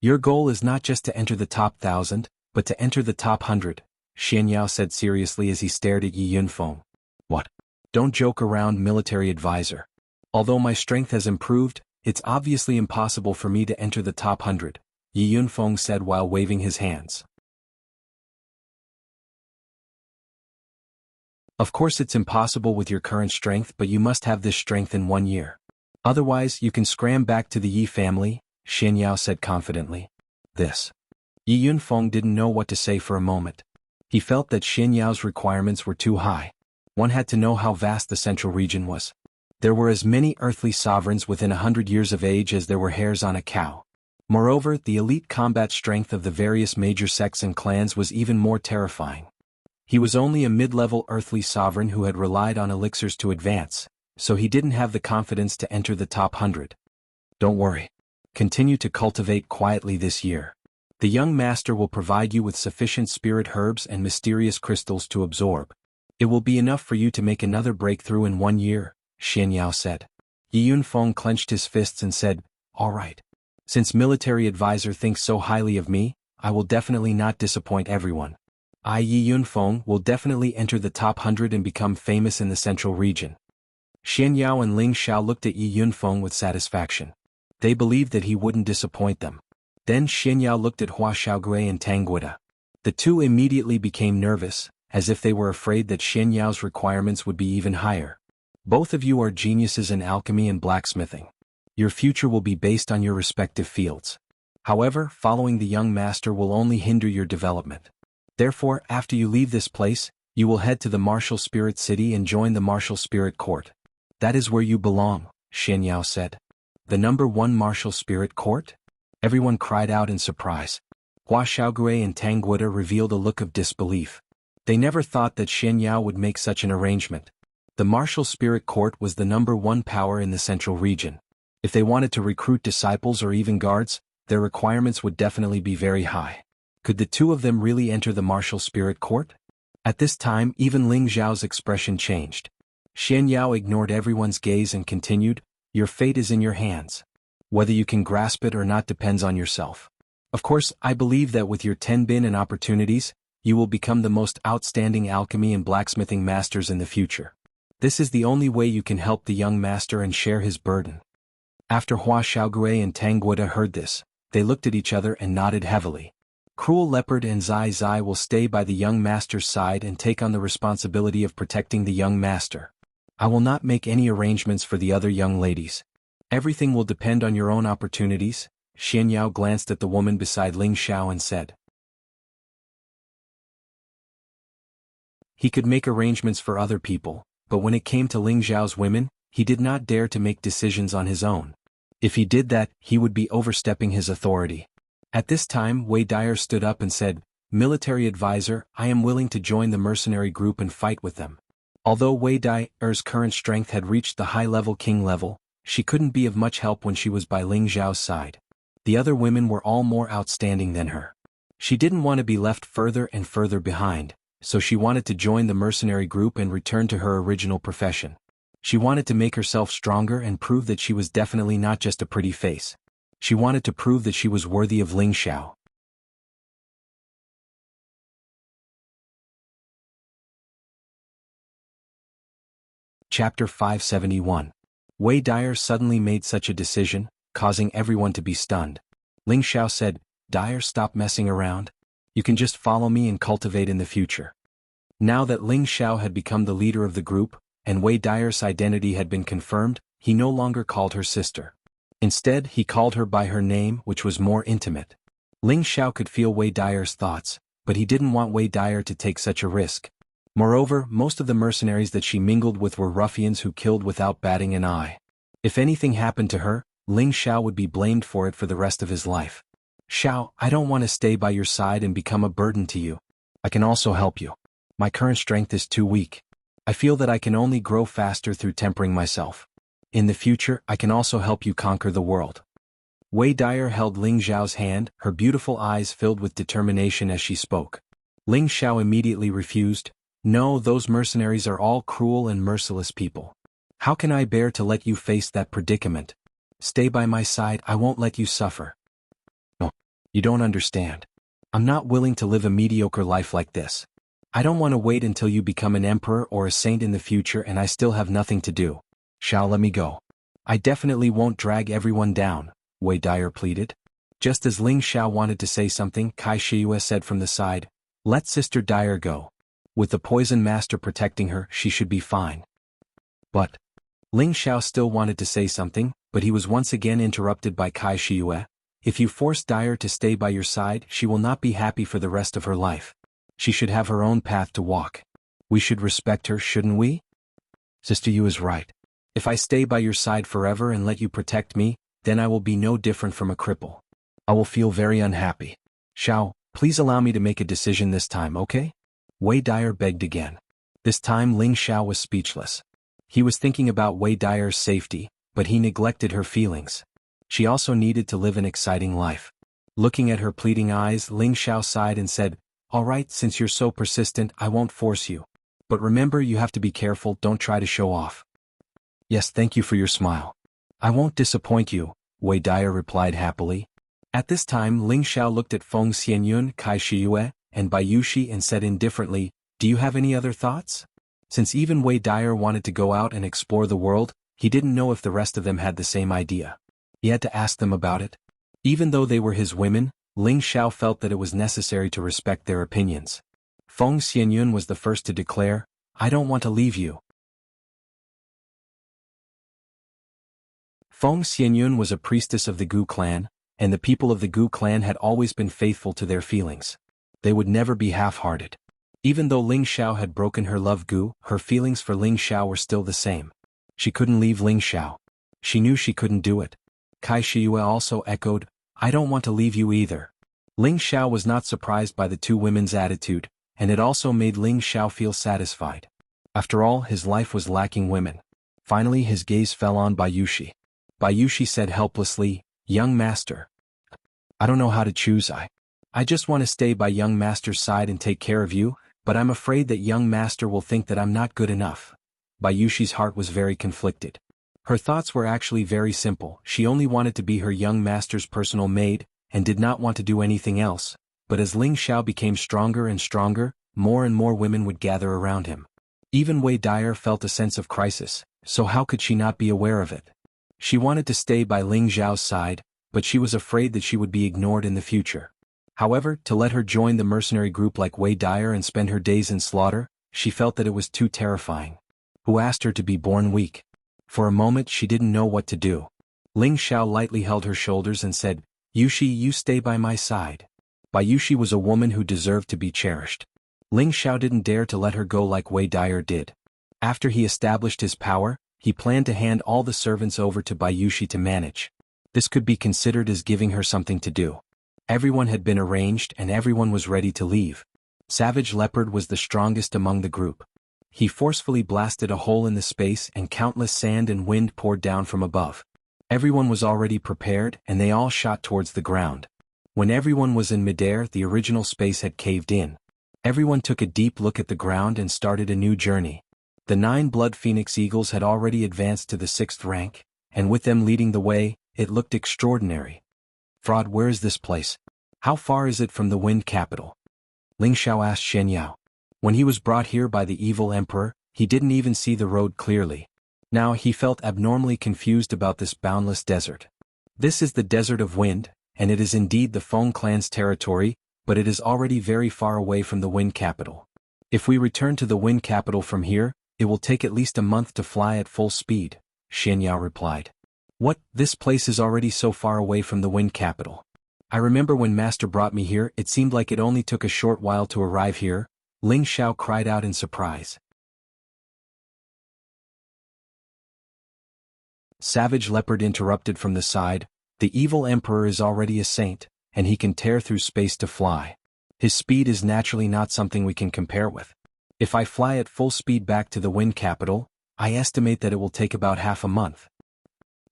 Your goal is not just to enter the top 1,000, but to enter the top 100, Xianyao said seriously as he stared at Yi Yunfeng. What? Don't joke around, military advisor. Although my strength has improved, it's obviously impossible for me to enter the top 100, Yi Yunfeng said while waving his hands. Of course it's impossible with your current strength, but you must have this strength in 1 year. Otherwise, you can scram back to the Yi family, Xianyao said confidently. This. Yi Yunfeng didn't know what to say for a moment. He felt that Xianyao's requirements were too high. One had to know how vast the central region was. There were as many earthly sovereigns within 100 years of age as there were hairs on a cow. Moreover, the elite combat strength of the various major sects and clans was even more terrifying. He was only a mid-level earthly sovereign who had relied on elixirs to advance, so he didn't have the confidence to enter the top 100. Don't worry. Continue to cultivate quietly this year. The young master will provide you with sufficient spirit herbs and mysterious crystals to absorb. It will be enough for you to make another breakthrough in 1 year, Xianyao said. Yi Yunfeng clenched his fists and said, All right. Since military advisor thinks so highly of me, I will definitely not disappoint everyone. Yi Yunfeng will definitely enter the top 100 and become famous in the central region. Xianyao and Ling Xiao looked at Yi Yunfeng with satisfaction. They believed that he wouldn't disappoint them. Then Xianyao looked at Hua Xiaogui and Tang Guida. The two immediately became nervous, as if they were afraid that Xianyao's requirements would be even higher. Both of you are geniuses in alchemy and blacksmithing. Your future will be based on your respective fields. However, following the young master will only hinder your development. Therefore, after you leave this place, you will head to the Martial Spirit City and join the Martial Spirit Court. That is where you belong, Xianyao said. The number 1 Martial Spirit Court? Everyone cried out in surprise. Hua Xiaogui and Tang Guida revealed a look of disbelief. They never thought that Xianyao would make such an arrangement. The Martial Spirit Court was the number 1 power in the central region. If they wanted to recruit disciples or even guards, their requirements would definitely be very high. Could the two of them really enter the Martial Spirit Court? At this time, even Ling Zhao's expression changed. Xianyao ignored everyone's gaze and continued, Your fate is in your hands. Whether you can grasp it or not depends on yourself. Of course, I believe that with your tenbin and opportunities, you will become the most outstanding alchemy and blacksmithing masters in the future. This is the only way you can help the young master and share his burden. After Hua Xiaogui and Tang Guida heard this, they looked at each other and nodded heavily. Cruel Leopard and Zai Zai will stay by the young master's side and take on the responsibility of protecting the young master. I will not make any arrangements for the other young ladies. Everything will depend on your own opportunities. Xianyao glanced at the woman beside Ling Xiao and said. He could make arrangements for other people, but when it came to Ling Xiao's women, he did not dare to make decisions on his own. If he did that, he would be overstepping his authority. At this time, Wei Dyer stood up and said, "Military advisor, I am willing to join the mercenary group and fight with them." Although Wei Dyer's current strength had reached the high-level king level, she couldn't be of much help when she was by Ling Xiao's side. The other women were all more outstanding than her. She didn't want to be left further and further behind, so she wanted to join the mercenary group and return to her original profession. She wanted to make herself stronger and prove that she was definitely not just a pretty face. She wanted to prove that she was worthy of Ling Xiao. Chapter 571. Wei Dyer suddenly made such a decision, causing everyone to be stunned. Ling Xiao said, "Dyer, stop messing around. You can just follow me and cultivate in the future." Now that Ling Xiao had become the leader of the group, and Wei Dyer's identity had been confirmed, he no longer called her sister. Instead, he called her by her name, which was more intimate. Ling Xiao could feel Wei Dyer's thoughts, but he didn't want Wei Dyer to take such a risk. Moreover, most of the mercenaries that she mingled with were ruffians who killed without batting an eye. If anything happened to her, Ling Xiao would be blamed for it for the rest of his life. "Xiao, I don't want to stay by your side and become a burden to you. I can also help you. My current strength is too weak. I feel that I can only grow faster through tempering myself. In the future, I can also help you conquer the world." Wei Dyer held Ling Xiao's hand, her beautiful eyes filled with determination as she spoke. Ling Xiao immediately refused. "No, those mercenaries are all cruel and merciless people. How can I bear to let you face that predicament? Stay by my side, I won't let you suffer." "No, you don't understand. I'm not willing to live a mediocre life like this. I don't want to wait until you become an emperor or a saint in the future and I still have nothing to do. Xiao, let me go. I definitely won't drag everyone down," Wei Dyer pleaded. Just as Ling Xiao wanted to say something, Kai Shiyue said from the side, "Let Sister Dyer go. With the poison master protecting her, she should be fine." But Ling Xiao still wanted to say something, but he was once again interrupted by Kai Shiyue. "If you force Dyer to stay by your side, she will not be happy for the rest of her life. She should have her own path to walk. We should respect her, shouldn't we?" "Sister Yu is right. If I stay by your side forever and let you protect me, then I will be no different from a cripple. I will feel very unhappy. Xiao, please allow me to make a decision this time, okay?" Wei Dyer begged again. This time Ling Xiao was speechless. He was thinking about Wei Dyer's safety, but he neglected her feelings. She also needed to live an exciting life. Looking at her pleading eyes, Ling Xiao sighed and said, "All right, since you're so persistent, I won't force you. But remember, you have to be careful, don't try to show off." "Yes, thank you for your smile. I won't disappoint you," Wei Dyer replied happily. At this time Ling Xiao looked at Feng Xianyun, Kai Shiyue, and Bayushi and said indifferently, "Do you have any other thoughts?" Since even Wei Dyer wanted to go out and explore the world, he didn't know if the rest of them had the same idea. He had to ask them about it. Even though they were his women, Ling Xiao felt that it was necessary to respect their opinions. Feng Xianyun was the first to declare, "I don't want to leave you." Feng Xianyun was a priestess of the Gu clan, and the people of the Gu clan had always been faithful to their feelings. They would never be half-hearted. Even though Ling Xiao had broken her love Gu, her feelings for Ling Xiao were still the same. She couldn't leave Ling Xiao. She knew she couldn't do it. Kai Shiyue also echoed, "I don't want to leave you either." Ling Xiao was not surprised by the two women's attitude, and it also made Ling Xiao feel satisfied. After all, his life was lacking women. Finally his gaze fell on Bayushi. Bayushi said helplessly, "Young master, I don't know how to choose. I just want to stay by young master's side and take care of you, but I'm afraid that young master will think that I'm not good enough." Bayushi's heart was very conflicted. Her thoughts were actually very simple. She only wanted to be her young master's personal maid, and did not want to do anything else. But as Ling Xiao became stronger and stronger, more and more women would gather around him. Even Wei Dyer felt a sense of crisis, so how could she not be aware of it? She wanted to stay by Ling Xiao's side, but she was afraid that she would be ignored in the future. However, to let her join the mercenary group like Wei Dyer and spend her days in slaughter, she felt that it was too terrifying. Who asked her to be born weak? For a moment she didn't know what to do. Ling Xiao lightly held her shoulders and said, "Yushi, you stay by my side." Bayushi was a woman who deserved to be cherished. Ling Xiao didn't dare to let her go like Wei Dyer did. After he established his power, he planned to hand all the servants over to Bai Yushi to manage. This could be considered as giving her something to do. Everyone had been arranged and everyone was ready to leave. Savage Leopard was the strongest among the group. He forcefully blasted a hole in the space and countless sand and wind poured down from above. Everyone was already prepared and they all shot towards the ground. When everyone was in midair, the original space had caved in. Everyone took a deep look at the ground and started a new journey. The 9 Blood Phoenix Eagles had already advanced to the 6th rank, and with them leading the way, it looked extraordinary. "Fraud, where is this place? How far is it from the Wind Capital?" Ling Xiao asked Shen Yao. When he was brought here by the evil emperor, he didn't even see the road clearly. Now he felt abnormally confused about this boundless desert. This is the Desert of Wind, and it is indeed the Feng clan's territory, but it is already very far away from the Wind Capital. If we return to the Wind Capital from here, it will take at least a month to fly at full speed, Shen Yao replied. What, this place is already so far away from the Wind Capital? I remember when Master brought me here, it seemed like it only took a short while to arrive here, Ling Xiao cried out in surprise. Savage Leopard interrupted from the side, the evil emperor is already a saint, and he can tear through space to fly. His speed is naturally not something we can compare with. If I fly at full speed back to the Wind Capital, I estimate that it will take about half a month.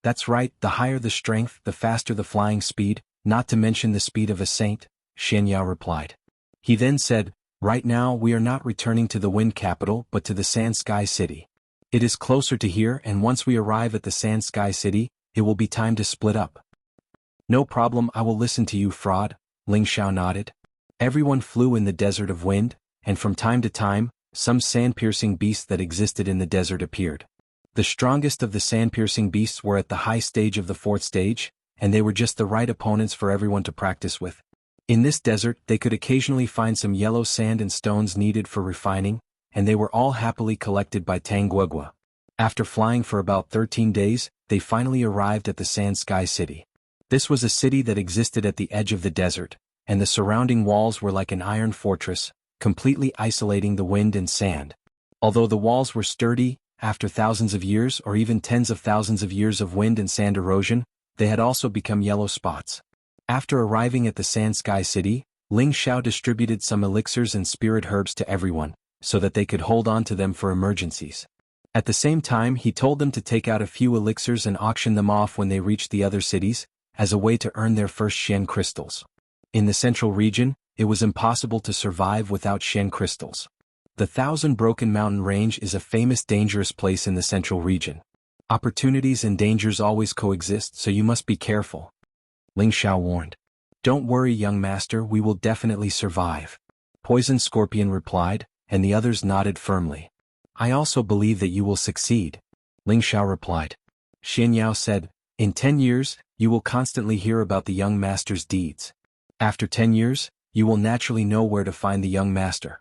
That's right, the higher the strength, the faster the flying speed, not to mention the speed of a saint, Shen Yao replied. He then said, right now we are not returning to the Wind Capital but to the Sand Sky City. It is closer to here and once we arrive at the Sand Sky City, it will be time to split up. No problem, I will listen to you, Fraud, Ling Xiao nodded. Everyone flew in the Desert of Wind, and from time to time, some sand-piercing beasts that existed in the desert appeared. The strongest of the sand-piercing beasts were at the high stage of the 4th stage, and they were just the right opponents for everyone to practice with. In this desert, they could occasionally find some yellow sand and stones needed for refining, and they were all happily collected by Tangguogua. After flying for about 13 days, they finally arrived at the Sand Sky City. This was a city that existed at the edge of the desert, and the surrounding walls were like an iron fortress, completely isolating the wind and sand. Although the walls were sturdy, after thousands of years or even tens of thousands of years of wind and sand erosion, they had also become yellow spots. After arriving at the Sand Sky City, Ling Xiao distributed some elixirs and spirit herbs to everyone, so that they could hold on to them for emergencies. At the same time, he told them to take out a few elixirs and auction them off when they reached the other cities, as a way to earn their first Shen crystals. In the central region, it was impossible to survive without Shen crystals. The Thousand Broken Mountain Range is a famous dangerous place in the central region. Opportunities and dangers always coexist, so you must be careful. Ling Xiao warned. Don't worry, young master, we will definitely survive. Poison Scorpion replied, and the others nodded firmly. I also believe that you will succeed. Ling Xiao replied. Shen Yao said, in 10 years, you will constantly hear about the young master's deeds. After 10 years, you will naturally know where to find the young master.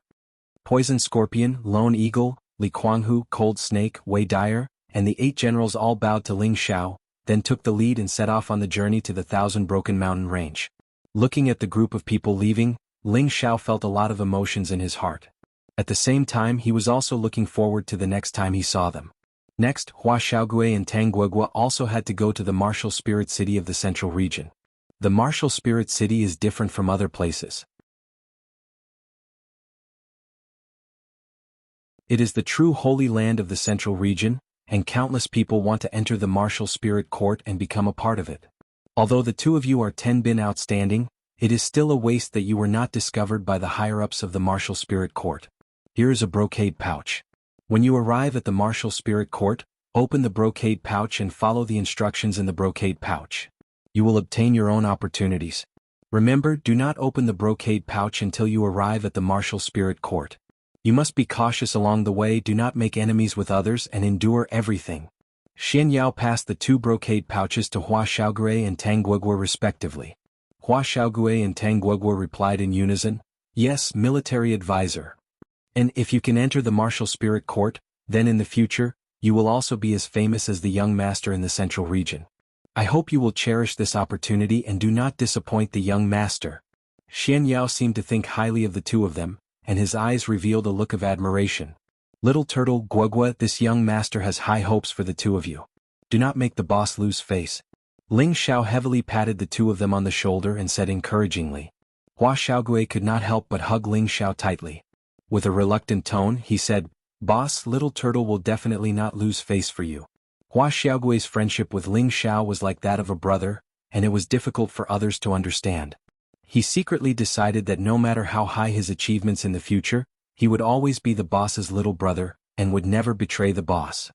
Poison Scorpion, Lone Eagle, Li Kuanghu, Cold Snake, Wei Dyer, and the 8 generals all bowed to Ling Xiao, then took the lead and set off on the journey to the Thousand Broken Mountain Range. Looking at the group of people leaving, Ling Xiao felt a lot of emotions in his heart. At the same time, he was also looking forward to the next time he saw them. Next, Hua Xiaogui and Tangguogua also had to go to the Martial Spirit City of the Central Region. The Martial Spirit City is different from other places. It is the true holy land of the Central Region, and countless people want to enter the Martial Spirit Court and become a part of it. Although the 2 of you are 10 bin outstanding, it is still a waste that you were not discovered by the higher-ups of the Martial Spirit Court. Here is a brocade pouch. When you arrive at the Martial Spirit Court, open the brocade pouch and follow the instructions in the brocade pouch. You will obtain your own opportunities. Remember, do not open the brocade pouch until you arrive at the Martial Spirit Court. You must be cautious along the way, do not make enemies with others, and endure everything. Shen Yao passed the 2 brocade pouches to Hua Xiaogui and Tangguogua respectively. Hua Xiaogui and Tangguogua replied in unison, yes, military advisor. And if you can enter the Martial Spirit Court, then in the future, you will also be as famous as the young master in the Central Region. I hope you will cherish this opportunity and do not disappoint the young master. Shen Yao seemed to think highly of the 2 of them, and his eyes revealed a look of admiration. "Little turtle Guogua, this young master has high hopes for the two of you. Do not make the boss lose face." Ling Xiao heavily patted the two of them on the shoulder and said encouragingly. Hua Xiaogui could not help but hug Ling Xiao tightly. With a reluctant tone, he said, "Boss, little turtle will definitely not lose face for you." Hua Xiaogui's friendship with Ling Xiao was like that of a brother, and it was difficult for others to understand. He secretly decided that no matter how high his achievements in the future, he would always be the boss's little brother, and would never betray the boss.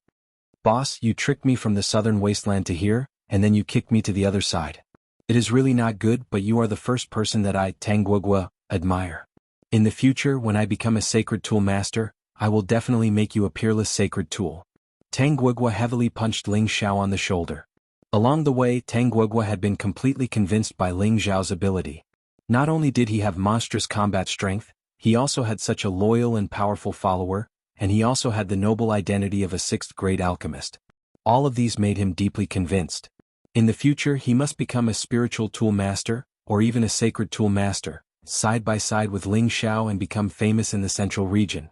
"Boss, you tricked me from the southern wasteland to here, and then you kicked me to the other side. It is really not good, but you are the first person that I, Tangguogua, admire. In the future, when I become a sacred tool master, I will definitely make you a peerless sacred tool." Tangguogua heavily punched Ling Xiao on the shoulder. Along the way, Tangguogua had been completely convinced by Ling Xiao's ability. Not only did he have monstrous combat strength, he also had such a loyal and powerful follower, and he also had the noble identity of a sixth-grade alchemist. All of these made him deeply convinced. In the future he must become a spiritual tool master, or even a sacred tool master, side by side with Ling Xiao, and become famous in the central region.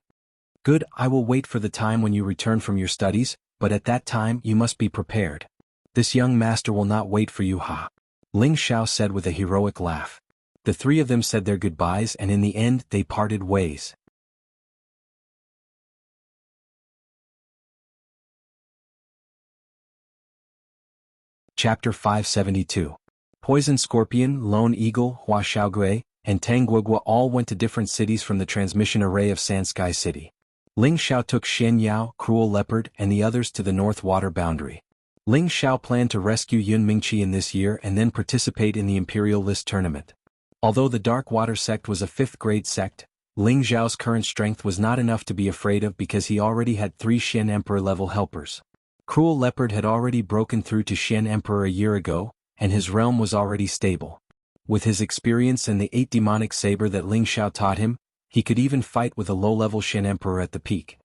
"Good, I will wait for the time when you return from your studies, but at that time you must be prepared. This young master will not wait for you, ha," Ling Xiao said with a heroic laugh. The three of them said their goodbyes, and in the end they parted ways. Chapter 572. Poison Scorpion, Lone Eagle, Hua Xiaogui, and Tangguogua all went to different cities from the transmission array of Sand Sky City. Ling Xiao took Xian Yao, Cruel Leopard, and the others to the North Water boundary. Ling Xiao planned to rescue Yun Mingqi in this year and then participate in the Imperial List tournament. Although the Dark Water sect was a 5th-grade sect, Ling Xiao's current strength was not enough to be afraid of because he already had 3 Xian Emperor-level helpers. Cruel Leopard had already broken through to Xian Emperor a year ago, and his realm was already stable. With his experience and the 8 demonic saber that Ling Xiao taught him, he could even fight with a low-level Xian Emperor at the peak.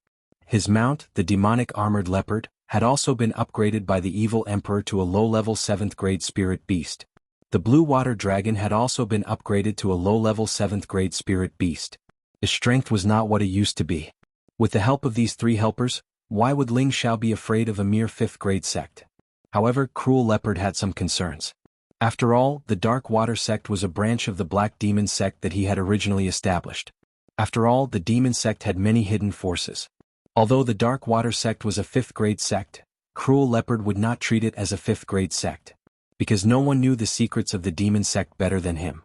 His mount, the demonic armored leopard, had also been upgraded by the evil emperor to a low-level 7th-grade spirit beast. The blue water dragon had also been upgraded to a low-level 7th-grade spirit beast. His strength was not what it used to be. With the help of these 3 helpers, why would Ling Xiao be afraid of a mere 5th-grade sect? However, Cruel Leopard had some concerns. After all, the Dark Water sect was a branch of the Black Demon sect that he had originally established. After all, the Demon sect had many hidden forces. Although the Dark Water sect was a 5th-grade sect, Cruel Leopard would not treat it as a 5th-grade sect, because no one knew the secrets of the Demon sect better than him.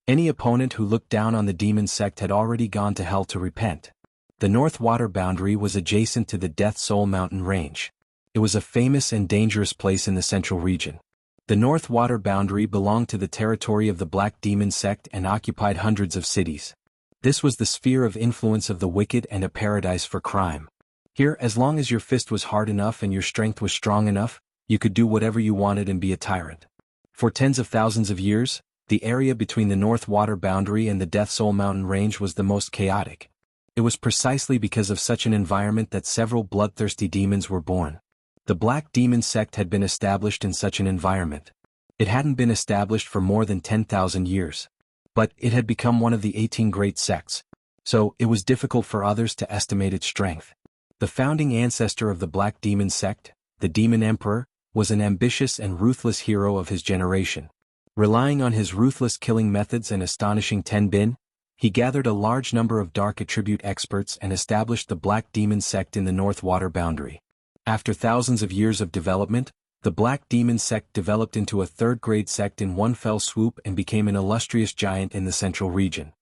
Any opponent who looked down on the Demon sect had already gone to hell to repent. The North Water boundary was adjacent to the Death Soul Mountain range. It was a famous and dangerous place in the central region. The North Water boundary belonged to the territory of the Black Demon sect and occupied hundreds of cities. This was the sphere of influence of the wicked and a paradise for crime. Here, as long as your fist was hard enough and your strength was strong enough, you could do whatever you wanted and be a tyrant. For tens of thousands of years, the area between the North Water boundary and the Death Soul Mountain range was the most chaotic. It was precisely because of such an environment that several bloodthirsty demons were born. The Black Demon sect had been established in such an environment. It hadn't been established for more than 10,000 years. But it had become one of the 18 great sects, so it was difficult for others to estimate its strength. The founding ancestor of the Black Demon sect, the Demon Emperor, was an ambitious and ruthless hero of his generation. Relying on his ruthless killing methods and astonishing Tenbin, he gathered a large number of dark attribute experts and established the Black Demon sect in the North Water boundary. After thousands of years of development, the Black Demon sect developed into a 3rd-grade sect in one fell swoop and became an illustrious giant in the central region.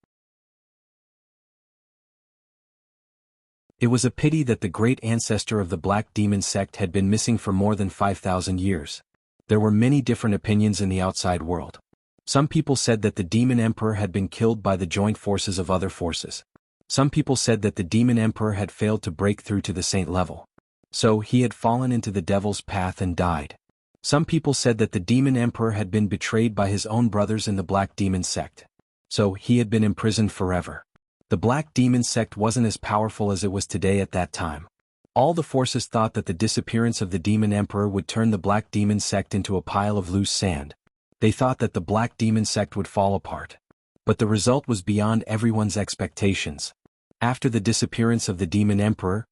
It was a pity that the great ancestor of the Black Demon sect had been missing for more than 5,000 years. There were many different opinions in the outside world. Some people said that the Demon Emperor had been killed by the joint forces of other forces. Some people said that the Demon Emperor had failed to break through to the saint level. So he had fallen into the devil's path and died. Some people said that the Demon Emperor had been betrayed by his own brothers in the Black Demon sect. So he had been imprisoned forever. The Black Demon sect wasn't as powerful as it was today at that time. All the forces thought that the disappearance of the Demon Emperor would turn the Black Demon sect into a pile of loose sand. They thought that the Black Demon sect would fall apart. But the result was beyond everyone's expectations. After the disappearance of the Demon Emperor,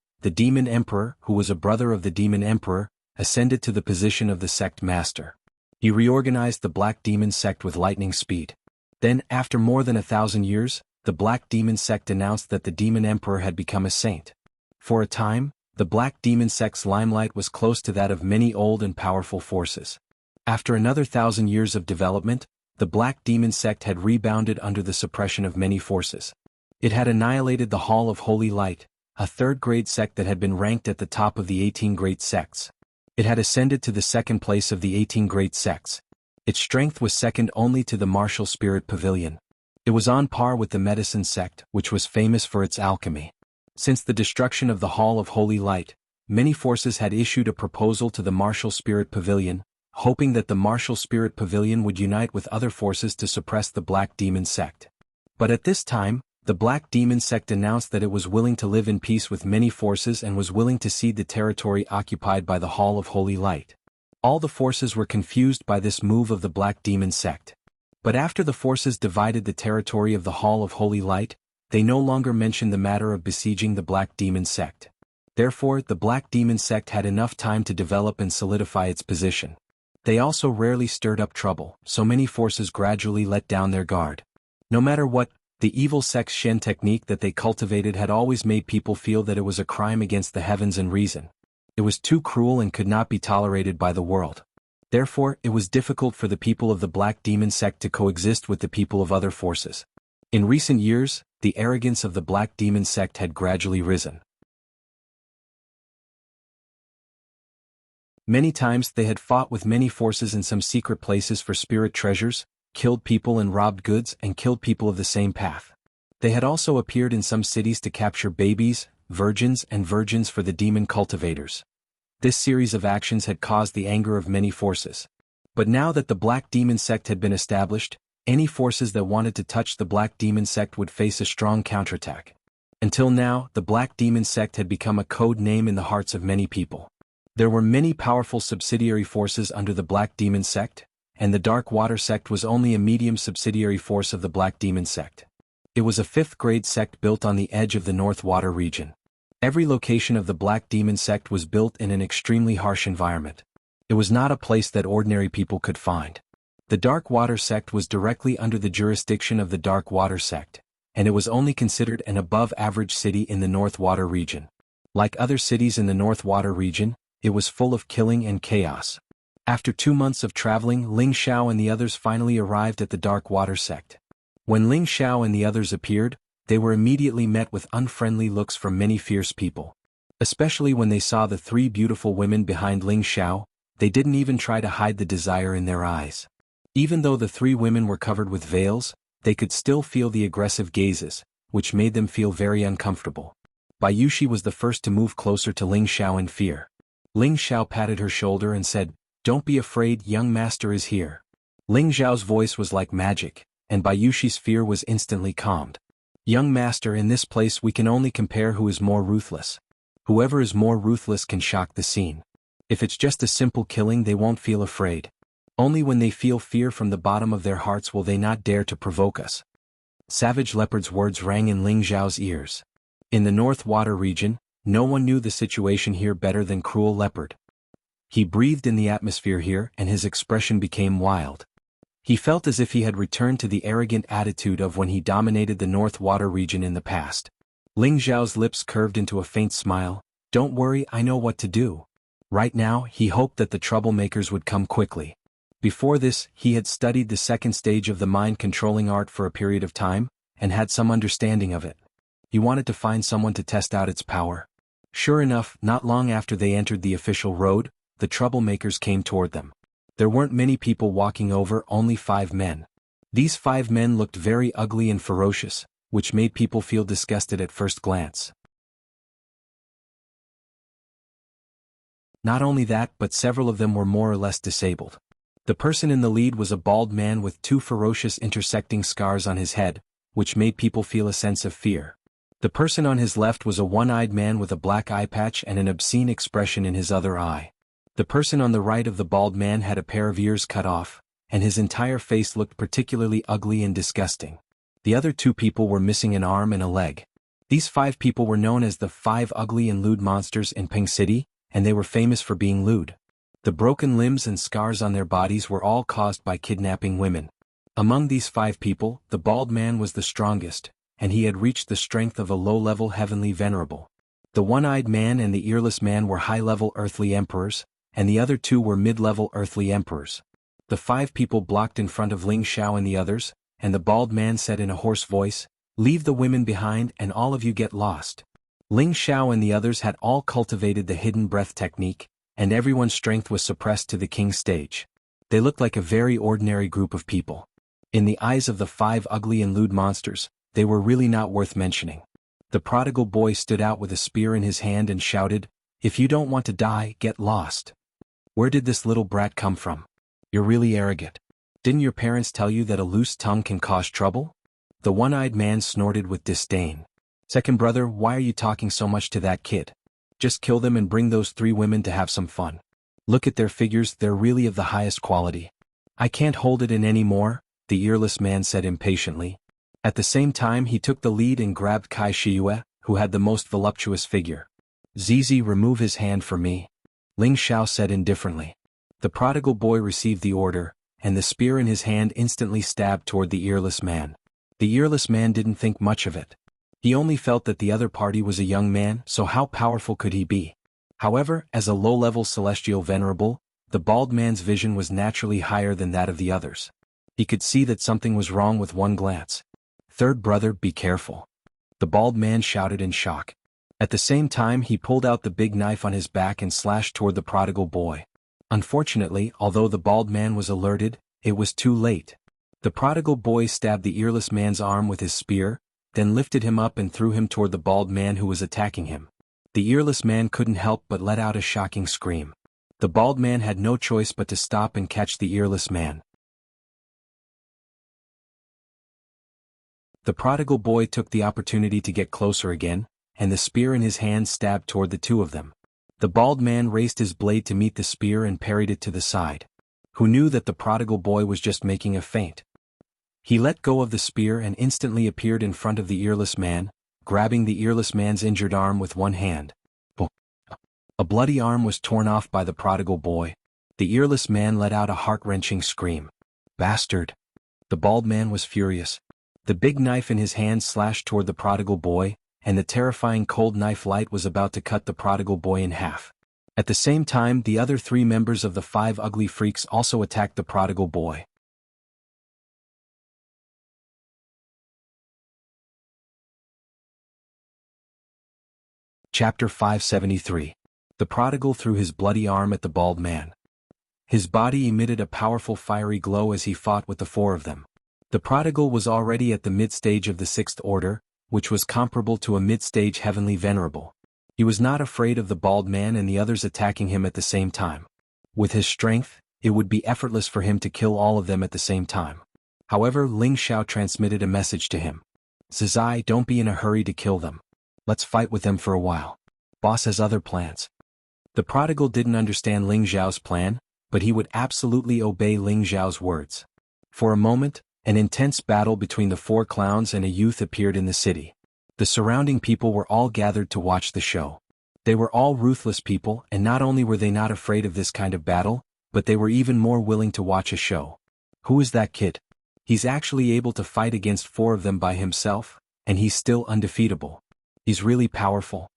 who was a brother of the Demon Emperor, ascended to the position of the sect master. He reorganized the Black Demon sect with lightning speed. Then, after more than 1,000 years, the Black Demon sect announced that the Demon Emperor had become a saint. For a time, the Black Demon sect's limelight was close to that of many old and powerful forces. After another 1,000 years of development, the Black Demon sect had rebounded under the suppression of many forces. It had annihilated the Hall of Holy Light, a third-grade sect that had been ranked at the top of the 18 great sects. It had ascended to the second place of the 18 great sects. Its strength was second only to the Martial Spirit Pavilion. It was on par with the Medicine sect, which was famous for its alchemy. Since the destruction of the Hall of Holy Light, many forces had issued a proposal to the Martial Spirit Pavilion, hoping that the Martial Spirit Pavilion would unite with other forces to suppress the Black Demon sect. But at this time, the Black Demon sect announced that it was willing to live in peace with many forces and was willing to cede the territory occupied by the Hall of Holy Light. All the forces were confused by this move of the Black Demon sect. But after the forces divided the territory of the Hall of Holy Light, they no longer mentioned the matter of besieging the Black Demon sect. Therefore, the Black Demon sect had enough time to develop and solidify its position. They also rarely stirred up trouble, so many forces gradually let down their guard. No matter what, the evil sect's Shen technique that they cultivated had always made people feel that it was a crime against the heavens and reason. It was too cruel and could not be tolerated by the world. Therefore, it was difficult for the people of the Black Demon sect to coexist with the people of other forces. In recent years, the arrogance of the Black Demon sect had gradually risen. Many times they had fought with many forces in some secret places for spirit treasures, killed people and robbed goods and killed people of the same path. They had also appeared in some cities to capture babies, virgins for the demon cultivators. This series of actions had caused the anger of many forces. But now that the Black Demon sect had been established, any forces that wanted to touch the Black Demon sect would face a strong counterattack. Until now, the Black Demon sect had become a code name in the hearts of many people. There were many powerful subsidiary forces under the Black Demon sect, and the Dark Water sect was only a medium subsidiary force of the Black Demon sect. It was a fifth-grade sect built on the edge of the North Water region. Every location of the Black Demon sect was built in an extremely harsh environment. It was not a place that ordinary people could find. The Dark Water sect was directly under the jurisdiction of the Dark Water sect, and it was only considered an above-average city in the North Water region. Like other cities in the North Water region, it was full of killing and chaos. After 2 months of traveling, Ling Xiao and the others finally arrived at the Dark Water sect. When Ling Xiao and the others appeared, they were immediately met with unfriendly looks from many fierce people. Especially when they saw the 3 beautiful women behind Ling Xiao, they didn't even try to hide the desire in their eyes. Even though the 3 women were covered with veils, they could still feel the aggressive gazes, which made them feel very uncomfortable. Bayushi was the first to move closer to Ling Xiao in fear. Ling Xiao patted her shoulder and said, "Don't be afraid, young master is here." Ling Xiao's voice was like magic, and Bayushi's fear was instantly calmed. "Young master, in this place we can only compare who is more ruthless. Whoever is more ruthless can shock the scene. If it's just a simple killing, they won't feel afraid. Only when they feel fear from the bottom of their hearts will they not dare to provoke us." Savage Leopard's words rang in Ling Xiao's ears. In the North Water region, no one knew the situation here better than Cruel Leopard. He breathed in the atmosphere here and his expression became wild. He felt as if he had returned to the arrogant attitude of when he dominated the North Water region in the past. Ling Xiao's lips curved into a faint smile. "Don't worry, I know what to do." Right now, he hoped that the troublemakers would come quickly. Before this, he had studied the second stage of the mind-controlling art for a period of time, and had some understanding of it. He wanted to find someone to test out its power. Sure enough, not long after they entered the official road, the troublemakers came toward them. There weren't many people walking over, only 5 men. These 5 men looked very ugly and ferocious, which made people feel disgusted at first glance. Not only that, but several of them were more or less disabled. The person in the lead was a bald man with 2 ferocious intersecting scars on his head, which made people feel a sense of fear. The person on his left was a one-eyed man with a black eye patch and an obscene expression in his other eye. The person on the right of the bald man had a pair of ears cut off, and his entire face looked particularly ugly and disgusting. The other 2 people were missing an arm and a leg. These 5 people were known as the 5 ugly and lewd monsters in Ping City, and they were famous for being lewd. The broken limbs and scars on their bodies were all caused by kidnapping women. Among these 5 people, the bald man was the strongest, and he had reached the strength of a low-level heavenly venerable. The one-eyed man and the earless man were high-level earthly emperors, and the other 2 were mid-level earthly emperors. The 5 people blocked in front of Ling Xiao and the others, and the bald man said in a hoarse voice, "Leave the women behind and all of you get lost." Ling Xiao and the others had all cultivated the hidden breath technique, and everyone's strength was suppressed to the king's stage. They looked like a very ordinary group of people. In the eyes of the 5 ugly and lewd monsters, they were really not worth mentioning. The prodigal boy stood out with a spear in his hand and shouted, "If you don't want to die, get lost. Where did this little brat come from? You're really arrogant. Didn't your parents tell you that a loose tongue can cause trouble?" The one-eyed man snorted with disdain. "Second brother, why are you talking so much to that kid? Just kill them and bring those 3 women to have some fun. Look at their figures, they're really of the highest quality." "I can't hold it in any more," the earless man said impatiently. At the same time he took the lead and grabbed Kai Shiyue, who had the most voluptuous figure. "Zizi, remove his hand for me," Ling Xiao said indifferently. The prodigal boy received the order, and the spear in his hand instantly stabbed toward the earless man. The earless man didn't think much of it. He only felt that the other party was a young man, so how powerful could he be? However, as a low-level celestial venerable, the bald man's vision was naturally higher than that of the others. He could see that something was wrong with one glance. "Third brother, be careful," the bald man shouted in shock. At the same time he pulled out the big knife on his back and slashed toward the prodigal boy. Unfortunately, although the bald man was alerted, it was too late. The prodigal boy stabbed the earless man's arm with his spear, then lifted him up and threw him toward the bald man who was attacking him. The earless man couldn't help but let out a shocking scream. The bald man had no choice but to stop and catch the earless man. The prodigal boy took the opportunity to get closer again, and the spear in his hand stabbed toward the 2 of them. The bald man raised his blade to meet the spear and parried it to the side. Who knew that the prodigal boy was just making a feint? He let go of the spear and instantly appeared in front of the earless man, grabbing the earless man's injured arm with one hand. A bloody arm was torn off by the prodigal boy. The earless man let out a heart-wrenching scream. "Bastard!" The bald man was furious. The big knife in his hand slashed toward the prodigal boy, and the terrifying cold knife light was about to cut the prodigal boy in half. At the same time, the other 3 members of the 5 ugly freaks also attacked the prodigal boy. Chapter 573. The prodigal threw his bloody arm at the bald man. His body emitted a powerful fiery glow as he fought with the 4 of them. The prodigal was already at the mid-stage of the 6th order, which was comparable to a mid-stage heavenly venerable. He was not afraid of the bald man and the others attacking him at the same time. With his strength, it would be effortless for him to kill all of them at the same time. However, Ling Xiao transmitted a message to him. "Zizai, don't be in a hurry to kill them. Let's fight with them for a while. Boss has other plans." The prodigal didn't understand Ling Xiao's plan, but he would absolutely obey Ling Xiao's words. For a moment, an intense battle between the 4 clowns and a youth appeared in the city. The surrounding people were all gathered to watch the show. They were all ruthless people, and not only were they not afraid of this kind of battle, but they were even more willing to watch a show. "Who is that kid? He's actually able to fight against 4 of them by himself, and he's still undefeatable. He's really powerful."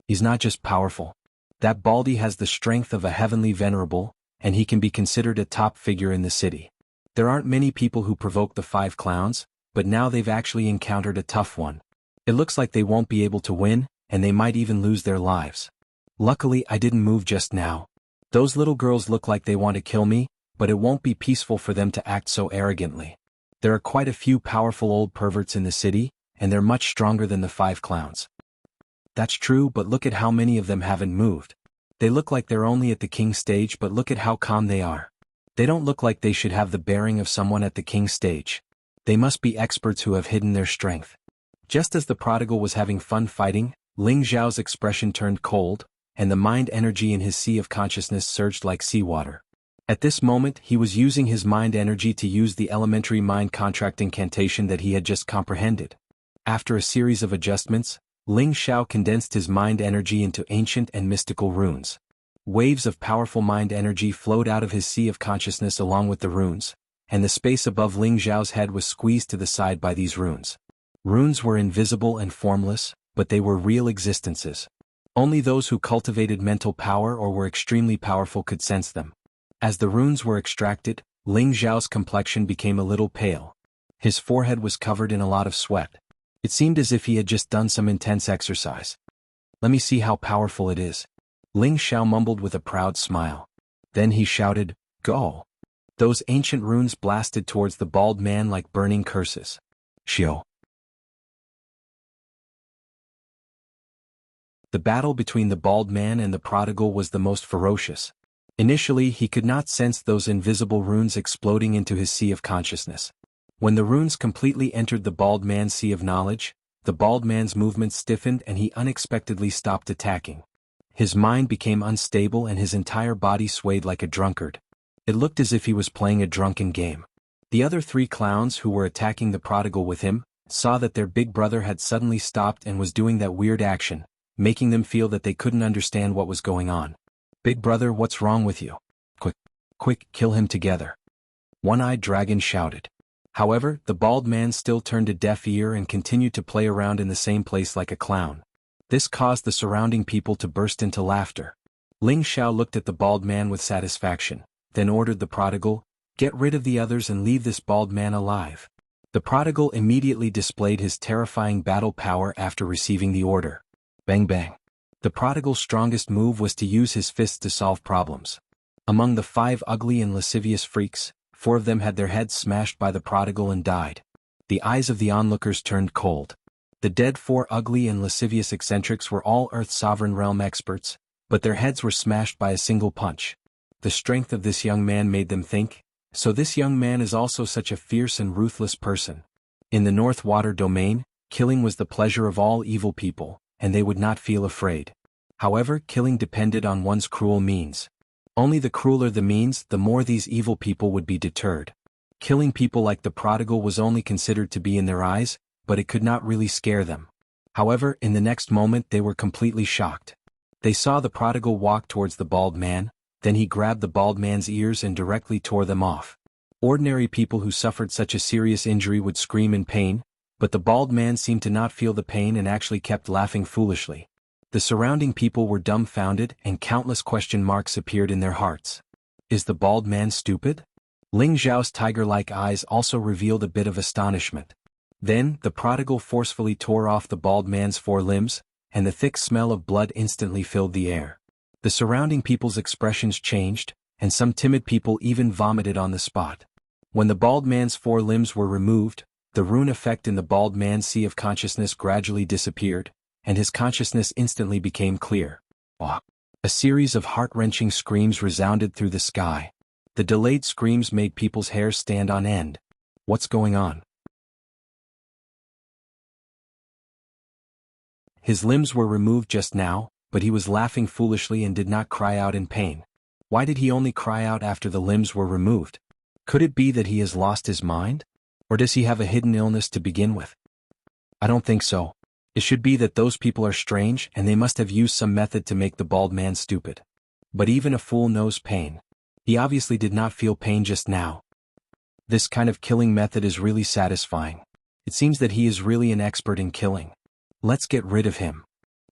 "He's not just powerful. That baldy has the strength of a heavenly venerable, and he can be considered a top figure in the city. There aren't many people who provoke the 5 clowns, but now they've actually encountered a tough one. It looks like they won't be able to win, and they might even lose their lives. Luckily I didn't move just now. Those little girls look like they want to kill me, but it won't be peaceful for them to act so arrogantly. There are quite a few powerful old perverts in the city, and they're much stronger than the 5 clowns." "That's true, but look at how many of them haven't moved. They look like they're only at the king's stage, but look at how calm they are. They don't look like they should have the bearing of someone at the king's stage. They must be experts who have hidden their strength." Just as the prodigal was having fun fighting, Ling Xiao's expression turned cold, and the mind energy in his sea of consciousness surged like seawater. At this moment he was using his mind energy to use the elementary mind contract incantation that he had just comprehended. After a series of adjustments, Ling Xiao condensed his mind energy into ancient and mystical runes. Waves of powerful mind energy flowed out of his sea of consciousness along with the runes, and the space above Ling Xiao's head was squeezed to the side by these runes. Runes were invisible and formless, but they were real existences. Only those who cultivated mental power or were extremely powerful could sense them. As the runes were extracted, Ling Xiao's complexion became a little pale. His forehead was covered in a lot of sweat. It seemed as if he had just done some intense exercise. "Let me see how powerful it is." Ling Xiao mumbled with a proud smile. Then he shouted, "Go!" Those ancient runes blasted towards the bald man like burning curses. Xiao. The battle between the bald man and the prodigal was the most ferocious. Initially, he could not sense those invisible runes exploding into his sea of consciousness. When the runes completely entered the bald man's sea of knowledge, the bald man's movements stiffened and he unexpectedly stopped attacking. His mind became unstable and his entire body swayed like a drunkard. It looked as if he was playing a drunken game. The other 3 clowns who were attacking the prodigal with him saw that their big brother had suddenly stopped and was doing that weird action, making them feel that they couldn't understand what was going on. "Big brother, what's wrong with you? Quick, kill him together." One-eyed dragon shouted. However, the bald man still turned a deaf ear and continued to play around in the same place like a clown. This caused the surrounding people to burst into laughter. Ling Xiao looked at the bald man with satisfaction, then ordered the prodigal, "Get rid of the others and leave this bald man alive." The prodigal immediately displayed his terrifying battle power after receiving the order. Bang bang. The prodigal's strongest move was to use his fists to solve problems. Among the 5 ugly and lascivious freaks, 4 of them had their heads smashed by the prodigal and died. The eyes of the onlookers turned cold. The dead 4 ugly and lascivious eccentrics were all Earth's sovereign realm experts, but their heads were smashed by a single punch. The strength of this young man made them think, so this young man is also such a fierce and ruthless person. In the North Water domain, killing was the pleasure of all evil people, and they would not feel afraid. However, killing depended on one's cruel means. Only the crueler the means, the more these evil people would be deterred. Killing people like the prodigal was only considered to be in their eyes, but it could not really scare them. However, in the next moment they were completely shocked. They saw the prodigal walk towards the bald man, then he grabbed the bald man's ears and directly tore them off. Ordinary people who suffered such a serious injury would scream in pain, but the bald man seemed to not feel the pain and actually kept laughing foolishly. The surrounding people were dumbfounded and countless question marks appeared in their hearts. Is the bald man stupid? Ling Xiao's tiger-like eyes also revealed a bit of astonishment. Then, the prodigal forcefully tore off the bald man's 4 limbs, and the thick smell of blood instantly filled the air. The surrounding people's expressions changed, and some timid people even vomited on the spot. When the bald man's 4 limbs were removed, the rune effect in the bald man's sea of consciousness gradually disappeared, and his consciousness instantly became clear. A series of heart-wrenching screams resounded through the sky. The delayed screams made people's hair stand on end. What's going on? His limbs were removed just now, but he was laughing foolishly and did not cry out in pain. Why did he only cry out after the limbs were removed? Could it be that he has lost his mind? Or does he have a hidden illness to begin with? I don't think so. It should be that those people are strange and they must have used some method to make the bald man stupid. But even a fool knows pain. He obviously did not feel pain just now. This kind of killing method is really satisfying. It seems that he is really an expert in killing. Let's get rid of him.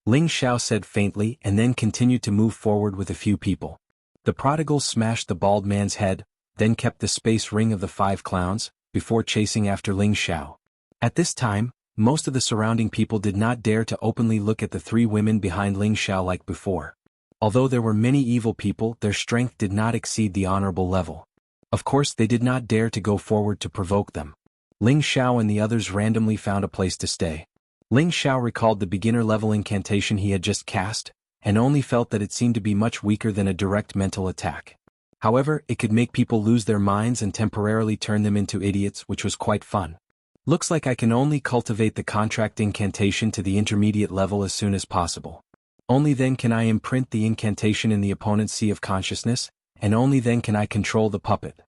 Ling Xiao said faintly and then continued to move forward with a few people. The prodigal smashed the bald man's head, then kept the space ring of the 5 clowns, before chasing after Ling Xiao. At this time, most of the surrounding people did not dare to openly look at the 3 women behind Ling Xiao like before. Although there were many evil people, their strength did not exceed the honorable level. Of course, they did not dare to go forward to provoke them. Ling Xiao and the others randomly found a place to stay. Ling Xiao recalled the beginner-level incantation he had just cast, and only felt that it seemed to be much weaker than a direct mental attack. However, it could make people lose their minds and temporarily turn them into idiots, which was quite fun. Looks like I can only cultivate the contract incantation to the intermediate level as soon as possible. Only then can I imprint the incantation in the opponent's sea of consciousness, and only then can I control the puppet.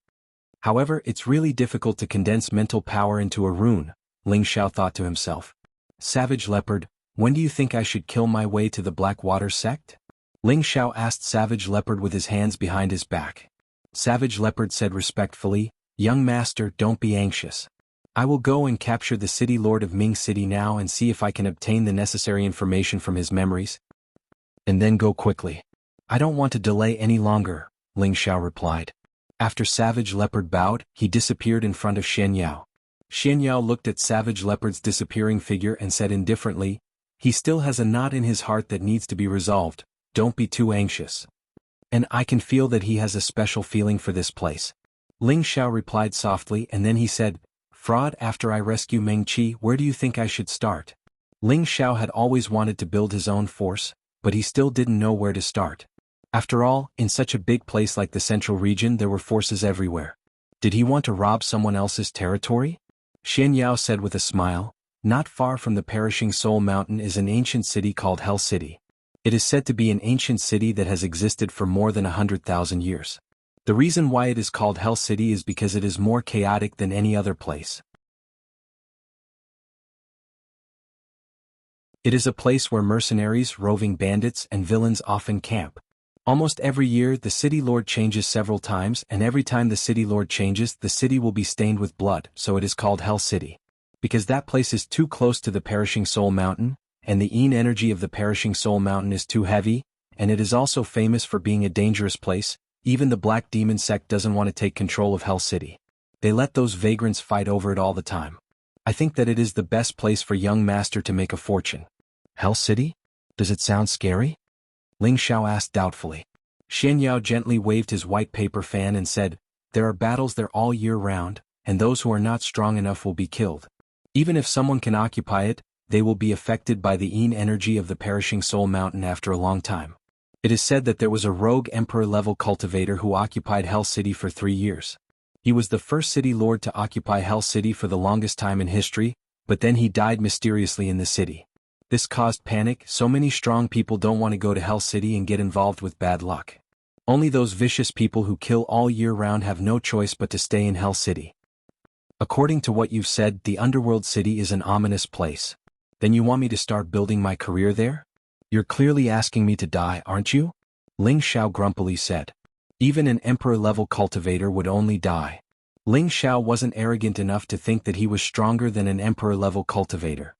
However, it's really difficult to condense mental power into a rune, Ling Xiao thought to himself. Savage Leopard, when do you think I should kill my way to the Blackwater sect? Ling Xiao asked Savage Leopard with his hands behind his back. Savage Leopard said respectfully, Young master, don't be anxious. I will go and capture the city lord of Ming City now and see if I can obtain the necessary information from his memories. And then go quickly. I don't want to delay any longer, Ling Xiao replied. After Savage Leopard bowed, he disappeared in front of Xian Yao. Xian Yao looked at Savage Leopard's disappearing figure and said indifferently, he still has a knot in his heart that needs to be resolved, don't be too anxious. And I can feel that he has a special feeling for this place. Ling Xiao replied softly and then he said, Fraud, after I rescue Meng Qi, where do you think I should start? Ling Xiao had always wanted to build his own force, but he still didn't know where to start. After all, in such a big place like the Central Region there were forces everywhere. Did he want to rob someone else's territory? Xian Yao said with a smile, not far from the Perishing Soul Mountain is an ancient city called Hell City. It is said to be an ancient city that has existed for more than 100,000 years. The reason why it is called Hell City is because it is more chaotic than any other place. It is a place where mercenaries, roving bandits, and villains often camp. Almost every year the city lord changes several times, and every time the city lord changes the city will be stained with blood, so it is called Hell City. Because that place is too close to the Perishing Soul Mountain, and the yin energy of the Perishing Soul Mountain is too heavy, and it is also famous for being a dangerous place, even the Black Demon sect doesn't want to take control of Hell City. They let those vagrants fight over it all the time. I think that it is the best place for young master to make a fortune. Hell City? Does it sound scary? Ling Xiao asked doubtfully. Xian Yao gently waved his white paper fan and said, there are battles there all year round, and those who are not strong enough will be killed. Even if someone can occupy it, they will be affected by the yin energy of the Perishing Soul Mountain after a long time. It is said that there was a rogue emperor-level cultivator who occupied Hell City for 3 years. He was the first city lord to occupy Hell City for the longest time in history, but then he died mysteriously in the city. This caused panic, so many strong people don't want to go to Hell City and get involved with bad luck. Only those vicious people who kill all year round have no choice but to stay in Hell City. According to what you've said, the Underworld City is an ominous place. Then you want me to start building my career there? You're clearly asking me to die, aren't you? Ling Xiao grumpily said. Even an emperor-level cultivator would only die. Ling Xiao wasn't arrogant enough to think that he was stronger than an emperor-level cultivator.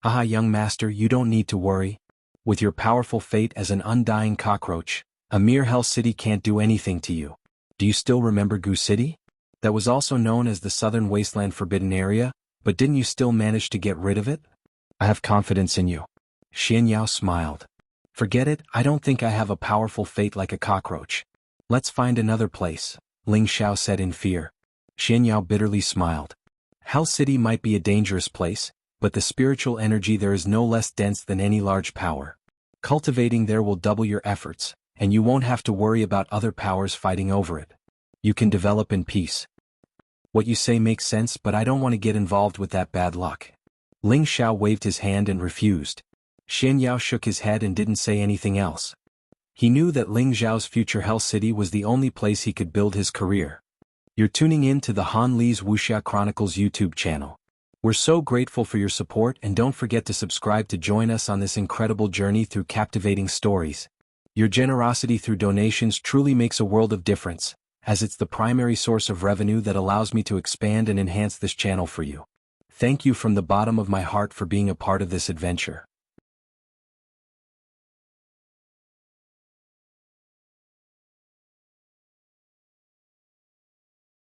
Aha, young master, you don't need to worry. With your powerful fate as an undying cockroach, a mere Hell City can't do anything to you. Do you still remember Gu City? That was also known as the Southern Wasteland Forbidden Area, but didn't you still manage to get rid of it? I have confidence in you. Xian Yao smiled. Forget it, I don't think I have a powerful fate like a cockroach. Let's find another place, Ling Xiao said in fear. Xian Yao bitterly smiled. Hell City might be a dangerous place, but the spiritual energy there is no less dense than any large power. Cultivating there will double your efforts, and you won't have to worry about other powers fighting over it. You can develop in peace. What you say makes sense, but I don't want to get involved with that bad luck. Ling Xiao waved his hand and refused. Xian Yao shook his head and didn't say anything else. He knew that Ling Xiao's future Hell City was the only place he could build his career. You're tuning in to the Han Li's Wuxia Chronicles YouTube channel. We're so grateful for your support, and don't forget to subscribe to join us on this incredible journey through captivating stories. Your generosity through donations truly makes a world of difference, as it's the primary source of revenue that allows me to expand and enhance this channel for you. Thank you from the bottom of my heart for being a part of this adventure.